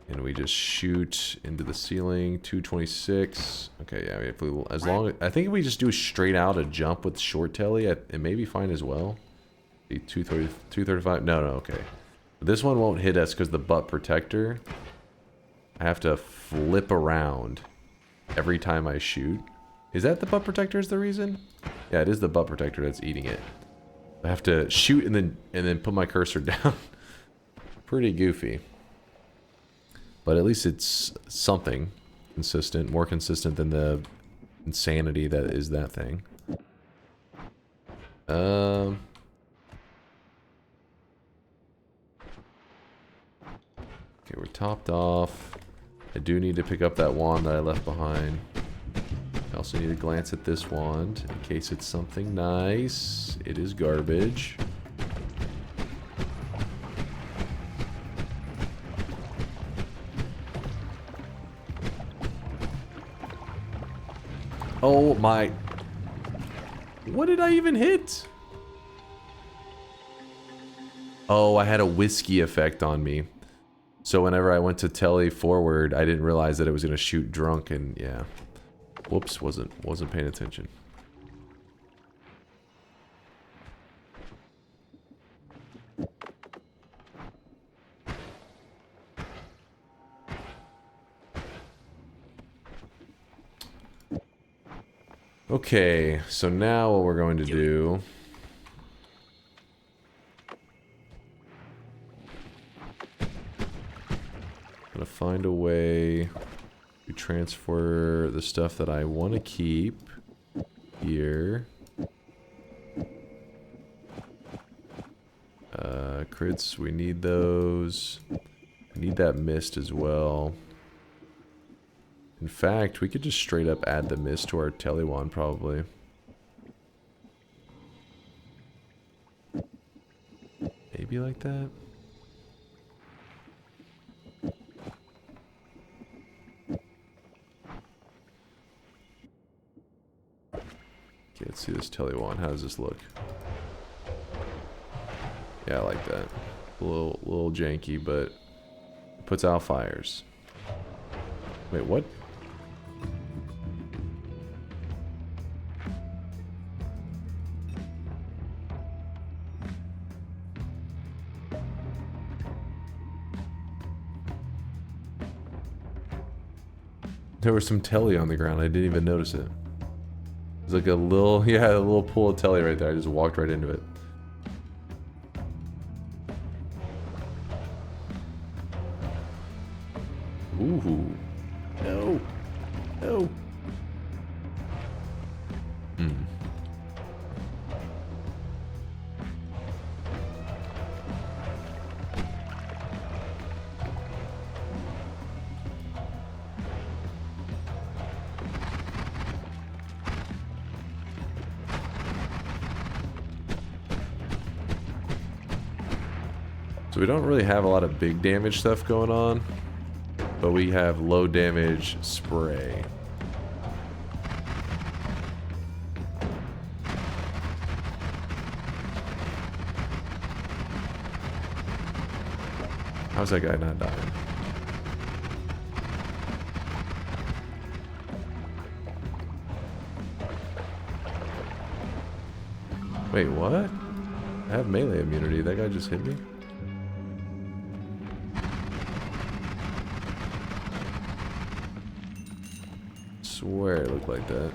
And we just shoot into the ceiling. 226. Okay, yeah, if we, as long I think if we just do straight out a jump with short tele, it may be fine as well. The 230, 235. No, okay. This one won't hit us because the butt protector. I have to flip around every time I shoot. Is that the butt protector is the reason? Yeah, it is the butt protector that's eating it. I have to shoot and then put my cursor down. Pretty goofy. But at least it's something consistent, more consistent than the insanity that is that thing. Okay, we're topped off. I do need to pick up that wand that I left behind. I also need to glance at this wand in case it's something nice. It is garbage. Oh my... What did I even hit? Oh, I had a whiskey effect on me. So whenever I went to tele forward, I didn't realize that it was gonna shoot drunk, and yeah. Whoops, wasn't paying attention. Okay, so now what we're going to do... Gonna find a way to transfer the stuff that I want to keep here. Crits, we need those. We need that mist as well. In fact, we could just straight up add the mist to our telewand, probably. Maybe like that? Okay, let's see this telewand. How does this look? Yeah, I like that. A little janky, but it puts out fires. Wait, what? There was some telly on the ground. I didn't even notice it. There's like a little, yeah, a little pool of telly right there. I just walked right into it. Ooh. No. No. So we don't really have a lot of big damage stuff going on, but we have low damage spray. How's that guy not dying? Wait, what? I have melee immunity. That guy just hit me? Swear it looked like that.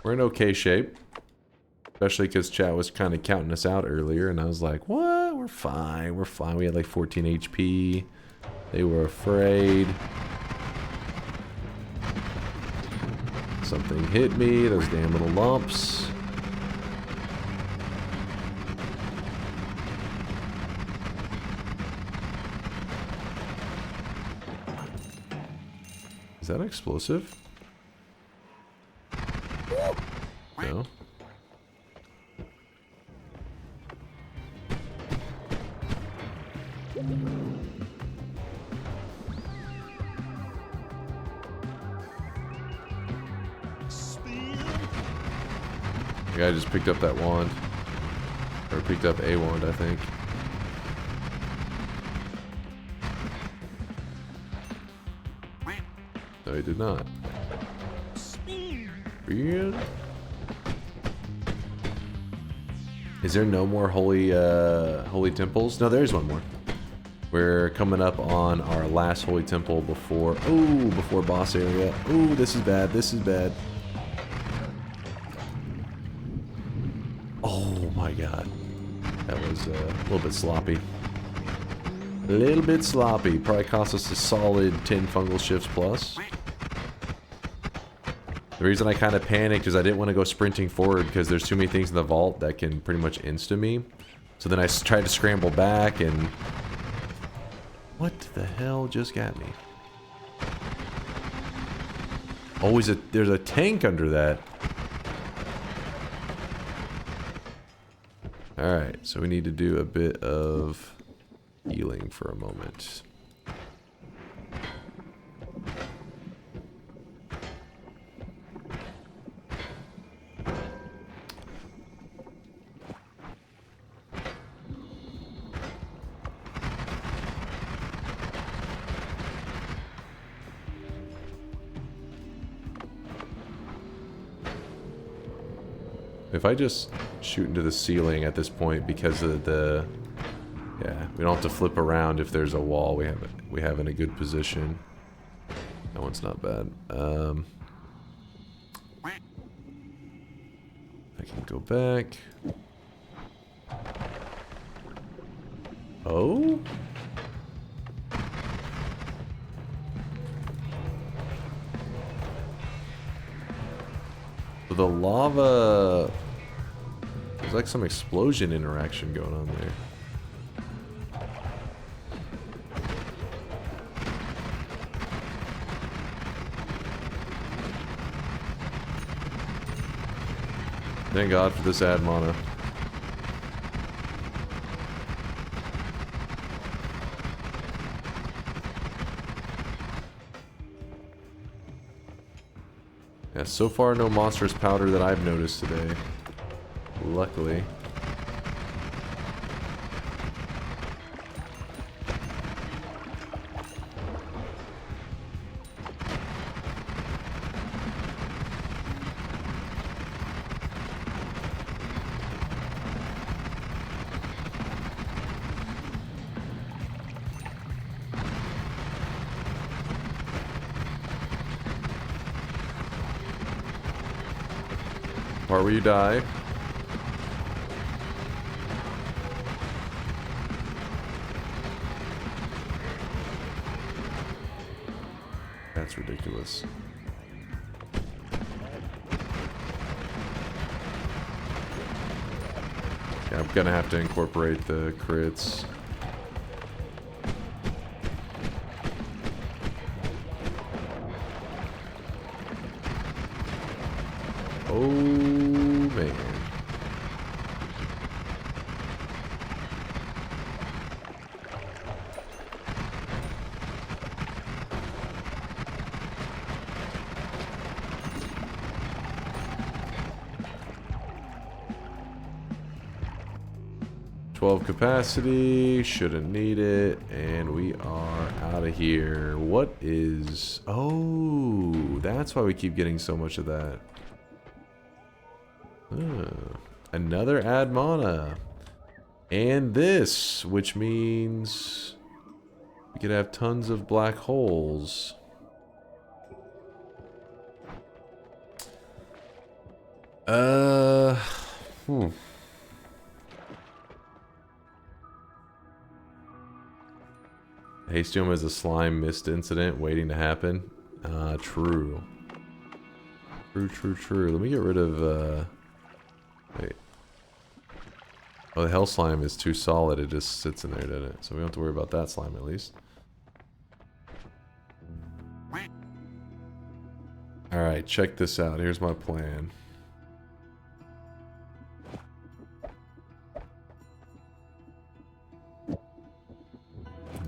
We're in okay shape. Especially because chat was kind of counting us out earlier, and I was like, what? We're fine. We're fine. We had like 14 HP. They were afraid. Something hit me. Those damn little lumps. Is that explosive? No. The guy just picked up that wand. Or picked up a wand, I think. No, he did not. Weird. Is there no more holy temples? No, there is one more. We're coming up on our last holy temple before boss area. Ooh, this is bad. This is bad. Oh my god. That was a little bit sloppy. A little bit sloppy. Probably cost us a solid 10 fungal shifts plus. The reason I kind of panicked is I didn't want to go sprinting forward because there's too many things in the vault that can pretty much insta me. So then I tried to scramble back and... What the hell just got me? Oh, there's a tank under that. Alright, so we need to do a bit of healing for a moment. If I just shoot into the ceiling at this point because of the... Yeah, we don't have to flip around if there's a wall. We have in a good position. That one's not bad. I can go back. Oh? So the lava... There's like some explosion interaction going on there. Thank God for this ad mana. Yeah, so far no monstrous powder that I've noticed today. Luckily. Part where you die. That's ridiculous. Yeah, I'm gonna have to incorporate the crits. Oh, man. Capacity, shouldn't need it, and we are out of here. What is... Oh, that's why we keep getting so much of that. Another ad mana. And this, which means we could have tons of black holes. Hastium is a slime mist incident waiting to happen. True. True. Let me get rid of, wait. Oh, the hell slime is too solid. It just sits in there, doesn't it? So we don't have to worry about that slime at least. Alright, check this out. Here's my plan.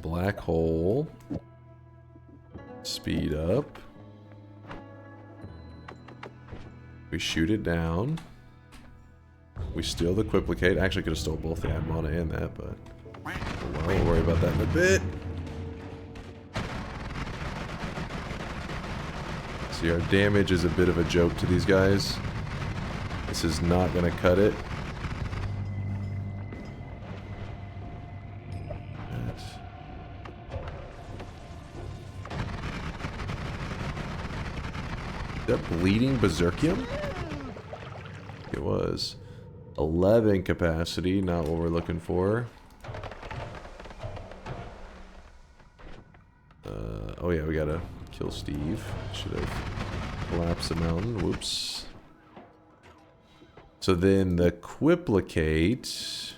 Black hole. Speed up. We shoot it down. We steal the Quiplicate. Actually, could have stole both the ad mana and that, but well, we'll worry about that in a bit. See, our damage is a bit of a joke to these guys. This is not going to cut it. that bleeding berserkium? It was 11 capacity, not what we're looking for. Oh yeah, we gotta kill Steve. Should have collapsed the mountain. Whoops. So then the Quiplicate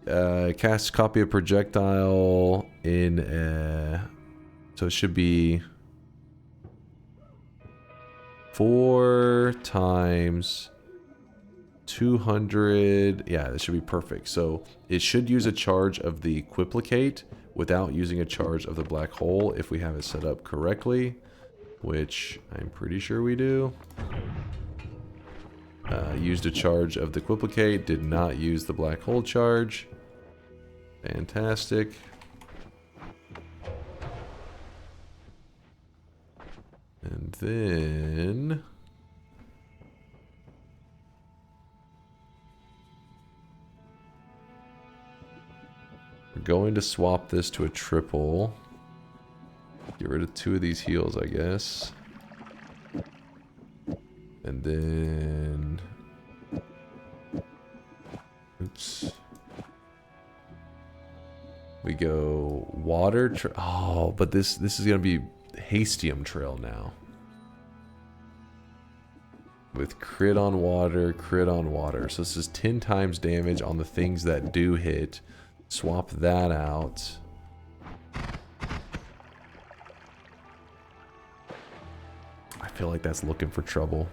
cast copy of projectile in so it should be 4 times 200. Yeah, that should be perfect. So it should use a charge of the Quiplicate without using a charge of the black hole if we have it set up correctly, which I'm pretty sure we do. Used a charge of the Quiplicate, did not use the black hole charge. Fantastic. And then we're going to swap this to a triple. Get rid of 2 of these heals, I guess. And then... Oops. We go water oh, but this is going to be Hastium Trail now. With crit on water, crit on water. So this is 10 times damage on the things that do hit. Swap that out. I feel like that's looking for trouble.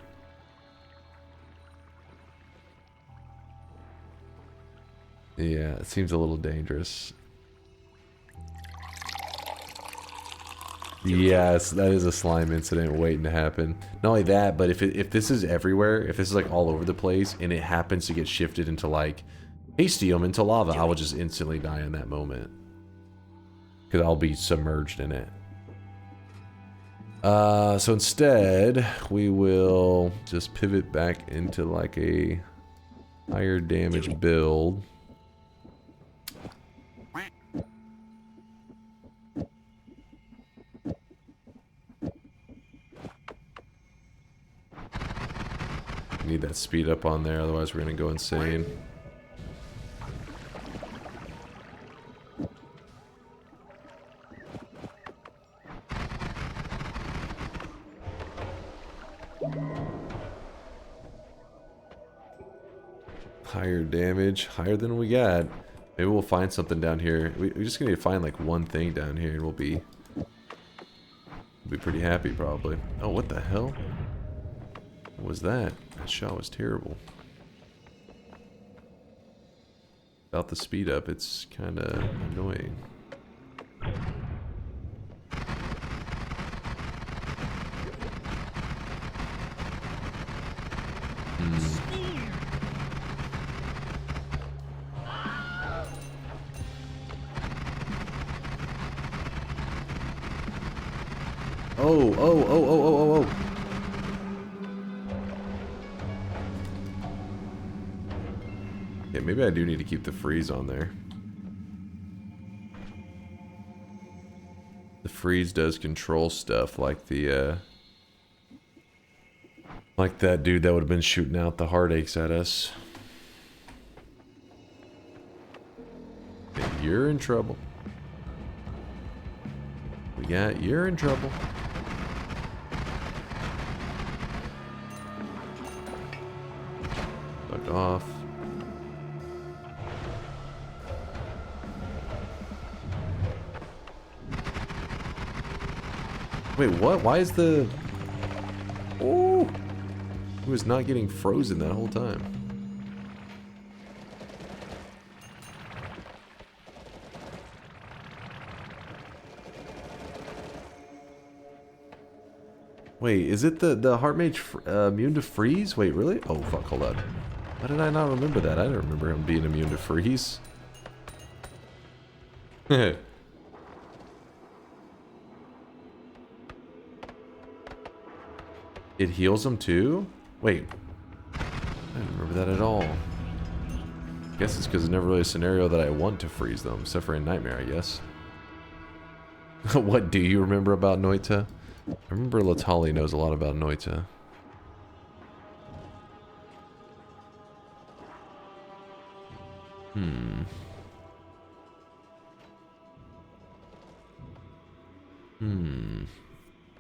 Yeah, it seems a little dangerous. Yes, that is a slime incident waiting to happen. Not only that, but if this is everywhere, if this is like all over the place, and it happens to get shifted into like Hastium into lava, I will just instantly die in that moment. Because I'll be submerged in it. So instead, we will just pivot back into like a higher damage build. Need that speed up on there, otherwise we're gonna go insane. Higher damage, higher than we got. Maybe we'll find something down here. We're just gonna find like one thing down here and we'll be pretty happy probably. Oh, what the hell? What was that? That shot was terrible. Without the speed up, it's kind of annoying. Oh. Yeah, maybe I do need to keep the freeze on there. The freeze does control stuff like the, like that dude that would have been shooting out the heartaches at us. And you're in trouble. You're in trouble. Fuck off. Wait, what? Why is the... Oh! He was not getting frozen that whole time. Wait, is it the heart mage immune to freeze? Wait, really? Oh, fuck, hold on. Why did I not remember that? I didn't remember him being immune to freeze. It heals him too? Wait. I didn't remember that at all. I guess it's because it's never really a scenario that I want to freeze them, except for in Nightmare, I guess. What do you remember about Noita? I remember Latali knows a lot about Noita.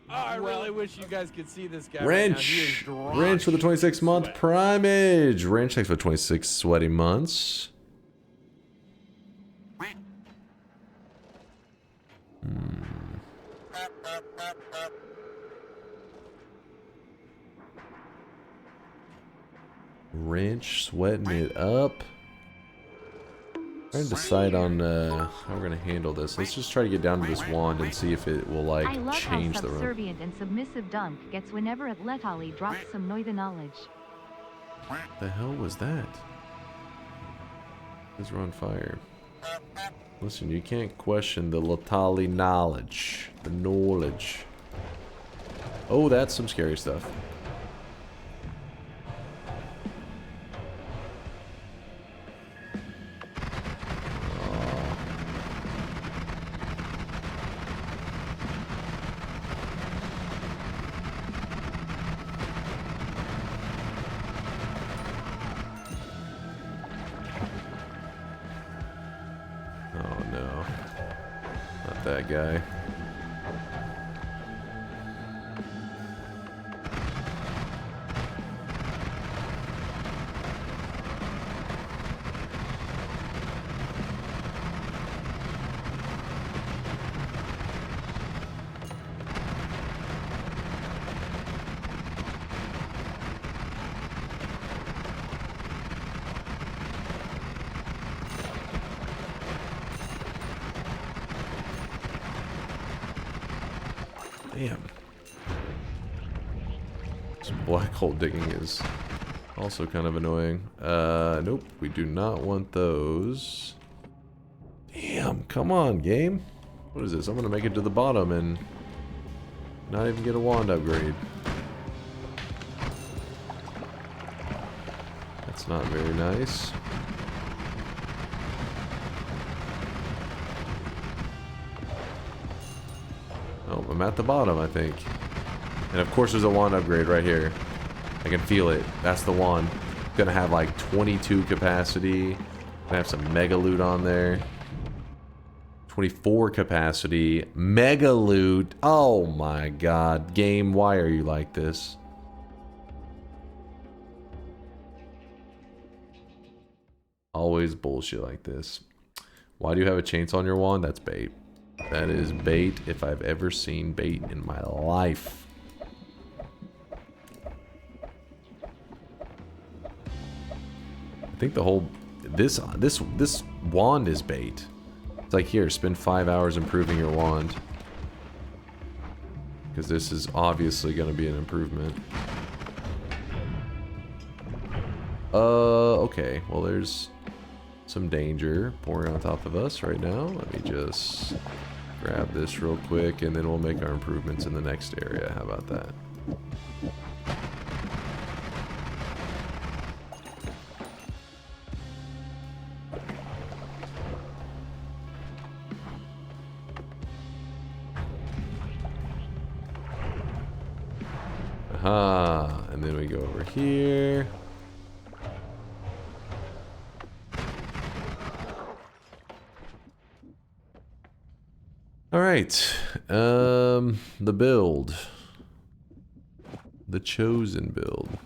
I really wish you guys could see this guy Wrench! right now. He is Wrench for the drenched 26-month sweat. primage! Wrench, thanks for the 26 sweaty months. Wrench, sweating it up. Trying to decide on how we're gonna handle this. Let's just try to get down to this wand and see if it will like I love change how the room. subservient and submissive Dunk gets whenever Letali drops some Noita knowledge. The hell was that? These are on fire. Listen, you can't question the Latali knowledge. The knowledge. Oh, that's some scary stuff. Oh no. Not that guy. Damn. Some black hole digging is also kind of annoying. Nope, we do not want those. Damn, come on, game. What is this? I'm gonna make it to the bottom and not even get a wand upgrade. That's not very nice. Oh, I'm at the bottom, I think. And of course there's a wand upgrade right here. I can feel it. That's the wand. Gonna have like 22 capacity. Gonna have some mega loot on there. 24 capacity. Mega loot. Oh my god. Game, why are you like this? Always bullshit like this. Why do you have a chainsaw on your wand? That's bait. That is bait if I've ever seen bait in my life. I think the whole this wand is bait. It's like, here, spend 5 hours improving your wand. Because this is obviously going to be an improvement. Okay. Well, there's some danger pouring on top of us right now. Let me just grab this real quick and then we'll make our improvements in the next area. How about that? Aha, and then we go over here. All right, the build, the chosen build.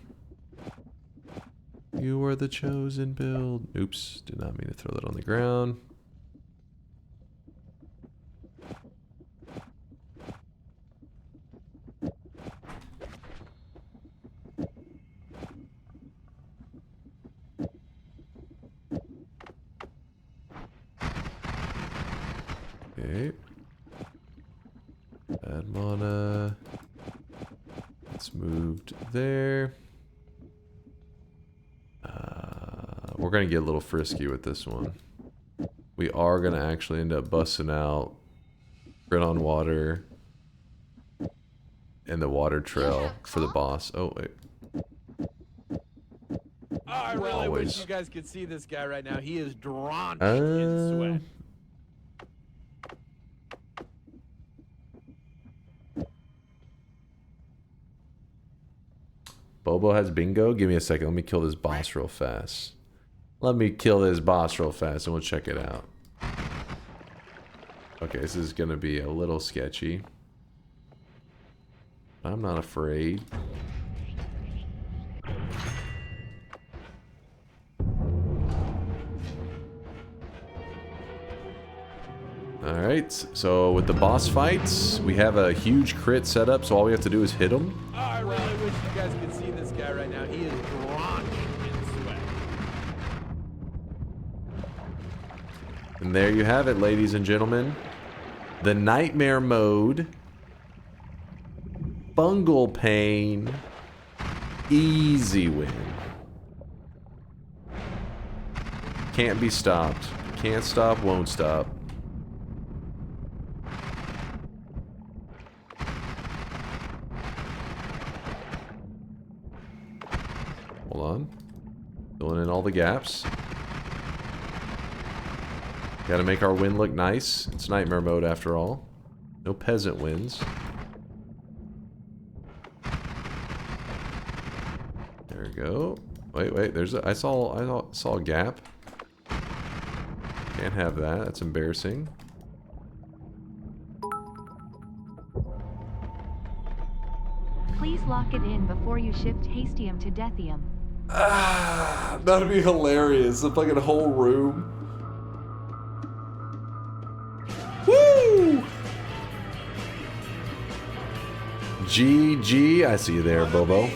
You are the chosen build. Oops, did not mean to throw that on the ground. Okay. Add mana. It's moved there. We're gonna get a little frisky with this one. We are gonna actually end up busting out Grit on Water and the Water Trail for the boss. Oh wait. I really Always. wish you guys could see this guy right now. He is drenched in sweat. Bobo has bingo? Give me a second. Let me kill this boss real fast. Let me kill this boss real fast and we'll check it out. Okay, this is gonna be a little sketchy. I'm not afraid. Alright, so with the boss fights, we have a huge crit set up, so all we have to do is hit him. Oh, I really wish you guys could see this guy right now. He is drenched in sweat. And there you have it, ladies and gentlemen. The Nightmare Mode. Fungal Pain. Easy win. Can't be stopped. Can't stop, won't stop. Hold on. Filling in all the gaps. Gotta make our win look nice. It's nightmare mode after all. No peasant wins. There we go. Wait, there's a I saw a gap. Can't have that. That's embarrassing. Please lock it in before you shift Hastium to Deathium. Ah, that'd be hilarious. If like a whole room. Woo! GG. I see you there, Bobo.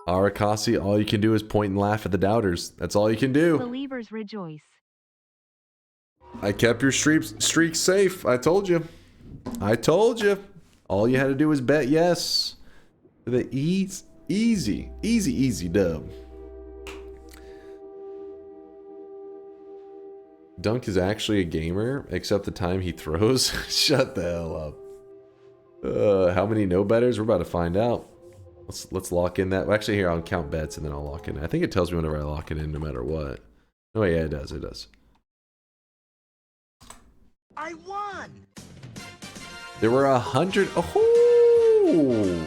Arakasi, all you can do is point and laugh at the doubters. That's all you can do. Believers rejoice. I kept your streak safe. I told you. I told you. All you had to do was bet yes. The easy dub. Dunk is actually a gamer, except the time he throws. Shut the hell up. How many no betters? We're about to find out. Let's lock in that. Well, actually, here I'll count bets and then I'll lock in. I think it tells me whenever I lock it in, no matter what. Oh yeah, it does. It does. I won! There were 100. Oh!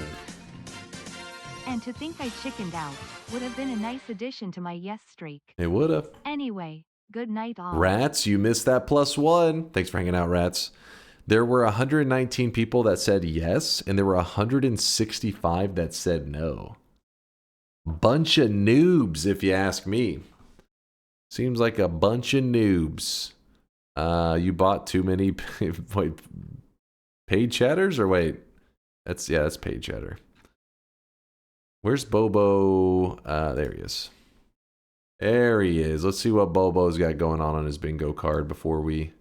And to think I chickened out would have been a nice addition to my yes streak. It would have. Anyway, good night all. Rats, you missed that +1. Thanks for hanging out, Rats. There were 119 people that said yes, and there were 165 that said no. Bunch of noobs, if you ask me. Seems like a bunch of noobs. You bought too many wait, paid chatters, or wait? That's paid chatter. Where's Bobo? There he is. There he is. Let's see what Bobo's got going on his bingo card before we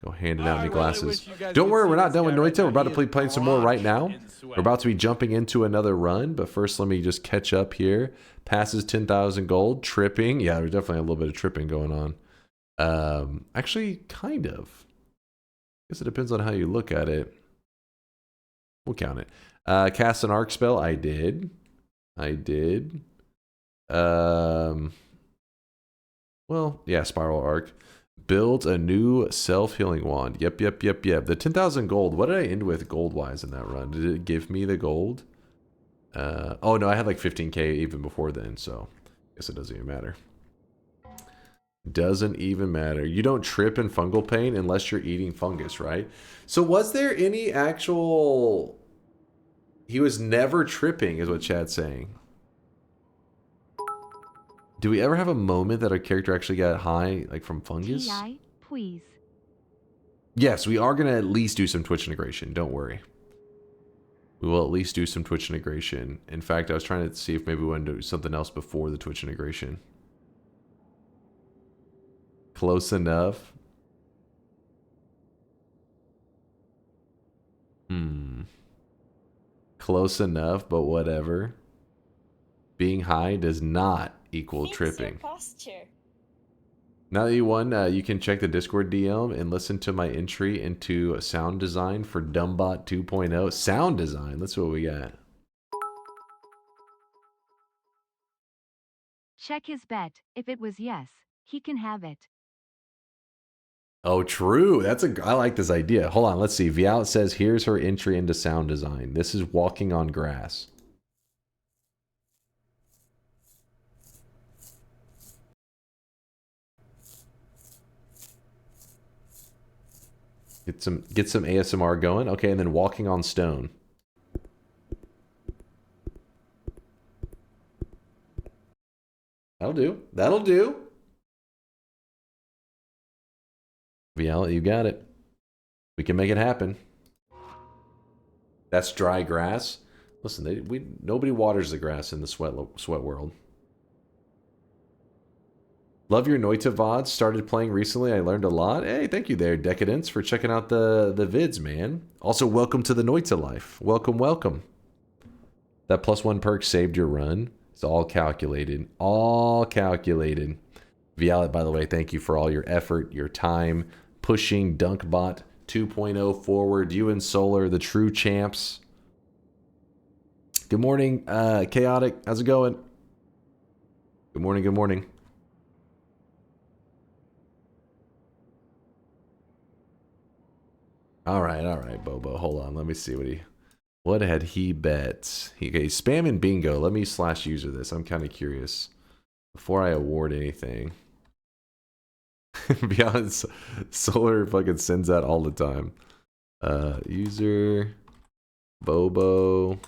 go handing out any glasses. Don't worry, we're not done with Noita. We're about to play some more right now. We're about to be jumping into another run, but first let me just catch up here. Passes 10,000 gold. Tripping. Yeah, there's definitely a little bit of tripping going on. Actually, kind of. I guess it depends on how you look at it. We'll count it. Cast an arc spell. I did. Well, yeah, spiral arc. Build a new self-healing wand. Yep. The 10,000 gold. What did I end with gold-wise in that run? Did it give me the gold? Oh, no, I had like 15k even before then, so I guess it doesn't even matter. Doesn't even matter. You don't trip in fungal pain unless you're eating fungus, right? So was there any actual... He was never tripping, is what Chad's saying. Do we ever have a moment that our character actually got high, like from fungus? TI, please. Yes, we are going to at least do some Twitch integration. Don't worry. We will at least do some Twitch integration. In fact, I was trying to see if maybe we want to do something else before the Twitch integration. Close enough. Close enough, but whatever. Being high does not equal tripping. Now that you won, you can check the Discord DM and listen to my entry into a sound design for Dumbbot 2.0. Sound design, that's what we got. Check his bet. If it was yes, he can have it. Oh, true. I like this idea. Hold on, let's see. Vialet says, here's her entry into sound design. This is walking on grass. Get some ASMR going. Okay, and then walking on stone. That'll do. That'll do. Vialet, you got it. We can make it happen. That's dry grass. Listen, nobody waters the grass in the sweat world. Love your Noita VODs. Started playing recently. I learned a lot. Hey, thank you there, Decadence, for checking out the vids, man. Also, welcome to the Noita life. Welcome, welcome. That +1 perk saved your run. It's all calculated. All calculated. Vialet, by the way, thank you for all your effort, your time, pushing DunkBot 2.0 forward. You and Solar, the true champs. Good morning, Chaotic. How's it going? Good morning, good morning. All right, Bobo. Hold on. Let me see what had he bet. Okay, spam and bingo. Let me /user this. I'm kind of curious before I award anything. Beyond Solar fucking sends that all the time. User Bobo.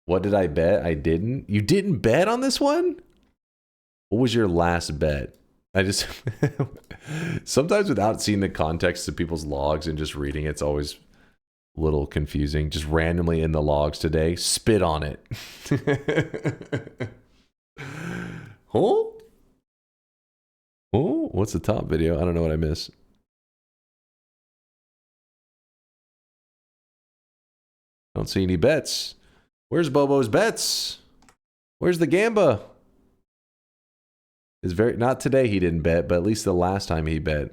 What did I bet? I didn't. You didn't bet on this one? What was your last bet? I just sometimes without seeing the context of people's logs and just reading it's always a little confusing. Just randomly in the logs today, spit on it. Oh? Oh, what's the top video? I don't know what I missed. Don't see any bets. Where's Bobo's bets? Where's the Gamba? Not today he didn't bet, but at least the last time he bet.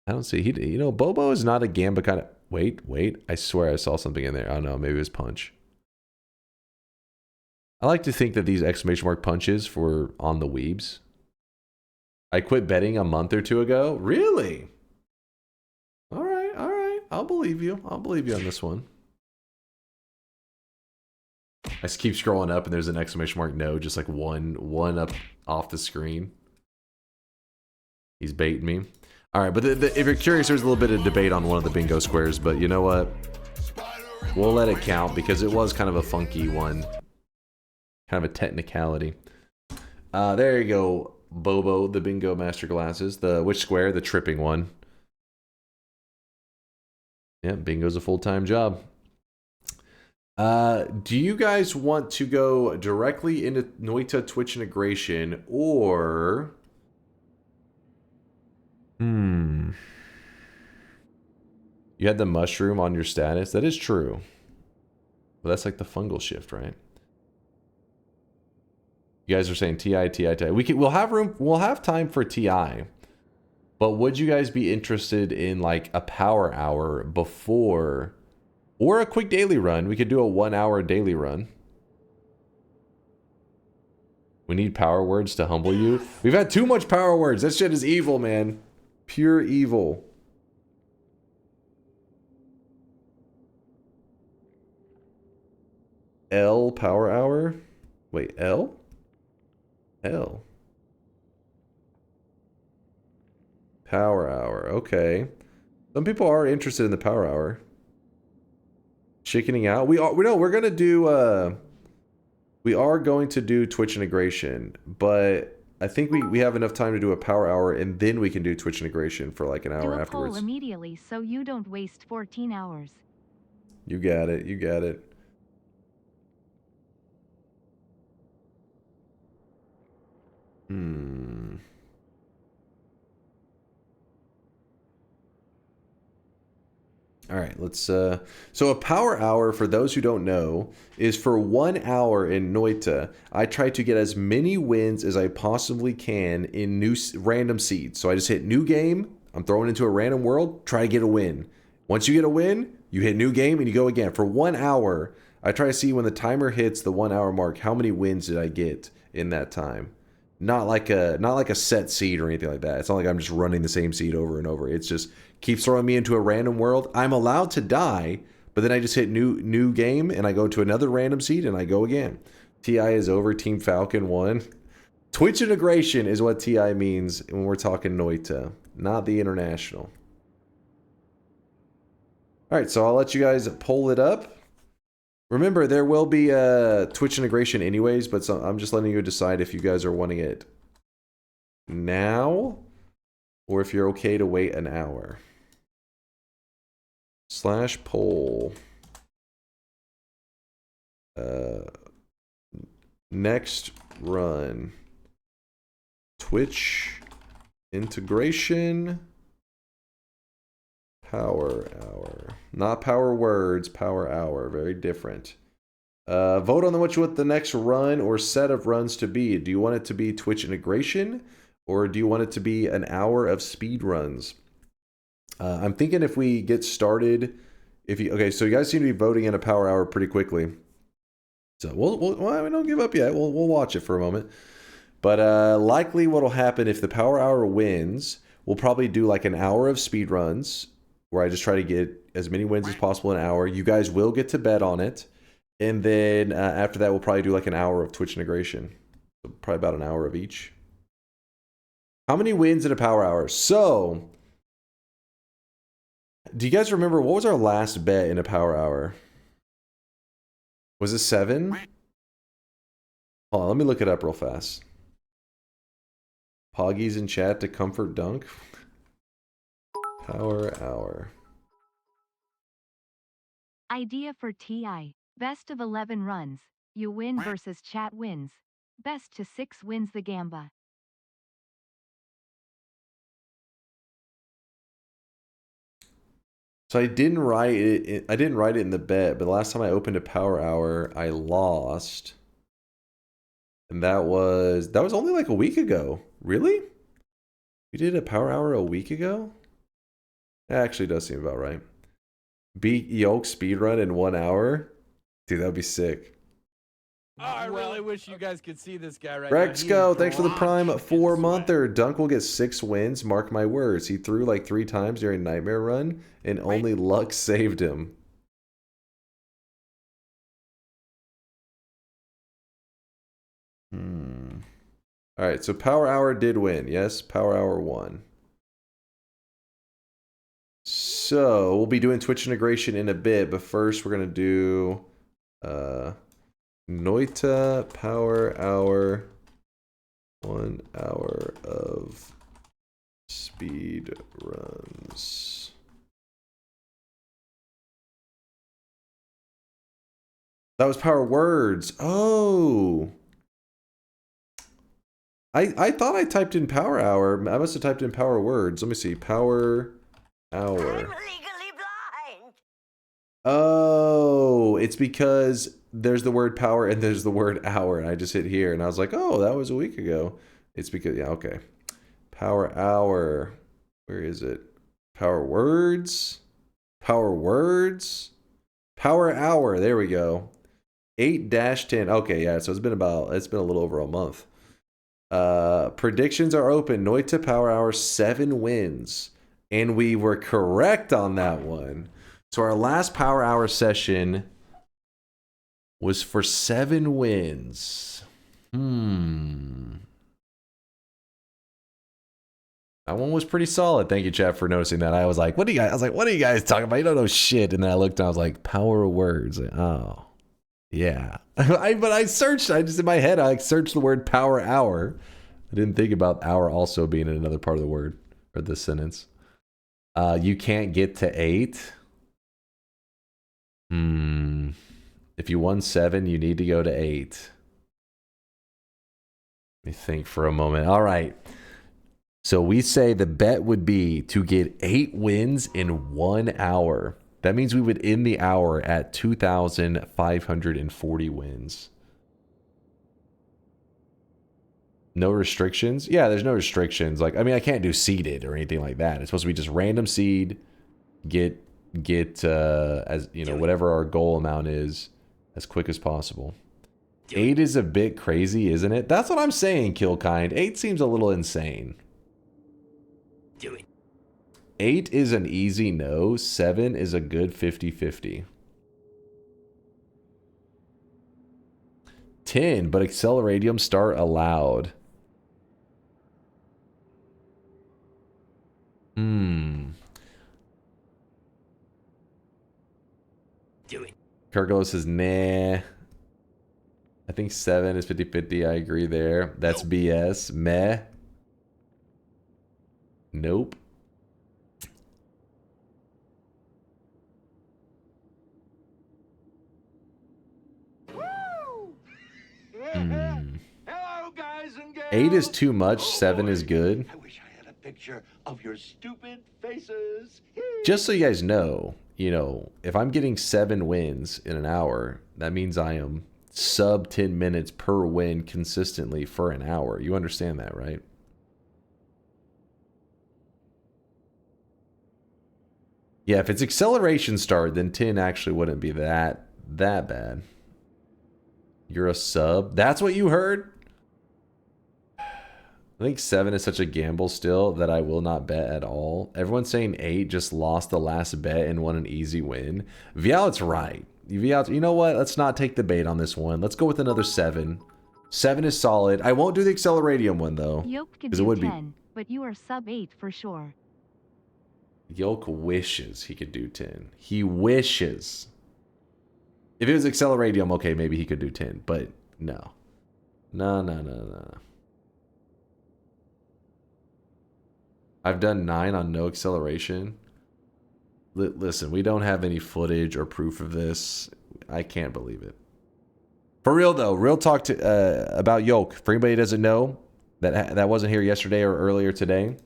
I don't see. You know, Bobo is not a Gamba kind of. Wait. I swear I saw something in there. Oh no, maybe it was punch. I like to think that these exclamation mark punches were on the weebs. I quit betting a month or two ago. Really? All right. I'll believe you. I'll believe you on this one. I just keep scrolling up and there's an exclamation mark no, just like one up off the screen. He's baiting me. All right, but if you're curious, there's a little bit of debate on one of the bingo squares, but you know what? We'll let it count because it was kind of a funky one. Kind of a technicality. There you go, Bobo, the bingo master glasses. Which square? The tripping one. Yeah, bingo's a full-time job. Do you guys want to go directly into Noita Twitch integration or... You had the mushroom on your status? That is true. Well, that's like the fungal shift, right? You guys are saying TI. We'll have room. We'll have time for TI. But would you guys be interested in like a power hour before... Or a quick daily run. We could do a 1 hour daily run. We need power words to humble you. We've had too much power words. That shit is evil, man. Pure evil. L power hour? Wait, L? L. Power hour. Okay. Some people are interested in the power hour. Chickening out. We are going to do Twitch integration, but I think we have enough time to do a power hour and then we can do Twitch integration for like an hour afterwards. Do a poll immediately so you don't waste 14 hours. You got it. All right, let's so a power hour, for those who don't know, is for 1 hour in Noita. I try to get as many wins as I possibly can in new random seeds. So I just hit new game, I'm throwing into a random world, try to get a win. Once you get a win, you hit new game and you go again. For 1 hour, I try to see when the timer hits the 1 hour mark, how many wins did I get in that time? not like a set seed or anything like that. It's not like I'm just running the same seed over and over. It's just keeps throwing me into a random world. I'm allowed to die, but then I just hit new game and I go to another random seed and I go again. TI is over. Team Falcon won. Twitch integration is what TI means when we're talking Noita, not the international. All right, so I'll let you guys pull it up. Remember, there will be a Twitch integration anyways, but I'm just letting you decide if you guys are wanting it now or if you're okay to wait an hour. /poll. Next run. Twitch integration. Power hour. Not power words, power hour. Very different. Vote on what you want the next run or set of runs to be. Do you want it to be Twitch integration or do you want it to be an hour of speed runs? I'm thinking if we get started, okay, so you guys seem to be voting in a power hour pretty quickly. So we don't give up yet. We'll watch it for a moment. But likely what'll happen if the power hour wins, we'll probably do like an hour of speed runs where I just try to get as many wins as possible in an hour. You guys will get to bet on it. And then after that, we'll probably do like an hour of Twitch integration. So probably about an hour of each. How many wins in a power hour? So, do you guys remember what was our last bet in a power hour? Was it 7? Hold on, let me look it up real fast. Poggies in chat to comfort Dunk. Power hour. Idea for TI. Best of 11 runs. You win versus chat wins. Best to 6 wins the gamba. So I didn't write it in the bet, but the last time I opened a power hour, I lost. And that was only like a week ago. Really? We did a power hour a week ago? That actually does seem about right. Beat Yolk speedrun in 1 hour? Dude, that'd be sick. Oh, I really wish you guys could see this guy right now. Rexco, thanks for the Prime 4-monther. Dunk will get 6 wins, mark my words. He threw like 3 times during Nightmare Run, and only luck saved him. Alright, so Power Hour did win. Yes, Power Hour won. So, we'll be doing Twitch integration in a bit, but first we're going to do Noita Power Hour. 1 hour of speed runs. That was Power Words. Oh! I thought I typed in Power Hour. I must have typed in Power Words. Let me see. Power Hour. I'm legally blind. Oh, it's because there's the word power and there's the word hour, and I just hit here and I was like, oh, that was a week ago. It's because, yeah, okay. Power Hour. Where is it? Power Words. Power Words. Power Hour. There we go. 8-10. Okay, yeah, so it's been a little over a month. Predictions are open. Noita Power Hour 7 wins. And we were correct on that one. So our last Power Hour session was for 7 wins. That one was pretty solid. Thank you, chat, for noticing that. I was like, what are you guys talking about? You don't know shit. And then I looked and I was like, Power Words. Like, oh. Yeah. But I searched, in my head, I searched the word Power Hour. I didn't think about hour also being in another part of the word or the sentence. You can't get to 8. If you won 7, you need to go to 8. Let me think for a moment. All right. So we say the bet would be to get 8 wins in 1 hour. That means we would end the hour at 2,540 wins. No restrictions? Yeah, there's no restrictions. Like, I mean, I can't do seeded or anything like that. It's supposed to be just random seed, get as you know, whatever our goal amount is as quick as possible. 8 is a bit crazy, isn't it? That's what I'm saying, Killkind. 8 seems a little insane. 8 is an easy no. 7 is a good 50-50. 10, but Acceleradium start allowed. Kergolo says, nah. I think 7 is 50-50. I agree there. That's BS. Meh. Nope. Hello, guys and girls. 8 is too much. 7 is good. I wish I had a picture of your stupid faces. Just so you guys know, if I'm getting 7 wins in an hour, that means I am sub 10 minutes per win consistently for an hour. You understand that, right? Yeah, if it's acceleration start, then 10 actually wouldn't be that bad. You're a sub? That's what you heard? I think 7 is such a gamble still that I will not bet at all. Everyone's saying 8 just lost the last bet and won an easy win. Vialet's right. Vialet, you know what? Let's not take the bait on this one. Let's go with another 7. 7 is solid. I won't do the Acceleradium one though. Yoke could do 10, but you are sub 8 for sure. Yoke wishes he could do 10. He wishes. If it was Acceleradium, okay, maybe he could do 10, but no. No. I've done 9 on no acceleration. Listen, we don't have any footage or proof of this. I can't believe it. For real though, real talk about Yoke. For anybody who doesn't know, that wasn't here yesterday or earlier today,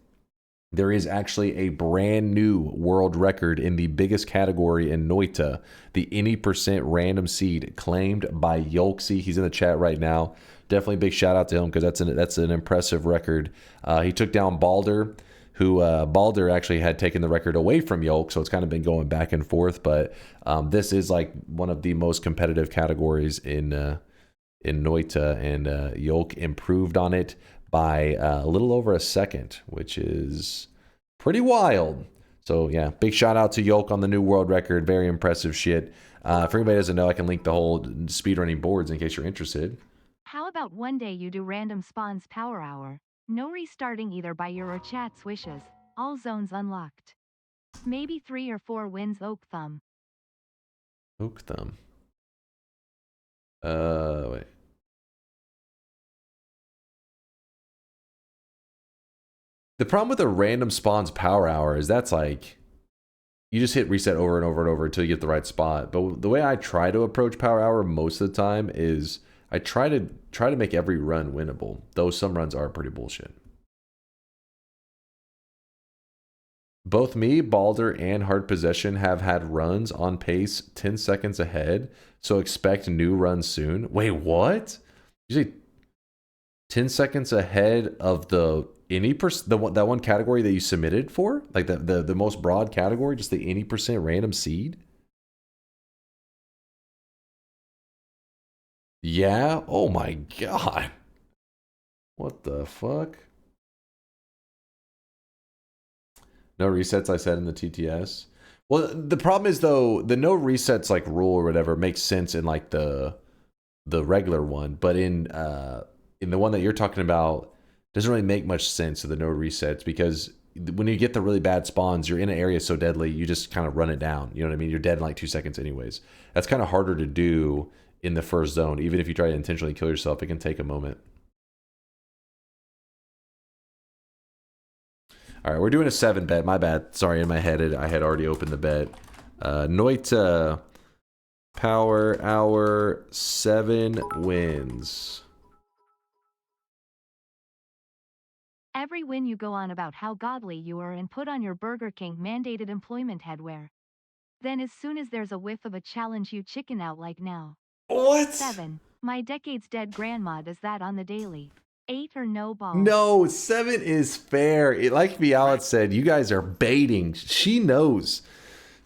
there is actually a brand new world record in the biggest category in Noita, the any % random seed claimed by Yolksy. He's in the chat right now. Definitely big shout out to him because that's an impressive record. He took down Balder, who Balder actually had taken the record away from Yolk, so it's kind of been going back and forth. But this is like one of the most competitive categories in Noita, and Yolk improved on it by a little over a second, which is pretty wild. So yeah, big shout out to Yolk on the new world record. Very impressive shit. For anybody who doesn't know, I can link the whole speedrunning boards in case you're interested. How about one day you do random spawns power hour? No restarting either by your or chat's wishes. All zones unlocked. Maybe 3 or 4 wins Oak Thumb. Oak Thumb. Wait. The problem with the random spawns power hour is that's like, you just hit reset over and over and over until you get the right spot. But the way I try to approach power hour most of the time is I try to make every run winnable, though some runs are pretty bullshit. Both me, Balder, and Hard Possession have had runs on pace 10 seconds ahead, so expect new runs soon. Wait, what? You say 10 seconds ahead of the that one category that you submitted for? Like the most broad category, just the any % random seed? Yeah? Oh my god. What the fuck? No resets, I said in the TTS. Well, the problem is though, the no resets like rule or whatever makes sense in like the regular one, but in the one that you're talking about doesn't really make much sense of the no resets, because when you get the really bad spawns, you're in an area so deadly, you just kind of run it down. You know what I mean? You're dead in like 2 seconds anyways. That's kind of harder to do in the first zone. Even if you try to intentionally kill yourself, it can take a moment. All right, we're doing a 7 bet. My bad. Sorry, in my head, I had already opened the bet. Noita, power hour, 7 wins. Every win you go on about how godly you are and put on your Burger King mandated employment headwear. Then as soon as there's a whiff of a challenge you chicken out like now. What? 7. My decade's dead grandma does that on the daily. 8 or no balls. No, 7 is fair. Like Vialet said, you guys are baiting. She knows.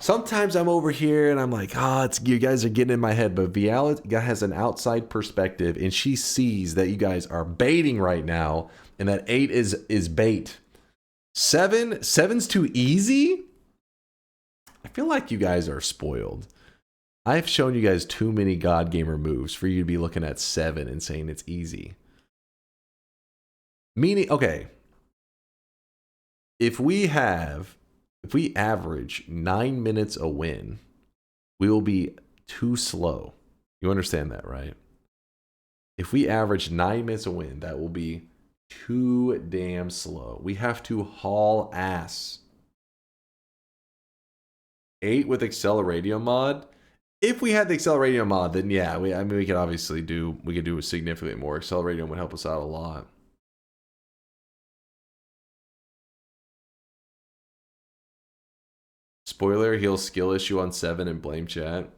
Sometimes I'm over here and I'm like, it's you guys are getting in my head. But Viala has an outside perspective, and she sees that you guys are baiting right now, and that 8 is bait. 7's too easy. I feel like you guys are spoiled. I've shown you guys too many God Gamer moves for you to be looking at 7 and saying it's easy. Meaning, okay, if we average 9 minutes a win, we will be too slow. You understand that, right? If we average 9 minutes a win, that will be too damn slow. We have to haul ass. 8 with Acceleradio mod. If we had the Acceleradio mod, then yeah, we could obviously do significantly more. Acceleradio would help us out a lot. Spoiler, he'll skill issue on 7 and blame chat.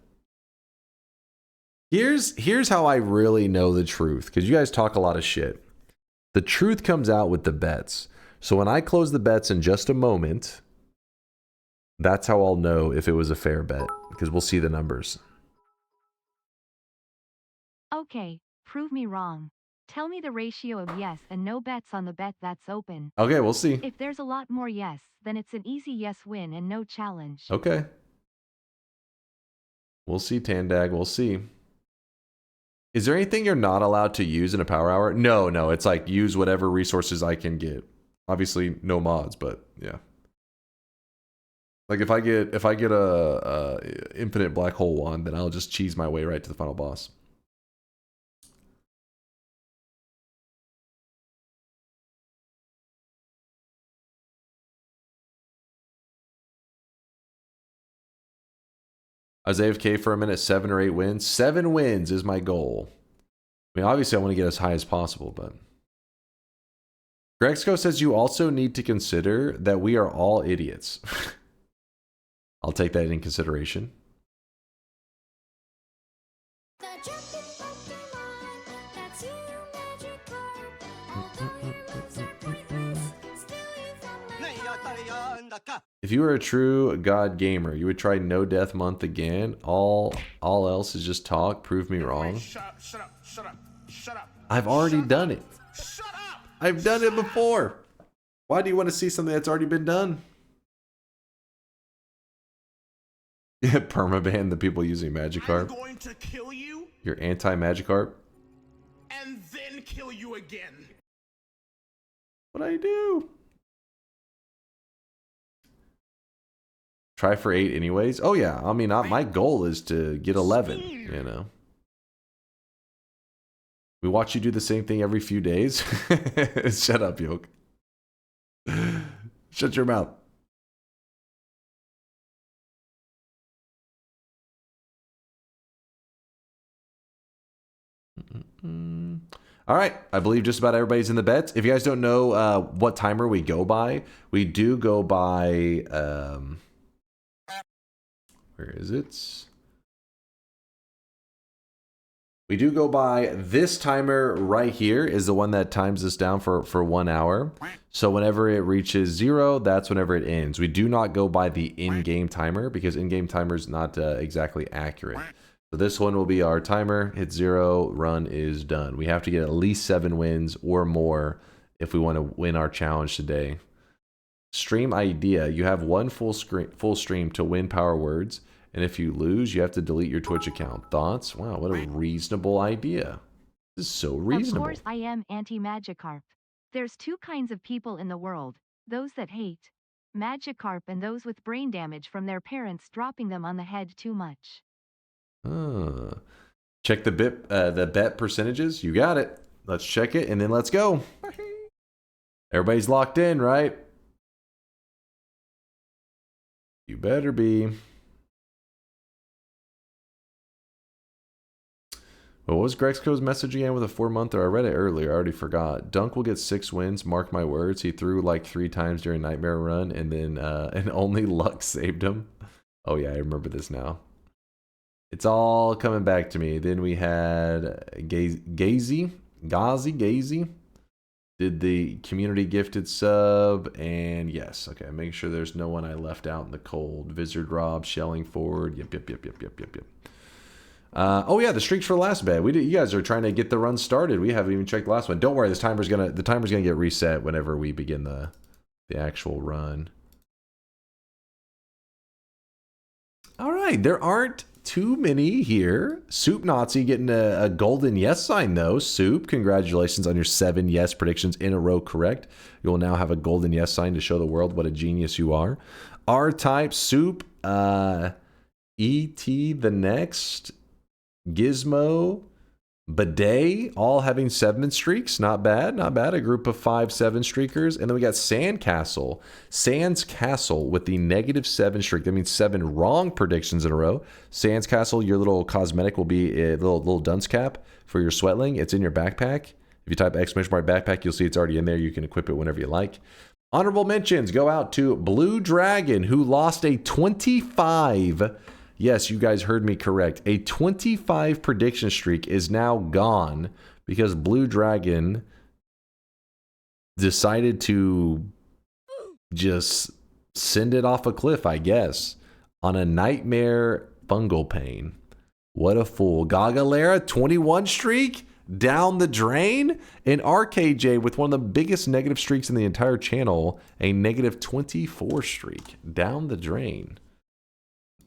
Here's how I really know the truth, because you guys talk a lot of shit. The truth comes out with the bets. So when I close the bets in just a moment, that's how I'll know if it was a fair bet, because we'll see the numbers. Okay, prove me wrong. Tell me the ratio of yes and no bets on the bet that's open. Okay, we'll see. If there's a lot more yes, then it's an easy yes win and no challenge. Okay. We'll see, Tandag. We'll see. Is there anything you're not allowed to use in a power hour? No. It's like use whatever resources I can get. Obviously, no mods, but yeah. Like if I get a infinite black hole wand, then I'll just cheese my way right to the final boss. I was AFK for a minute, 7 or 8 wins. 7 wins is my goal. I mean, obviously I want to get as high as possible, but... Grexco says you also need to consider that we are all idiots. I'll take that in consideration. If you were a true God gamer, you would try No Death Month again. All else is just talk. Prove me wrong. Shut up. I've already done it. I've done it before. Why do you want to see something that's already been done? Yeah, permaban the people using Magikarp. I'm going to kill you. You're anti-Magikarp? And then kill you again. What'd I do? Try for 8 anyways? Oh yeah, I mean, my goal is to get 11, you know. We watch you do the same thing every few days. Shut up, Yoke. Shut your mouth. All right, I believe just about everybody's in the bets. If you guys don't know what timer we go by, we do go by... where is it? We do go by this timer right here is the one that times us down for 1 hour. So whenever it reaches 0, that's whenever it ends. We do not go by the in-game timer because in-game timer is not exactly accurate. So this one will be our timer. Hit 0, run is done. We have to get at least 7 wins or more if we want to win our challenge today. Stream idea. You have one full stream to win Power Words. And if you lose, you have to delete your Twitch account. Thoughts? Wow, what a reasonable idea. This is so reasonable. Of course I am anti-Magikarp. There's 2 kinds of people in the world. Those that hate Magikarp and those with brain damage from their parents dropping them on the head too much. Check the bet percentages. You got it. Let's check it and then let's go. Everybody's locked in, right? You better be. What was Grexco's message again with a 4-monther? I read it earlier. I already forgot. Dunk will get 6 wins. Mark my words. He threw like 3 times during Nightmare Run, and then and only luck saved him. Oh yeah, I remember this now. It's all coming back to me. Then we had Gazy. did the community gifted sub, and yes, okay, make sure there's no one I left out in the cold. Vizard Rob, Shelling Ford, yep. Oh yeah, the streaks for the last bet. You guys are trying to get the run started. We haven't even checked the last one. Don't worry, the timer's gonna get reset whenever we begin the actual run. All right, there aren't too many here. Soup Nazi getting a golden yes sign though. Soup, congratulations on your 7 yes predictions in a row correct. You will now have a golden yes sign to show the world what a genius you are. R-Type, Soup, E.T. the Next, Gizmo, Bidet, all having 7 streaks. Not bad, not bad. A group of 5 7-streakers. And then we got Sandcastle. Sans Castle with the -7 streak. That means 7 wrong predictions in a row. Sans Castle, your little cosmetic will be a little dunce cap for your sweatling. It's in your backpack. If you type exclamation mark backpack, you'll see it's already in there. You can equip it whenever you like. Honorable mentions go out to Blue Dragon, who lost a 25. Yes, you guys heard me correct. A 25 prediction streak is now gone because Blue Dragon decided to just send it off a cliff, I guess, on a nightmare fungal pain. What a fool. Gagalera, 21 streak down the drain. And RKJ with one of the biggest negative streaks in the entire channel, a -24 streak down the drain.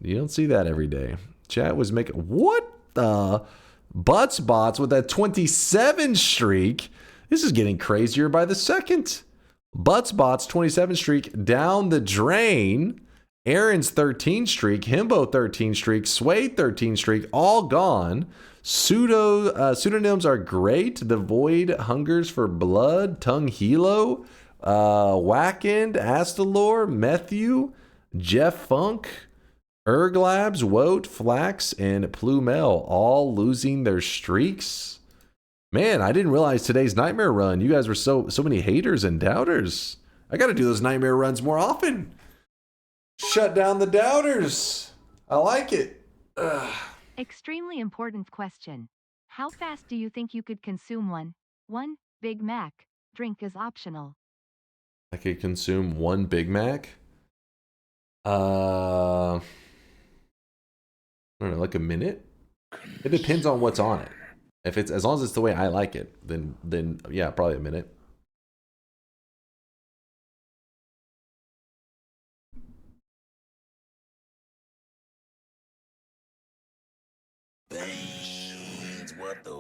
You don't see that every day. Chat was making... What the... Bots with that 27 streak. This is getting crazier by the second. Bots 27 streak down the drain. Aaron's 13 streak. Himbo 13 streak. Suede 13 streak. All gone. Pseudonyms are great. The Void hungers for blood. Tongue Hilo. Wackend. Astalor. Methew. Jeff Funk. Erglabs, Woat, Flax, and Plumel all losing their streaks. Man, I didn't realize today's nightmare run. You guys were so many haters and doubters. I got to do those nightmare runs more often. Shut down the doubters. I like it. Ugh. Extremely important question. How fast do you think you could consume one Big Mac? Drink is optional. I could consume 1 Big Mac? I don't know, like a minute? It depends on what's on it. If it's as long as it's the way I like it, then yeah, probably a minute.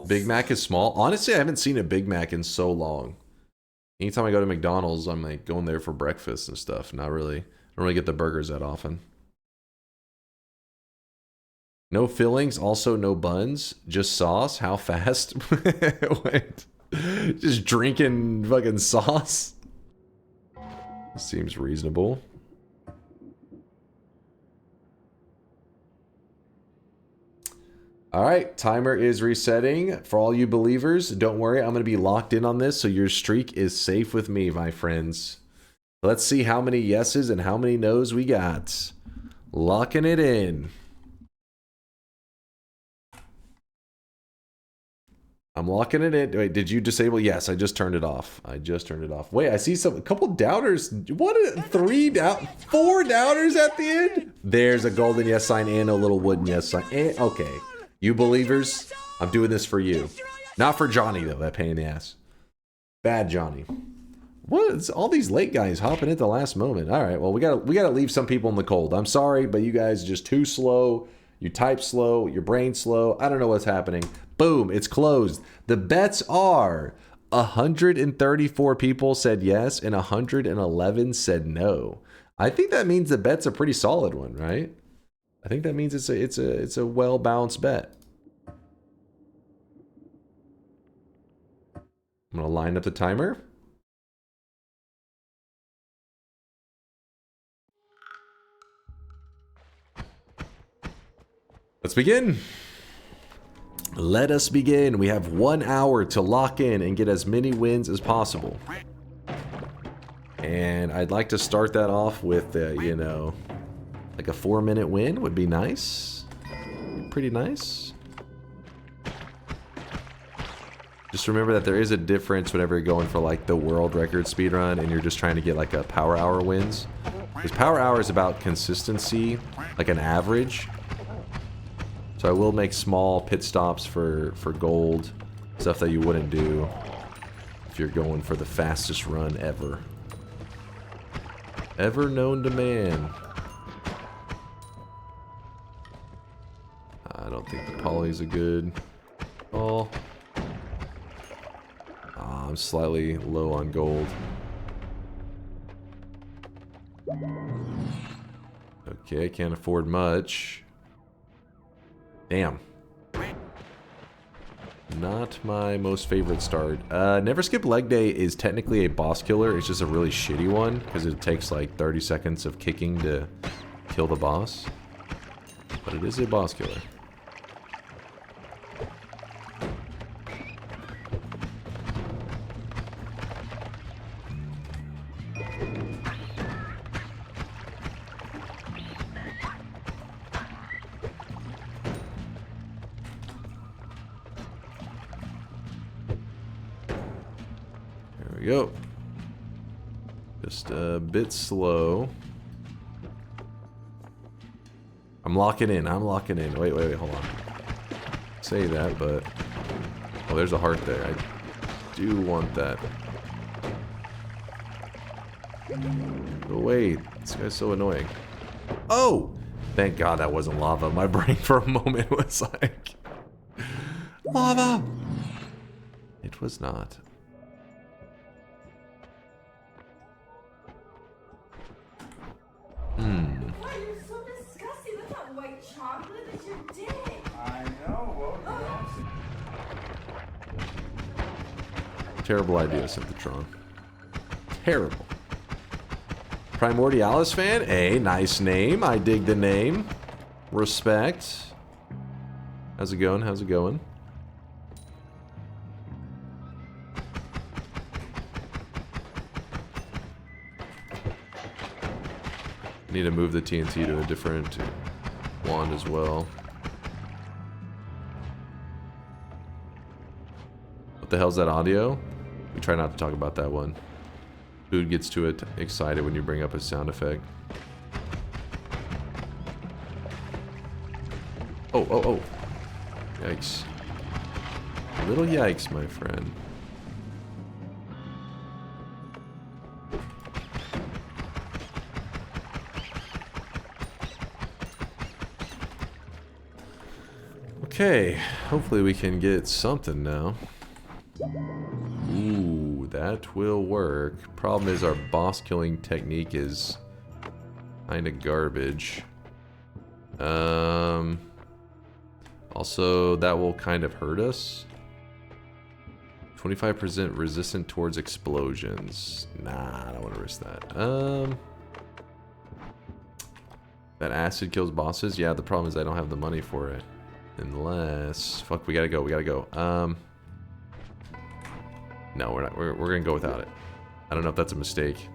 Big Mac is small. Honestly, I haven't seen a Big Mac in so long. Anytime I go to McDonald's, I'm like going there for breakfast and stuff. Not really. I don't really get the burgers that often. No fillings, also no buns, just sauce. How fast? Wait. Just drinking fucking sauce? Seems reasonable. All right, timer is resetting. For all you believers, don't worry, I'm going to be locked in on this, so your streak is safe with me, my friends. Let's see how many yeses and how many nos we got. Locking it in. I'm locking it in. Wait, did you disable? Yes, I just turned it off. Wait, I see a couple doubters. What? 4 doubters at the end? There's a golden yes sign and a little wooden yes sign. And, okay, you believers, I'm doing this for you. Not for Johnny, though, that pain in the ass. Bad Johnny. What? It's all these late guys hopping at the last moment. All right, well, we gotta leave some people in the cold. I'm sorry, but you guys are just too slow. You type slow, your brain slow. I don't know what's happening. Boom, it's closed. The bets are 134 people said yes and 111 said no. I think that means the bet's a pretty solid one, right? I think that means it's a well-balanced bet. I'm gonna line up the timer. Let's begin. Let us begin. We have 1 hour to lock in and get as many wins as possible. And I'd like to start that off with, you know, like a 4-minute win would be nice. Pretty nice. Just remember that there is a difference whenever you're going for like the world record speedrun and you're just trying to get like a power hour wins. Because power hour is about consistency, like an average. So I will make small pit stops for gold, stuff that you wouldn't do if you're going for the fastest run ever. Ever known to man. I don't think the poly's a good call. I'm slightly low on gold. Okay, I can't afford much. Damn. Not my most favorite start. Never Skip Leg Day is technically a boss killer. It's just a really shitty one because it takes like 30 seconds of kicking to kill the boss. But it is a boss killer. There we go. Just a bit slow. I'm locking in. I'm locking in. Wait, hold on. Say that, but... Oh, there's a heart there. I do want that. Go away. This guy's so annoying. Oh! Thank God that wasn't lava. My brain for a moment was like... Lava! It was not. Why, you're so disgusting. That's not white chocolate. That's your dick. I know. Terrible idea, Synthetron. Terrible. Primordialis fan? Hey, nice name. I dig the name. Respect. How's it going? How's it going? Need to move the TNT to a different wand as well. What the hell's that audio? We try not to talk about that one. Food gets too excited when you bring up a sound effect. Oh. Yikes. A little yikes, my friend. Okay, hopefully we can get something now. Ooh, that will work. Problem is our boss killing technique is kinda garbage. Also, that will kind of hurt us. 25% resistant towards explosions. Nah, I don't want to risk that. That acid kills bosses? Yeah, the problem is I don't have the money for it. Unless... Fuck, we gotta go, No, we're not. We're gonna go without it. I don't know if that's a mistake.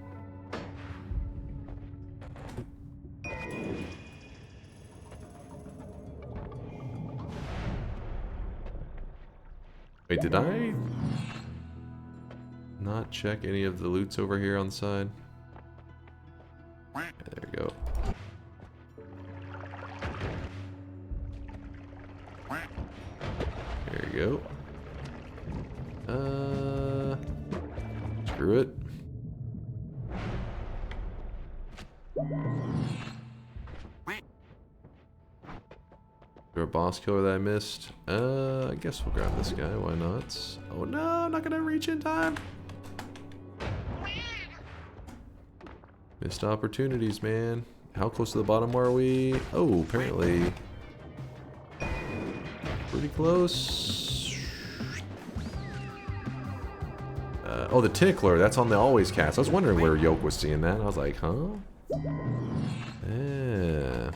Wait, did I not check any of the loots over here on the side? There we go. There you go. Screw it. Is there a boss killer that I missed? I guess we'll grab this guy. Why not? Oh no, I'm not gonna reach in time. Missed opportunities, man. How close to the bottom are we? Oh, apparently pretty close. Oh, the tickler. That's on the always cast. I was wondering where Yoke was seeing that. I was like, huh? Yeah.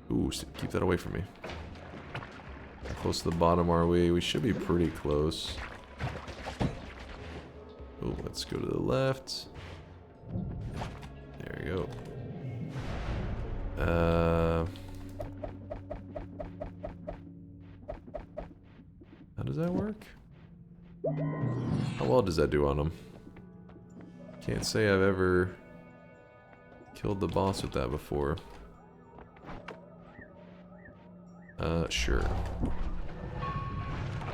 Ooh, keep that away from me. How close to the bottom are we? We should be pretty close. Oh, let's go to the left. There you go. How does that work? How well does that do on him? Can't say I've ever killed the boss with that before. Sure.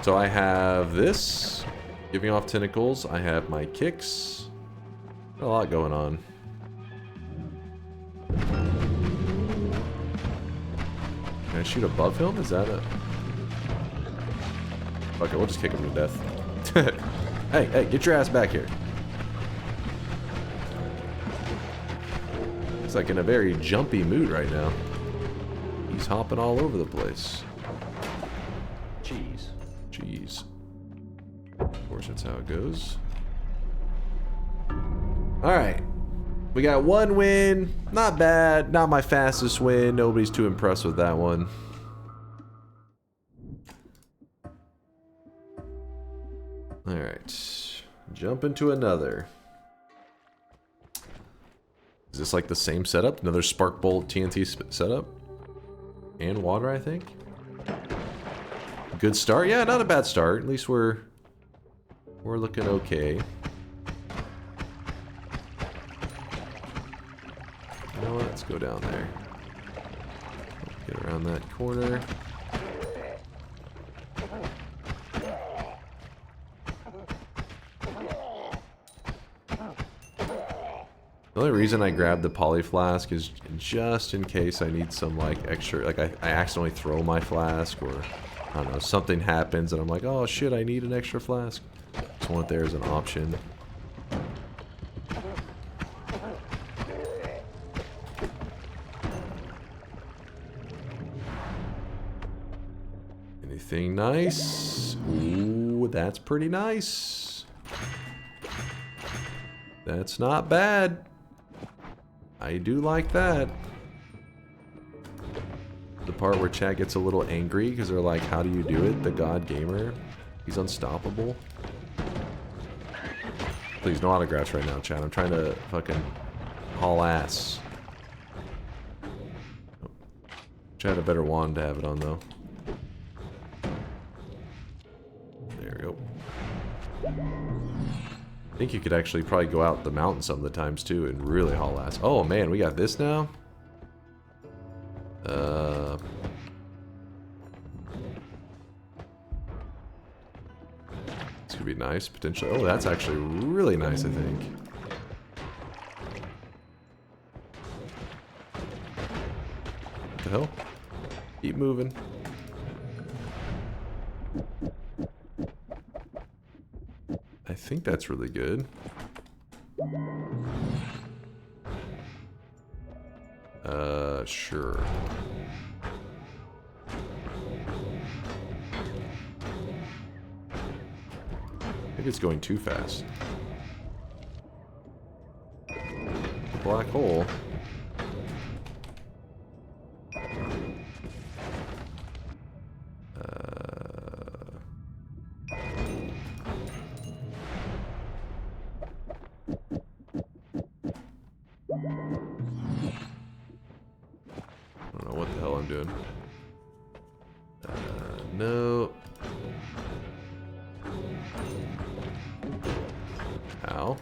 So I have this, giving off tentacles. I have my kicks. Got a lot going on. Can I shoot above him? Is that a... Okay, we'll just kick him to death. Hey, hey, get your ass back here. He's like in a very jumpy mood right now. He's hopping all over the place. Jeez. Of course, that's how it goes. Alright. We got one win. Not bad. Not my fastest win. Nobody's too impressed with that one. Alright. Jump into another. Is this like the same setup? Another Spark Bolt TNT setup? And water, I think? Good start? Yeah, not a bad start. At least we're looking okay. You know what? Let's go down there. Get around that corner. The only reason I grabbed the poly flask is just in case I need some like extra, like I accidentally throw my flask, or I don't know, something happens and I'm like, oh shit, I need an extra flask. Just want it there as an option. Anything nice? Ooh, that's pretty nice. That's not bad. I do like that. The part where chat gets a little angry because they're like, how do you do it? The God Gamer. He's unstoppable. Please, no autographs right now, chat. I'm trying to fucking haul ass. Chat had a better wand to have it on, though. There we go. I think you could actually probably go out the mountain some of the times too and really haul ass. Oh man, we got this now? This could be nice, potentially. Oh, that's actually really nice, I think. What the hell? Keep moving. I think that's really good. Sure. Maybe it's going too fast. Black hole. No. Ow.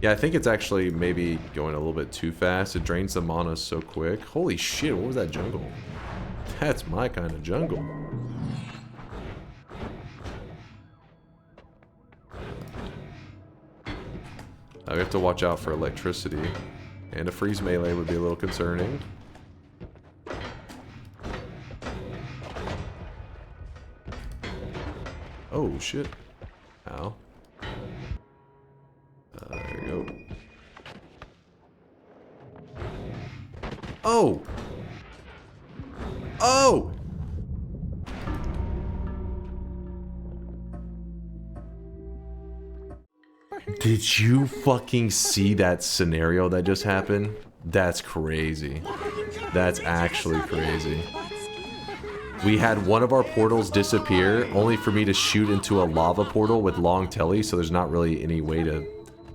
Yeah, I think it's actually maybe going a little bit too fast. It drains the mana so quick. Holy shit, what was that jungle? That's my kind of jungle. We have to watch out for electricity. And a freeze melee would be a little concerning. Oh, shit. Ow. There we go. Oh! Oh! Did you fucking see that scenario that just happened? That's crazy. That's actually crazy. we had one of our portals disappear, only for me to shoot into a lava portal with long telly, so there's not really any way to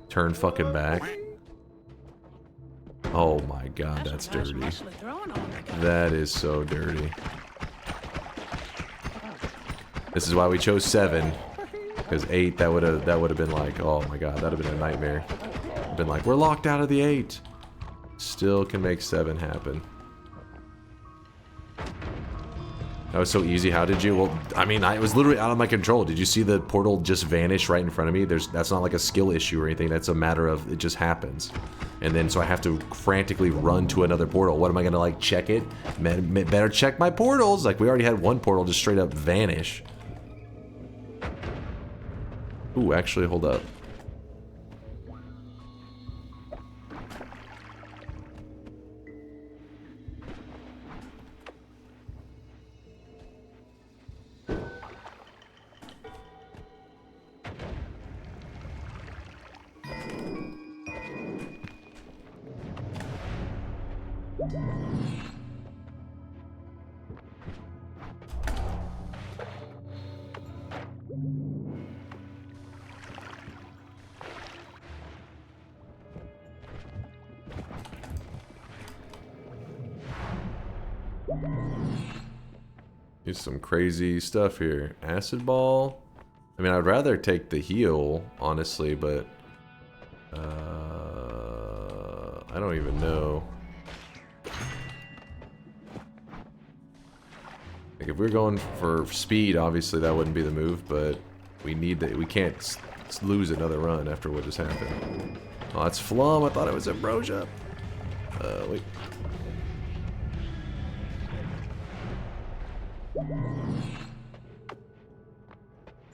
turn fucking back. Oh my god, that's dirty. That is so dirty. This is why we chose 7. Because 8, that would have been like, oh my god, that would have been a nightmare. Been like, we're locked out of the 8. Still can make 7 happen. That was so easy. How did you? Well, I mean, it was literally out of my control. Did you see the portal just vanish right in front of me? That's not like a skill issue or anything. That's a matter of it just happens. And then so I have to frantically run to another portal. What am I gonna like check it? Better check my portals. Like we already had one portal just straight up vanish. Ooh, actually, hold up. Here's some crazy stuff here. Acid ball. I mean, I'd rather take the heal, honestly, but I don't even know. Like if we're going for speed, obviously that wouldn't be the move, but we need that. We can't lose another run after what just happened. Oh, that's Flum. I thought it was Ambrosia. Wait.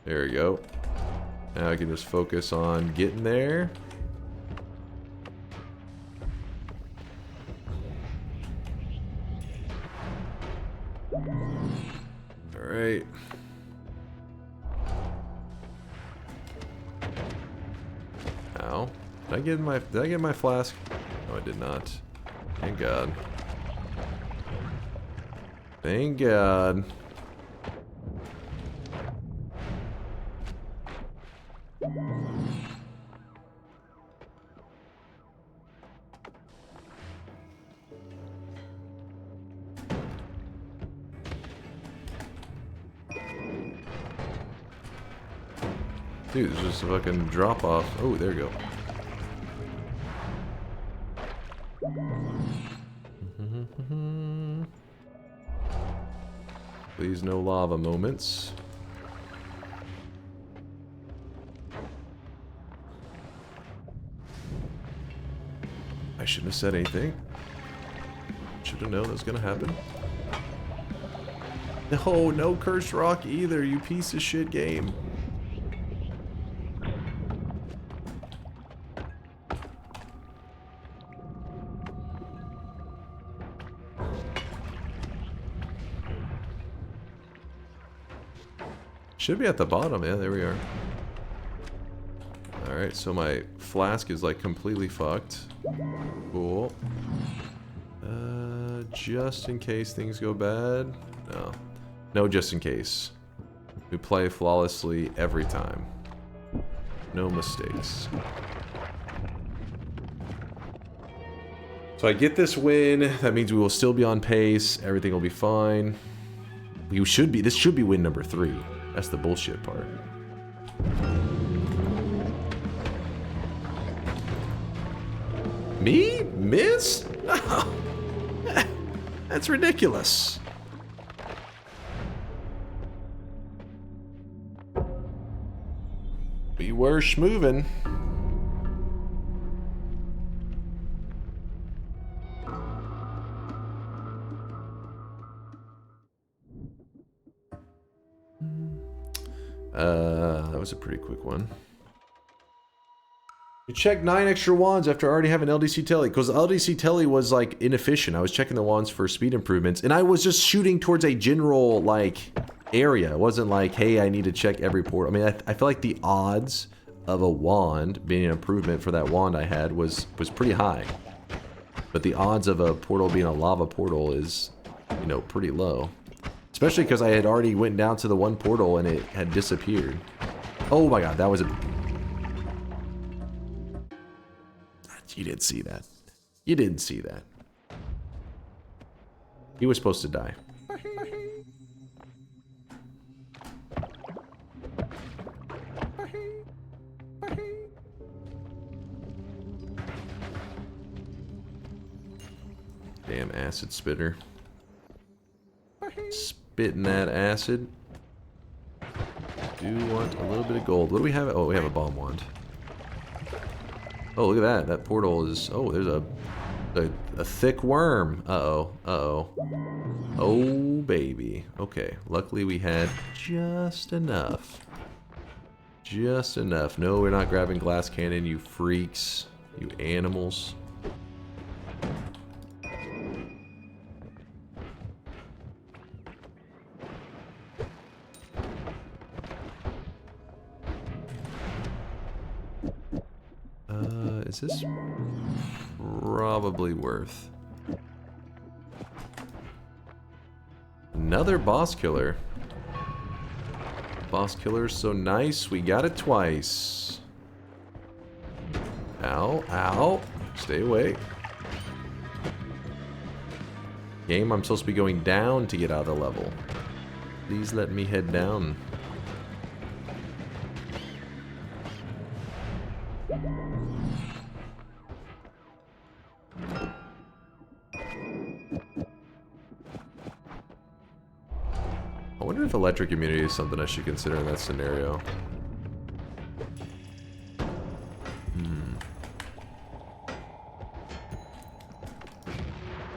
There we go. Now I can just focus on getting there. Alright. Ow. Did I get my flask? No, I did not. Thank God. Thank God. Dude, there's just a fucking drop off. Oh, there we go. Please, no lava moments. I shouldn't have said anything. Should have known that was gonna happen. No, no cursed rock either, you piece of shit game. Should be at the bottom, yeah, there we are. Alright, so my flask is like completely fucked. Cool. Just in case things go bad. No. No just in case. We play flawlessly every time. No mistakes. So I get this win. That means we will still be on pace. Everything will be fine. This should be win number 3. That's the bullshit part. Me? Miss? No. That's ridiculous. We were schmovin'. That was a pretty quick one. You checked 9 extra wands after already having LDC telly, because the LDC telly was like inefficient. I was checking the wands for speed improvements, and I was just shooting towards a general like area. It wasn't like, hey, I need to check every port. I mean, I feel like the odds of a wand being an improvement for that wand I had was pretty high, but the odds of a portal being a lava portal is, you know, pretty low. Especially because I had already went down to the one portal and it had disappeared. Oh my god, that was a... You didn't see that. You didn't see that. He was supposed to die. Damn acid spitter. Spitting that acid. Do want a little bit of gold. What do we have? Oh, we have a bomb wand. Oh, look at that. That portal is... Oh, there's a thick worm. Uh-oh. Uh-oh. Oh, baby. Okay. Luckily, we had just enough. Just enough. No, we're not grabbing glass cannon, you freaks. You animals. Is this probably worth? Another boss killer. Boss killer's so nice, we got it twice. Ow, ow. Stay away. Game, I'm supposed to be going down to get out of the level. Please let me head down. I wonder if electric immunity is something I should consider in that scenario.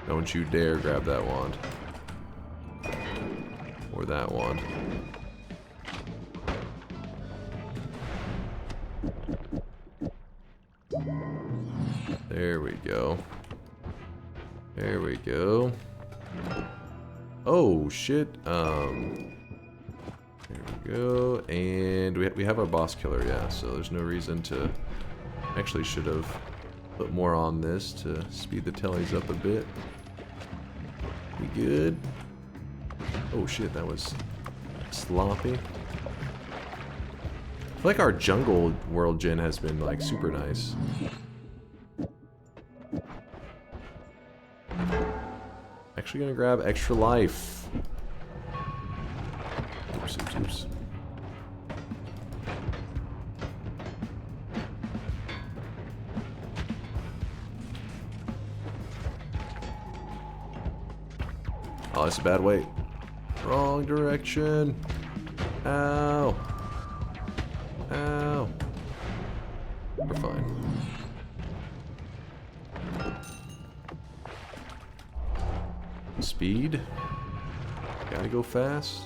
Don't you dare grab that wand. Or that wand. There we go. There we go. Oh shit. There we go. And we have our boss killer, yeah, so there's no reason to... Actually should have put more on this to speed the tellies up a bit. We good? Oh shit, that was sloppy. I feel like our jungle world gen has been like super nice. Actually gonna grab extra life. Oops, oops, oops. Oh, that's a bad weight. Wrong direction. Ow. Ow. We're fine. Speed. Gotta go fast.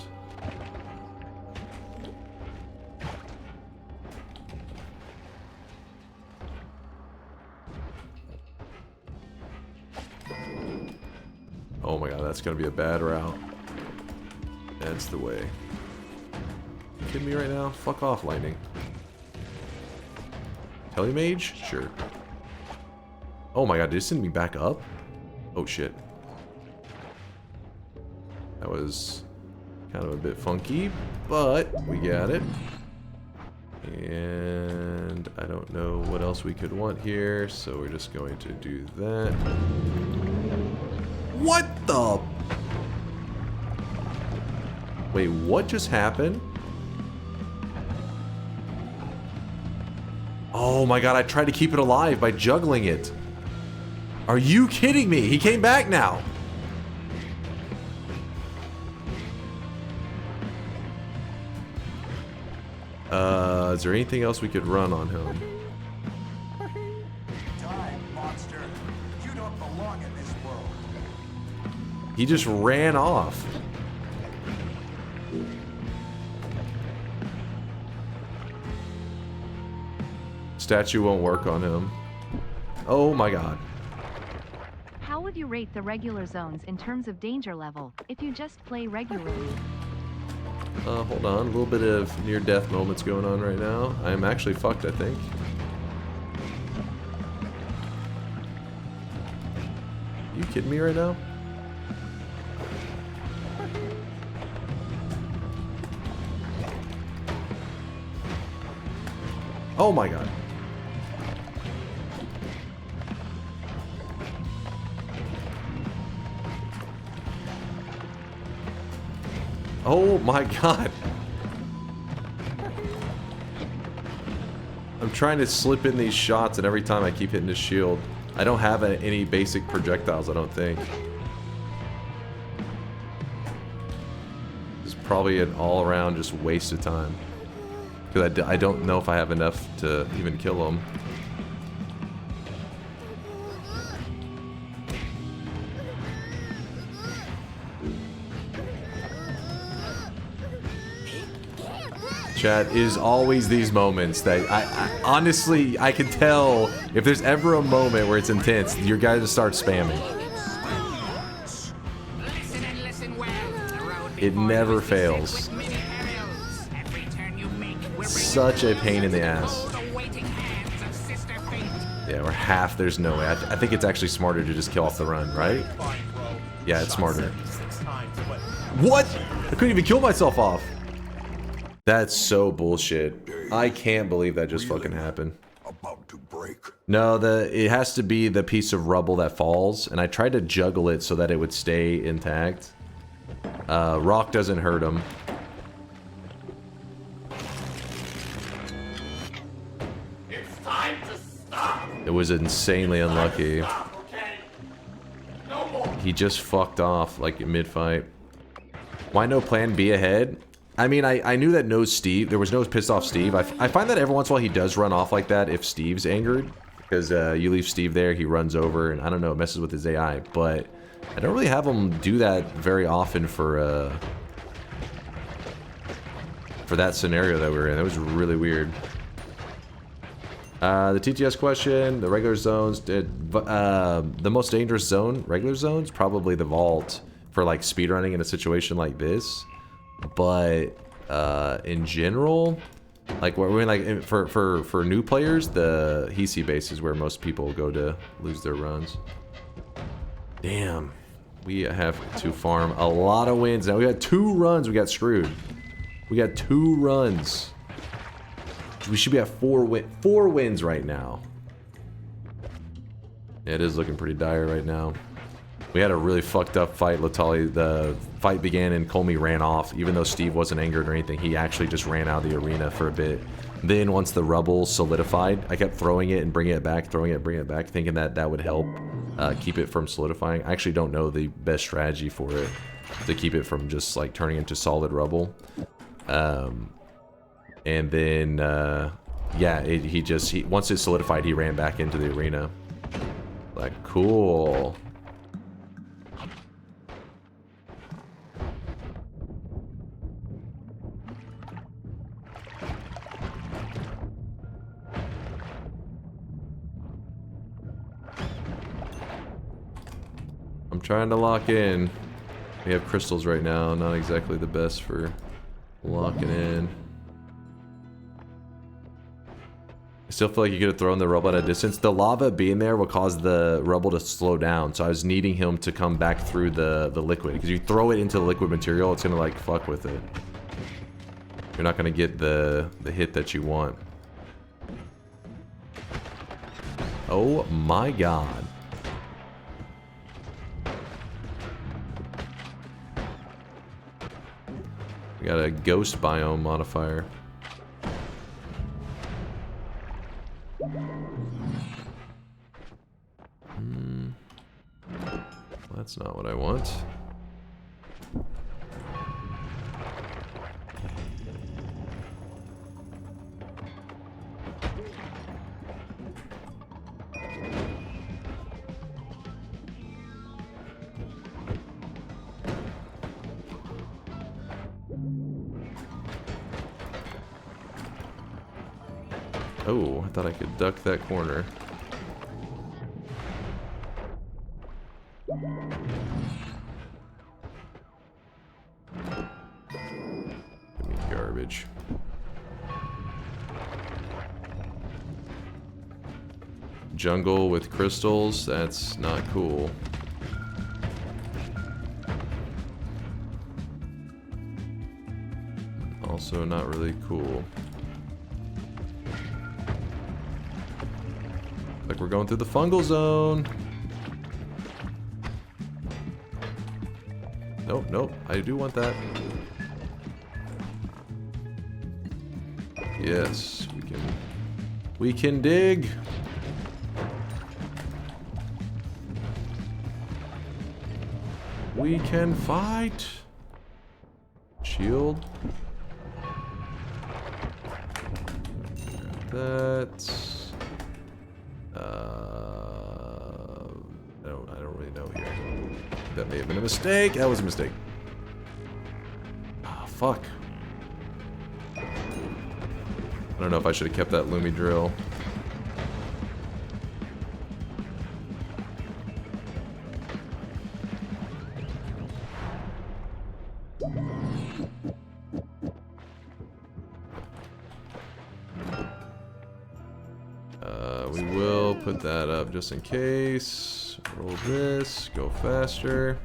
Oh my god, that's gonna be a bad route. That's the way. You kidding me right now? Fuck off, lightning. Telemage? Sure. Oh my god, did it send me back up? Oh shit. That was kind of a bit funky, but we got it. And I don't know what else we could want here, so we're just going to do that. What the? Wait, what just happened? Oh my god, I tried to keep it alive by juggling it. Are you kidding me? He came back now. Is there anything else we could run on him? Die, monster. You don't belong in this world. He just ran off. Statue won't work on him. Oh my god. How would you rate the regular zones in terms of danger level if you just play regularly? Hold on. A little bit of near-death moments going on right now. I'm actually fucked, I think. You kidding me right now? Oh my god. Oh my god. I'm trying to slip in these shots and every time I keep hitting the shield. I don't have any basic projectiles, I don't think. It's probably an all-around just waste of time. Because I don't know if I have enough to even kill him. Chat, it is always these moments that I honestly, I can tell if there's ever a moment where it's intense, your guys will start spamming. It never fails. Such a pain in the ass. Yeah, we're half, there's no way. I think it's actually smarter to just kill off the run, right? Yeah, it's smarter. What? I couldn't even kill myself off. That's so bullshit. I can't believe that just fucking happened. No, it has to be the piece of rubble that falls, and I tried to juggle it so that it would stay intact. Rock doesn't hurt him. It's time to stop. It was insanely unlucky. He just fucked off like mid-fight. Why no plan B ahead? I mean, I knew that there was no pissed off Steve. I find that every once in a while he does run off like that if Steve's angered. Because you leave Steve there, he runs over, and I don't know, it messes with his AI. But I don't really have him do that very often for that scenario that we were in. That was really weird. The TTS question, the regular zones, the most dangerous zone, regular zones, probably the vault for like speedrunning in a situation like this. But in general, like we're like for new players, the Hisi base is where most people go to lose their runs. Damn, we have to farm a lot of wins now. We got 2 runs, we got screwed. We got 2 runs. We should be at 4 wins right now. Yeah, it is looking pretty dire right now. We had a really fucked up fight. Latali, the fight began and Colmy ran off. Even though Steve wasn't angered or anything, he actually just ran out of the arena for a bit. Then once the rubble solidified, I kept throwing it and bringing it back, throwing it, bringing it back, thinking that that would help keep it from solidifying. I actually don't know the best strategy for it to keep it from just like turning into solid rubble. And then, yeah, once it solidified, he ran back into the arena. Like, cool. I'm trying to lock in. We have crystals right now, not exactly the best for locking in. I still feel like you could have thrown the rubble at a distance. The lava being there will cause the rubble to slow down, so I was needing him to come back through the liquid. Because you throw it into the liquid material, it's gonna like fuck with it. You're not gonna get the hit that you want. Oh my god. We got a ghost biome modifier. That's not what I want. Oh, I thought I could duck that corner. Give me garbage. Jungle with crystals, that's not cool. Also not really cool. like we're going through the fungal zone. Nope, nope. I do want that. Yes, we can dig. We can fight. Shield. That's I don't really know here. That may have been a mistake. That was a mistake. Ah, fuck. I don't know if I should have kept that Lumi drill. We will put that up just in case. Roll this, go faster.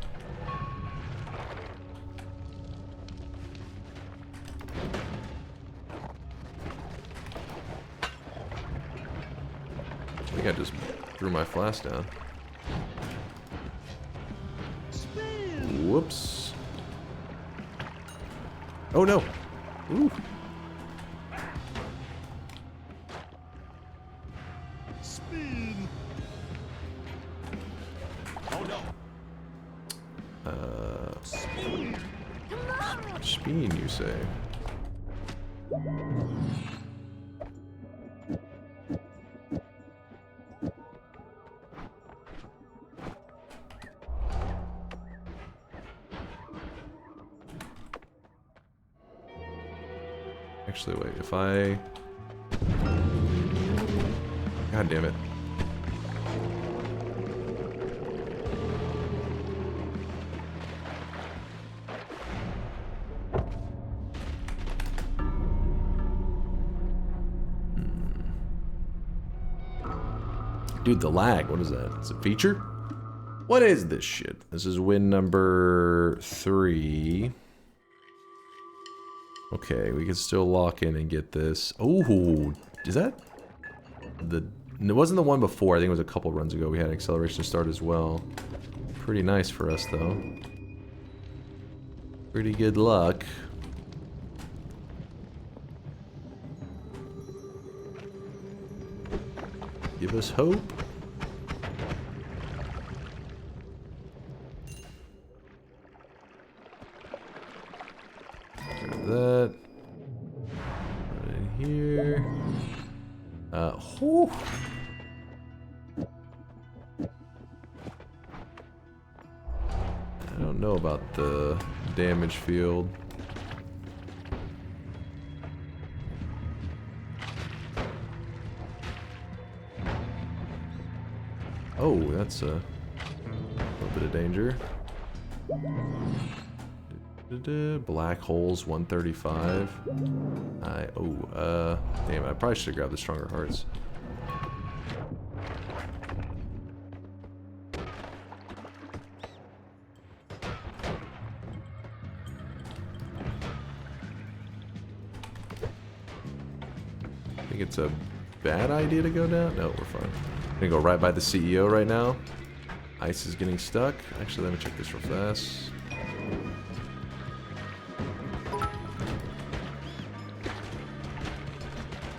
I think I just threw my flask down. Whoops. Oh no. Ooh. Speen, you say? Actually, wait, if I... God damn it. Dude, the lag, what is that? It's a feature? What is this shit? This is win number 3. Okay, we can still lock in and get this. Oh, is that the... It wasn't the one before. I think it was a couple runs ago. We had acceleration start as well. Pretty nice for us, though. Pretty good luck. Give us hope. That right in here. Whew. I don't know about the damage field. Oh, that's a little bit of danger. Black holes 135. Damn it, I probably should have grabbed the stronger hearts. I think it's a bad idea to go down. No, we're fine. I'm gonna go right by the CEO right now. Ice is getting stuck. Actually, let me check this real fast.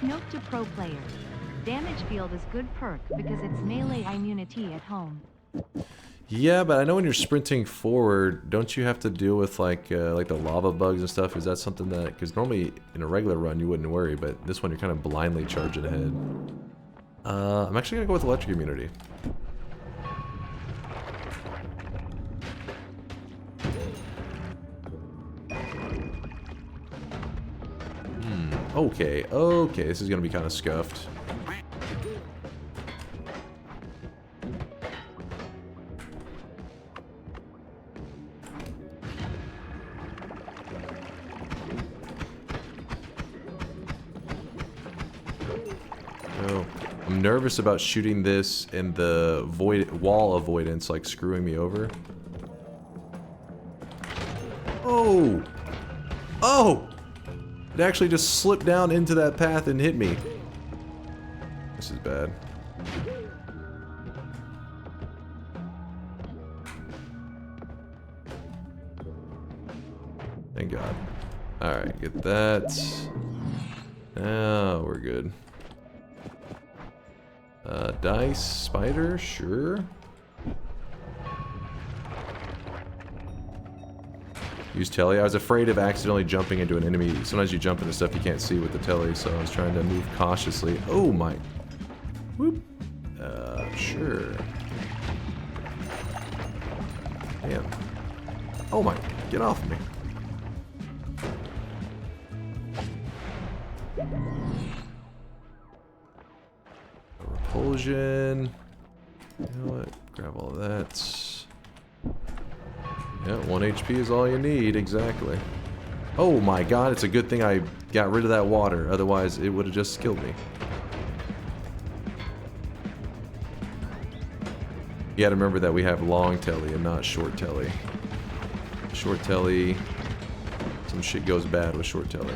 Note to pro players. Damage field is good perk because it's melee immunity at home. Yeah, but I know when you're sprinting forward, don't you have to deal with like the lava bugs and stuff? Is that something that... Because normally in a regular run you wouldn't worry, but this one you're kind of blindly charging ahead. I'm actually gonna go with electric immunity. Okay, okay, this is gonna be kind of scuffed. Oh, I'm nervous about shooting this and the wall avoidance like screwing me over. Oh! Oh! It actually just slipped down into that path and hit me. This is bad. god. Alright, get that. Now we're good. Dice, spider, sure. Use telly. I was afraid of accidentally jumping into an enemy. Sometimes you jump into stuff you can't see with the telly, so I was trying to move cautiously. Oh my. Whoop. Sure. Damn. Oh my. Get off me. Repulsion. You know what? Grab all of that. Yeah, 1 HP is all you need, exactly. Oh my god, it's a good thing I got rid of that water, otherwise it would have just killed me. You gotta remember that we have long telly and not short telly. Short telly, some shit goes bad with short telly.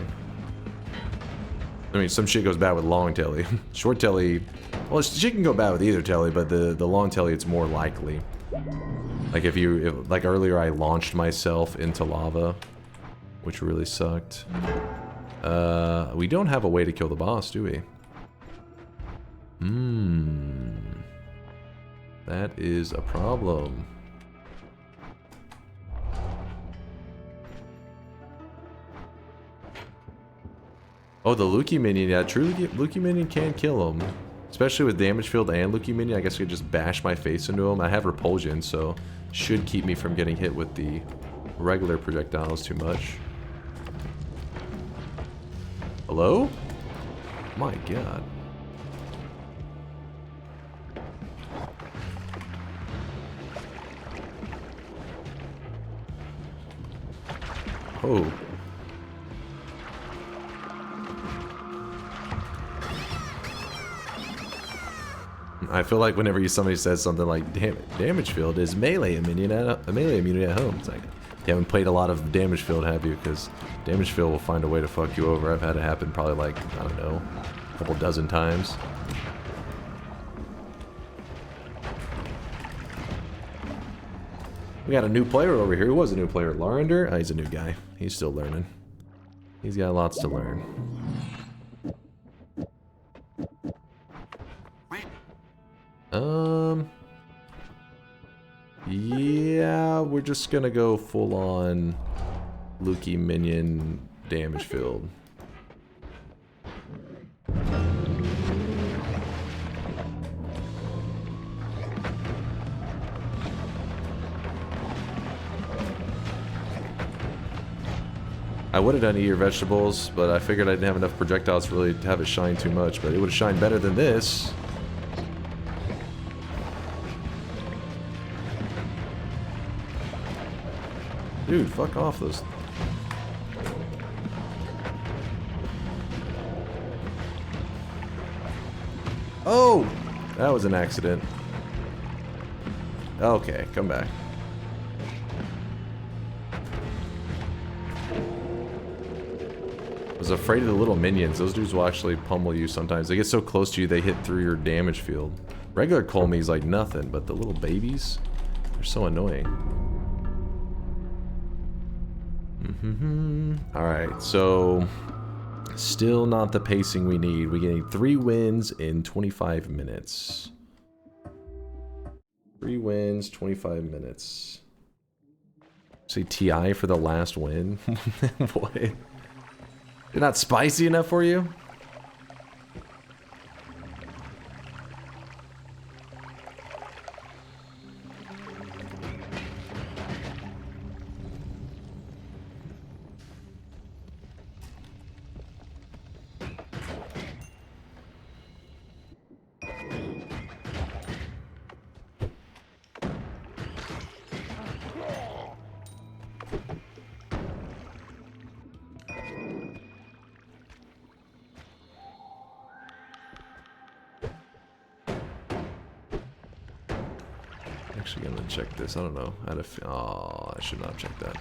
I mean, some shit goes bad with long telly. Short telly, well, shit can go bad with either telly, but the long telly, it's more likely. Like like earlier I launched myself into lava, which really sucked. We don't have a way to kill the boss, do we? That is a problem. Oh, the Lukey minion. Yeah, true Lukey minion can kill him. Especially with damage field and Lukey minion, I guess I could just bash my face into him. I have repulsion, so should keep me from getting hit with the regular projectiles too much. Hello? My god. Oh. I feel like whenever somebody says something like damage field is melee immunity at home. It's like, you haven't played a lot of damage field, have you? Because damage field will find a way to fuck you over. I've had it happen probably like, I don't know, a couple dozen times. We got a new player over here. Who was a new player? Larander? Oh, he's a new guy. He's still learning. He's got lots to learn. Yeah, we're just gonna go full on Lukey minion damage field. I would have done eat your vegetables, but I figured I didn't have enough projectiles to really have it shine too much, but it would have shined better than this. Dude, fuck off those. Oh! That was an accident. Okay, come back. I was afraid of the little minions. Those dudes will actually pummel you sometimes. They get so close to you, they hit through your damage field. Regular Colmey's like nothing, but the little babies, they're so annoying. Alright, so still not the pacing we need. We're getting 3 wins in 25 minutes. 3 wins, 25 minutes. Say TI for the last win? What? They're not spicy enough for you? Actually, I'm gonna check this. I don't know. I should not check that.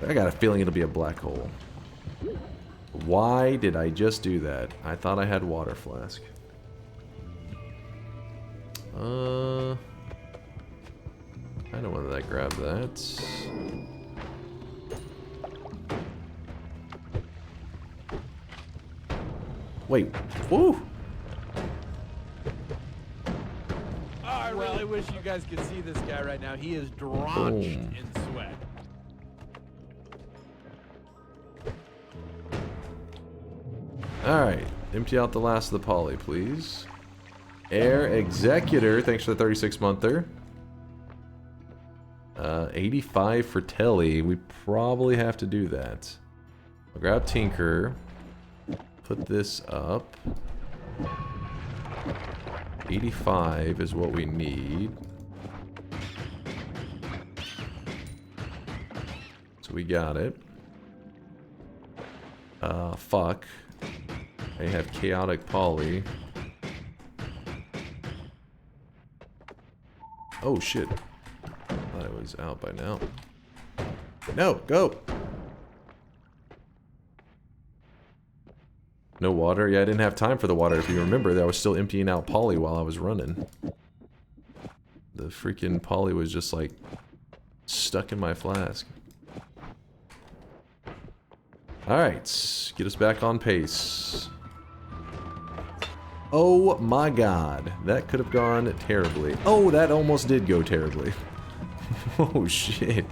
I got a feeling it'll be a black hole. Why did I just do that? I thought I had water flask. I know whether I grabbed that. Wait. Woo! Oh, I really wish you guys could see this guy right now. He is drenched in sweat. Alright. Empty out the last of the poly, please. Air Executor, thanks for the 36-monther. 85 for Telly. We probably have to do that. I'll grab Tinker. Put this up. 85 is what we need. So we got it. Fuck. I have Chaotic Poly. Oh shit. Thought it was out by now. No, go! No water? Yeah, I didn't have time for the water. If you remember, I was still emptying out poly while I was running. The freaking poly was just like stuck in my flask. Alright, get us back on pace. Oh my god, that could have gone terribly. Oh, that almost did go terribly. Oh shit.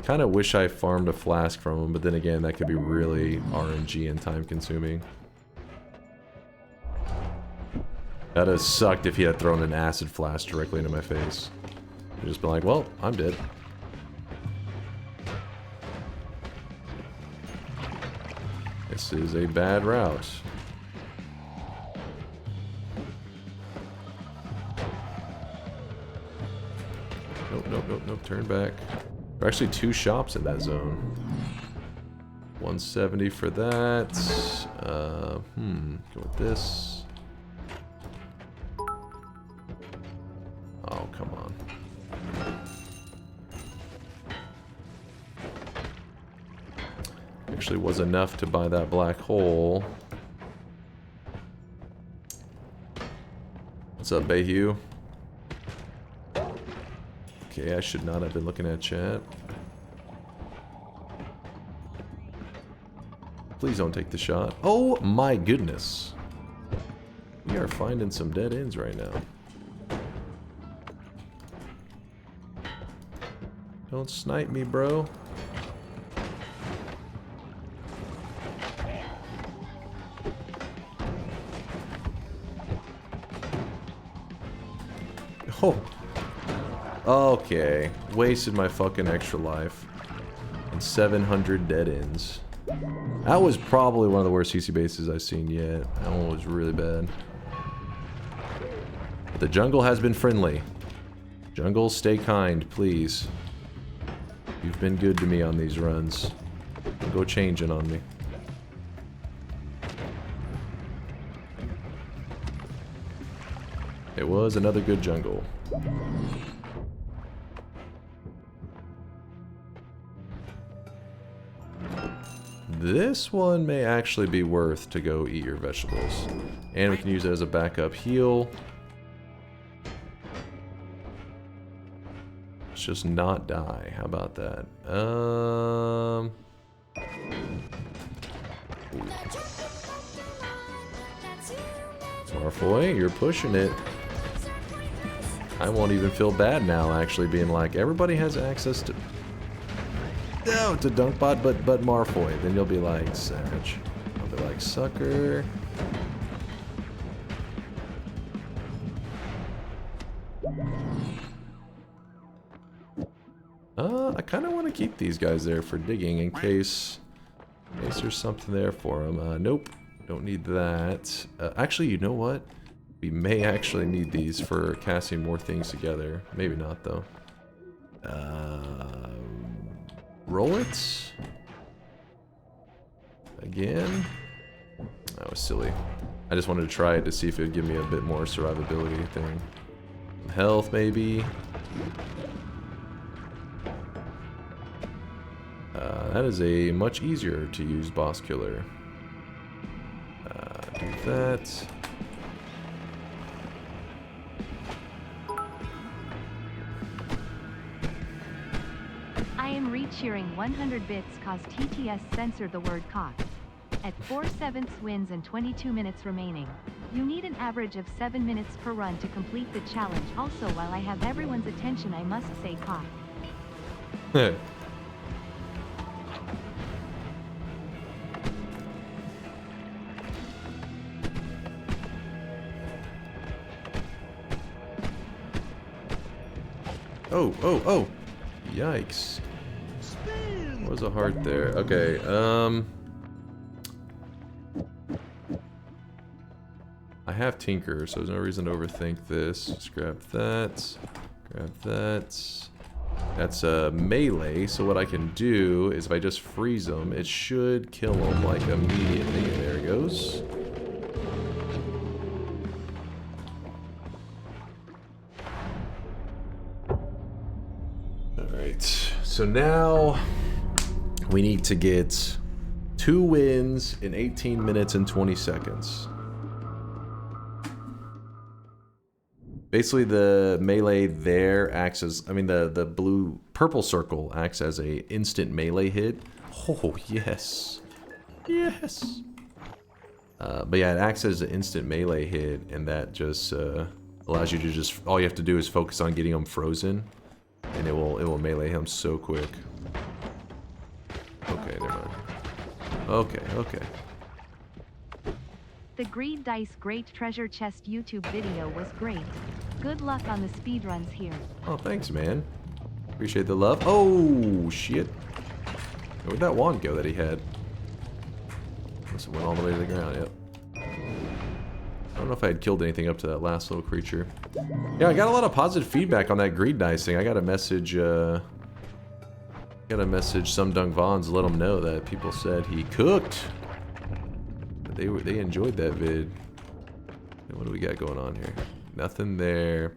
Kind of wish I farmed a flask from him, but then again, that could be really RNG and time consuming. That'd have sucked if he had thrown an acid flask directly into my face. I'd just been like, well, I'm dead. This is a bad route. Nope, nope, nope, nope, turn back. There are actually 2 shops in that zone. 170 for that. Go with this. Oh, come on. Actually was enough to buy that black hole. What's up, Bayhue? Okay, I should not have been looking at chat. Please don't take the shot. Oh my goodness. We are finding some dead ends right now. Don't snipe me, bro. Oh. Okay. Wasted my fucking extra life. And 700 dead ends. That was probably one of the worst CC bases I've seen yet. That one was really bad. But the jungle has been friendly. Jungle, stay kind, please. You've been good to me on these runs. Don't go changing on me. It was another good jungle. This one may actually be worth to go eat your vegetables. And we can use it as a backup heal. Let's just not die. How about that? Marfoy, you're pushing it. I won't even feel bad now, actually, being like, everybody has access to... No, to DunkBot, but Marfoy. Then you'll be like, savage. I'll be like, sucker. I kind of want to keep these guys there for digging in case there's something there for them. Nope, don't need that. Actually, you know what? We may actually need these for casting more things together. Maybe not, though. Roll it. Again. That was silly. I just wanted to try it to see if it would give me a bit more survivability thing. Health, maybe. That is a much easier to use boss killer. Do that. I am re-cheering 100 bits cause TTS censored the word cock. at 4/7 wins and 22 minutes remaining. You need an average of 7 minutes per run to complete the challenge. Also, while I have everyone's attention, I must say cock. Oh. Yikes. What was a heart there? Okay, I have Tinker, so there's no reason to overthink this. Just grab that. Grab that. That's a melee, so what I can do is if I just freeze them, it should kill them like immediately. There it goes. Alright, so now we need to get 2 wins in 18 minutes and 20 seconds. Basically, the melee there acts as, I mean, the purple circle acts as a instant melee hit. Oh, yes. Yes. But yeah, it acts as an instant melee hit, and that just allows you to just, all you have to do is focus on getting them frozen, and it will melee him so quick. Okay, never mind. Okay. The Greed Dice Great Treasure Chest YouTube video was great. Good luck on the speedruns here. Oh, thanks, man. Appreciate the love. Oh, shit. Where'd that wand go that he had? Must have went all the way to the ground, yep. I don't know if I had killed anything up to that last little creature. Yeah, I got a lot of positive feedback on that greed dice thing. I got a message, SomeDunkVods to let them know that people said he cooked. They enjoyed that vid. What do we got going on here? Nothing there.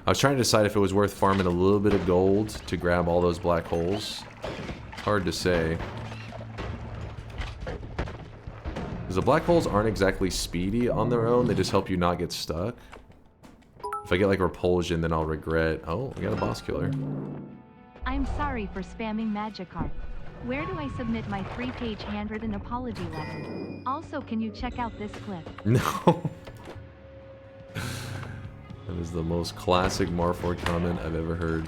I was trying to decide if it was worth farming a little bit of gold to grab all those black holes. Hard to say. Because the black holes aren't exactly speedy on their own, they just help you not get stuck. If I get like repulsion, then I'll regret. Oh, we got a boss killer. I'm sorry for spamming Magikarp. Where do I submit my 3-page handwritten apology letter? Also, can you check out this clip? No. That is the most classic Marford comment I've ever heard.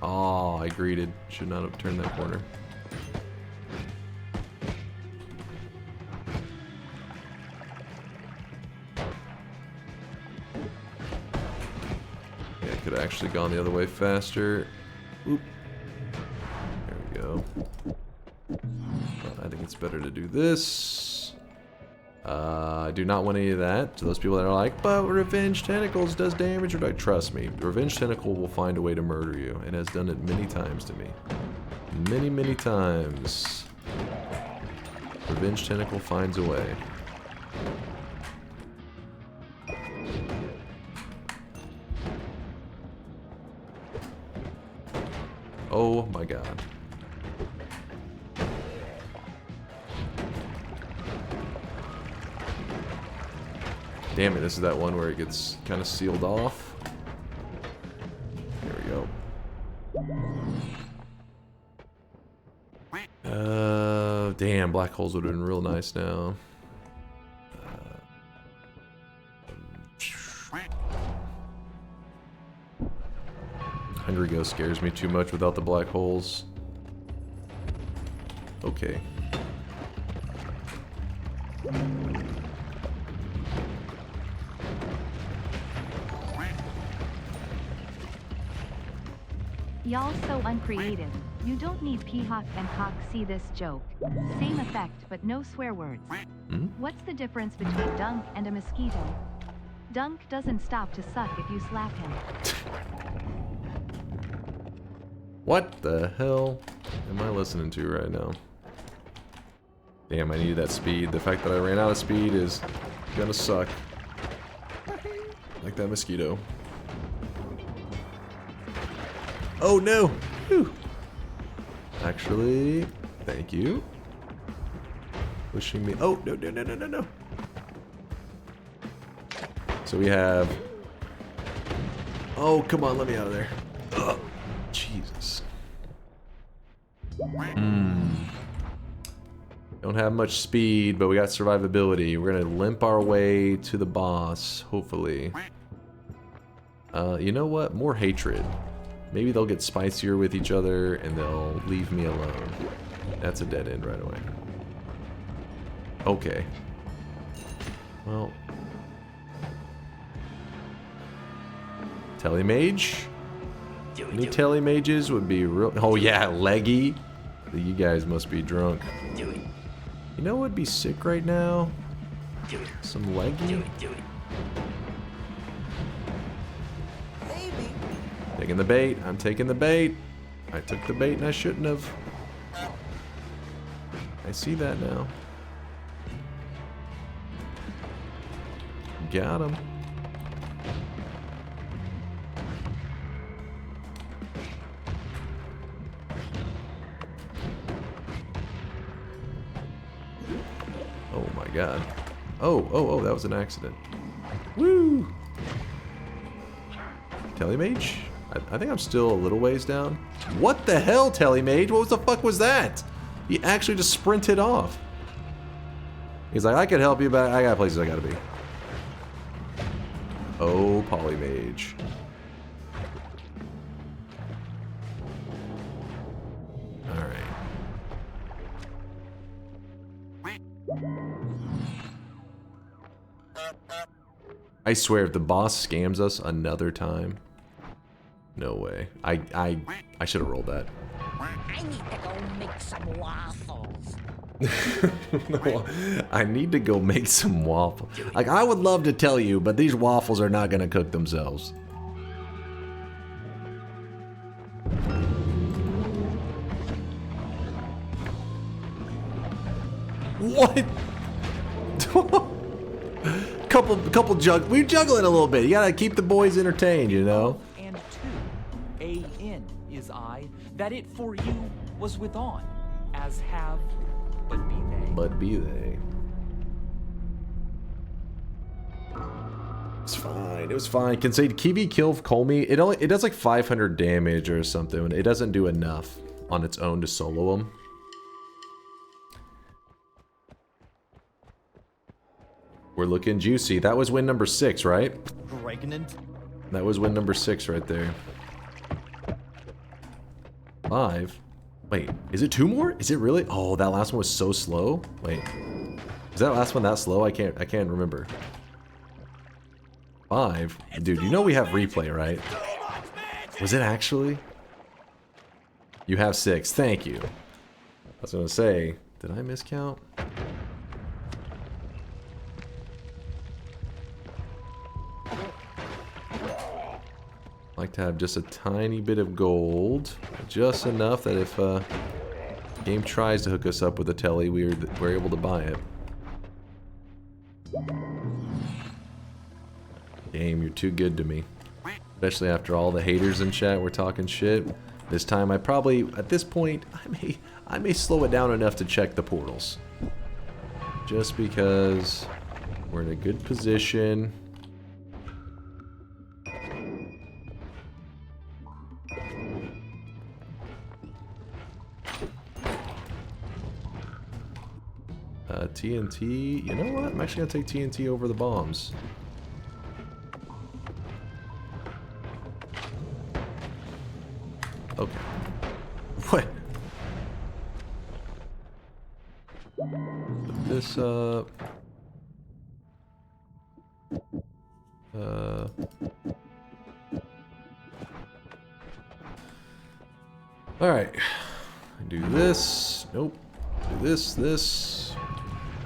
Oh, I greeted. Should not have turned that corner. Yeah, I could have actually gone the other way faster. Oop. There we go. I think it's better to do this. I do not want any of that. To those people that are like, but Revenge Tentacles does damage, or like, trust me, Revenge Tentacle will find a way to murder you. It has done it many times to me. Many, many times. Revenge Tentacle finds a way. Oh my god. Damn it, this is that one where it gets kind of sealed off. There we go. Damn, black holes would have been real nice now. Hungry Ghost scares me too much without the black holes. Okay. Y'all so uncreative. You don't need P-Hawk and Cock see this joke. Same effect, but no swear words. Hmm? What's the difference between Dunk and a mosquito? Dunk doesn't stop to suck if you slap him. What the hell am I listening to right now? Damn, I needed that speed. The fact that I ran out of speed is gonna suck. Like that mosquito. Oh no! Whew. Actually, thank you. Pushing me. Oh, no. So we have Oh, come on, let me out of there. Ugh. Jesus. Don't have much speed, but we got survivability. We're gonna limp our way to the boss, hopefully. You know what? More hatred. Maybe they'll get spicier with each other and they'll leave me alone. That's a dead end right away. Okay. Well. Telemage? Any telemages would be real. Oh yeah, leggy. You guys must be drunk. You know what would be sick right now? Some leggy. Taking the bait. I'm taking the bait. I took the bait and I shouldn't have. I see that now. Got him. Oh my god. Oh, that was an accident. Woo! Telemage? I think I'm still a little ways down. What the hell, Telemage? What the fuck was that? He actually just sprinted off. He's like, I could help you, but I got places I gotta be. Oh, Polymage. Alright. I swear, if the boss scams us another time, no way. I should have rolled that. I need to go make some waffles. I need to go make some waffles. Like, I would love to tell you, but these waffles are not gonna cook themselves. What? couple jug. We're juggling a little bit. You gotta keep the boys entertained, you know. And two, A-in is I, that it for you was with on, as have, but be they. But be they. It's fine. It was fine. Can say Kiwi kill Colmy. It does like 500 damage or something. It doesn't do enough on its own to solo him. We're looking juicy. That was win number 6, right? Pregnant? That was win number 6 right there. 5. Wait, is it 2 more? Is it really? Oh, that last one was so slow. Wait, is that last one that slow? I can't remember. 5. Dude, you know we have replay, right? Was it actually? You have 6. Thank you. I was gonna say, did I miscount? Like to have just a tiny bit of gold, just enough that if game tries to hook us up with a telly, we're able to buy it. Game, you're too good to me, especially after all the haters in chat were talking shit. This time, I probably at this point I may slow it down enough to check the portals, just because we're in a good position. TNT, you know what? I'm actually gonna take TNT over the bombs. Okay. What? Put this up. Alright. Do this. Nope. Do this.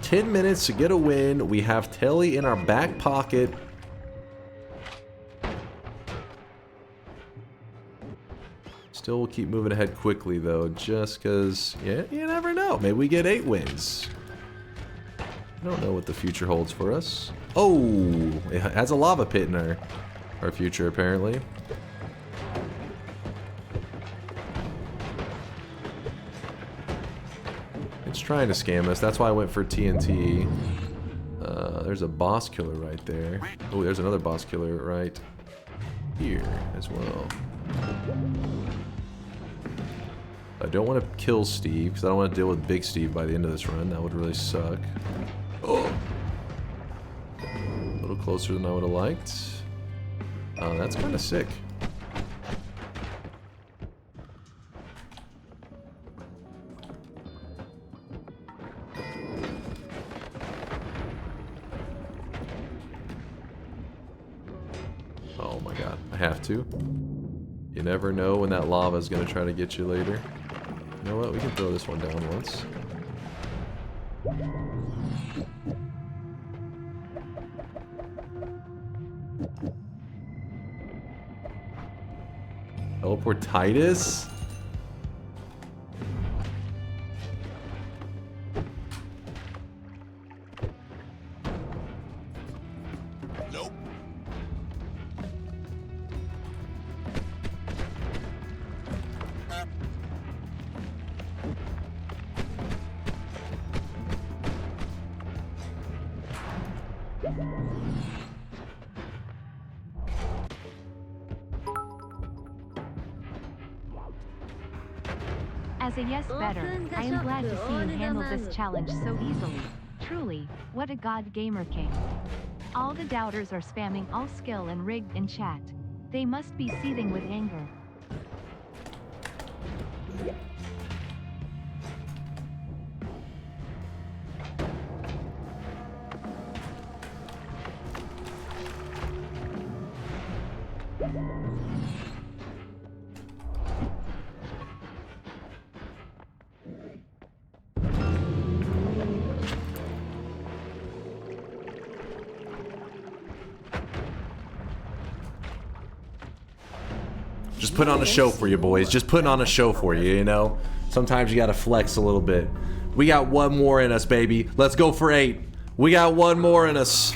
10 minutes to get a win. We have Telly in our back pocket. Still will keep moving ahead quickly though, just because, yeah, you never know. Maybe we get 8 wins. I don't know what the future holds for us. Oh, it has a lava pit in our future apparently. It's trying to scam us. That's why I went for TNT. There's a boss killer right there. Oh, there's another boss killer right here as well. I don't want to kill Steve, because I don't want to deal with Big Steve by the end of this run. That would really suck. Oh! A little closer than I would have liked. That's kind of sick. Oh my god, I have to. You never know when that lava is going to try to get you later. You know what? We can throw this one down once. Teleport Titus? Nope. As a yes better, I am glad to see you handle this challenge so easily. Truly, what a god gamer king. All the doubters are spamming all skill and rigged in chat. They must be seething with anger. Just putting on a show for you, boys. Just putting on a show for you, you know? Sometimes you gotta flex a little bit. We got one more in us, baby. Let's go for 8. We got one more in us.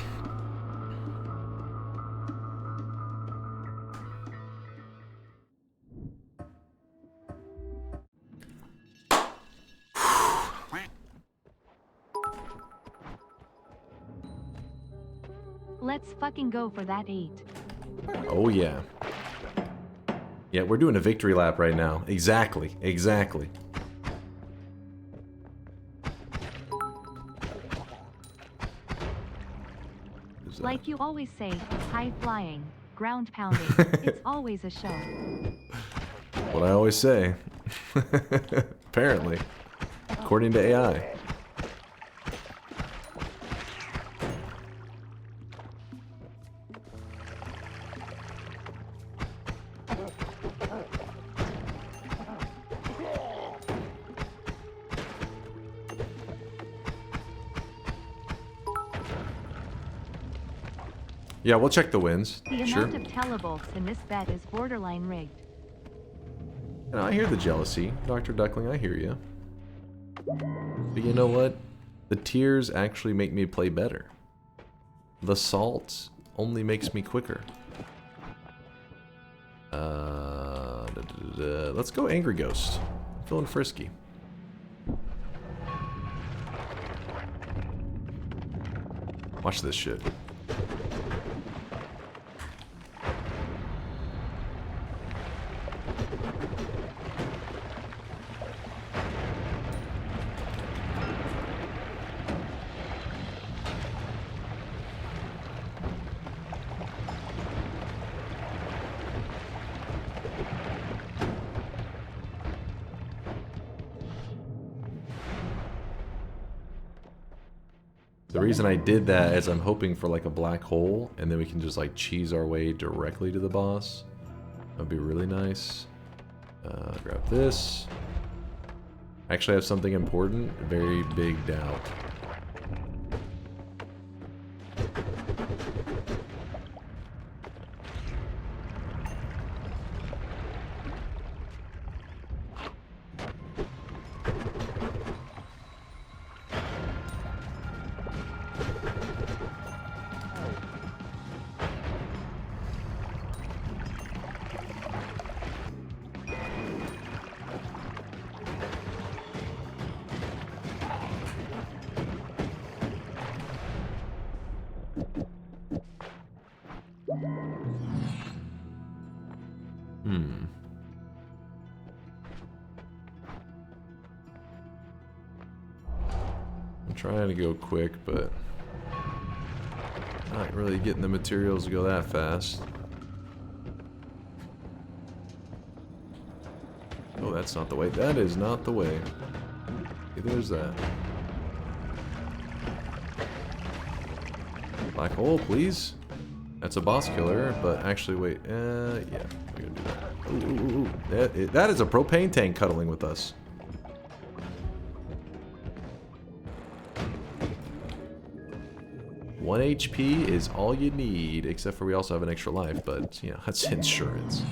Let's fucking go for that 8. Oh, yeah. Yeah, we're doing a victory lap right now. Exactly. Exactly. Like you always say, high flying, ground pounding. It's always a show. What I always say. Apparently. According to AI. Yeah, we'll check the wins. The Sure. amount of televolts in this bet is borderline rigged. No, I hear the jealousy, Dr. Duckling, I hear you. But you know what? The tears actually make me play better. The salt only makes me quicker. Let's go Angry Ghost. I'm feeling frisky. Watch this shit. The reason I did that is I'm hoping for like a black hole, and then we can just like cheese our way directly to the boss. That'd be really nice. Grab this. Actually, I have something important. Very big doubt. Trying to go quick, but not really getting the materials to go that fast. Oh, that's not the way. That is not the way. Okay, there's that. Black hole, please. That's a boss killer, but actually, wait. Yeah, we're gonna do that. Ooh. That is a propane tank cuddling with us. One HP is all you need, except for we also have an extra life, but, you know, that's insurance.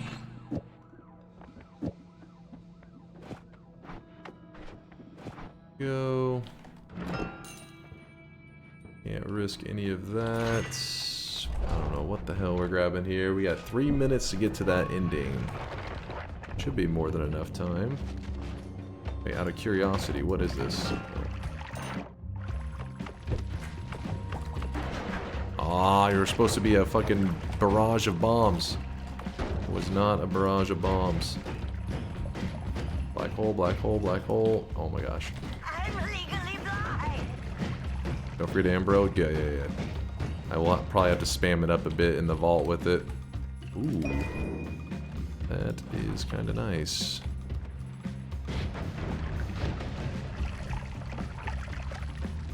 Go. Can't risk any of that. I don't know what the hell we're grabbing here. We got 3 minutes to get to that ending. Should be more than enough time. Wait, out of curiosity, what is this? Ah, you're supposed to be a fucking barrage of bombs. It was not a barrage of bombs. Black hole, black hole, black hole. Oh my gosh. Don't forget Ambro. Yeah. I will probably have to spam it up a bit in the vault with it. Ooh. That is kind of nice.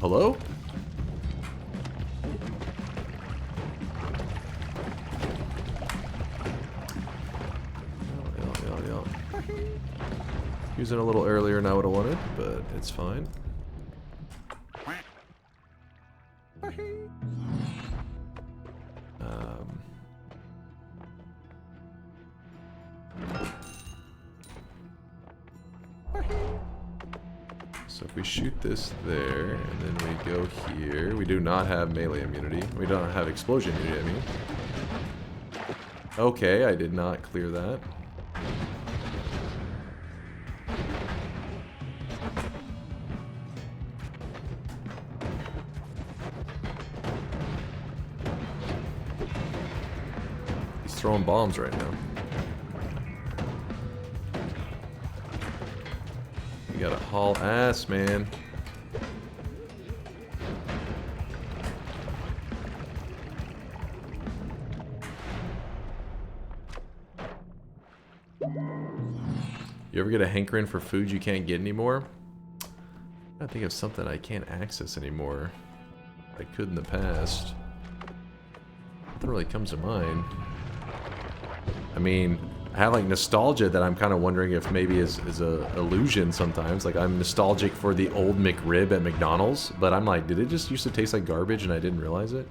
Hello? Using a little earlier than I would have wanted, but it's fine. So if we shoot this there, and then we go here, we do not have melee immunity. We don't have explosion immunity, I mean. Okay, I did not clear that. He's throwing bombs right now. You gotta haul ass, man. You ever get a hankering for food you can't get anymore? I think of something I can't access anymore. I could in the past. Nothing really comes to mind. I mean, I have like nostalgia that I'm kind of wondering if maybe is a illusion sometimes. Like I'm nostalgic for the old McRib at McDonald's, but I'm like, did it just used to taste like garbage and I didn't realize it?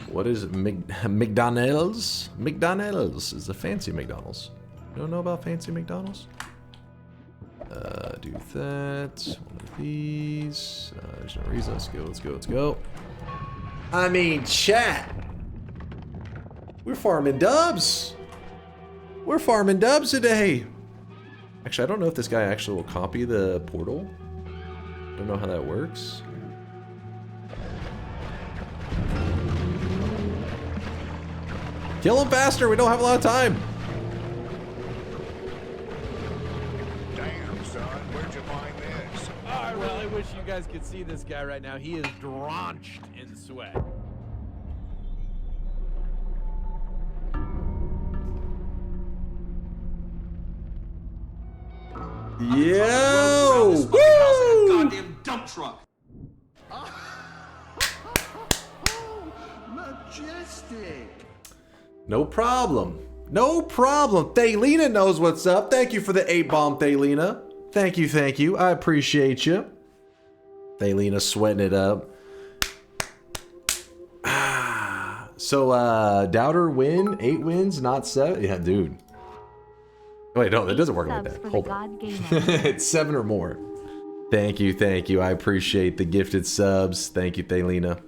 What is McDonald's? McDonald's is a fancy McDonald's. You don't know about fancy McDonald's? Do that. One of these. There's no reason. Let's go, let's go, let's go. I mean, chat. We're farming dubs. We're farming dubs today. Actually, I don't know if this guy actually will copy the portal. Don't know how that works. Kill him faster, we don't have a lot of time. Damn, son, where'd you find this? I really wish you guys could see this guy right now. He is drenched in sweat. Yo! Woo! Goddamn dump truck. Majestic. No problem. No problem. Thaylena knows what's up. Thank you for the 8-bomb, Thaylena. Thank you, thank you. I appreciate you. Thaylena sweating it up. So, Doubter win. 8 wins, not 7. Yeah, dude. Wait, no, that doesn't work like that. Hold on. It's 7 or more. Thank you, thank you. I appreciate the gifted subs. Thank you, Thaylena.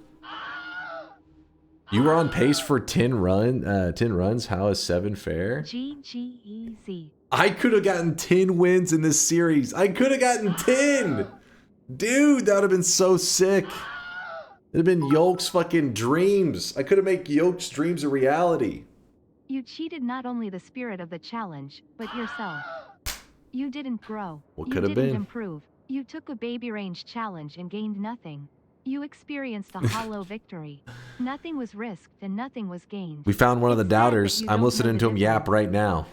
You were on pace for 10 runs. How is 7 fair? GG. I could have gotten 10 wins in this series. I could have gotten 10. Dude, that would have been so sick. It'd have been Yolk's fucking dreams. I could have made Yolk's dreams a reality. You cheated not only the spirit of the challenge, but yourself. You didn't grow. What could have You been? didn't improve. You took a baby range challenge and gained nothing. You experienced a hollow victory. Nothing was risked and nothing was gained. We found one of the It's sad that doubters. you I'm don't listening know to the him yap right now.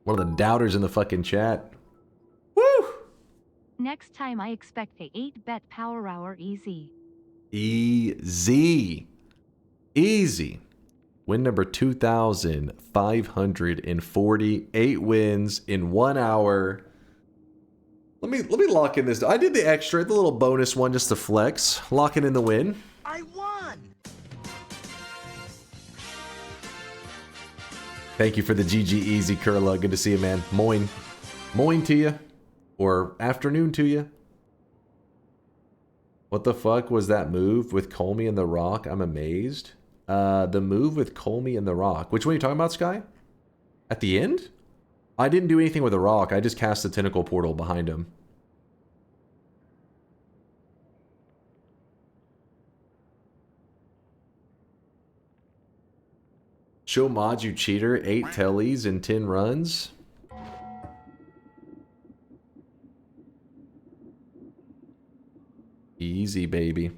One of the doubters in the fucking chat. Next time I expect a 8-bet power hour easy. Easy. Easy. Win number 2,548 wins in 1 hour. Let me lock in this. I did the extra, the little bonus one just to flex. Locking in the win. I won! Thank you for the GG Easy, Kurla. Good to see you, man. Moin. Moin to you. Or afternoon to you. What the fuck was that move with Colmy and the Rock? I'm amazed. The move with Colmy and the Rock. Which one are you talking about, Sky? At the end? I didn't do anything with the Rock. I just cast the tentacle portal behind him. Show mods, you cheater. 8 tellies in 10 runs. Easy, baby.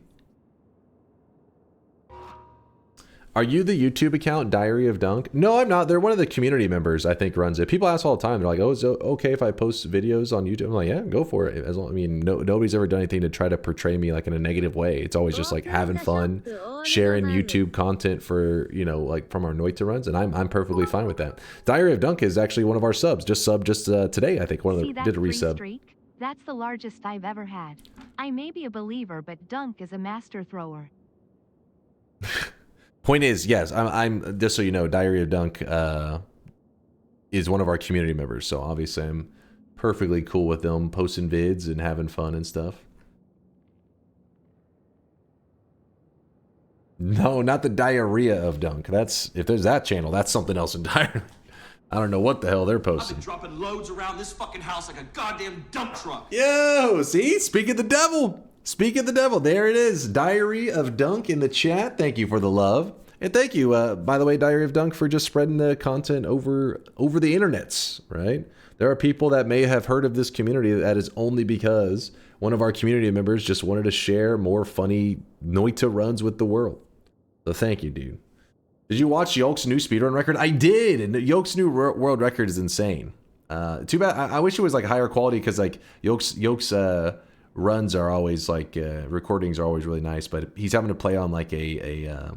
Are you the YouTube account Diary of Dunk? No, I'm not. They're one of the community members, I think, runs it. People ask all the time. They're like, oh, is it okay if I post videos on YouTube? I'm like, yeah, go for it. As long, I mean, nobody's ever done anything to try to portray me like in a negative way. It's always just like having fun, sharing YouTube content for, you know, like from our Noita runs, and I'm perfectly fine with that. Diary of Dunk is actually one of our subs. Just today, I think. One of them did a resub. Streak? That's the largest I've ever had. I may be a believer, but Dunk is a master thrower. Point is, yes, I'm just so you know, Diary of Dunk is one of our community members, so obviously I'm perfectly cool with them posting vids and having fun and stuff. No, not the diarrhea of Dunk. That's, if there's that channel, that's something else entirely. I don't know what the hell they're posting. I've been dropping loads around this fucking house like a goddamn dump truck. Yo, see? Speak of the devil. Speak of the devil. There it is. Diary of Dunk in the chat. Thank you for the love. And thank you, by the way, Diary of Dunk, for just spreading the content over the internets, right? There are people that may have heard of this community that is only because one of our community members just wanted to share more funny Noita runs with the world. So thank you, dude. Did you watch Yolk's new speedrun record? I did, and Yolk's new world record is insane. Too bad. I wish it was like higher quality because like Yolk's runs are always like recordings are always really nice, but he's having to play on like a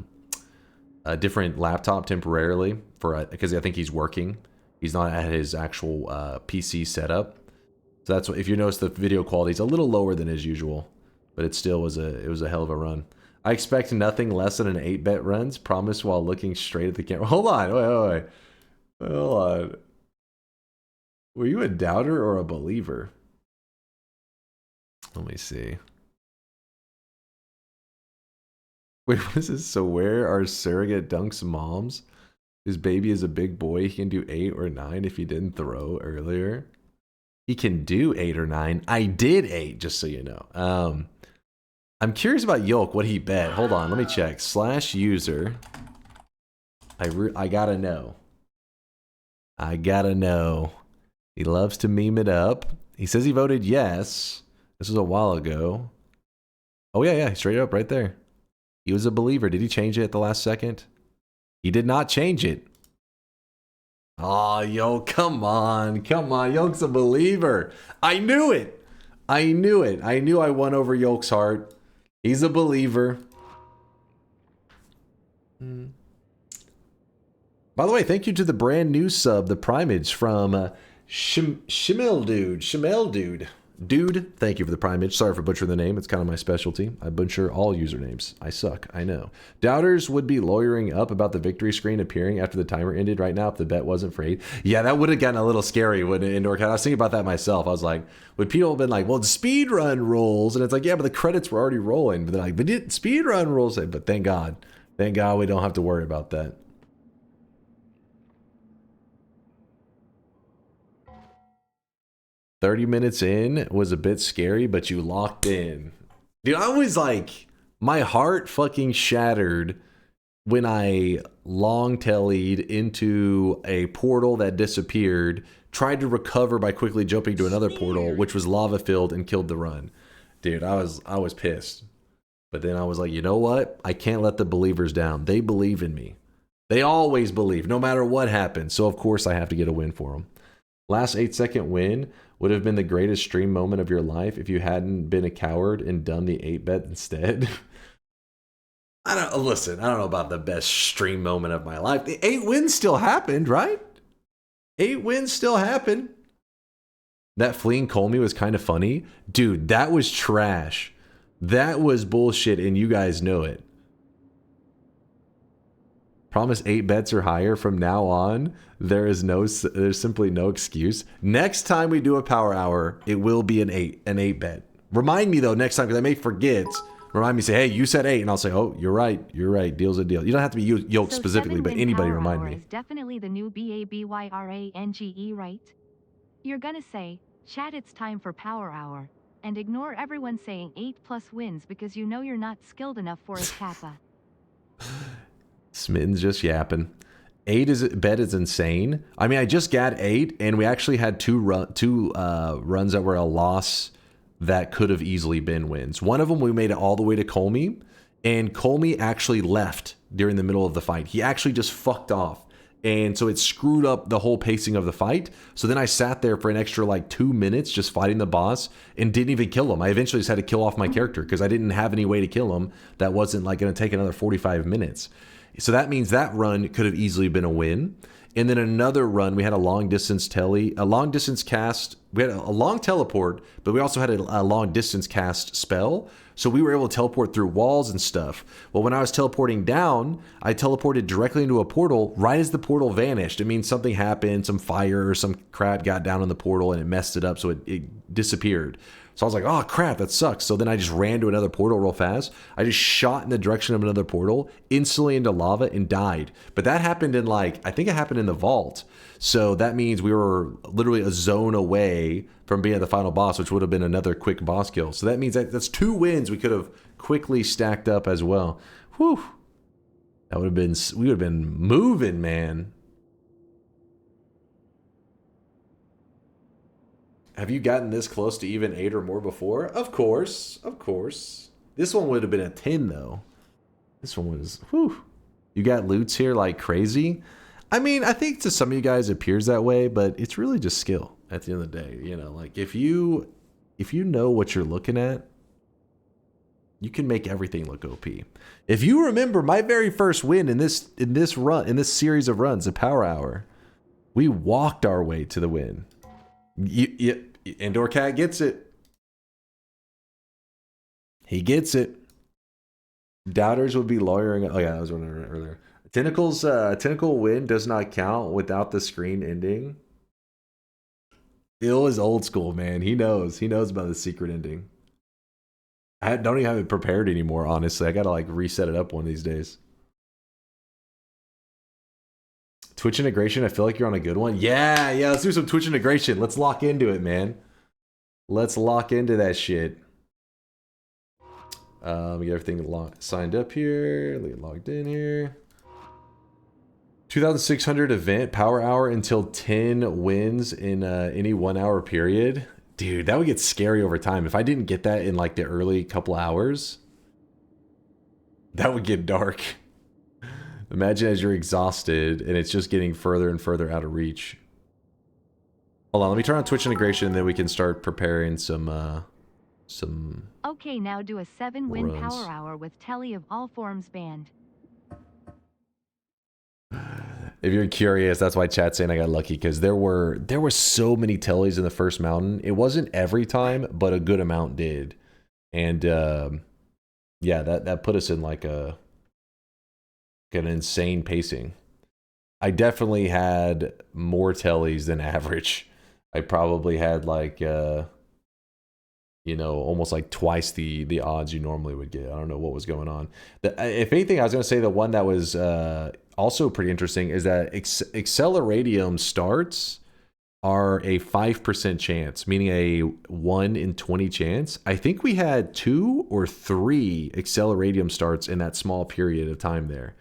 different laptop temporarily for because I think he's working. He's not at his actual PC setup. So that's what, if you notice the video quality is a little lower than as usual, but it still was a hell of a run. I expect nothing less than an 8-bet runs. Promise while looking straight at the camera. Hold on, wait. Hold on. Were you a doubter or a believer? Let me see. Wait, what is this? So where are surrogate Dunk's moms? His baby is a big boy. He can do 8 or 9 if he didn't throw earlier. He can do 8 or 9. I did 8, just so you know. I'm curious about Yolk, what he bet. Hold on, let me check. /user. I gotta know. I gotta know. He loves to meme it up. He says he voted yes. This was a while ago. Oh yeah, straight up right there. He was a believer. Did he change it at the last second? He did not change it. Oh, yo, come on. Yolk's a believer. I knew it. I knew I won over Yolk's heart. He's a believer. By the way, thank you to the brand new sub, the primage from Shimel Dude. Dude, thank you for the primage. Sorry for butchering the name. It's kind of my specialty. I butcher all usernames. I suck, I know. Doubters would be lawyering up about the victory screen appearing after the timer ended right now if the bet wasn't for 8. Yeah, that would have gotten a little scary when Indoor Cat. I was thinking about that myself. I was like, would people have been like, well, speed run rules? And it's like, yeah, but the credits were already rolling. But they're like, but speed run rules. But thank God Thank God we don't have to worry about that. "30 minutes in was a bit scary, but you locked in." Dude, I was like, my heart fucking shattered when I long tellied into a portal that disappeared, tried to recover by quickly jumping to another portal, which was lava filled, and killed the run. Dude, I was pissed. But then I was like, you know what? I can't let the believers down. They believe in me. They always believe, no matter what happens. So of course I have to get a win for them. Last 8-second win would have been the greatest stream moment of your life if you hadn't been a coward and done the 8-bet instead. I don't know about the best stream moment of my life. The 8 wins still happened, right? 8 wins still happened. That fleeing Colmy was kind of funny. Dude, that was trash. That was bullshit, and you guys know it. Promise 8 bets or higher from now on. There's simply no excuse. Next time we do a power hour, it will be an 8 bet. Remind me though next time, because I may forget. Remind me, say, hey, you said 8, and I'll say, oh, you're right. Deal's a deal. You don't have to be yoked specifically, but anybody remind me. Is definitely the new BABYRANGE, right? You're gonna say, chat, it's time for power hour, and ignore everyone saying 8+ wins because you know you're not skilled enough for a kappa. Smitten's just yapping. 8 bet is insane. I mean, I just got 8, and we actually had two runs that were a loss that could have easily been wins. One of them, we made it all the way to Colmy, and Colmy actually left during the middle of the fight. He actually just fucked off. And so it screwed up the whole pacing of the fight. So then I sat there for an extra like 2 minutes just fighting the boss and didn't even kill him. I eventually just had to kill off my character because I didn't have any way to kill him. That wasn't like going to take another 45 minutes. So that means that run could have easily been a win. And then another run, we had a long distance a long distance cast. We had a long teleport, but we also had a long distance cast spell. So we were able to teleport through walls and stuff. Well, when I was teleporting down, I teleported directly into a portal right as the portal vanished. It means something happened, some fire or some crap got down in the portal and it messed it up, so it disappeared. So I was like, oh crap, that sucks. So then I just ran to another portal real fast. I just shot in the direction of another portal, instantly into lava, and died. But that happened in I think it happened in the vault. So that means we were literally a zone away from being at the final boss, which would have been another quick boss kill. So that means that's 2 wins we could have quickly stacked up as well. Whew. That would have been, we would have been moving, man. Have you gotten this close to even 8 or more before? Of course, of course. This one would have been a 10 though. This one was, whew. You got loots here like crazy. I mean, I think to some of you guys it appears that way, but it's really just skill at the end of the day. You know, like if you know what you're looking at, you can make everything look OP. If you remember my very first win in this series of runs, the Power Hour, we walked our way to the win. Indoor Cat gets it. He gets it. Doubters would be lawyering. Oh yeah, that was one earlier. Tentacle win does not count without the screen ending. Bill is old school, man. He knows. He knows about the secret ending. I don't even have it prepared anymore, honestly. I gotta like reset it up one of these days. Twitch integration, I feel like you're on a good one. Yeah, let's do some Twitch integration. Let's lock into it, man. Let's lock into that shit. We get everything signed up here. Get logged in here. 2,600 event power hour until 10 wins in any 1 hour period. Dude, that would get scary over time. If I didn't get that in like the early couple hours, that would get dark. Imagine as you're exhausted and it's just getting further and further out of reach. Hold on, let me turn on Twitch integration and then we can start preparing some Okay, now do a 7-win runs. power hour with Telly of all forms band. If you're curious, that's why chat's saying I got lucky, because there were so many tellies in the first mountain. It wasn't every time, but a good amount did. And yeah, that put us in like an insane pacing. I definitely had more tellies than average. I probably had like you know, almost like twice the odds you normally would get. I don't know what was going on. If anything, I was going to say the one that was also pretty interesting is that Acceleradium starts are a 5% chance, meaning a 1 in 20 chance. I think we had 2 or 3 Acceleradium starts in that small period of time there.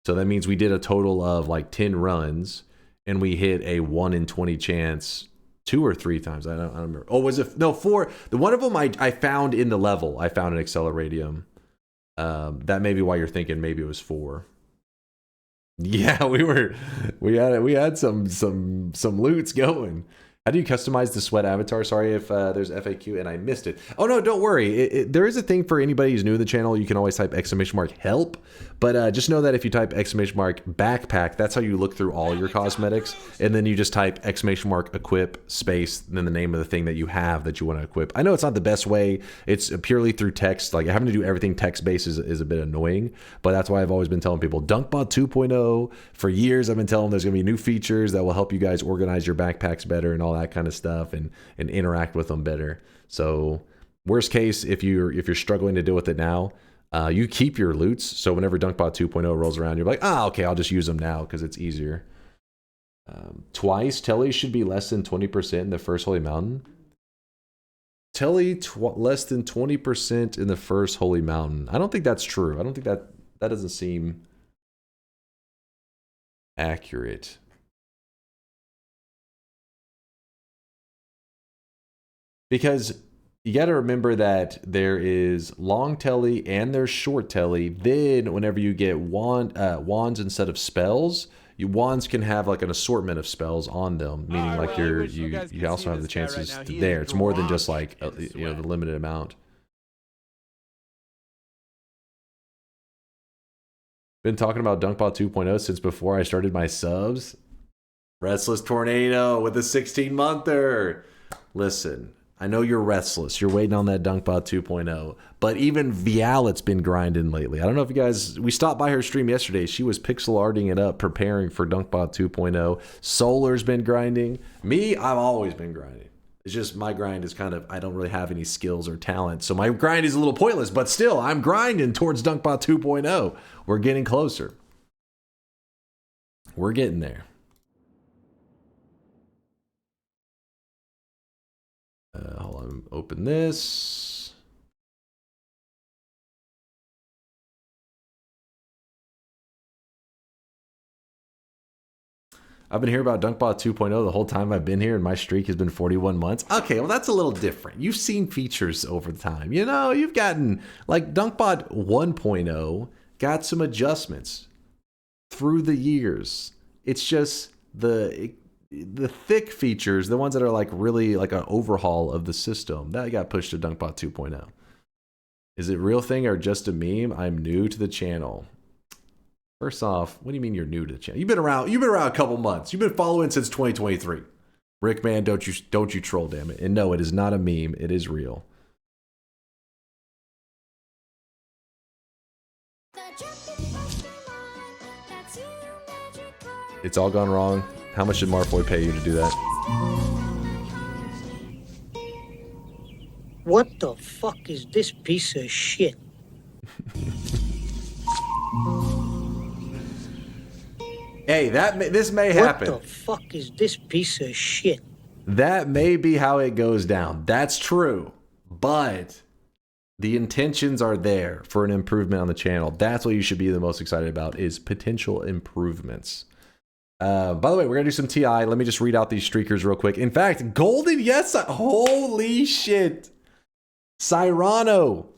So that means we did a total of like 10 runs and we hit a 1 in 20 chance 2 or 3 times. I don't remember. Oh, was it? No, 4. The one of them I found in the level. I found an Acceleradium. That may be why you're thinking maybe it was 4. Yeah, we had some loots going. How do you customize the sweat avatar? Sorry if there's FAQ and I missed it. Oh no, don't worry. There is a thing for anybody who's new to the channel. You can always type !help. But just know that if you type !backpack, that's how you look through all your cosmetics. And then you just type !equip space, and then the name of the thing that you have that you want to equip. I know it's not the best way. It's purely through text. Like having to do everything text-based is a bit annoying. But that's why I've always been telling people DunkBot 2.0. For years, I've been telling them there's going to be new features that will help you guys organize your backpacks better and all that kind of stuff and interact with them better. So worst case, if you're struggling to deal with it now, you keep your loots. So whenever DunkBot 2.0 rolls around, you're like, okay, I'll just use them now because it's easier. Twice, Telly should be less than 20% in the first Holy Mountain. Telly less than 20% in the first Holy Mountain. I don't think that's true. I don't think that doesn't seem accurate. Because you got to remember that there is long telly and there's short telly. Then whenever you get wands instead of spells, wands can have like an assortment of spells on them, meaning like you also have the chances there. It's more than just like the limited amount. Been talking about DunkBot 2.0 since before I started my subs. Restless Tornado with a 16-monther. Listen, I know you're restless. You're waiting on that DunkBot 2.0. But even Vialet's been grinding lately. I don't know if you guys... We stopped by her stream yesterday. She was pixel arting it up, preparing for DunkBot 2.0. Solar's been grinding. Me, I've always been grinding. It's just my grind is kind of... I don't really have any skills or talent. So my grind is a little pointless. But still, I'm grinding towards DunkBot 2.0. We're getting closer. We're getting there. Hold on, open this. I've been hearing about DunkBot 2.0 the whole time I've been here, and my streak has been 41 months. Okay, well, that's a little different. You've seen features over time. You know, you've gotten, like, DunkBot 1.0 got some adjustments through the years. It's just the thick features, the ones that are like really like an overhaul of the system, that got pushed to DunkBot 2.0. Is it a real thing or just a meme? I'm new to the channel. First off, what do you mean you're new to the channel? You've been around a couple months. You've been following since 2023. Rick, man, don't you troll, damn it. And no, it is not a meme. It is real. It's all gone wrong. How much did Marfoy pay you to do that? What the fuck is this piece of shit? Hey, this may happen. What the fuck is this piece of shit? That may be how it goes down. That's true. But the intentions are there for an improvement on the channel. That's what you should be the most excited about, is potential improvements. By the way, we're gonna do some TI. Let me just read out these streakers real quick. In fact, Golden, yes, holy shit. Cyrano,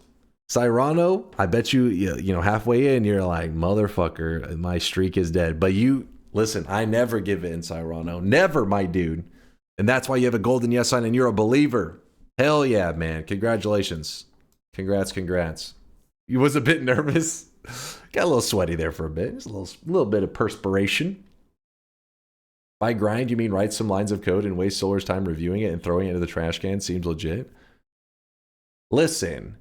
I bet you know, halfway in, you're like, motherfucker, my streak is dead. But you, listen, I never give in, Cyrano. Never, my dude. And that's why you have a golden yes sign and you're a believer. Hell yeah, man. Congratulations. Congrats. You was a bit nervous. Got a little sweaty there for a bit. Just a little bit of perspiration. By grind, you mean write some lines of code and waste Solar's time reviewing it and throwing it into the trash can? Seems legit. Listen,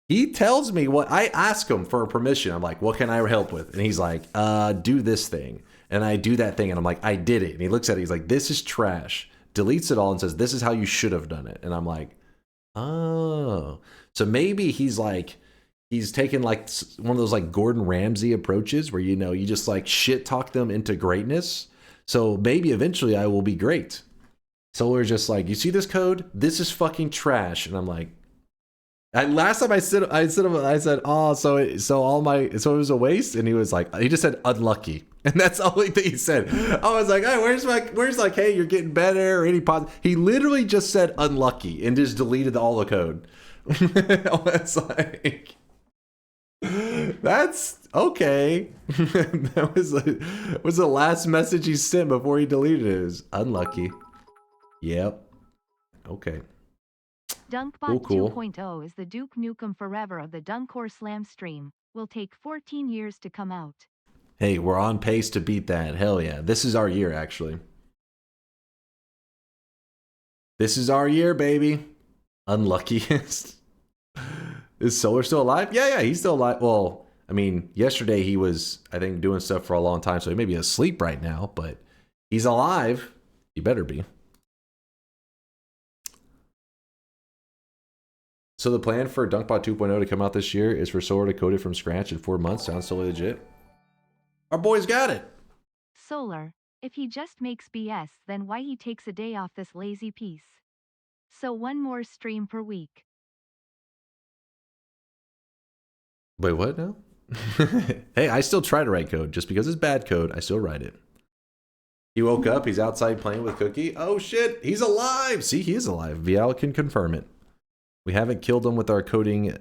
he tells me what I ask him for permission. I'm like, what can I help with? And he's like, do this thing. And I do that thing. And I'm like, I did it. And he looks at it. He's like, this is trash. Deletes it all and says, this is how you should have done it. And I'm like, Oh, so maybe he's taking like one of those like Gordon Ramsay approaches where, you know, you just like shit talk them into greatness. So maybe eventually I will be great. Solar's just like, you see this code? This is fucking trash. And I'm like, last time I said, oh, so it was a waste. And he was like, he just said unlucky. And that's the only thing he said. I was like, hey, where's like, hey, you're getting better or any positive. He literally just said unlucky and just deleted all the code. It's like, that's okay. That was the last message he sent before he deleted it. It was unlucky. Yep. Okay. DunkBot cool. 2.0 is the Duke Nukem Forever of the DunkOrSlam stream. Will take 14 years to come out. Hey, we're on pace to beat that. Hell yeah. This is our year, actually. This is our year, baby. Unluckiest. Is Solar still alive? Yeah, he's still alive. Well, I mean, yesterday he was, I think, doing stuff for a long time, so he may be asleep right now, but he's alive. He better be. So the plan for DunkBot 2.0 to come out this year is for Solar to code it from scratch in 4 months. Sounds totally legit. Our boy's got it. Solar, if he just makes BS, then why he takes a day off this lazy piece? So one more stream per week. Wait, what now? Hey, I still try to write code. Just because it's bad code, I still write it. He woke up. He's outside playing with Cookie. Oh, shit. He's alive. See, he is alive. Vial can confirm it. We haven't killed him with our coding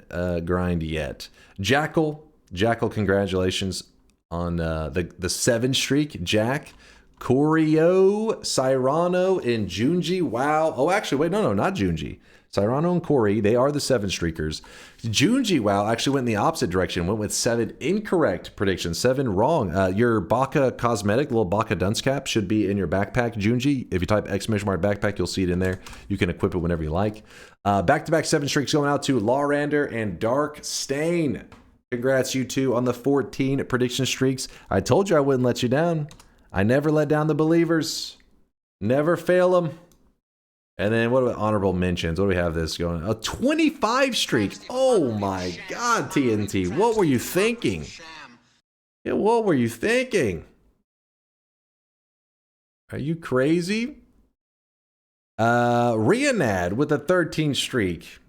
grind yet. Jackal, congratulations on the 7 streak. Jack, Corio, Cyrano, and Junji. Wow. Oh, actually, wait, no, not Junji. Cyrano and Corey, they are the 7 streakers. Junji, wow, actually went in the opposite direction. Went with 7 incorrect predictions. 7 wrong. Your Baka cosmetic, little Baka dunce cap, should be in your backpack, Junji. If you type !backpack, you'll see it in there. You can equip it whenever you like. Back-to-back 7 streaks going out to Lawrander and Dark Stain. Congrats, you two, on the 14 prediction streaks. I told you I wouldn't let you down. I never let down the believers. Never fail them. And then what about honorable mentions? What do we have this going? A 25 streak. Oh my God, TNT. What were you thinking? Yeah, what were you thinking? Are you crazy? Rianad with a 13 streak.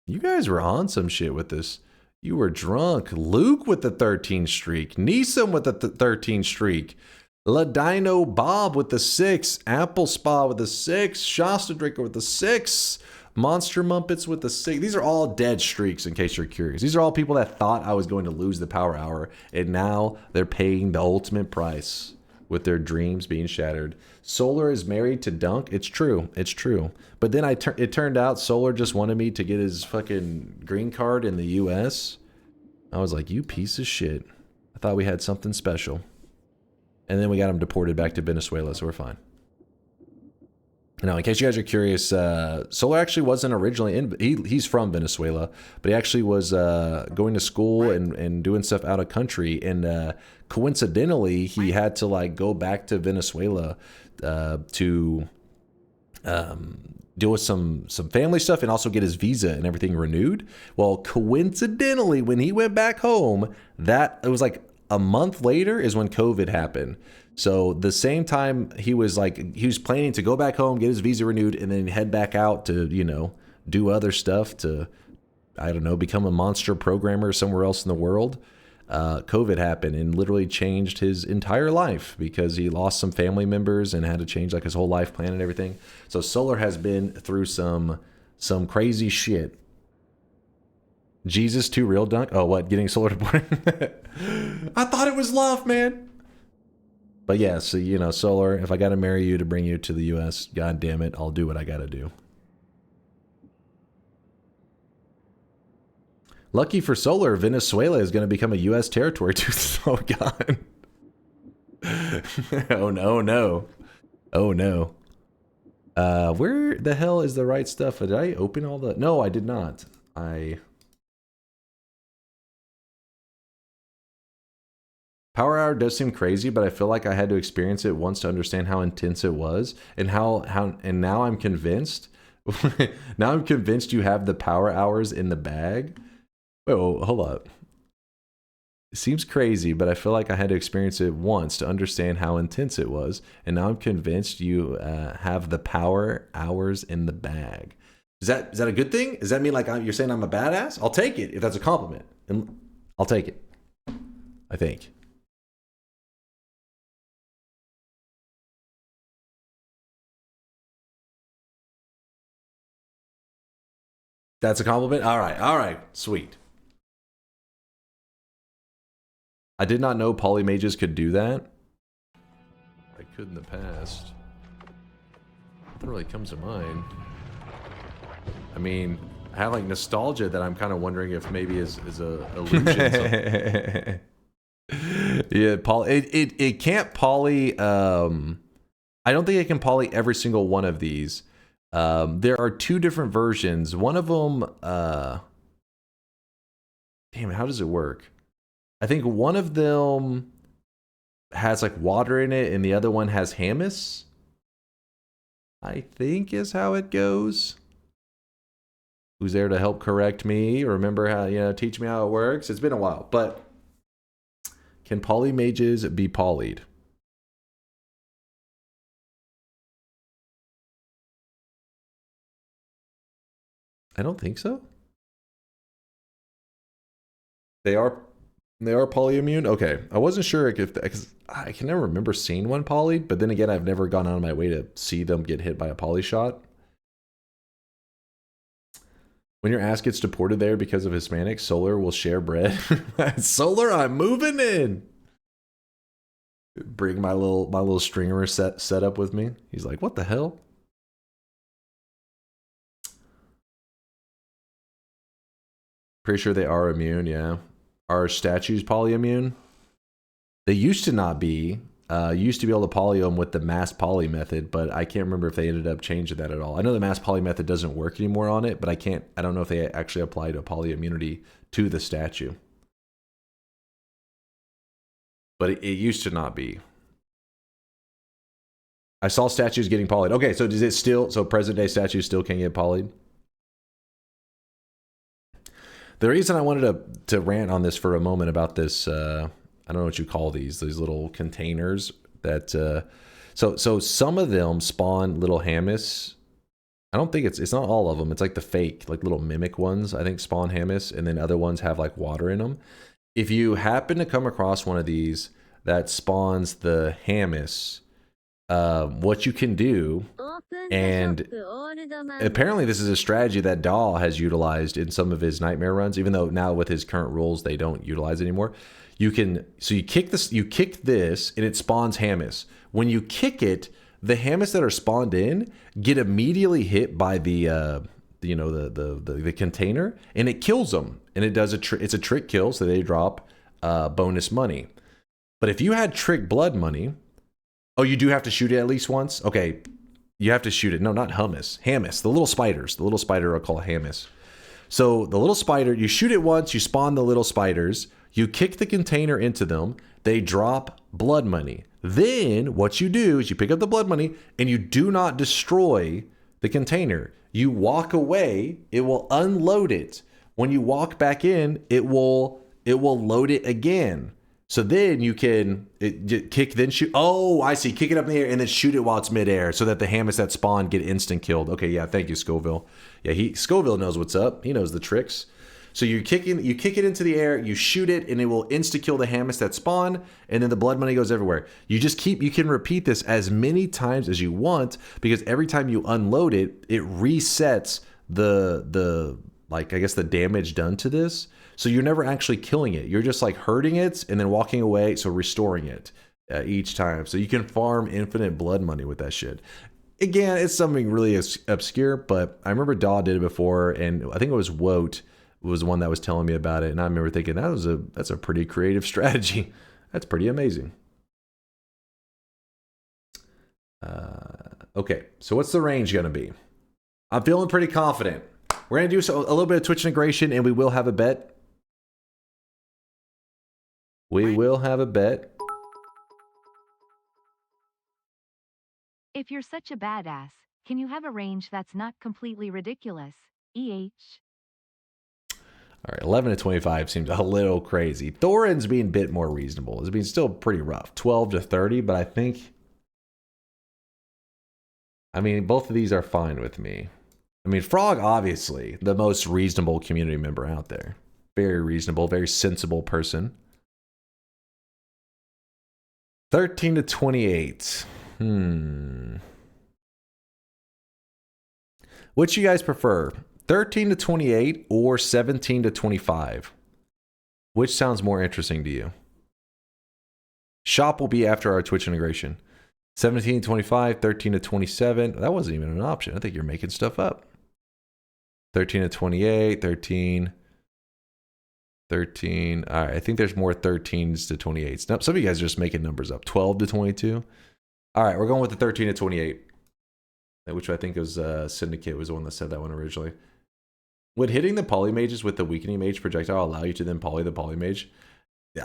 You guys were on some shit with this. You were drunk. Luke with the 13 streak. Neeson with the 13 streak. Ladino Bob with the 6, Apple Spa with the 6, Shasta Drinker with the 6, Monster Mumpets with the 6. These are all dead streaks, in case you're curious. These are all people that thought I was going to lose the Power Hour, and now they're paying the ultimate price with their dreams being shattered. Solar is married to Dunk. It's true. It's true. But then it turned out Solar just wanted me to get his fucking green card in the U.S. I was like, you piece of shit. I thought we had something special. And then we got him deported back to Venezuela, so we're fine. Now, in case you guys are curious, Solar actually wasn't originally in... He's from Venezuela, but he actually was going to school and doing stuff out of country. And coincidentally, he had to like go back to Venezuela to deal with some family stuff and also get his visa and everything renewed. Well, coincidentally, when he went back home, it was like a month later is when COVID happened. So the same time he was planning to go back home, get his visa renewed, and then head back out to, you know, do other stuff to, I don't know, become a monster programmer somewhere else in the world. COVID happened and literally changed his entire life because he lost some family members and had to change like his whole life plan and everything. So Solar has been through some crazy shit. Jesus, too real, Dunk? Oh, what? Getting Solar deported? I thought it was love, man. But yeah, so, you know, Solar, if I got to marry you to bring you to the U.S., God damn it, I'll do what I got to do. Lucky for Solar, Venezuela is going to become a U.S. territory too. Oh, God. Oh, no. Oh, no. Where the hell is the right stuff? Did I open all the... No, I did not. Power Hour does seem crazy, but I feel like I had to experience it once to understand how intense it was, and now I'm convinced Now I'm convinced you have the power hours in the bag. Wait, hold up. It seems crazy, but I feel like I had to experience it once to understand how intense it was. And now I'm convinced you have the power hours in the bag. Is that a good thing? Does that mean like you're saying I'm a badass? I'll take it if that's a compliment. And I'll take it. I think. That's a compliment? All right, sweet. I did not know polymages could do that. I could in the past. Nothing really comes to mind. I mean, I have like nostalgia that I'm kind of wondering if maybe is a illusion. Yeah, it can't poly. I don't think it can poly every single one of these. There are two different versions. One of them, damn, how does it work? I think one of them has like water in it and the other one has humus. I think is how it goes. Who's there to help correct me? Remember how, teach me how it works? It's been a while, but can polymages be polyed? I don't think so. They are polyimmune? Okay. I wasn't sure because I can never remember seeing one polyed, but then again, I've never gone out of my way to see them get hit by a poly shot. When your ass gets deported there because of Hispanics, Solar will share bread. Solar, I'm moving in. Bring my little stringer set up with me. He's like, what the hell? Pretty sure they are immune, yeah. Are statues polyimmune? They used to not be. Used to be able to poly them with the mass poly method, but I can't remember if they ended up changing that at all. I know the mass poly method doesn't work anymore on it, but I don't know if they actually applied a poly immunity to the statue. But it used to not be. I saw statues getting polyed. Okay, so does it still, so present day statues still can get polyed? The reason I wanted to rant on this for a moment about this, I don't know what you call these little containers that, so some of them spawn little Hamus. I don't think it's not all of them. It's like the fake, like little mimic ones, I think spawn Hamus, and then other ones have like water in them. If you happen to come across one of these that spawns the Hamus, what you can do, and apparently this is a strategy that Dahl has utilized in some of his nightmare runs, even though now with his current rules they don't utilize it anymore. You kick this and it spawns Hamus. When you kick it, the Hamus that are spawned in get immediately hit by the container, and it kills them, and it's a trick kill, so they drop bonus money. But if you had trick blood money, oh, you do have to shoot it at least once? Okay, you have to shoot it. No, not hummus. Hamus. The little spiders. The little spider are called Hamus. So the little spider, you shoot it once, you spawn the little spiders, you kick the container into them, they drop blood money. Then what you do is you pick up the blood money and you do not destroy the container. You walk away, it will unload it. When you walk back in, it will load it again. So then you can kick, then shoot. Oh, I see. Kick it up in the air and then shoot it while it's midair so that the Hamus that spawn get instant killed. Okay, yeah, thank you, Scoville. Yeah, Scoville knows what's up. He knows the tricks. So you kick it into the air, you shoot it, and it will insta kill the Hamus that spawn, and then the blood money goes everywhere. You can repeat this as many times as you want, because every time you unload it, it resets the damage done to this. So you're never actually killing it. You're just like hurting it and then walking away, so restoring it each time. So you can farm infinite blood money with that shit. Again, it's something really obscure, but I remember Daw did it before, and I think it was Woat was the one that was telling me about it, and I remember thinking that's a pretty creative strategy. That's pretty amazing. Okay, so what's the range gonna be? I'm feeling pretty confident. We're gonna do a little bit of Twitch integration, and we will have a bet. We will have a bet. If you're such a badass, Can you have a range that's not completely ridiculous? EH. All right, 11 to 25 seems a little crazy. Thorin's being a bit more reasonable. It's being still pretty rough. 12 to 30, but I mean, both of these are fine with me. I mean, Frog, obviously, the most reasonable community member out there. Very reasonable, very sensible person. 13 to 28. Which you guys prefer? 13 to 28 or 17 to 25? Which sounds more interesting to you? Shop will be after our Twitch integration. 17 to 25, 13 to 27. That wasn't even an option. I think you're making stuff up. 13 to 28, 13. All right, I think there's more 13s to 28s. Nope, some of you guys are just making numbers up. 12 to 22. All right, we're going with the 13 to 28. Which I think was Syndicate was the one that said that one originally. Would hitting the Polymages with the Weakening Mage projectile allow you to then poly the Polymage?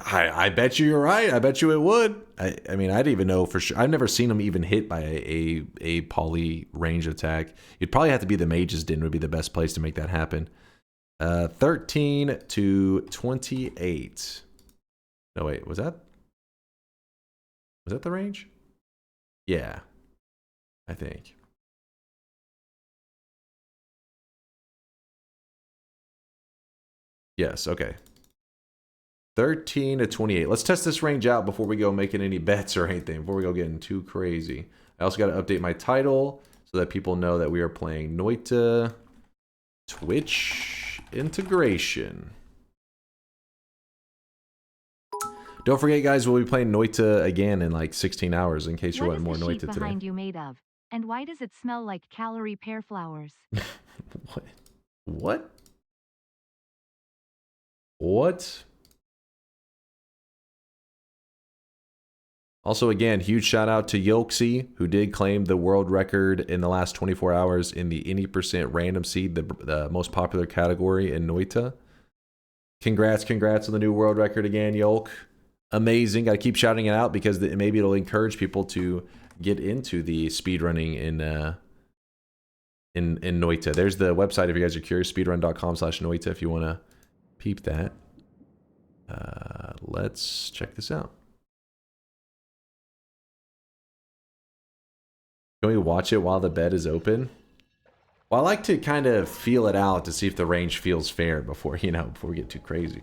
I bet you you're right. I bet you it would. I mean, I'd even know for sure. I've never seen them even hit by a poly range attack. You'd probably have to be the Mage's Den would be the best place to make that happen. 13 to 28. No, wait. Was that the range? Yeah. I think. Yes, okay. 13 to 28. Let's test this range out before we go making any bets or anything, before we go getting too crazy. I also got to update my title so that people know that we are playing Noita Twitch integration. Don't forget, guys, we'll be playing Noita again in like 16 hours in case you want more Noita today. Behind you made of? And why does it smell like calorie pear flowers? What? What? Also, again, huge shout out to Yolksy, who did claim the world record in the last 24 hours in the any percent random seed, the most popular category in Noita. Congrats on the new world record again, Yolk. Amazing. Got to keep shouting it out because maybe it'll encourage people to get into the speedrunning in Noita. There's the website if you guys are curious, speedrun.com/Noita if you want to peep that. Let's check this out. Can we watch it while the bed is open? Well, I like to kind of feel it out to see if the range feels fair before we get too crazy.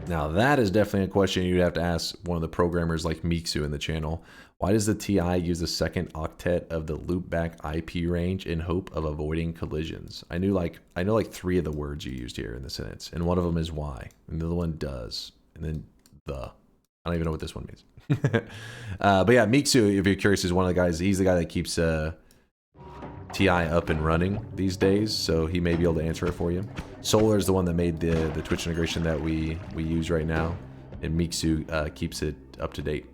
Now that is definitely a question you'd have to ask one of the programmers like Miksu in the channel. Why does the TI use the second octet of the loopback IP range in hope of avoiding collisions? I know like 3 of the words you used here in the sentence, and one of them is why, and the other one does, and then the. I don't even know what this one means. But yeah, Miksu, if you're curious, is one of the guys. He's the guy that keeps TI up and running these days, so he may be able to answer it for you. Solar is the one that made the Twitch integration that we use right now, and Miksu keeps it up to date.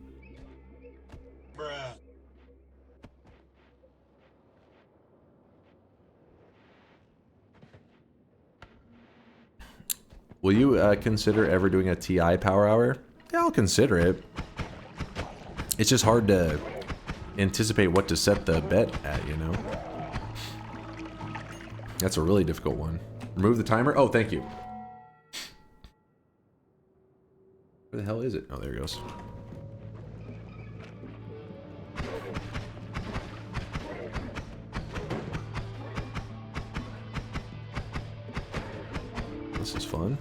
Will you consider ever doing a TI power hour? Yeah, I'll consider it. It's just hard to anticipate what to set the bet at, you know? That's a really difficult one. Remove the timer? Oh, thank you. Where the hell is it? Oh, there it goes. This is fun.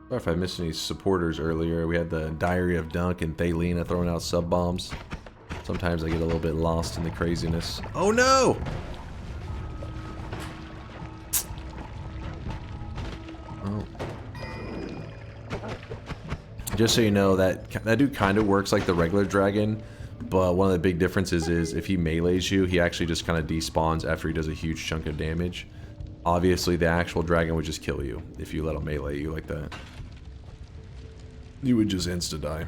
Sorry if I missed any supporters earlier. We had the Diary of Dunk and Thalina throwing out sub bombs. Sometimes I get a little bit lost in the craziness. Oh no! Oh. Just so you know, that dude kind of works like the regular dragon, but one of the big differences is if he melees you, he actually just kind of despawns after he does a huge chunk of damage. Obviously, the actual dragon would just kill you if you let him melee you like that. You would just insta-die.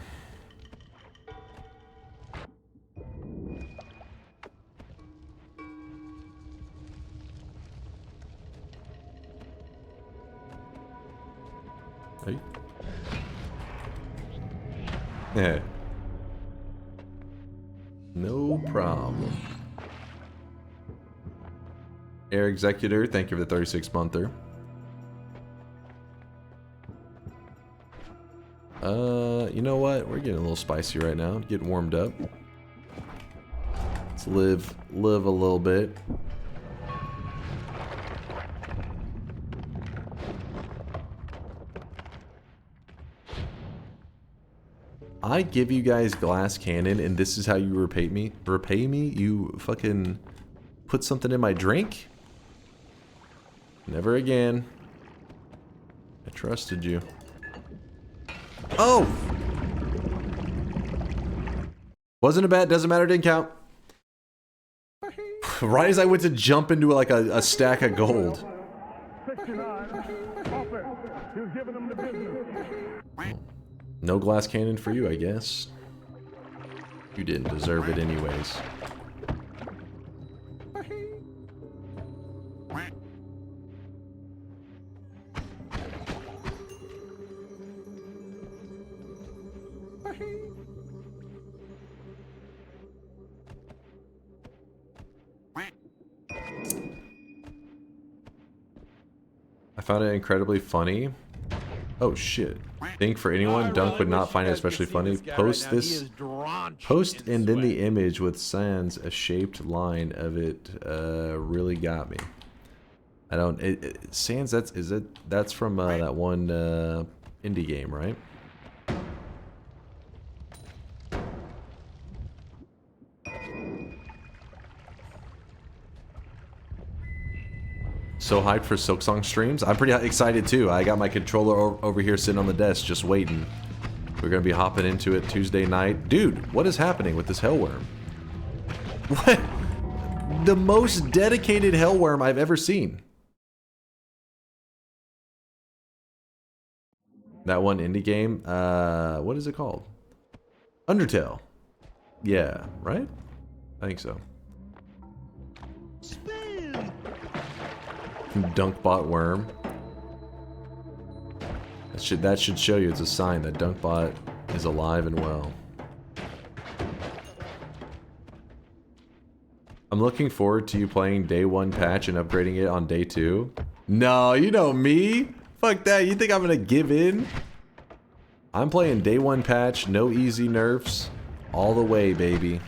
Hey. Yeah. No problem. Air Executor, thank you for the 36-monther. You know what? We're getting a little spicy right now. Getting warmed up. Let's live a little bit. I give you guys glass cannon, and this is how you repay me? Repay me? You fucking put something in my drink? Never again. I trusted you. Oh! Wasn't a bet, doesn't matter, didn't count. Right as I went to jump into like a stack of gold. No glass cannon for you, I guess. You didn't deserve it anyways. I found it incredibly funny. Oh shit. Think for anyone, Dunk would not find it especially funny. Post this, post and then the image with sans, a shaped line of it really got me. I don't, sans, that's from that one indie game, right? So hyped for Silksong streams. I'm pretty excited too. I got my controller over here sitting on the desk just waiting. We're gonna be hopping into it Tuesday night. Dude, what is happening with this hellworm? What? The most dedicated hellworm I've ever seen. That one indie game, what is it called? Undertale. Yeah, right? I think so. DunkBot worm. That should show you it's a sign that DunkBot is alive and well. I'm looking forward to you playing day 1 patch and upgrading it on day 2. No, you know me. Fuck that. You think I'm gonna give in? I'm playing day 1 patch, no easy nerfs, all the way, baby.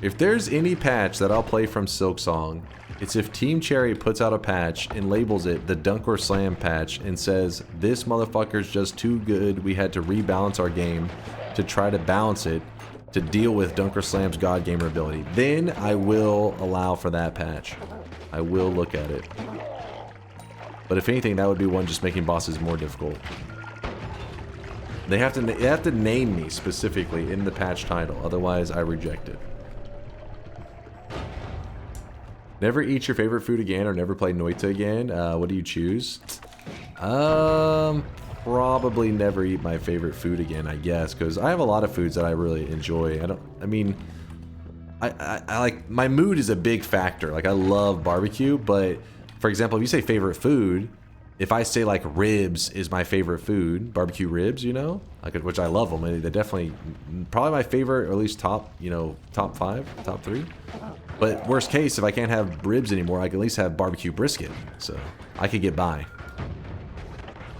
If there's any patch that I'll play from Silksong, it's if Team Cherry puts out a patch and labels it the DunkOrSlam patch and says, this motherfucker's just too good, we had to rebalance our game to try to balance it to deal with DunkOrSlam's God Gamer ability. Then I will allow for that patch. I will look at it. But if anything, that would be one just making bosses more difficult. They have to name me specifically in the patch title, otherwise I reject it. Never eat your favorite food again or never play Noita again. What do you choose? Probably never eat my favorite food again, I guess, because I have a lot of foods that I really enjoy. I like, my mood is a big factor. Like, I love barbecue, but for example, if you say favorite food, if I say like ribs is my favorite food, barbecue ribs, you know, like, which I love them. They're definitely probably my favorite, or at least top, you know, top 5, top 3. But worst case, if I can't have ribs anymore, I can at least have barbecue brisket. So I could get by.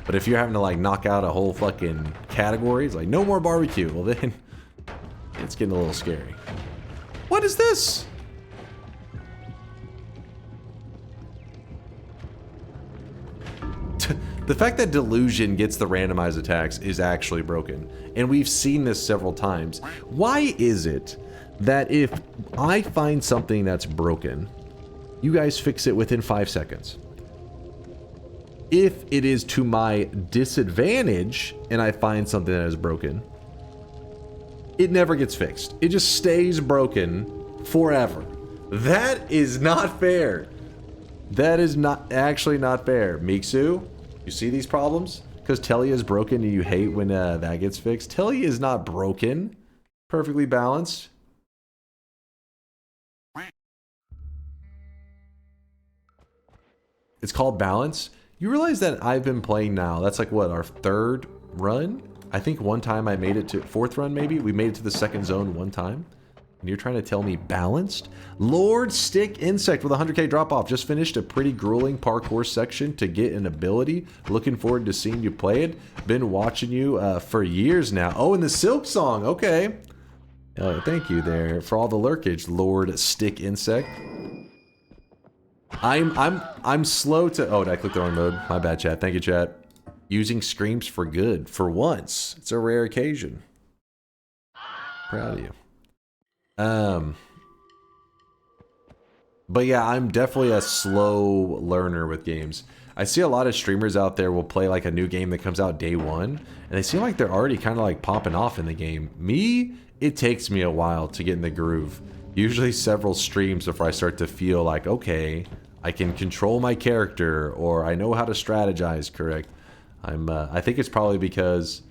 But if you're having to like knock out a whole fucking category, it's like no more barbecue. Well then, it's getting a little scary. What is this? The fact that Delusion gets the randomized attacks is actually broken. And we've seen this several times. Why is it that if I find something that's broken, you guys fix it within 5 seconds? If it is to my disadvantage and I find something that is broken, it never gets fixed. It just stays broken forever. That is not fair. That is not actually not fair. Mixu, you see these problems? Because Telly is broken and you hate when that gets fixed. Telly is not broken. Perfectly balanced. It's called balance. You realize that I've been playing now. That's like what, our 3rd run? I think one time I made it to 4th run maybe. We made it to the 2nd zone one time. And you're trying to tell me balanced? Lord Stick Insect with a 100k drop off. Just finished a pretty grueling parkour section to get an ability. Looking forward to seeing you play it. Been watching you for years now. Oh, and the Silk Song. Okay. Thank you there for all the lurkage, Lord Stick Insect. I'm slow to... Oh, did I click the wrong mode? My bad, chat. Thank you, chat. Using screams for good. For once. It's a rare occasion. Proud of you. But yeah, I'm definitely a slow learner with games. I see a lot of streamers out there will play like a new game that comes out day 1, and they seem like they're already kind of like popping off in the game. Me, it takes me a while to get in the groove. Usually several streams before I start to feel like, okay, I can control my character, or I know how to strategize correct. I think it's probably because,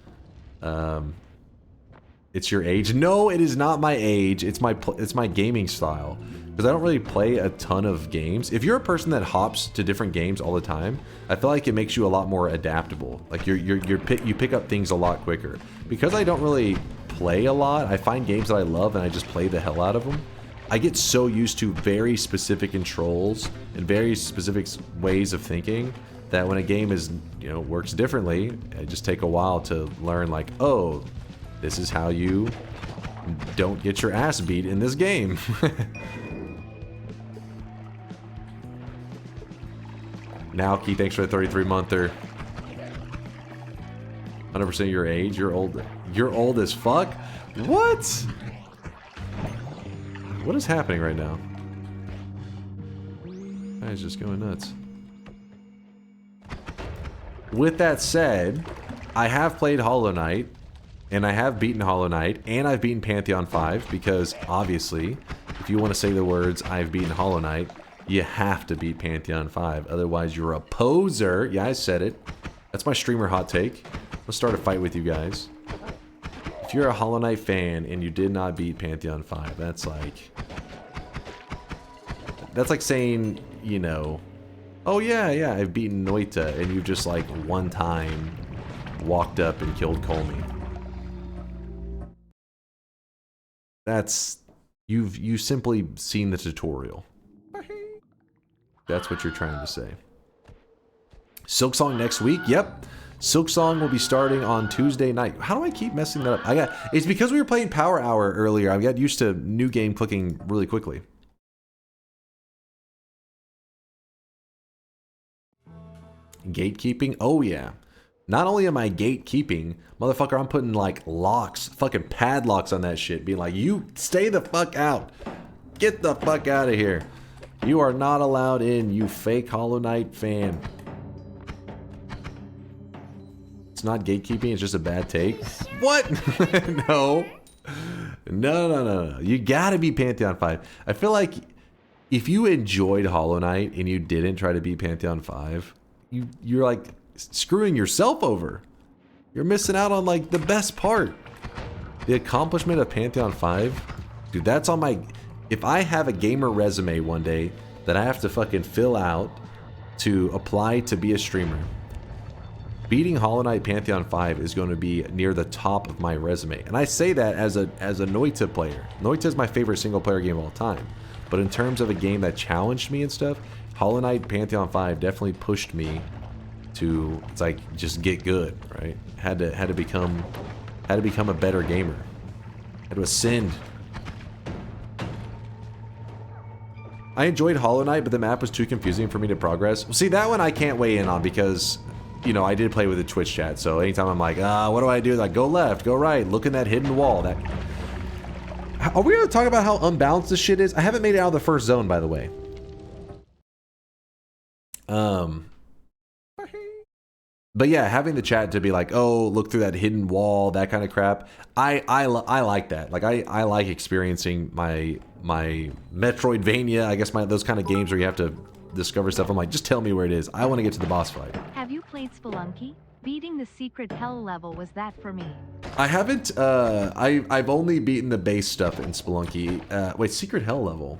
it's your age. No, it is not my age. It's my gaming style. Because I don't really play a ton of games. If you're a person that hops to different games all the time, I feel like it makes you a lot more adaptable. Like you pick up things a lot quicker. Because I don't really play a lot, I find games that I love and I just play the hell out of them. I get so used to very specific controls and very specific ways of thinking that when a game is, works differently, I just take a while to learn like, oh, this is how you don't get your ass beat in this game. Now, Key, thanks for the 33-monther. 100% your age. You're old. You're old as fuck? What? What is happening right now? Guy's just going nuts. With that said, I have played Hollow Knight. And I have beaten Hollow Knight, and I've beaten Pantheon 5, because obviously, if you want to say the words, I've beaten Hollow Knight, you have to beat Pantheon 5, otherwise you're a poser. Yeah, I said it. That's my streamer hot take. Let's start a fight with you guys. If you're a Hollow Knight fan, and you did not beat Pantheon 5, that's like saying, oh yeah, I've beaten Noita, and you've just like one time walked up and killed Colmy. That's you've simply seen the tutorial. That's what you're trying to say. Silksong next week. Yep. Silksong will be starting on Tuesday night. How do I keep messing that up? It's because we were playing Power Hour earlier. I got used to new game clicking really quickly. Gatekeeping? Oh yeah. Not only am I gatekeeping, motherfucker, I'm putting like locks, fucking padlocks on that shit. Being like, you stay the fuck out. Get the fuck out of here. You are not allowed in, you fake Hollow Knight fan. It's not gatekeeping, it's just a bad take. What? No. No. You gotta beat Pantheon 5. I feel like if you enjoyed Hollow Knight and you didn't try to beat Pantheon 5, you're like screwing yourself over. You're missing out on like the best part. The accomplishment of Pantheon 5. Dude, that's on my... If I have a gamer resume one day that I have to fucking fill out to apply to be a streamer, beating Hollow Knight Pantheon 5 is going to be near the top of my resume. And I say that as a Noita player. Noita is my favorite single player game of all time. But in terms of a game that challenged me and stuff, Hollow Knight Pantheon 5 definitely pushed me to, it's like, just get good, right? Had to become a better gamer. Had to ascend. I enjoyed Hollow Knight, but the map was too confusing for me to progress. Well, see, that one I can't weigh in on because, I did play with the Twitch chat, so anytime I'm like, what do I do? Like, go left, go right, look in that hidden wall. Are we gonna talk about how unbalanced this shit is? I haven't made it out of the first zone, by the way. But yeah, having the chat to be like, oh, look through that hidden wall, that kind of crap. I like that. Like I like experiencing my Metroidvania, I guess those kind of games where you have to discover stuff. I'm like, just tell me where it is. I want to get to the boss fight. Have you played Spelunky? Beating the secret hell level was that for me. I haven't, I've only beaten the base stuff in Spelunky. Wait, secret hell level.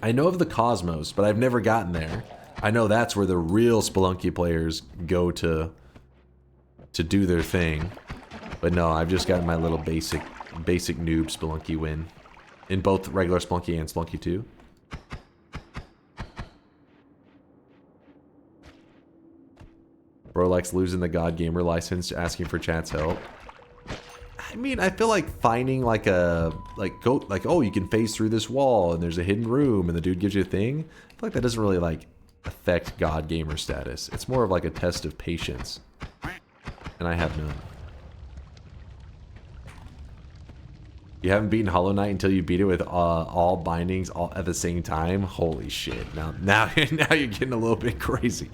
I know of the Cosmos, but I've never gotten there. I know that's where the real Spelunky players go to do their thing. But no, I've just gotten my little basic noob Spelunky win. In both regular Spelunky and Spelunky 2. Bro likes losing the God Gamer license, asking for chat's help. I mean, I feel like finding oh, you can phase through this wall and there's a hidden room and the dude gives you a thing. I feel like that doesn't really like affect God Gamer status. It's more of like a test of patience. And I have none. You haven't beaten Hollow Knight until you beat it with all bindings all at the same time? Holy shit. Now you're getting a little bit crazy.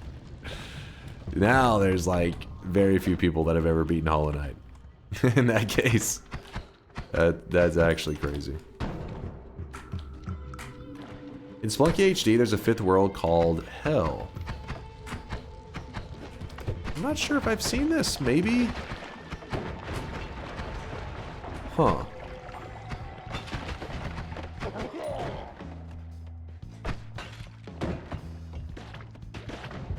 Now there's like very few people that have ever beaten Hollow Knight. In that case. That's actually crazy. In Spelunky HD, there's a 5th world called Hell. I'm not sure if I've seen this. Maybe? Huh.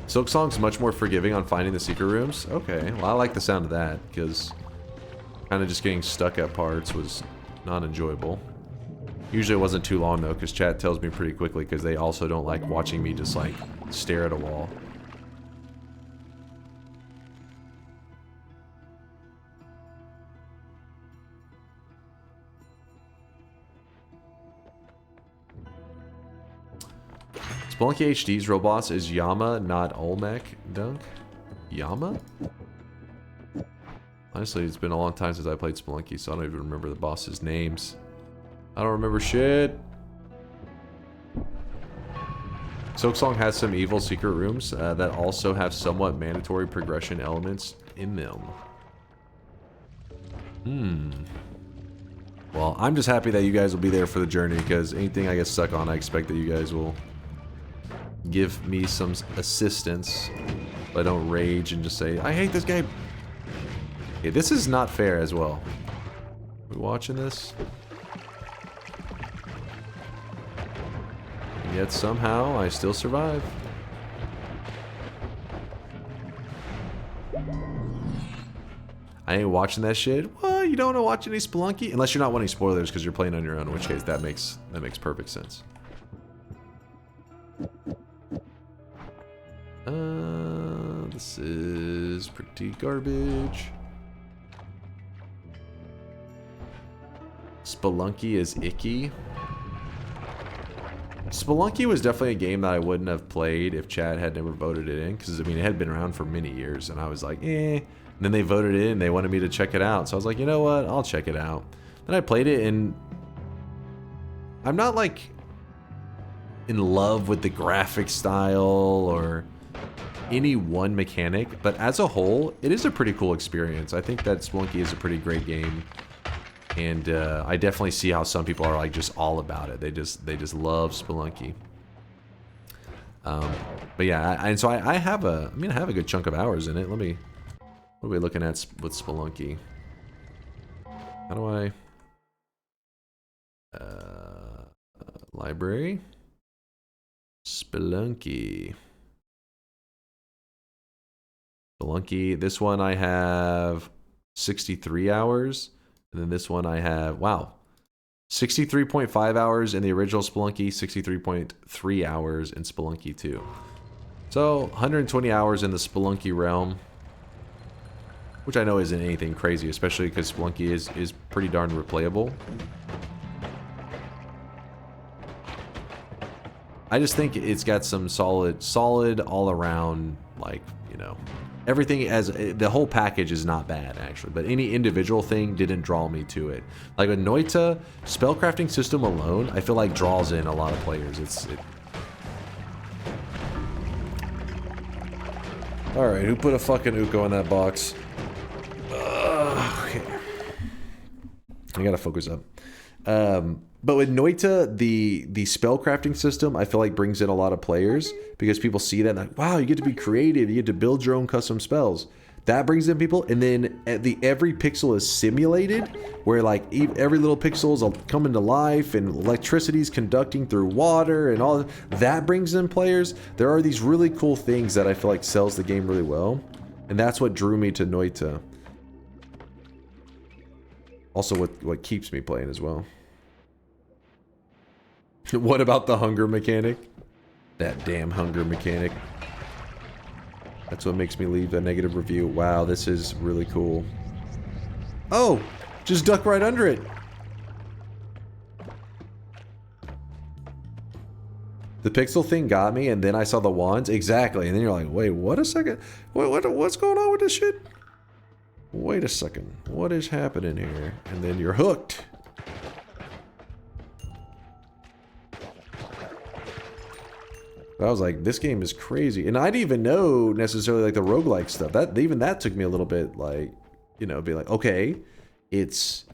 Silksong's much more forgiving on finding the secret rooms. Okay, well I like the sound of that, because kind of just getting stuck at parts was not enjoyable. Usually it wasn't too long though, because chat tells me pretty quickly, because they also don't like watching me just like stare at a wall. Spelunky HD's real boss is Yama, not Olmec. Dunk? Yama? Honestly, it's been a long time since I played Spelunky, so I don't even remember the boss's names. I don't remember shit. Silksong has some evil secret rooms that also have somewhat mandatory progression elements in them. Well, I'm just happy that you guys will be there for the journey, because anything I get stuck on, I expect that you guys will give me some assistance. But I don't rage and just say, I hate this game. Okay, this is not fair as well. Are we watching this? And yet somehow I still survive. I ain't watching that shit. Well, you don't want to watch any Spelunky? Unless you're not wanting spoilers because you're playing on your own, in which case that makes perfect sense. This is pretty garbage. Spelunky is icky. Spelunky was definitely a game that I wouldn't have played if Chad had never voted it in, because I mean it had been around for many years and I was like, eh. And then they voted it in and they wanted me to check it out, so I was like, you know what, I'll check it out. Then I played it and I'm not like in love with the graphic style or any one mechanic, but as a whole, it is a pretty cool experience. I think that Spelunky is a pretty great game, and I definitely see how some people are like just all about it. They just love Spelunky. But yeah, and so I have a good chunk of hours in it. What are we looking at with Spelunky? How do I library? Spelunky. This one I have 63 hours. And then this one I have, wow, 63.5 hours in the original Spelunky, 63.3 hours in Spelunky 2. So 120 hours in the Spelunky realm. Which I know isn't anything crazy, especially because Spelunky is pretty darn replayable. I just think it's got some solid all around, like, you know, everything as the whole package is not bad actually, but any individual thing didn't draw me to it. Like a Noita spellcrafting system alone, I feel like draws in a lot of players. Alright, who put a fucking Uko in that box? Okay. I gotta focus up. But with Noita, the spellcrafting system, I feel like brings in a lot of players because people see that and like, wow, you get to be creative, you get to build your own custom spells. That brings in people, and then every pixel is simulated, where like every little pixel is coming to life, and electricity is conducting through water, and all that brings in players. There are these really cool things that I feel like sells the game really well, and that's what drew me to Noita. Also, what keeps me playing as well. What about the hunger mechanic? That damn hunger mechanic. That's what makes me leave a negative review. Wow, this is really cool. Oh! Just duck right under it! The pixel thing got me, and then I saw the wands. Exactly, and then you're like, wait, what a second? What's going on with this shit? Wait a second. What is happening here? And then you're hooked. I was like, this game is crazy. And I didn't even know necessarily like the roguelike stuff. Even that took me a little bit like, you know, be like, okay, it's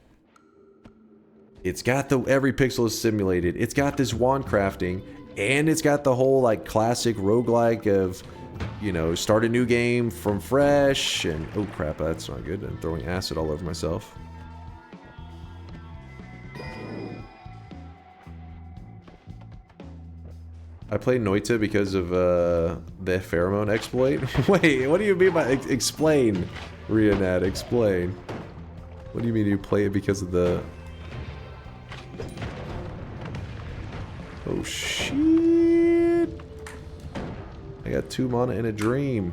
got every pixel is simulated. It's got this wand crafting, and it's got the whole like classic roguelike of, you know, start a new game from fresh, and oh crap, that's not good. I'm throwing acid all over myself. I played Noita because of the pheromone exploit. Wait, what do you mean by explain, Rianad? Explain. What do you mean you play it because of the? Oh shit! I got 2 mana in a dream,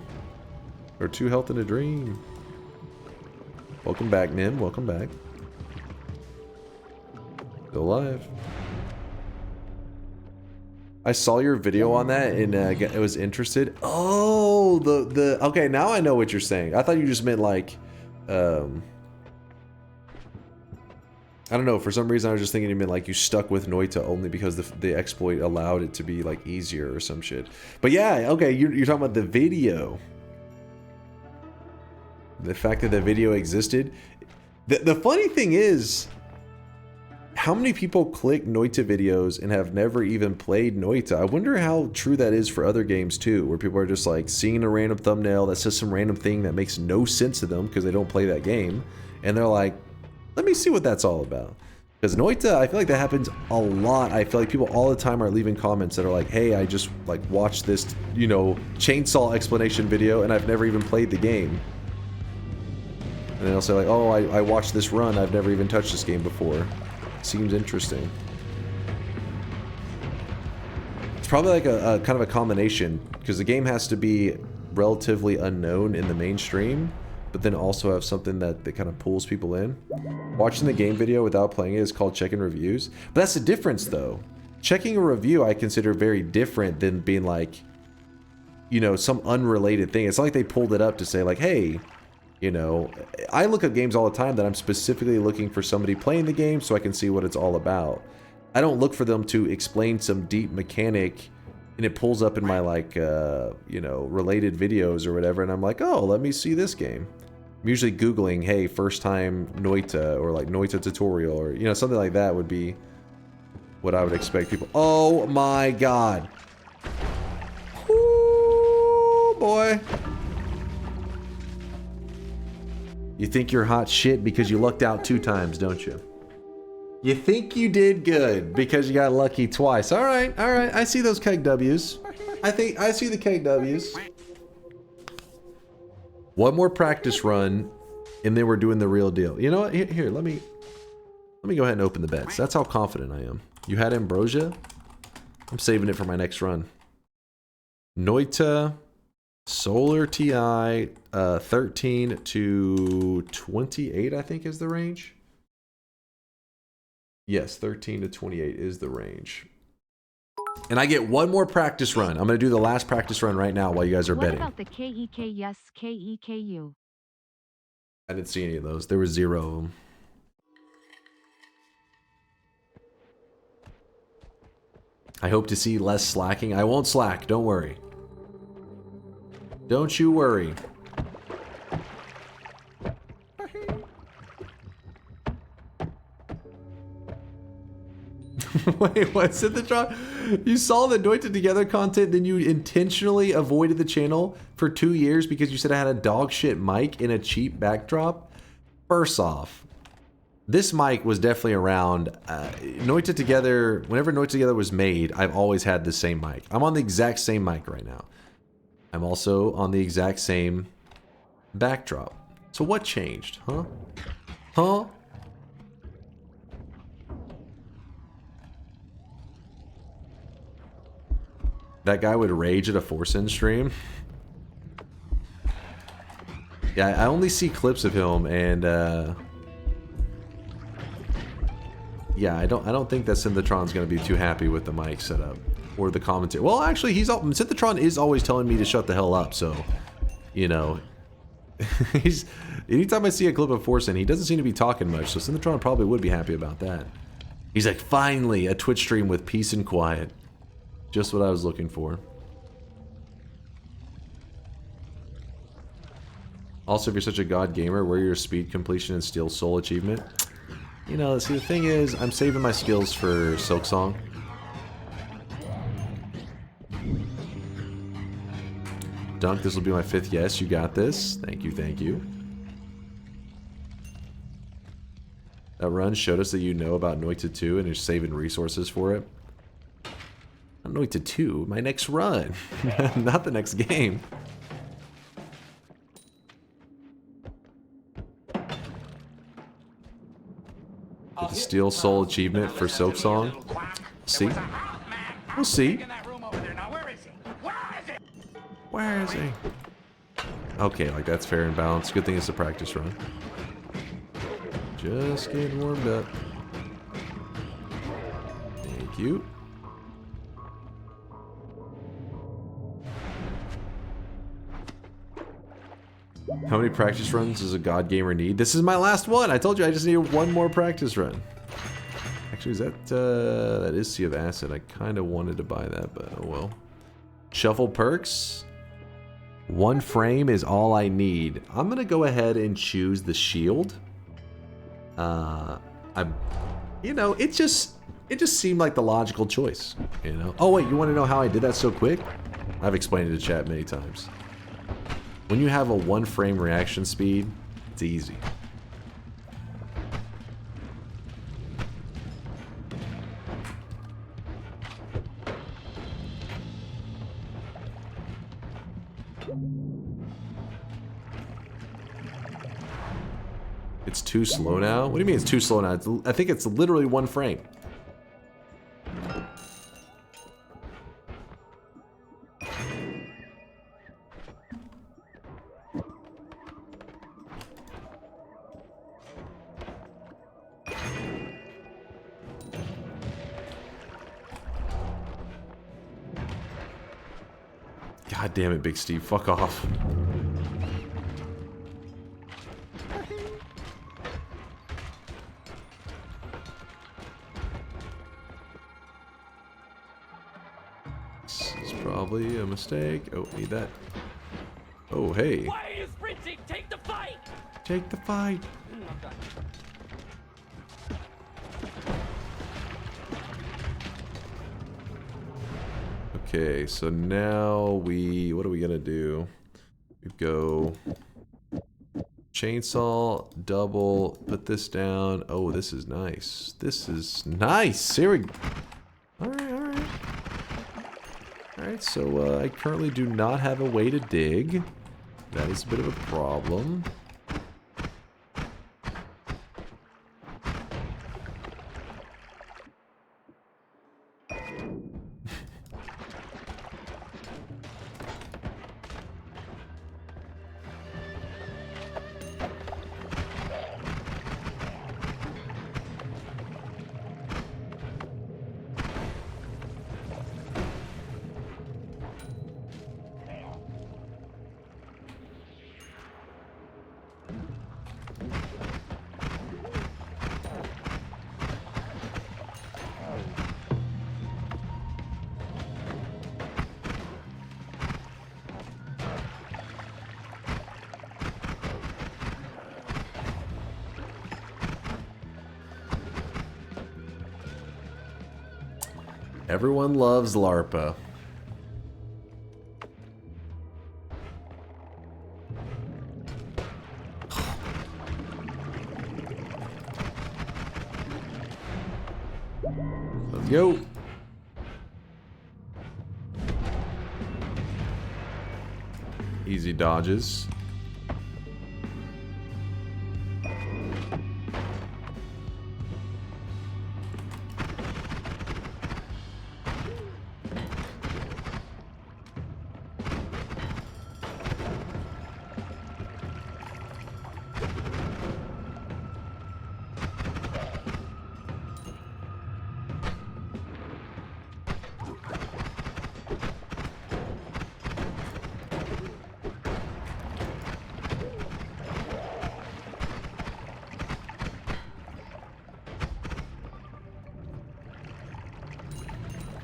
or 2 health in a dream. Welcome back, Nim. Welcome back. Still alive. I saw your video on that and I was interested. Oh, okay, now I know what you're saying. I thought you just meant like, I don't know, for some reason I was just thinking you meant like you stuck with Noita only because the exploit allowed it to be like easier or some shit. But yeah, okay, you're talking about the video. The fact that the video existed. The funny thing is, how many people click Noita videos and have never even played Noita? I wonder how true that is for other games too, where people are just like seeing a random thumbnail that says some random thing that makes no sense to them because they don't play that game, and they're like, let me see what that's all about. Because Noita, I feel like that happens a lot. I feel like people all the time are leaving comments that are like, hey, I just like watched this, you know, chainsaw explanation video and I've never even played the game. And then they'll say like, oh, I watched this run, I've never even touched this game before. Seems interesting. It's probably like a kind of a combination, because the game has to be relatively unknown in the mainstream, but then also have something that kind of pulls people in. Watching the game video without playing it is called checking reviews. But that's the difference though. Checking a review I consider very different than being like, you know, some unrelated thing. It's not like they pulled it up to say like, hey, you know, I look at games all the time that I'm specifically looking for somebody playing the game so I can see what it's all about. I don't look for them to explain some deep mechanic and it pulls up in my like, you know, related videos or whatever, and I'm like, oh, let me see this game. I'm usually Googling, hey, first time Noita, or like Noita tutorial, or, you know, something like that would be what I would expect people. Oh my god. Ooh, boy. You think you're hot shit because you lucked out 2 times, don't you? You think you did good because you got lucky twice. All right, I see those keg W's. I see the keg W's. One more practice run, and then we're doing the real deal. You know what? Here, let me go ahead and open the bets. That's how confident I am. You had Ambrosia? I'm saving it for my next run. Noita. Solar TI, 13 to 28, I think is the range. Yes, 13 to 28 is the range. And I get one more practice run. I'm going to do the last practice run right now while you guys are betting. What about the KEKS KEKU? I didn't see any of those. There were 0 of them. I hope to see less slacking. I won't slack, don't worry. Don't you worry. Wait, what? Synthotron? You saw the Noita Together content, then you intentionally avoided the channel for 2 years because you said I had a dog shit mic in a cheap backdrop? First off, this mic was definitely around. Noita Together, whenever Noita Together was made, I've always had the same mic. I'm on the exact same mic right now. I'm also on the exact same backdrop. So what changed, huh? Huh? That guy would rage at a Force-In stream. Yeah, I only see clips of him, and yeah, I don't think that Synthotron's gonna be too happy with the mic setup or the commentary. Well, actually, Synthotron is always telling me to shut the hell up, so you know, anytime I see a clip of Force-In, he doesn't seem to be talking much, so Synthotron probably would be happy about that. He's like, finally, a Twitch stream with peace and quiet. Just what I was looking for. Also, if you're such a god gamer, where are your speed completion and steel soul achievement? You know, see, the thing is, I'm saving my skills for Silksong. Dunk, this will be my 5th yes. You got this. Thank you, thank you. That run showed us that you know about Noita 2 and you're saving resources for it. Noita 2, my next run, not the next game. The Steel Soul achievement for Silksong. See? We'll see. Where is he? Okay, like that's fair and balanced. Good thing it's a practice run. Just getting warmed up. Thank you. How many practice runs does a god gamer need? This is my last one. I told you I just need one more practice run. Actually, is that is Sea of Acid. I kind of wanted to buy that, but oh well. Shuffle perks. 1 frame is all I need. I'm gonna go ahead and choose the shield. You know, it just seemed like the logical choice. You know. Oh wait, you want to know how I did that so quick? I've explained it to chat many times. When you have a 1 frame reaction speed, it's easy. It's too slow now? What do you mean it's too slow now? I think it's literally 1 frame. God damn it, Big Steve. Fuck off. This is probably a mistake. Oh, need that. Oh, hey. Why are you sprinting? Take the fight! Take the fight. Okay, so now what are we gonna do? We go chainsaw, double, put this down. Oh, this is nice. This is nice. Here we go. Alright. Alright, so I currently do not have a way to dig. That is a bit of a problem. Everyone loves LARPA. Let's go. Easy dodges.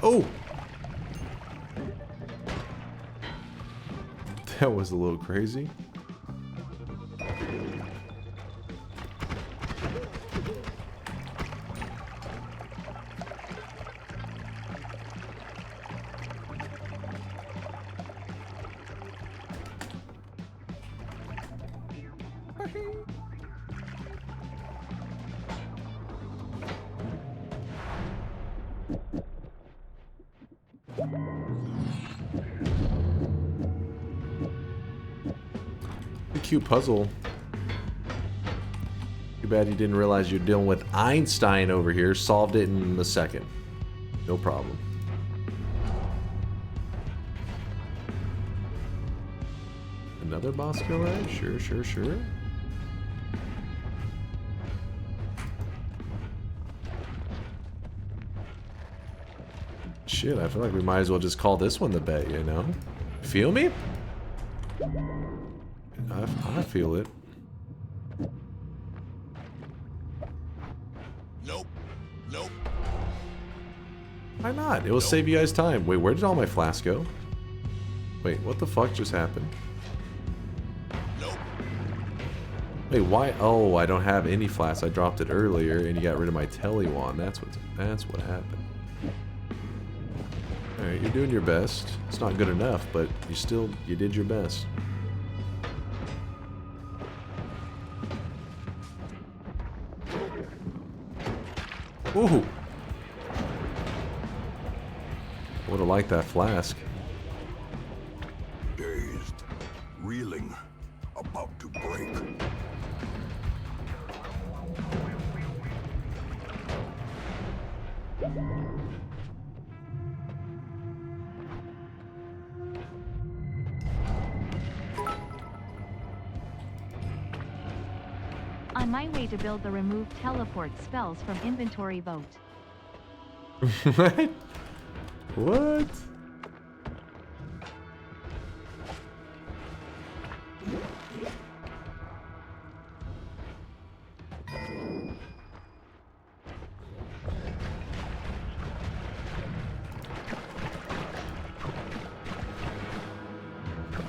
Oh! That was a little crazy. Cute puzzle. Too bad you didn't realize you're dealing with Einstein over here. Solved it in a second. No problem. Another boss kill, right? Sure, sure, sure. Shit, I feel like we might as well just call this one the bet, you know? Feel me? I feel it. Nope. Nope. Why not? It will save you guys time. Wait, where did all my flasks go? Wait, what the fuck just happened? Nope. Wait, why? Oh, I don't have any flasks. I dropped it earlier, and you got rid of my telly wand. That's what happened. All right, you're doing your best. It's not good enough, but you did your best. Ooh. Would have liked that flask. Dazed, reeling, about to break. On my way to build the remove teleport spells from inventory vote. What? What?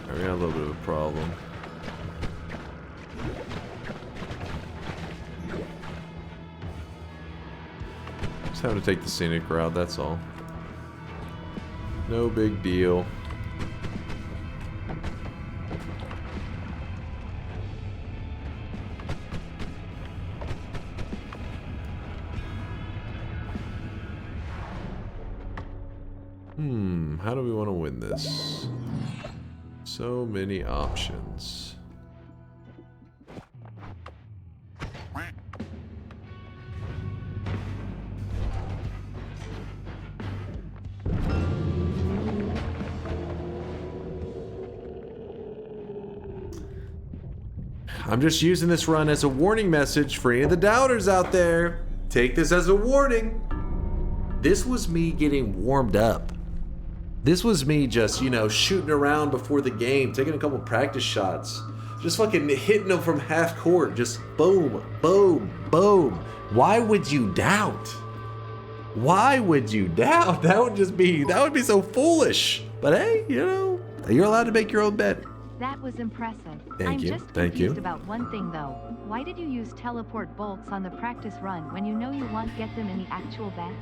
I got a little bit of a problem. Just having to take the scenic route, that's all. No big deal. How do we want to win this? So many options. I'm just using this run as a warning message for any of the doubters out there. Take this as a warning. This was me getting warmed up. This was me just, you know, shooting around before the game, taking a couple practice shots. Just fucking hitting them from half court. Just boom, boom, boom. Why would you doubt? Why would you doubt? That would be so foolish. But hey, you know, you're allowed to make your own bet. That was impressive. Thank you. I'm just Thank confused you. about one thing though. Why did you use teleport bolts on the practice run when you know you won't get them in the actual bet?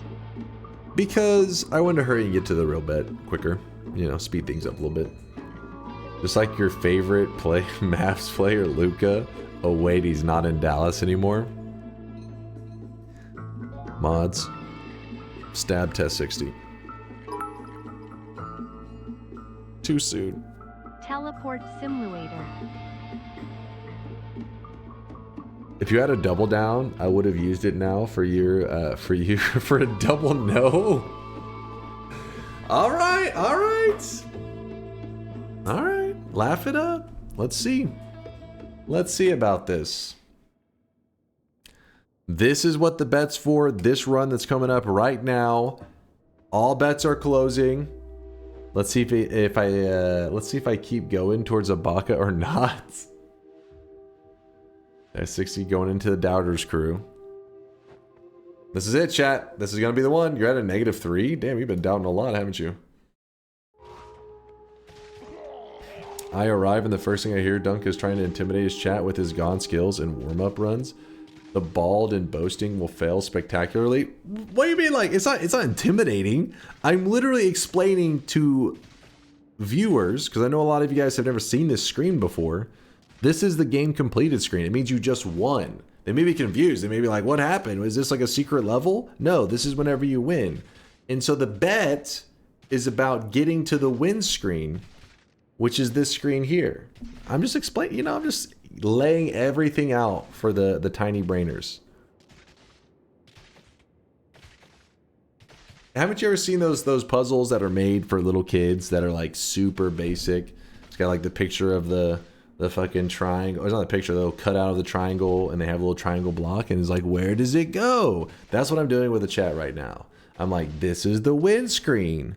Because I wanted to hurry and get to the real bet quicker. You know, speed things up a little bit. Just like your favorite Mavs player, Luka. Oh wait, he's not in Dallas anymore. Mods. Stab test 60. Too soon. Teleport simulator. If you had a double down, I would have used it now for your for you for a double no. All right, all right. All right, laugh it up. Let's see. Let's see about this. This is what the bet's for. This run that's coming up right now. All bets are closing. Let's see let's see if I keep going towards Ibaka or not. There's 60 going into the Doubters crew. This is it, chat. This is gonna be the one. You're at a -3. Damn, you've been doubting a lot, haven't you? I arrive and the first thing I hear, Dunk is trying to intimidate his chat with his Gone skills and warm-up runs. The bald and boasting will fail spectacularly. What do you mean? Like, it's not intimidating. I'm literally explaining to viewers, because I know a lot of you guys have never seen this screen before. This is the game completed screen. It means you just won. They may be confused. They may be like, what happened? Was this like a secret level? No, this is whenever you win. And so the bet is about getting to the win screen, which is this screen here. I'm just explaining, you know, I'm just laying everything out for the tiny brainers. Haven't you ever seen those puzzles that are made for little kids that are like super basic? It's got like the picture of the fucking triangle. Or it's not a picture, they'll cut out of the triangle and they have a little triangle block and it's like, where does it go? That's what I'm doing with the chat right now. I'm like, this is the win screen.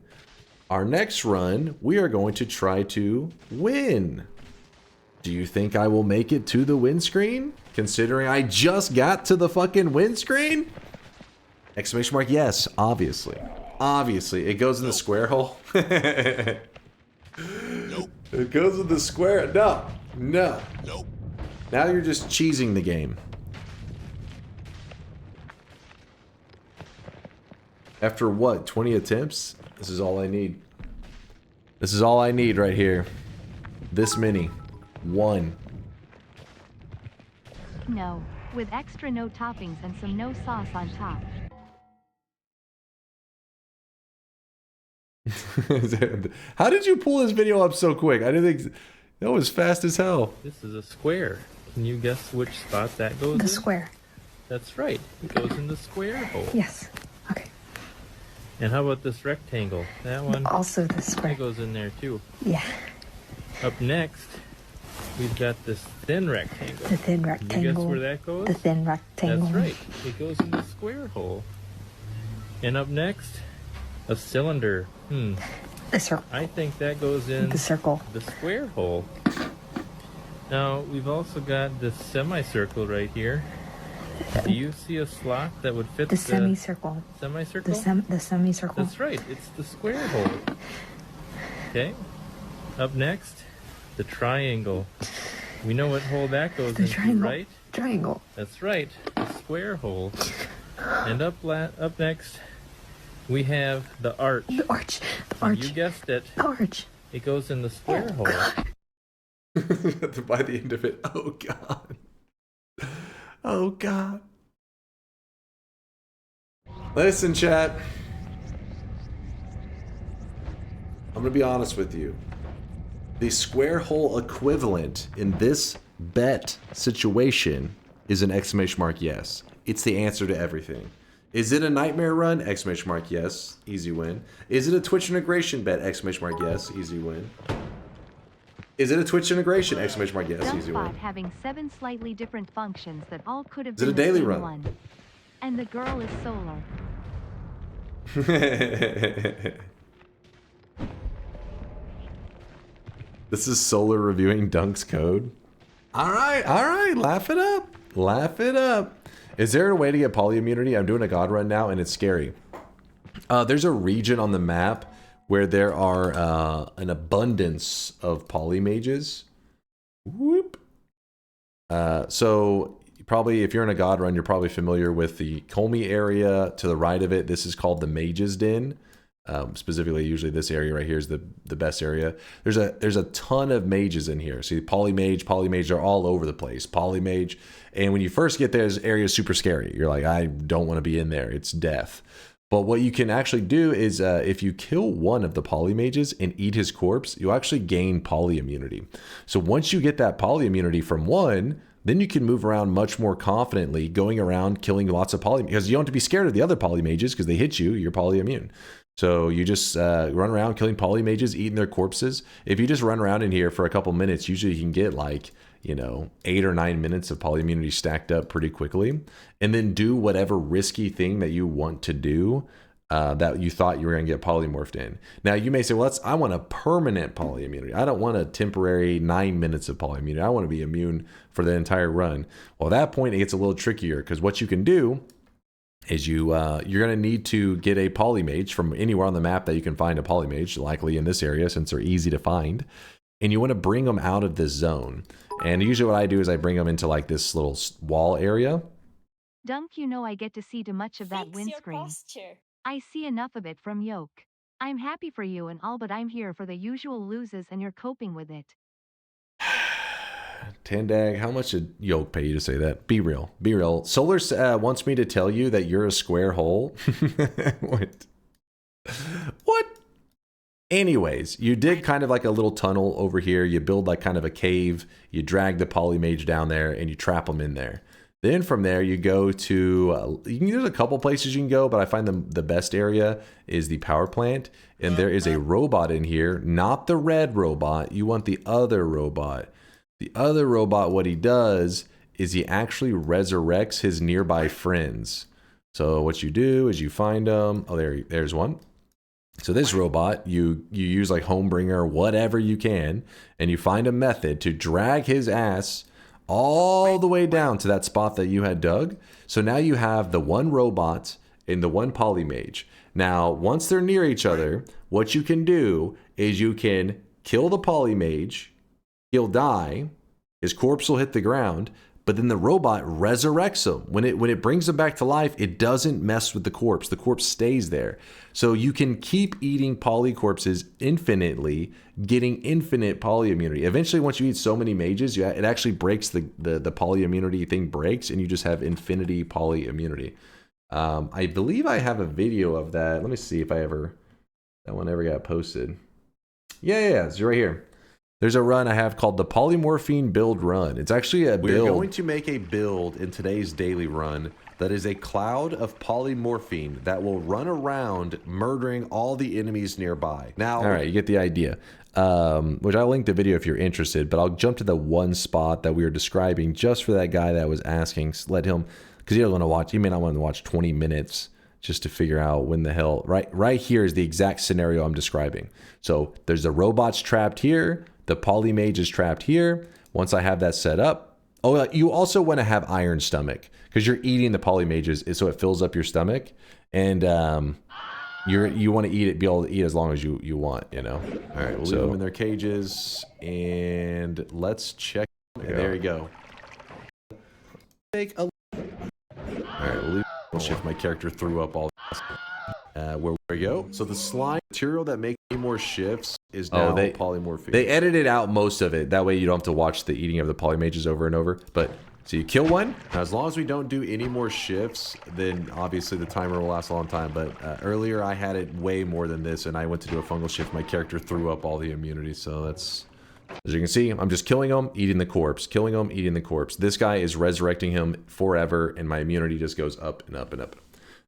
Our next run, we are going to try to win. Do you think I will make it to the win screen? Considering I just got to the fucking win screen? Exclamation mark, yes, obviously. Obviously, it goes in the square hole. Nope. It goes in the square, no. Nope. Now you're just cheesing the game. After what, 20 attempts? This is all I need. This is all I need right here. This many. One. No, with extra no toppings and some no sauce on top. How did you pull this video up so quick? I didn't think that was fast as hell. This is a square. Can you guess which spot that goes in? The square. That's right. It goes in the square hole. Yes. Okay. And how about this rectangle? That one also the square. That goes in there too. Yeah. Up next, we've got this thin rectangle. The thin rectangle. You guess where that goes? The thin rectangle. That's right. It goes in the square hole. And up next, a cylinder. The circle. I think that goes in the circle. The square hole. Now, we've also got this semicircle right here. Do you see a slot that would fit the semicircle? Semicircle? The semicircle. That's right. It's the square hole. Okay. Up next, the triangle. We know what hole that goes into, triangle. right? Triangle. That's right. The square hole. And up next, we have the arch. The arch. The arch. You guessed it. The arch. It goes in the square hole. By the end of it, oh god. Oh god. Listen, chat. I'm gonna be honest with you. The square hole equivalent in this bet situation is an exclamation mark yes. It's the answer to everything. Is it a nightmare run? Exclamation mark yes. Easy win. Is it a Twitch integration bet? Exclamation mark yes. Easy win. Is it a Twitch integration? Exclamation mark yes. Easy win. Having 7 slightly different functions that all could have Is it been a daily the same run? one. And the girl is solar. This is Solar reviewing Dunk's code. All right, laugh it up. Laugh it up. Is there a way to get poly immunity? I'm doing a god run now and it's scary. There's a region on the map where there are an abundance of poly mages. Whoop. So probably, if you're in a God run, you're probably familiar with the Colmy area to the right of it. This is called the Mage's Den. Specifically, usually this area right here is the best area. There's a ton of mages in here. See, Polymage, they're all over the place. Polymage, and when you first get there, this area is super scary. You're like, I don't want to be in there. It's death. But what you can actually do is if you kill one of the polymages and eat his corpse, you'll actually gain poly immunity. So once you get that poly immunity from one, then you can move around much more confidently, going around killing lots of poly, because you don't have to be scared of the other polymages because they hit you, you're poly immune. So you just run around killing polymages, eating their corpses. If you just run around in here for a couple minutes, usually you can get like, 8 or 9 minutes of poly immunity stacked up pretty quickly, and then do whatever risky thing that you want to do that you thought you were going to get polymorphed in. Now you may say, well, I want a permanent poly immunity. I don't want a temporary 9 minutes of poly immunity. I want to be immune for the entire run. Well, at that point, it gets a little trickier, because what you can do is you're going to need to get a polymage from anywhere on the map that you can find a polymage, likely in this area since they're easy to find. And you want to bring them out of this zone. And usually what I do is I bring them into like this little wall area. Dunk, I get to see too much of that windscreen. I see enough of it from Yoke. I'm happy for you and all, but I'm here for the usual loses and you're coping with it. Tandag, how much did Yoke pay you to say that? Be real. Be real. Solar wants me to tell you that you're a square hole. What? Anyways, you dig kind of like a little tunnel over here. You build like kind of a cave. You drag the polymage down there and you trap them in there. Then from there you go to, there's a couple places you can go, but I find the best area is the power plant. And there is a robot in here, not the red robot. You want the other robot. The other robot, what he does is he actually resurrects his nearby friends. So what you do is you find them. Oh, there's one. So this robot, you use like Homebringer, whatever you can, and you find a method to drag his ass all the way down to that spot that you had dug. So now you have the one robot and the one polymage. Now, once they're near each other, what you can do is you can kill the polymage. He'll die, his corpse will hit the ground, but then the robot resurrects him. When it brings him back to life, it doesn't mess with the corpse. The corpse stays there. So you can keep eating poly corpses infinitely, getting infinite poly immunity. Eventually, once you eat so many mages, it actually breaks the poly immunity thing breaks, and you just have infinity poly immunity. I believe I have a video of that. Let me see if that one ever got posted. Yeah, it's right here. There's a run I have called the Polymorphine Build Run. It's actually a build. We're going to make a build in today's daily run that is a cloud of polymorphine that will run around murdering all the enemies nearby. Now, all right, you get the idea. Which I'll link the video if you're interested, but I'll jump to the one spot that we were describing just for that guy that was asking. Let him, because he doesn't want to watch. He may not want to watch 20 minutes just to figure out when the hell. Right here is the exact scenario I'm describing. So there's the robots trapped here. The polymage is trapped here. Once I have that set up, you also want to have iron stomach because you're eating the polymages, so it fills up your stomach, and you want to eat it, be able to eat as long as you want, All right, we'll leave them in their cages, and let's check. There you go. All right, we'll shift my character threw up all. Where we go. So the slime material that makes any more shifts is now polymorphine. They edited out most of it. That way you don't have to watch the eating of the polymages over and over. But so you kill one. Now, as long as we don't do any more shifts, then obviously the timer will last a long time. But earlier I had it way more than this, and I went to do a fungal shift. My character threw up all the immunity. So that's, as you can see, I'm just killing him, eating the corpse, killing him, eating the corpse. This guy is resurrecting him forever, and my immunity just goes up and up and up.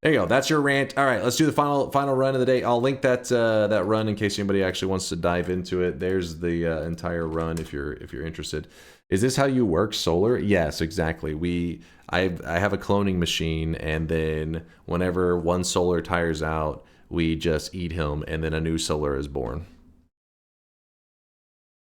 There you go. That's your rant. All right, let's do the final run of the day. I'll link that run in case anybody actually wants to dive into it. There's the entire run if you're interested. Is this how you work, Solar? Yes, exactly. I have a cloning machine, and then whenever one Solar tires out, we just eat him, and then a new Solar is born.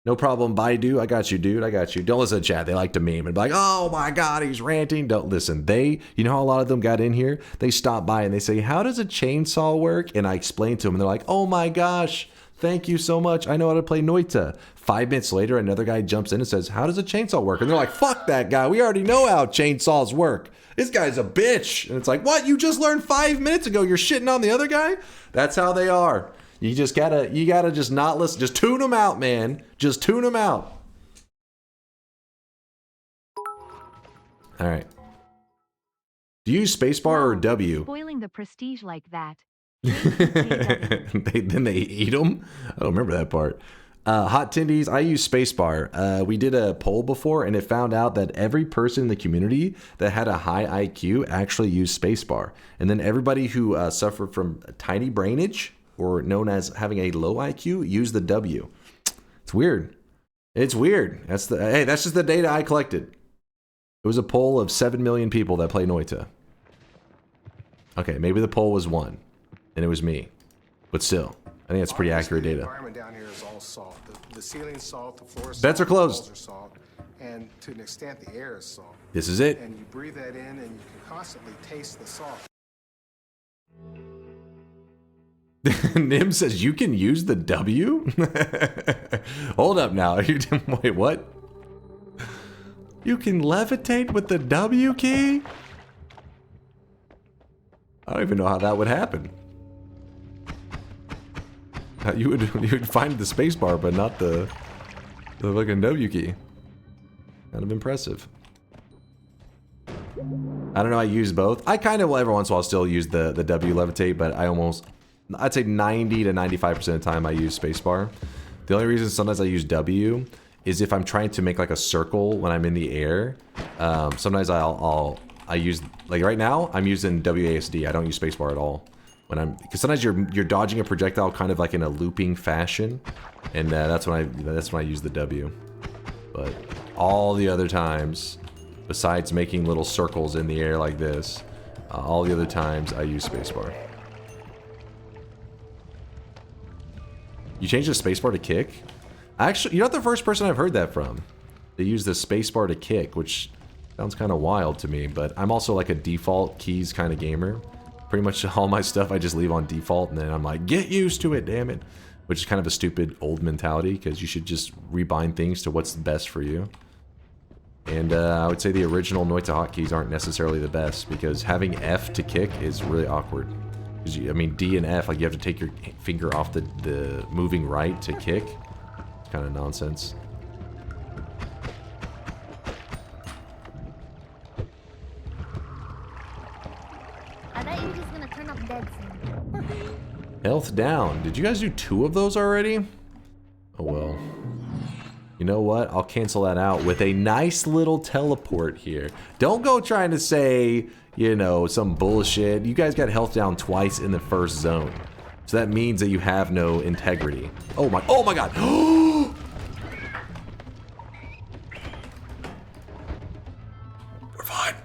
No problem, Baidu. I got you, dude. I got you. Don't listen to chat. They like to meme and be like, oh my God, he's ranting. Don't listen. You know how a lot of them got in here? They stop by and they say, how does a chainsaw work? And I explain to them, and they're like, oh my gosh, Thank you so much. I know how to play Noita. 5 minutes later, another guy jumps in and says, how does a chainsaw work? And they're like, fuck that guy. We already know how chainsaws work. This guy's a bitch. And it's like, what? You just learned 5 minutes ago. You're shitting on the other guy? That's how they are. You gotta just not listen. Just tune them out, man. Just tune them out. All right. Do you use spacebar or W? Spoiling the prestige like that. Then they eat them? I don't remember that part. Hot Tindies, I use spacebar. We did a poll before, and it found out that every person in the community that had a high IQ actually used spacebar. And then everybody who suffered from tiny brainage, or known as having a low IQ, used the W. It's weird. It's weird. That's just the data I collected. It was a poll of 7 million people that play Noita. Okay, maybe the poll was 1, and it was me. But still, I think that's pretty accurate data. The environment down here is all salt. The ceiling's salt, the floor is salt. Beds are closed. The walls are salt, and to an extent, the air is salt. This is it. And you breathe that in, and you can constantly taste the salt. Nim says you can use the W? Hold up now. Wait, what? You can levitate with the W key? I don't even know how that would happen. You would find the spacebar, but not the fucking W key. Kind of impressive. I don't know. I use both. I kind of will every once in a while still use the W levitate, but I'd say 90 to 95% of the time I use spacebar. The only reason sometimes I use W is if I'm trying to make like a circle when I'm in the air. Sometimes I use, like right now I'm using WASD. I don't use spacebar at all because sometimes you're dodging a projectile kind of like in a looping fashion, and that's when I use the W. But all the other times, besides making little circles in the air like this, all the other times I use spacebar. You changed the spacebar to kick? Actually, you're not the first person I've heard that from. They use the spacebar to kick, which sounds kind of wild to me, but I'm also like a default keys kind of gamer. Pretty much all my stuff I just leave on default, and then I'm like, get used to it, damn it. Which is kind of a stupid old mentality, because you should just rebind things to what's best for you. And I would say the original Noita hotkeys aren't necessarily the best, because having F to kick is really awkward. I mean, D and F, like you have to take your finger off the moving right to kick. It's kind of nonsense. I bet you're just gonna turn up dead soon. Health down. Did you guys do 2 of those already? Oh well. You know what? I'll cancel that out with a nice little teleport here. Don't go trying to say, you know, some bullshit. You guys got health down twice in the first zone. So that means that you have no integrity. Oh my god. We're fine.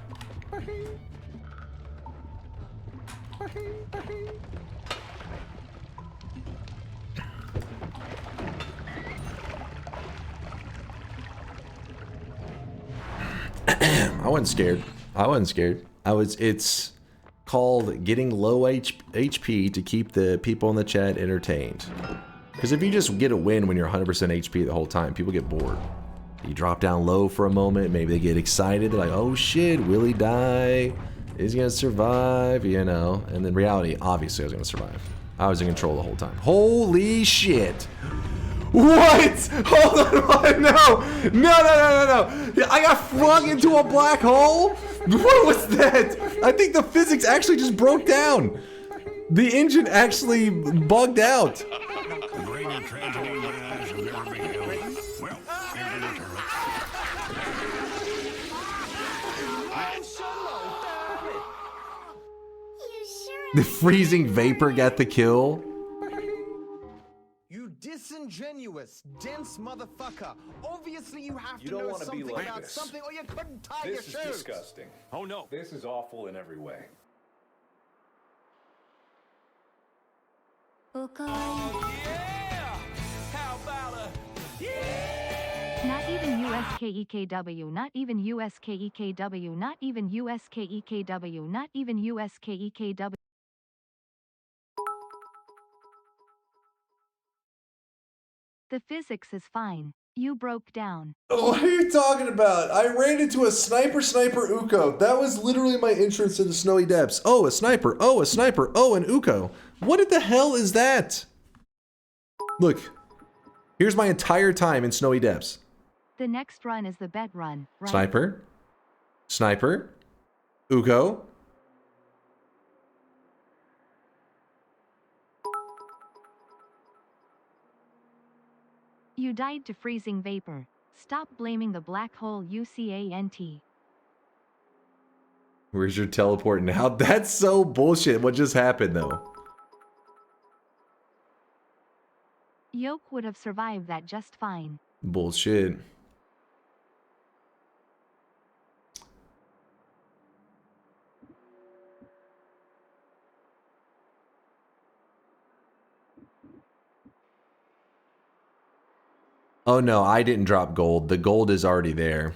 I wasn't scared. It's called getting low HP to keep the people in the chat entertained. Because if you just get a win when you're 100% HP the whole time, people get bored. You drop down low for a moment, maybe they get excited, they're like, oh shit, will he die? Is he gonna survive? You know, and then reality, obviously I was gonna survive. I was in control the whole time. Holy shit! What? Hold on, what? No! I got flung into a black hole? What was that? I think the physics actually just broke down. The engine actually bugged out. The freezing vapor got the kill. You disingenuous, dense motherfucker. Obviously you have to don't know wanna be something like about this. something or you couldn't tie This is your shoes. disgusting. Oh no. This is awful in every way. Oh yeah! How about a yeah? Not even USKEKW, not even USKEKW, not even USKEKW, not even USKEKW. The physics is fine. You broke down. What are you talking about? I ran into a sniper Uko. That was literally my entrance to the snowy depths. Oh, a sniper. Oh, a sniper. Oh, an Uko. What the hell is that? Look. Here's my entire time in snowy depths. The next run is the bed run, right? Sniper. Sniper. Uko. You died to freezing vapor. Stop blaming the black hole UCANT. Where's your teleport now? That's so bullshit. What just happened though? Yoke would have survived that just fine. Bullshit. Oh no, I didn't drop gold. The gold is already there.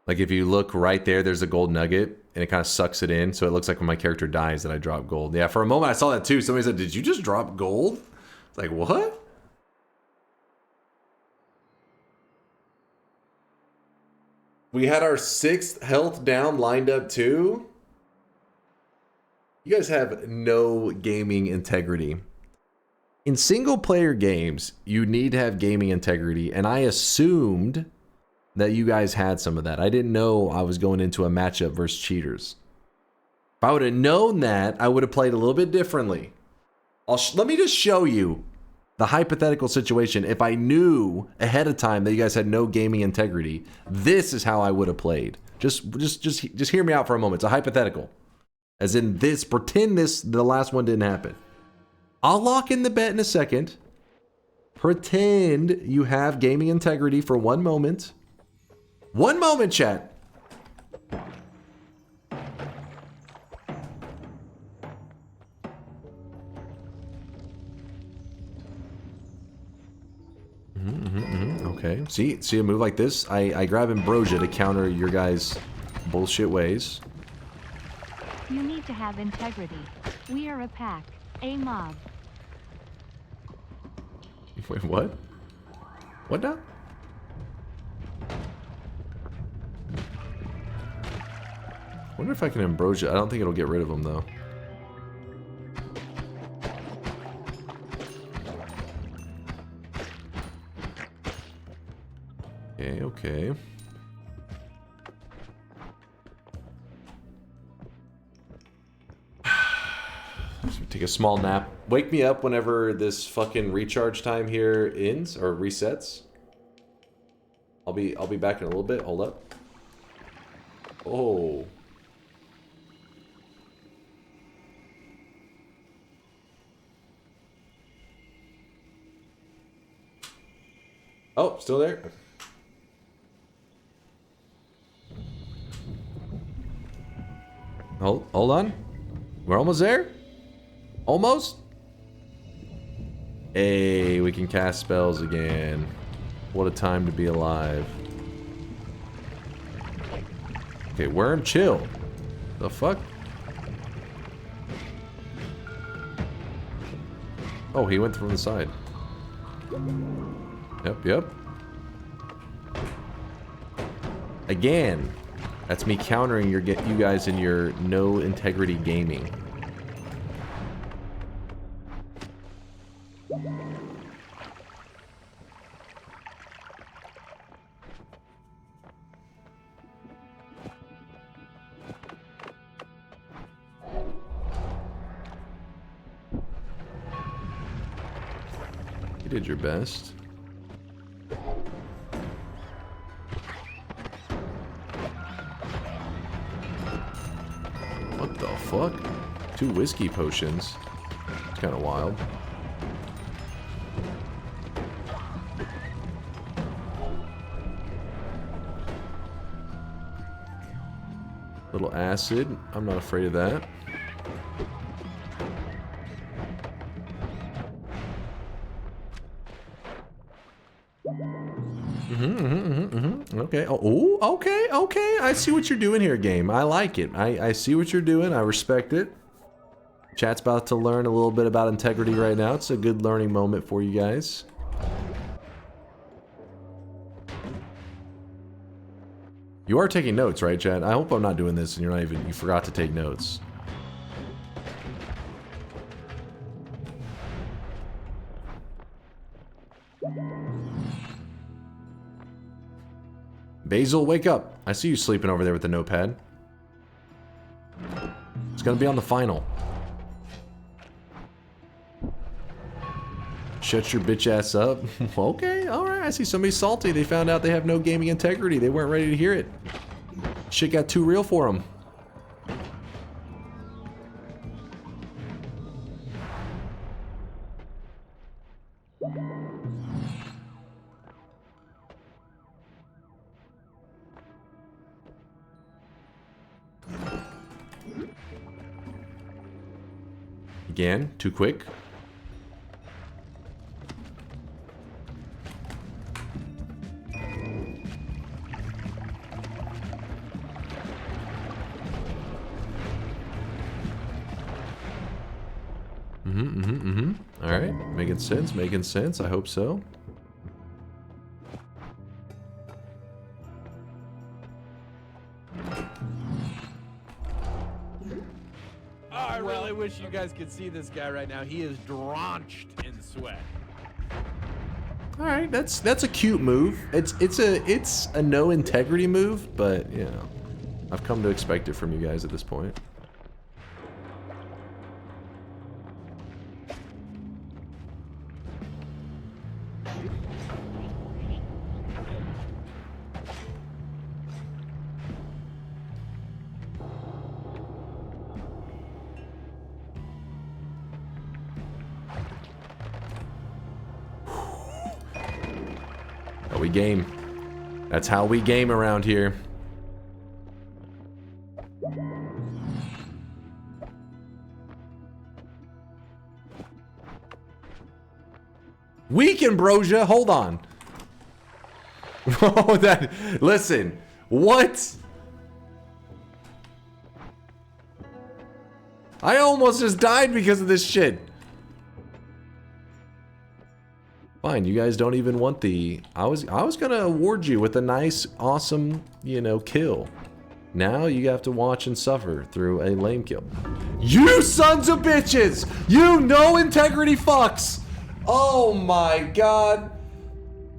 Like if you look right there, there's a gold nugget and it kind of sucks it in. So it looks like when my character dies that I drop gold. Yeah, for a moment I saw that too. Somebody said, did you just drop gold? It's like, what? We had our 6th health down lined up too. You guys have no gaming integrity. In single player games, you need to have gaming integrity, and I assumed that you guys had some of that. I didn't know I was going into a matchup versus cheaters. If I would have known that, I would have played a little bit differently. Let me just show you the hypothetical situation. If I knew ahead of time that you guys had no gaming integrity, this is how I would have played. Just hear me out for a moment. It's a hypothetical. As in this, pretend the last one didn't happen. I'll lock in the bet in a second. Pretend you have gaming integrity for 1 moment. 1 moment, chat. Okay. See a move like this? I grab Ambrosia to counter your guys' bullshit ways. You need to have integrity. We are a pack, a mob. Wait, what? What now? Wonder if I can Ambrosia. I don't think it'll get rid of him though. Okay. Take a small nap. Wake me up whenever this fucking recharge time here ends or resets. I'll be back in a little bit. Hold up. Oh. Oh, still there? Hold on. We're almost there? Almost? Hey, we can cast spells again. What a time to be alive. Okay, worm, chill. The fuck? Oh, he went from the side. Yep. Again. That's me countering you guys in your no integrity gaming. You did your best. What the fuck? 2 whiskey potions. It's kind of wild. Little acid. I'm not afraid of that. Okay. Oh, okay. I see what you're doing here, game. I like it. I see what you're doing. I respect it. Chat's about to learn a little bit about integrity right now. It's a good learning moment for you guys. You are taking notes, right, Chad? I hope I'm not doing this and you forgot to take notes. Basil, wake up. I see you sleeping over there with the notepad. It's gonna be on the final. Shut your bitch ass up. Okay, alright. I see somebody salty. They found out they have no gaming integrity. They weren't ready to hear it. Shit got too real for them. Again, too quick. Alright, making sense, making sense. I hope so. I really wish you guys could see this guy right now. He is drenched in sweat. All right, that's a cute move. It's a no integrity move, but you know, I've come to expect it from you guys at this point. We game. That's how we game around here. Weak ambrosia. Hold on. Oh, that. Listen. What? I almost just died because of this shit. Fine, you guys don't even want the... I was gonna award you with a nice, awesome, you know, kill. Now you have to watch and suffer through a lame kill. You sons of bitches! You no integrity fucks! Oh my god.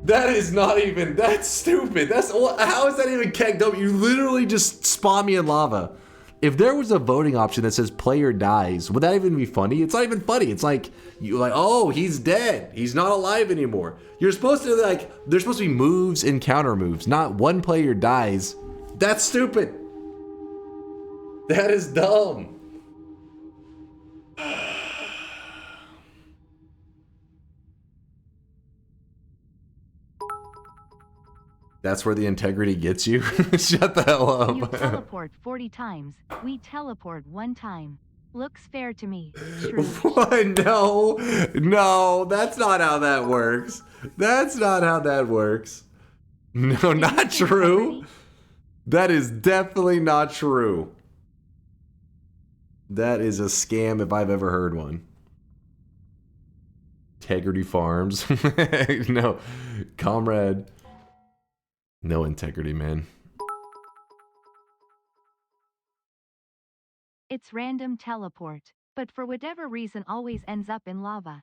That is not even... That's stupid. That's... How is that even kegged up? You literally just spawn me in lava. If there was a voting option that says player dies, would that even be funny? It's not even funny. It's like, you're like, oh, he's dead. He's not alive anymore. You're supposed to like, there's supposed to be moves and counter moves, not one player dies. That's stupid. That is dumb. That's where the integrity gets you? Shut the hell up. You teleport 40 times. We teleport 1 time. Looks fair to me. What? No. No, that's not how that works. That's not how that works. No, not true. That is definitely not true. That is a scam if I've ever heard one. Integrity Farms. No. Comrade. No integrity, man. It's random teleport, but for whatever reason always ends up in lava.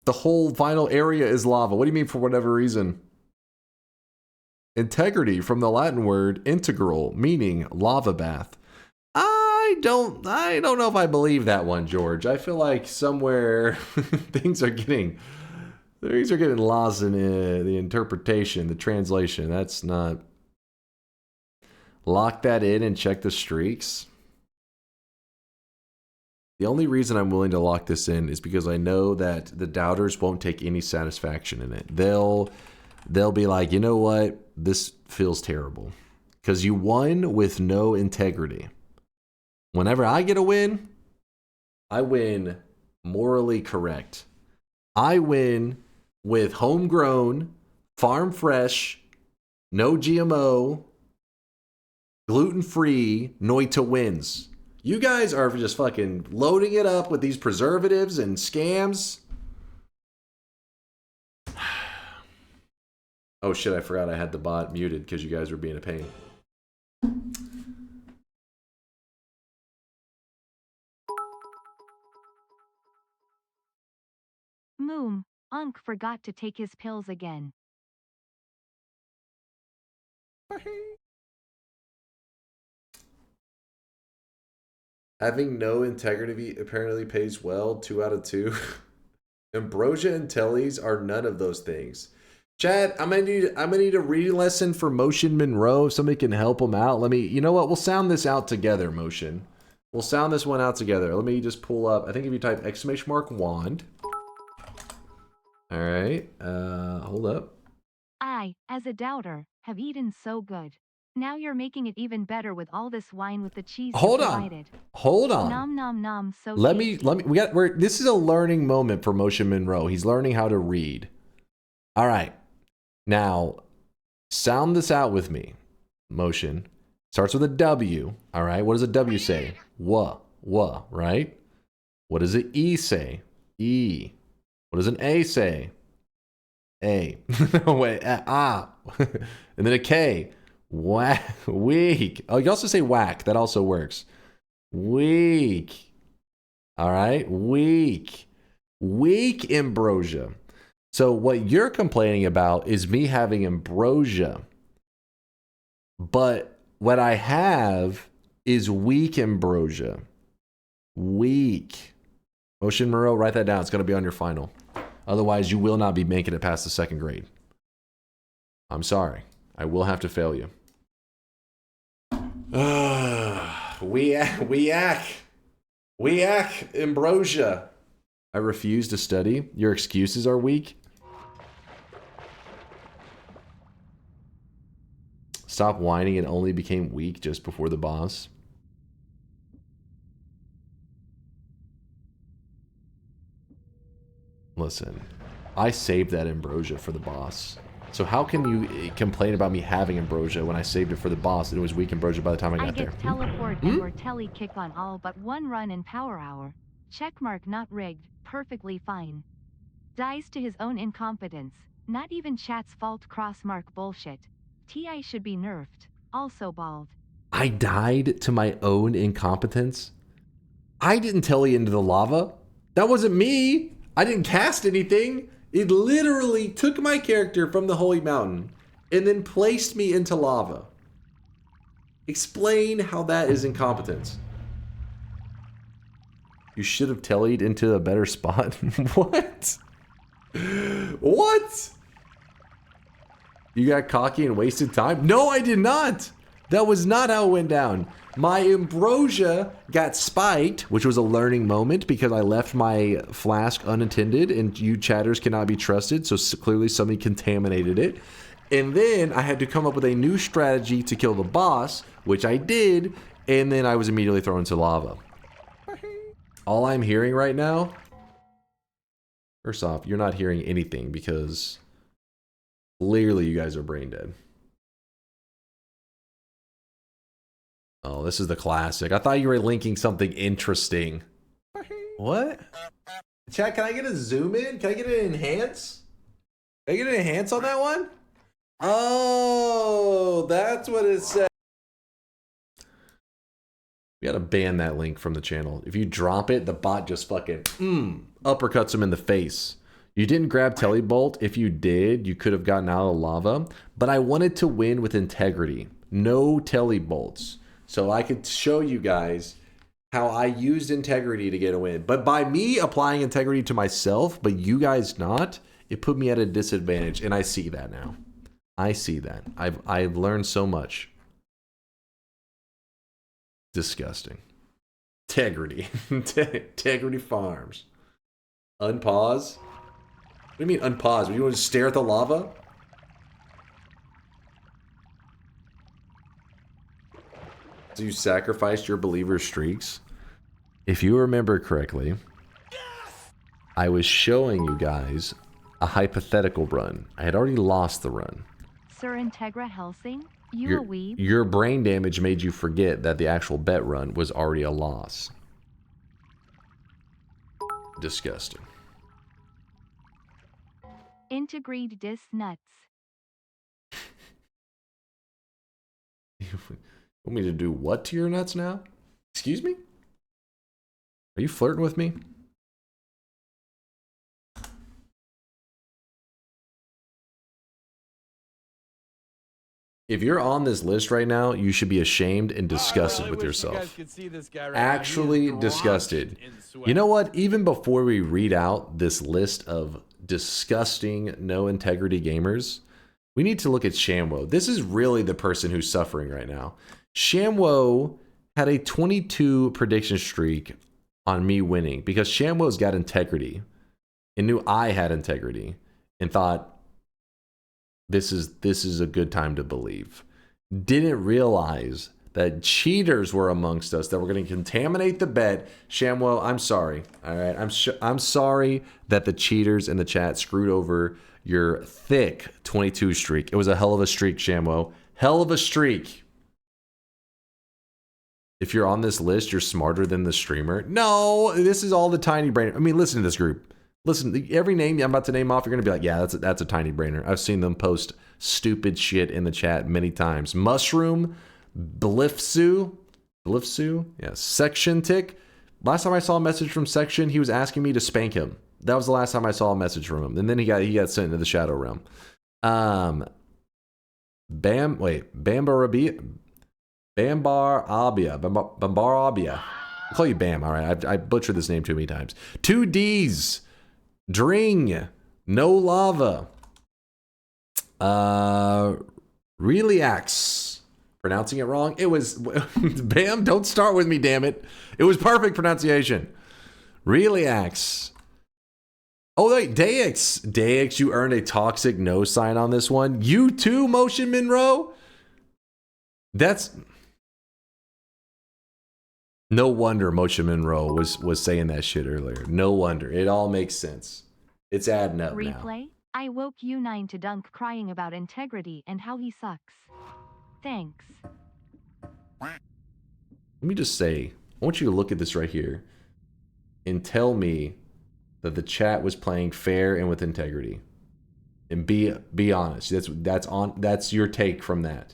The whole final area is lava. What do you mean for whatever reason? Integrity, from the Latin word integral, meaning lava bath. I don't know if I believe that one, George. I feel like somewhere things are getting lost in the interpretation, the translation. That's not... Lock that in and check the streaks. The only reason I'm willing to lock this in is because I know that the doubters won't take any satisfaction in it. They'll be like, you know what? This feels terrible. Because you won with no integrity. Whenever I get a win, I win morally correct. I win with homegrown, farm fresh, no GMO, gluten-free Noita wins. You guys are just fucking loading it up with these preservatives and scams. Oh shit, I forgot I had the bot muted because you guys were being a pain. Moom, Unk forgot to take his pills again. Having no integrity apparently pays well. 2 out of 2. Ambrosia and Tellies are none of those things. Chad, I'm gonna need a reading lesson for Motion Monroe. If somebody can help him out, let me. You know what? We'll sound this out together, Motion. We'll sound this one out together. Let me just pull up. I think if you type !wand. All right. Hold up. I, as a doubter, have eaten so good. Now you're making it even better with all this wine with the cheese Hold you on. provided. Hold on. Nom nom nom. So Let tasty. me. This is a learning moment for Motion Monroe. He's learning how to read. All right. Now, sound this out with me. Motion starts with a W. All right. What does a W say? Wah, right? What does an E say? E. What does an A say? A. No, wait. And then a K. Whack. Weak. Oh, you also say whack. That also works. Weak. All right. Weak. Weak ambrosia. So what you're complaining about is me having ambrosia. But what I have is weak ambrosia. Weak. Motion Monroe, write that down. It's going to be on your final. Otherwise, you will not be making it past the 2nd grade. I'm sorry. I will have to fail you. Weak ambrosia. I refuse to study. Your excuses are weak. Stop whining and only became weak just before the boss. Listen, I saved that ambrosia for the boss. So how can you complain about me having ambrosia when I saved it for the boss and it was weak ambrosia by the time I got there? I get teleport and or telly kick on all but one run in power hour. Checkmark not rigged, perfectly fine. Dies to his own incompetence. Not even chat's fault crossmark bullshit. TI should be nerfed. Also bald. I died to my own incompetence? I didn't telly into the lava. That wasn't me. I didn't cast anything. It literally took my character from the Holy Mountain and then placed me into lava. Explain how that is incompetence. You should have tellied into a better spot. What? What? You got cocky and wasted time? No, I did not. That was not how it went down. My ambrosia got spiked, which was a learning moment because I left my flask unattended and you chatters cannot be trusted. So clearly somebody contaminated it. And then I had to come up with a new strategy to kill the boss, which I did. And then I was immediately thrown into lava. All I'm hearing right now, first off, you're not hearing anything because clearly you guys are brain dead. Oh, this is the classic. I thought you were linking something interesting. What? Chat, can I get a zoom in? Can I get an enhance? Can I get an enhance on that one? Oh, that's what it said. We gotta ban that link from the channel. If you drop it, the bot just fucking uppercuts him in the face. You didn't grab Telebolt. If you did, you could have gotten out of lava. But I wanted to win with integrity. No Telebolts. So I could show you guys how I used integrity to get a win. But by me applying integrity to myself, but you guys not, it put me at a disadvantage. And I see that now. I see that. I've learned so much. Disgusting. Integrity. Integrity Farms. Unpause? What do you mean unpause? You want to stare at the lava? So you sacrificed your believer streaks? If you remember correctly, I was showing you guys a hypothetical run. I had already lost the run. Sir Integra Helsing, you a weeb? Your brain damage made you forget that the actual bet run was already a loss. Disgusting. Integreed dis nuts. want me to do what to your nuts now? Excuse me? Are you flirting with me? If you're on this list right now, you should be ashamed and disgusted with yourself. You guys could see this guy right Actually now. disgusted. You know what? Even before we read out this list of disgusting, no integrity gamers, we need to look at Shamwo. This is really the person who's suffering right now. Shamwo had a 22 prediction streak on me winning because Shamwo's got integrity and knew I had integrity and thought this is a good time to believe. Didn't realize that cheaters were amongst us that were going to contaminate the bet. Shamwo, I'm sorry. All right, I'm sorry that the cheaters in the chat screwed over your thick 22 streak. It was a hell of a streak, Shamwo. Hell of a streak. If you're on this list, you're smarter than the streamer. No, this is all the tiny brain. I mean, listen to this group. Listen, every name I'm about to name off, you're going to be like, yeah, that's a tiny brainer. I've seen them post stupid shit in the chat many times. Mushroom, Blifsu, yeah, Section Tick. Last time I saw a message from Section, he was asking me to spank him. That was the last time I saw a message from him. And then he got sent into the Shadow Realm. Bambarabia. I'll call you Bam, all right? I butchered this name too many times. 2 Ds. Dring, no lava. Reliax. Pronouncing it wrong. It was Bam, don't start with me, damn it. It was perfect pronunciation. Reliax. Oh wait, Daix, you earned a toxic no sign on this one. You too, Motion Monroe? That's no wonder Motion Monroe was saying that shit earlier. No wonder. It all makes sense. It's adding up Replay? now. I woke U9 to Dunk crying about integrity and how he sucks. Thanks. Let me just say, I want you to look at this right here and tell me that the chat was playing fair and with integrity. And be honest. That's your take from that.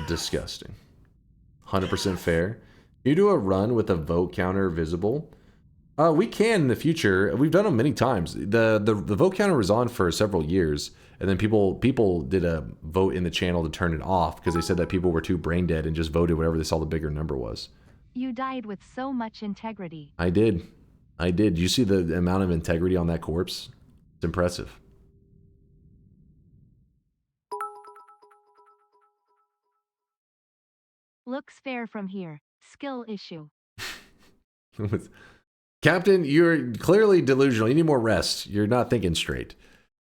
Disgusting. 100% fair. You do a run with a vote counter visible. We can in the future. We've done them many times. The vote counter was on for several years, and then people did a vote in the channel to turn it off because they said that people were too brain dead and just voted whatever they saw the bigger number was. You died with so much integrity. I did. You see the amount of integrity on that corpse? It's impressive. Looks fair from here. Skill issue. Captain, you're clearly delusional. You need more rest. You're not thinking straight.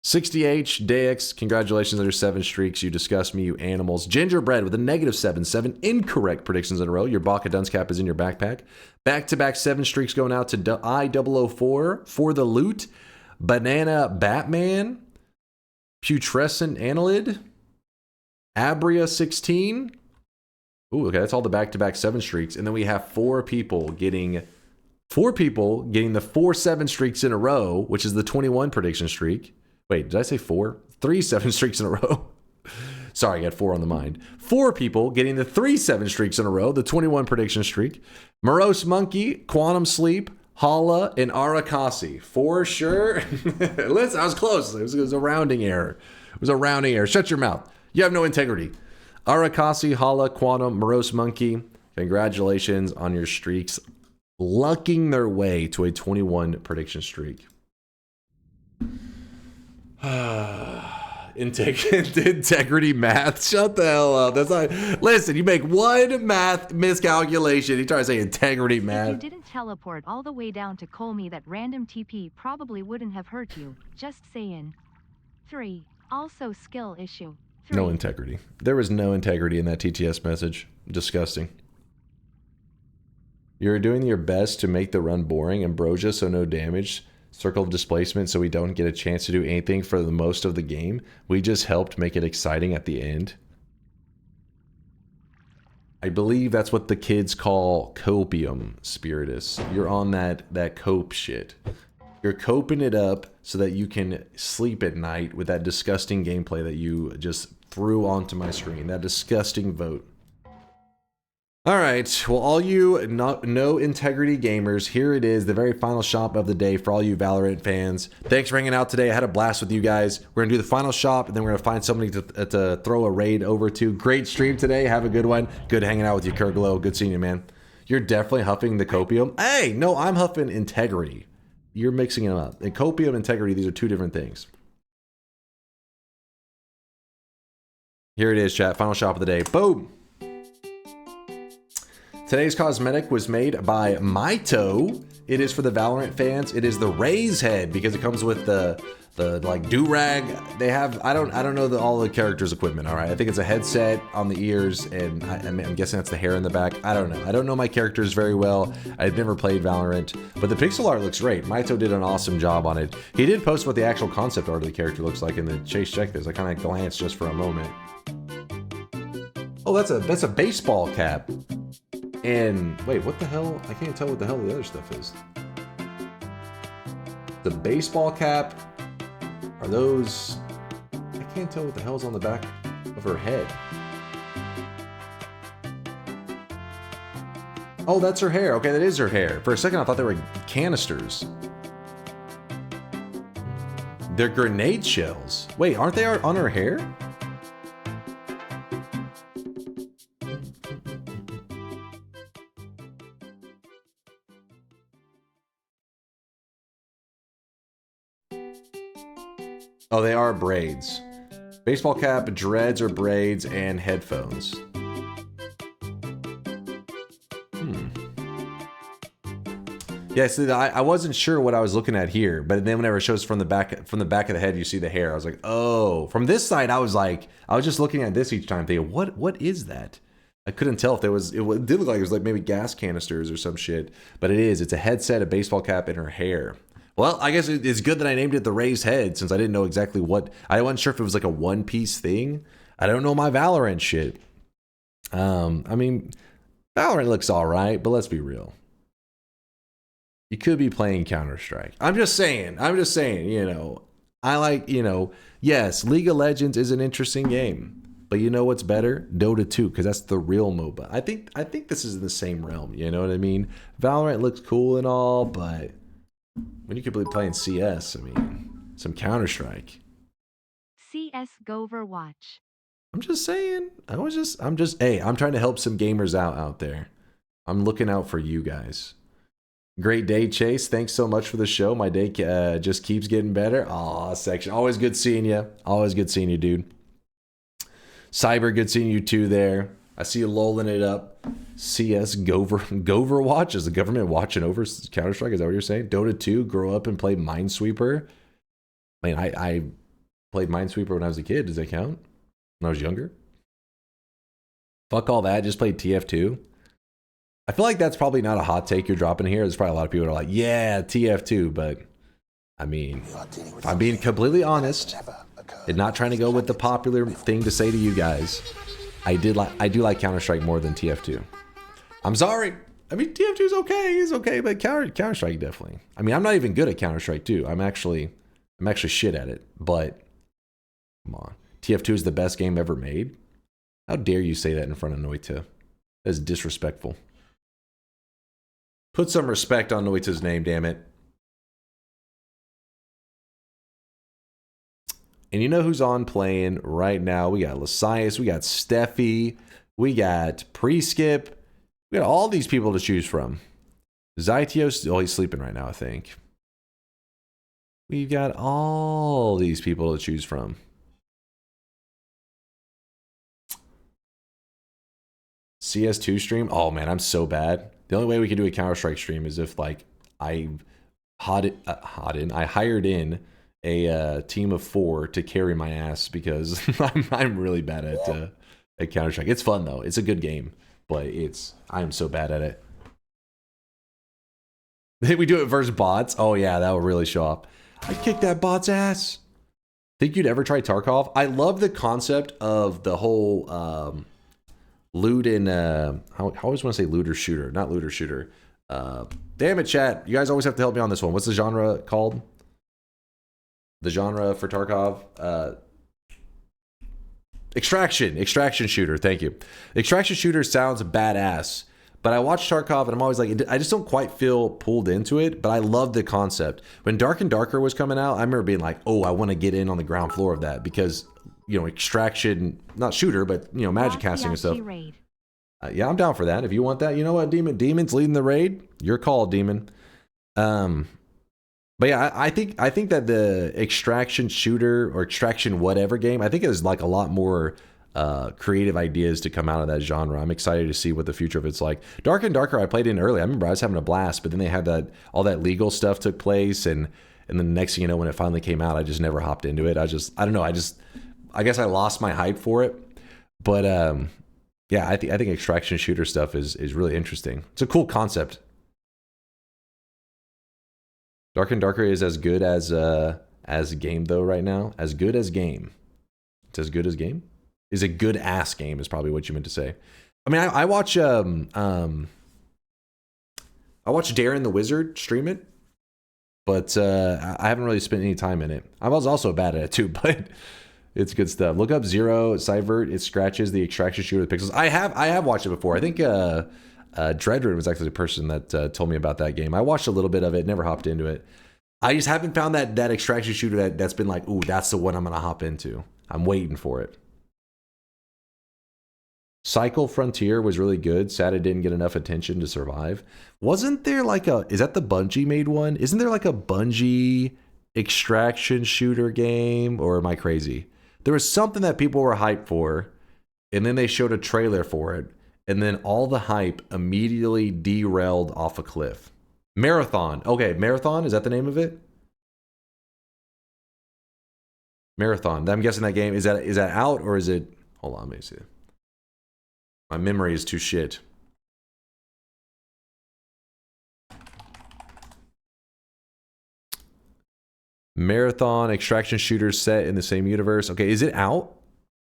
60H, Dax, congratulations on your 7 streaks. You disgust me, you animals. Gingerbread with a -7. 7 incorrect predictions in a row. Your Baka Dunce cap is in your backpack. Back-to-back 7 streaks going out to I004 for the loot. Banana Batman. Putrescent Annelid. Abria 16. Ooh, okay, that's all the back-to-back 7 streaks. And then we have 4 people getting the 4 7 streaks in a row, which is the 21 prediction streak. Wait, did I say 4? 3 7 streaks in a row. Sorry, I got 4 on the mind. 4 people getting the 3 7 streaks in a row, the 21 prediction streak. Morose Monkey, Quantum Sleep, Hala, and Arakasi. For sure. Listen, I was close. It was a rounding error. Shut your mouth. You have no integrity. Arakasi, Hala, Quantum, Morose Monkey, congratulations on your streaks. Lucking their way to a 21 prediction streak. Integrity math. Shut the hell up. That's not. Listen, you make one math miscalculation. You try to say integrity math. If you didn't teleport all the way down to Colmy, that random TP probably wouldn't have hurt you. Just saying. 3. Also skill issue. 3. No integrity. There was no integrity in that TTS message. Disgusting. You're doing your best to make the run boring. Ambrosia, so no damage. Circle of displacement, so we don't get a chance to do anything for the most of the game. We just helped make it exciting at the end. I believe that's what the kids call copium, Spiritus. You're on that cope shit. You're coping it up so that you can sleep at night with that disgusting gameplay that you just threw onto my screen. That disgusting vote. All right, well, all you no integrity gamers, here it is, the very final shop of the day for all you Valorant fans. Thanks for hanging out today. I had a blast with you guys. We're gonna do the final shop, and then we're gonna find somebody to throw a raid over to. Great stream today. Have a good one. Good hanging out with you, Kurglow. Good seeing you, man. You're definitely huffing the copium. Hey, no, I'm huffing integrity. You're mixing them up. And copium and integrity, these are two different things. Here it is, chat. Final shop of the day. Boom. Today's cosmetic was made by Mito. It is for the Valorant fans. It is the Raise head because it comes with the like do-rag. They have, I don't know all the characters' equipment, all right? I think it's a headset on the ears, and I'm guessing that's the hair in the back. I don't know. I don't know my characters very well. I've never played Valorant, but the pixel art looks great. Mito did an awesome job on it. He did post what the actual concept art of the character looks like in the Chase Check This. I kind of glanced just for a moment. Oh, that's a baseball cap. And wait, what the hell? I can't tell what the hell the other stuff is. The baseball cap. Are those... I can't tell what the hell's on the back of her head. Oh, that's her hair. Okay, that is her hair. For a second, I thought they were canisters. They're grenade shells. Wait, aren't they on her hair? Oh, they are braids. Baseball cap, dreads or braids, and headphones. Yeah, see, I wasn't sure what I was looking at here, but then whenever it shows from the back of the head, you see the hair. I was like, oh. From this side, I was just looking at this each time, thinking, what is that? I couldn't tell if there was. It did look like it was like maybe gas canisters or some shit, but it is. It's a headset, a baseball cap, and her hair. Well, I guess it's good that I named it the Raised Head, since I didn't know exactly what... I wasn't sure if it was like a one-piece thing. I don't know my Valorant shit. I mean, Valorant looks alright, but let's be real. You could be playing Counter-Strike. I'm just saying, you know. I like, you know... Yes, League of Legends is an interesting game. But you know what's better? Dota 2, because that's the real MOBA. I think this is in the same realm, you know what I mean? Valorant looks cool and all, but... when you could be playing CS, I mean, some Counter-Strike. CS Overwatch. I'm just saying. Hey, I'm trying to help some gamers out there. I'm looking out for you guys. Great day, Chase. Thanks so much for the show. My day just keeps getting better. Aw, section. Always good seeing you. Always good seeing you, dude. Cyber, good seeing you too there. I see you lolling it up. CS Overwatch? Is the government watching over Counter-Strike? Is that what you're saying? Dota 2, grow up and play Minesweeper? I mean, I played Minesweeper when I was a kid. Does that count? When I was younger? Fuck all that. Just played TF2. I feel like that's probably not a hot take you're dropping here. There's probably a lot of people that are like, yeah, TF2. But, I mean, if I'm being completely honest and not trying to go with the popular thing to say to you guys, I do like Counter-Strike more than TF2. I'm sorry. I mean, TF2 is okay. It's okay, but Counter-Strike definitely. I mean, I'm not even good at Counter-Strike 2. I'm actually shit at it. But come on, TF2 is the best game ever made. How dare you say that in front of Noita? That's disrespectful. Put some respect on Noita's name, damn it. And you know who's on playing right now? We got Lasias, we got Steffi, we got Pre-Skip. We got all these people to choose from. Zytios, oh, he's sleeping right now, I think. We've got all these people to choose from. CS2 stream? Oh man, I'm so bad. The only way we can do a Counter-Strike stream is if like I hired in a team of 4 to carry my ass because I'm really bad at Counter-Strike. It's fun though. It's a good game, but I'm so bad at it. We do it versus bots. Oh yeah, that would really show up. I kicked that bot's ass. Think you'd ever try Tarkov? I love the concept of the whole loot and I always want to say looter shooter, not looter shooter. Damn it, chat. You guys always have to help me on this one. What's the genre called? The genre for Tarkov? Extraction shooter. Thank you. Extraction shooter sounds badass. But I watch Tarkov and I'm always like, I just don't quite feel pulled into it, but I love the concept. When Dark and Darker was coming out, I remember being like, oh, I want to get in on the ground floor of that because, you know, extraction, not shooter, but, you know, magic casting and stuff. Yeah, I'm down for that. If you want that, you know what, Demon's leading the raid. Your call, Demon. But yeah, I think that the extraction shooter or extraction whatever game, I think is like a lot more creative ideas to come out of that genre. I'm excited to see what the future of it's like. Dark and Darker I played in early. I remember I was having a blast, but then they had that all that legal stuff took place, and then the next thing you know, when it finally came out, I just never hopped into it. I don't know. I guess I lost my hype for it. But yeah, I think extraction shooter stuff is really interesting. It's a cool concept. Dark and Darker is as good as game though right now. As good as game. It's as good as game. Is a good ass game is probably what you meant to say. I mean, I watch Darren the Wizard stream it, but I haven't really spent any time in it. I was also bad at it too, but it's good stuff. Look up Zero Cybert. It scratches the extraction shooter with pixels. I have watched it before. I think Dreadred was actually the person that told me about that game. I watched a little bit of it, never hopped into it. I just haven't found that extraction shooter that's been like, ooh, that's the one I'm gonna hop into. I'm waiting for it. Cycle Frontier was really good. Sad it didn't get enough attention to survive. Wasn't there like is that the Bungie made one? Isn't there like a Bungie extraction shooter game? Or am I crazy? There was something that people were hyped for, and then they showed a trailer for it, and then all the hype immediately derailed off a cliff. Marathon. Okay, Marathon, is that the name of it? Marathon. I'm guessing that game, is that out, or is it... Hold on, let me see. My memory is too shit. Marathon extraction shooter set in the same universe. Okay, is it out?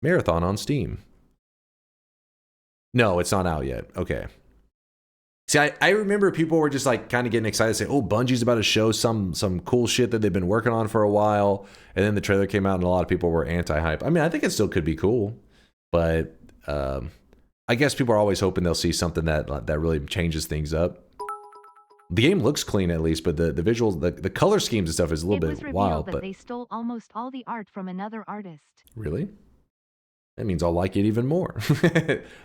Marathon on Steam. No, it's not out yet. Okay. See, I remember people were just like kind of getting excited, saying, "Oh, Bungie's about to show some cool shit that they've been working on for a while." And then the trailer came out, and a lot of people were anti-hype. I mean, I think it still could be cool, but I guess people are always hoping they'll see something that really changes things up. The game looks clean at least, but the visuals, the color schemes and stuff is a little bit wild. That they stole almost all the art from another artist. Really? That means I'll like it even more.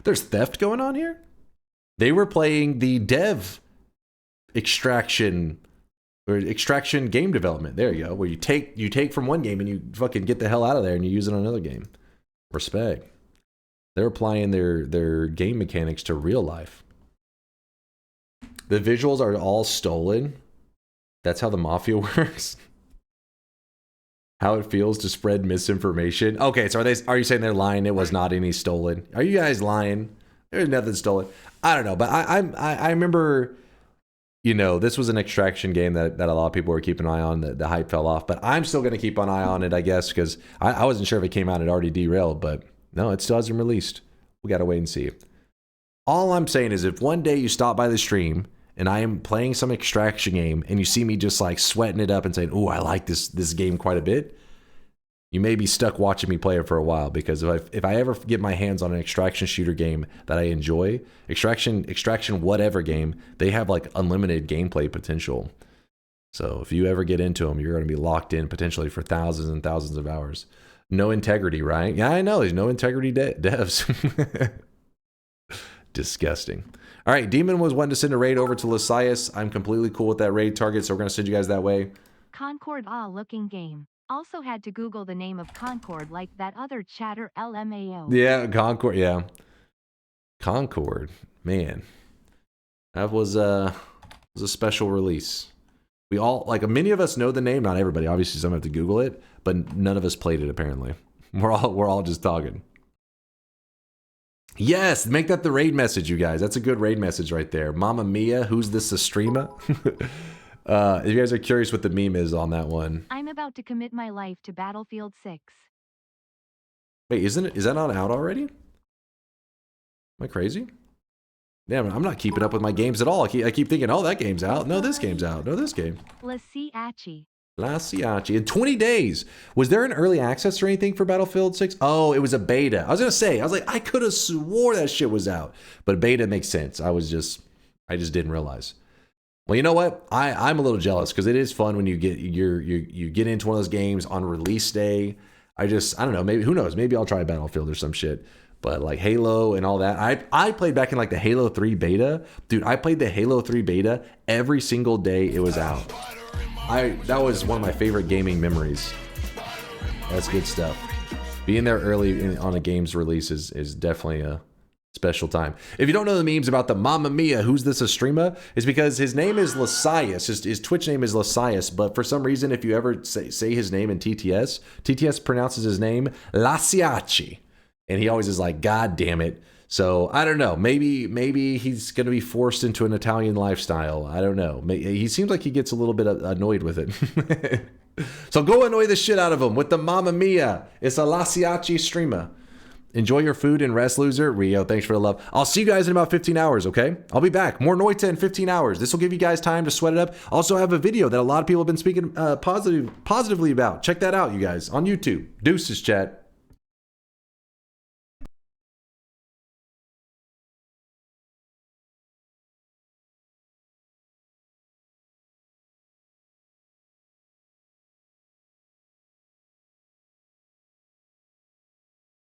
There's theft going on here? They were playing the dev extraction game development. There you go. Where you take from one game and you fucking get the hell out of there and you use it on another game. Respect. They're applying their game mechanics to real life. The visuals are all stolen. That's how the mafia works. How it feels to spread misinformation. Okay, so are you saying they're lying? It was not any stolen. Are you guys lying? There's nothing stolen. I don't know, but I remember, you know, this was an extraction game that a lot of people were keeping an eye on. The hype fell off, but I'm still going to keep an eye on it, I guess, because I wasn't sure if it came out. It already derailed, but no, it still hasn't released. We got to wait and see. All I'm saying is if one day you stop by the stream and I am playing some extraction game and you see me just like sweating it up and saying, "Oh, I like this game quite a bit," you may be stuck watching me play it for a while, because if I ever get my hands on an extraction shooter game that I enjoy, extraction whatever game, they have like unlimited gameplay potential. So if you ever get into them, you're going to be locked in potentially for thousands and thousands of hours. No integrity, right? Yeah, I know. There's no integrity devs. Disgusting. All right, Demon was one to send a raid over to Lysias. I'm completely cool with that raid target, so we're going to send you guys that way. Concord looking game. Also had to Google the name of Concord like that other chatter LMAO. Yeah, Concord, yeah. Concord, man. That was a special release. We all, like, many of us know the name, not everybody. Obviously, some have to Google it, but none of us played it, apparently. We're all just talking. Yes, make that the raid message, you guys. That's a good raid message right there. Mamma Mia, who's this, a streamer? If you guys are curious what the meme is on that one. I'm about to commit my life to Battlefield 6. Wait, is that not out already? Am I crazy? Damn, I'm not keeping up with my games at all. I keep thinking, oh, that game's out. No, this game's out. No, this game. La Siachi. La Siachi. In 20 days. Was there an early access or anything for Battlefield 6? Oh, it was a beta. I was going to say, I was like, I could have swore that shit was out. But beta makes sense. I just didn't realize. Well, you know what? I'm a little jealous because it is fun when you get you get into one of those games on release day. I don't know, maybe, who knows? Maybe I'll try Battlefield or some shit. But like Halo and all that, I played back in like the Halo 3 beta. Dude, I played the Halo 3 beta every single day it was out. That was one of my favorite gaming memories. That's good stuff. Being there early on a game's release is definitely a special time. If you don't know the memes about the Mamma Mia, who's this a streamer? It's because his name is Lasias. His Twitch name is Lasias, but for some reason, if you ever say his name in TTS pronounces his name Lasiachi. And he always is like, God damn it. So I don't know. Maybe he's going to be forced into an Italian lifestyle. I don't know. He seems like he gets a little bit annoyed with it. So go annoy the shit out of him with the Mamma Mia. It's a Lasiachi streamer. Enjoy your food and rest, loser. Rio, thanks for the love. I'll see you guys in about 15 hours, okay? I'll be back. More Noita in 15 hours. This will give you guys time to sweat it up. Also, I have a video that a lot of people have been speaking positively about. Check that out, you guys, on YouTube. Deuces, chat.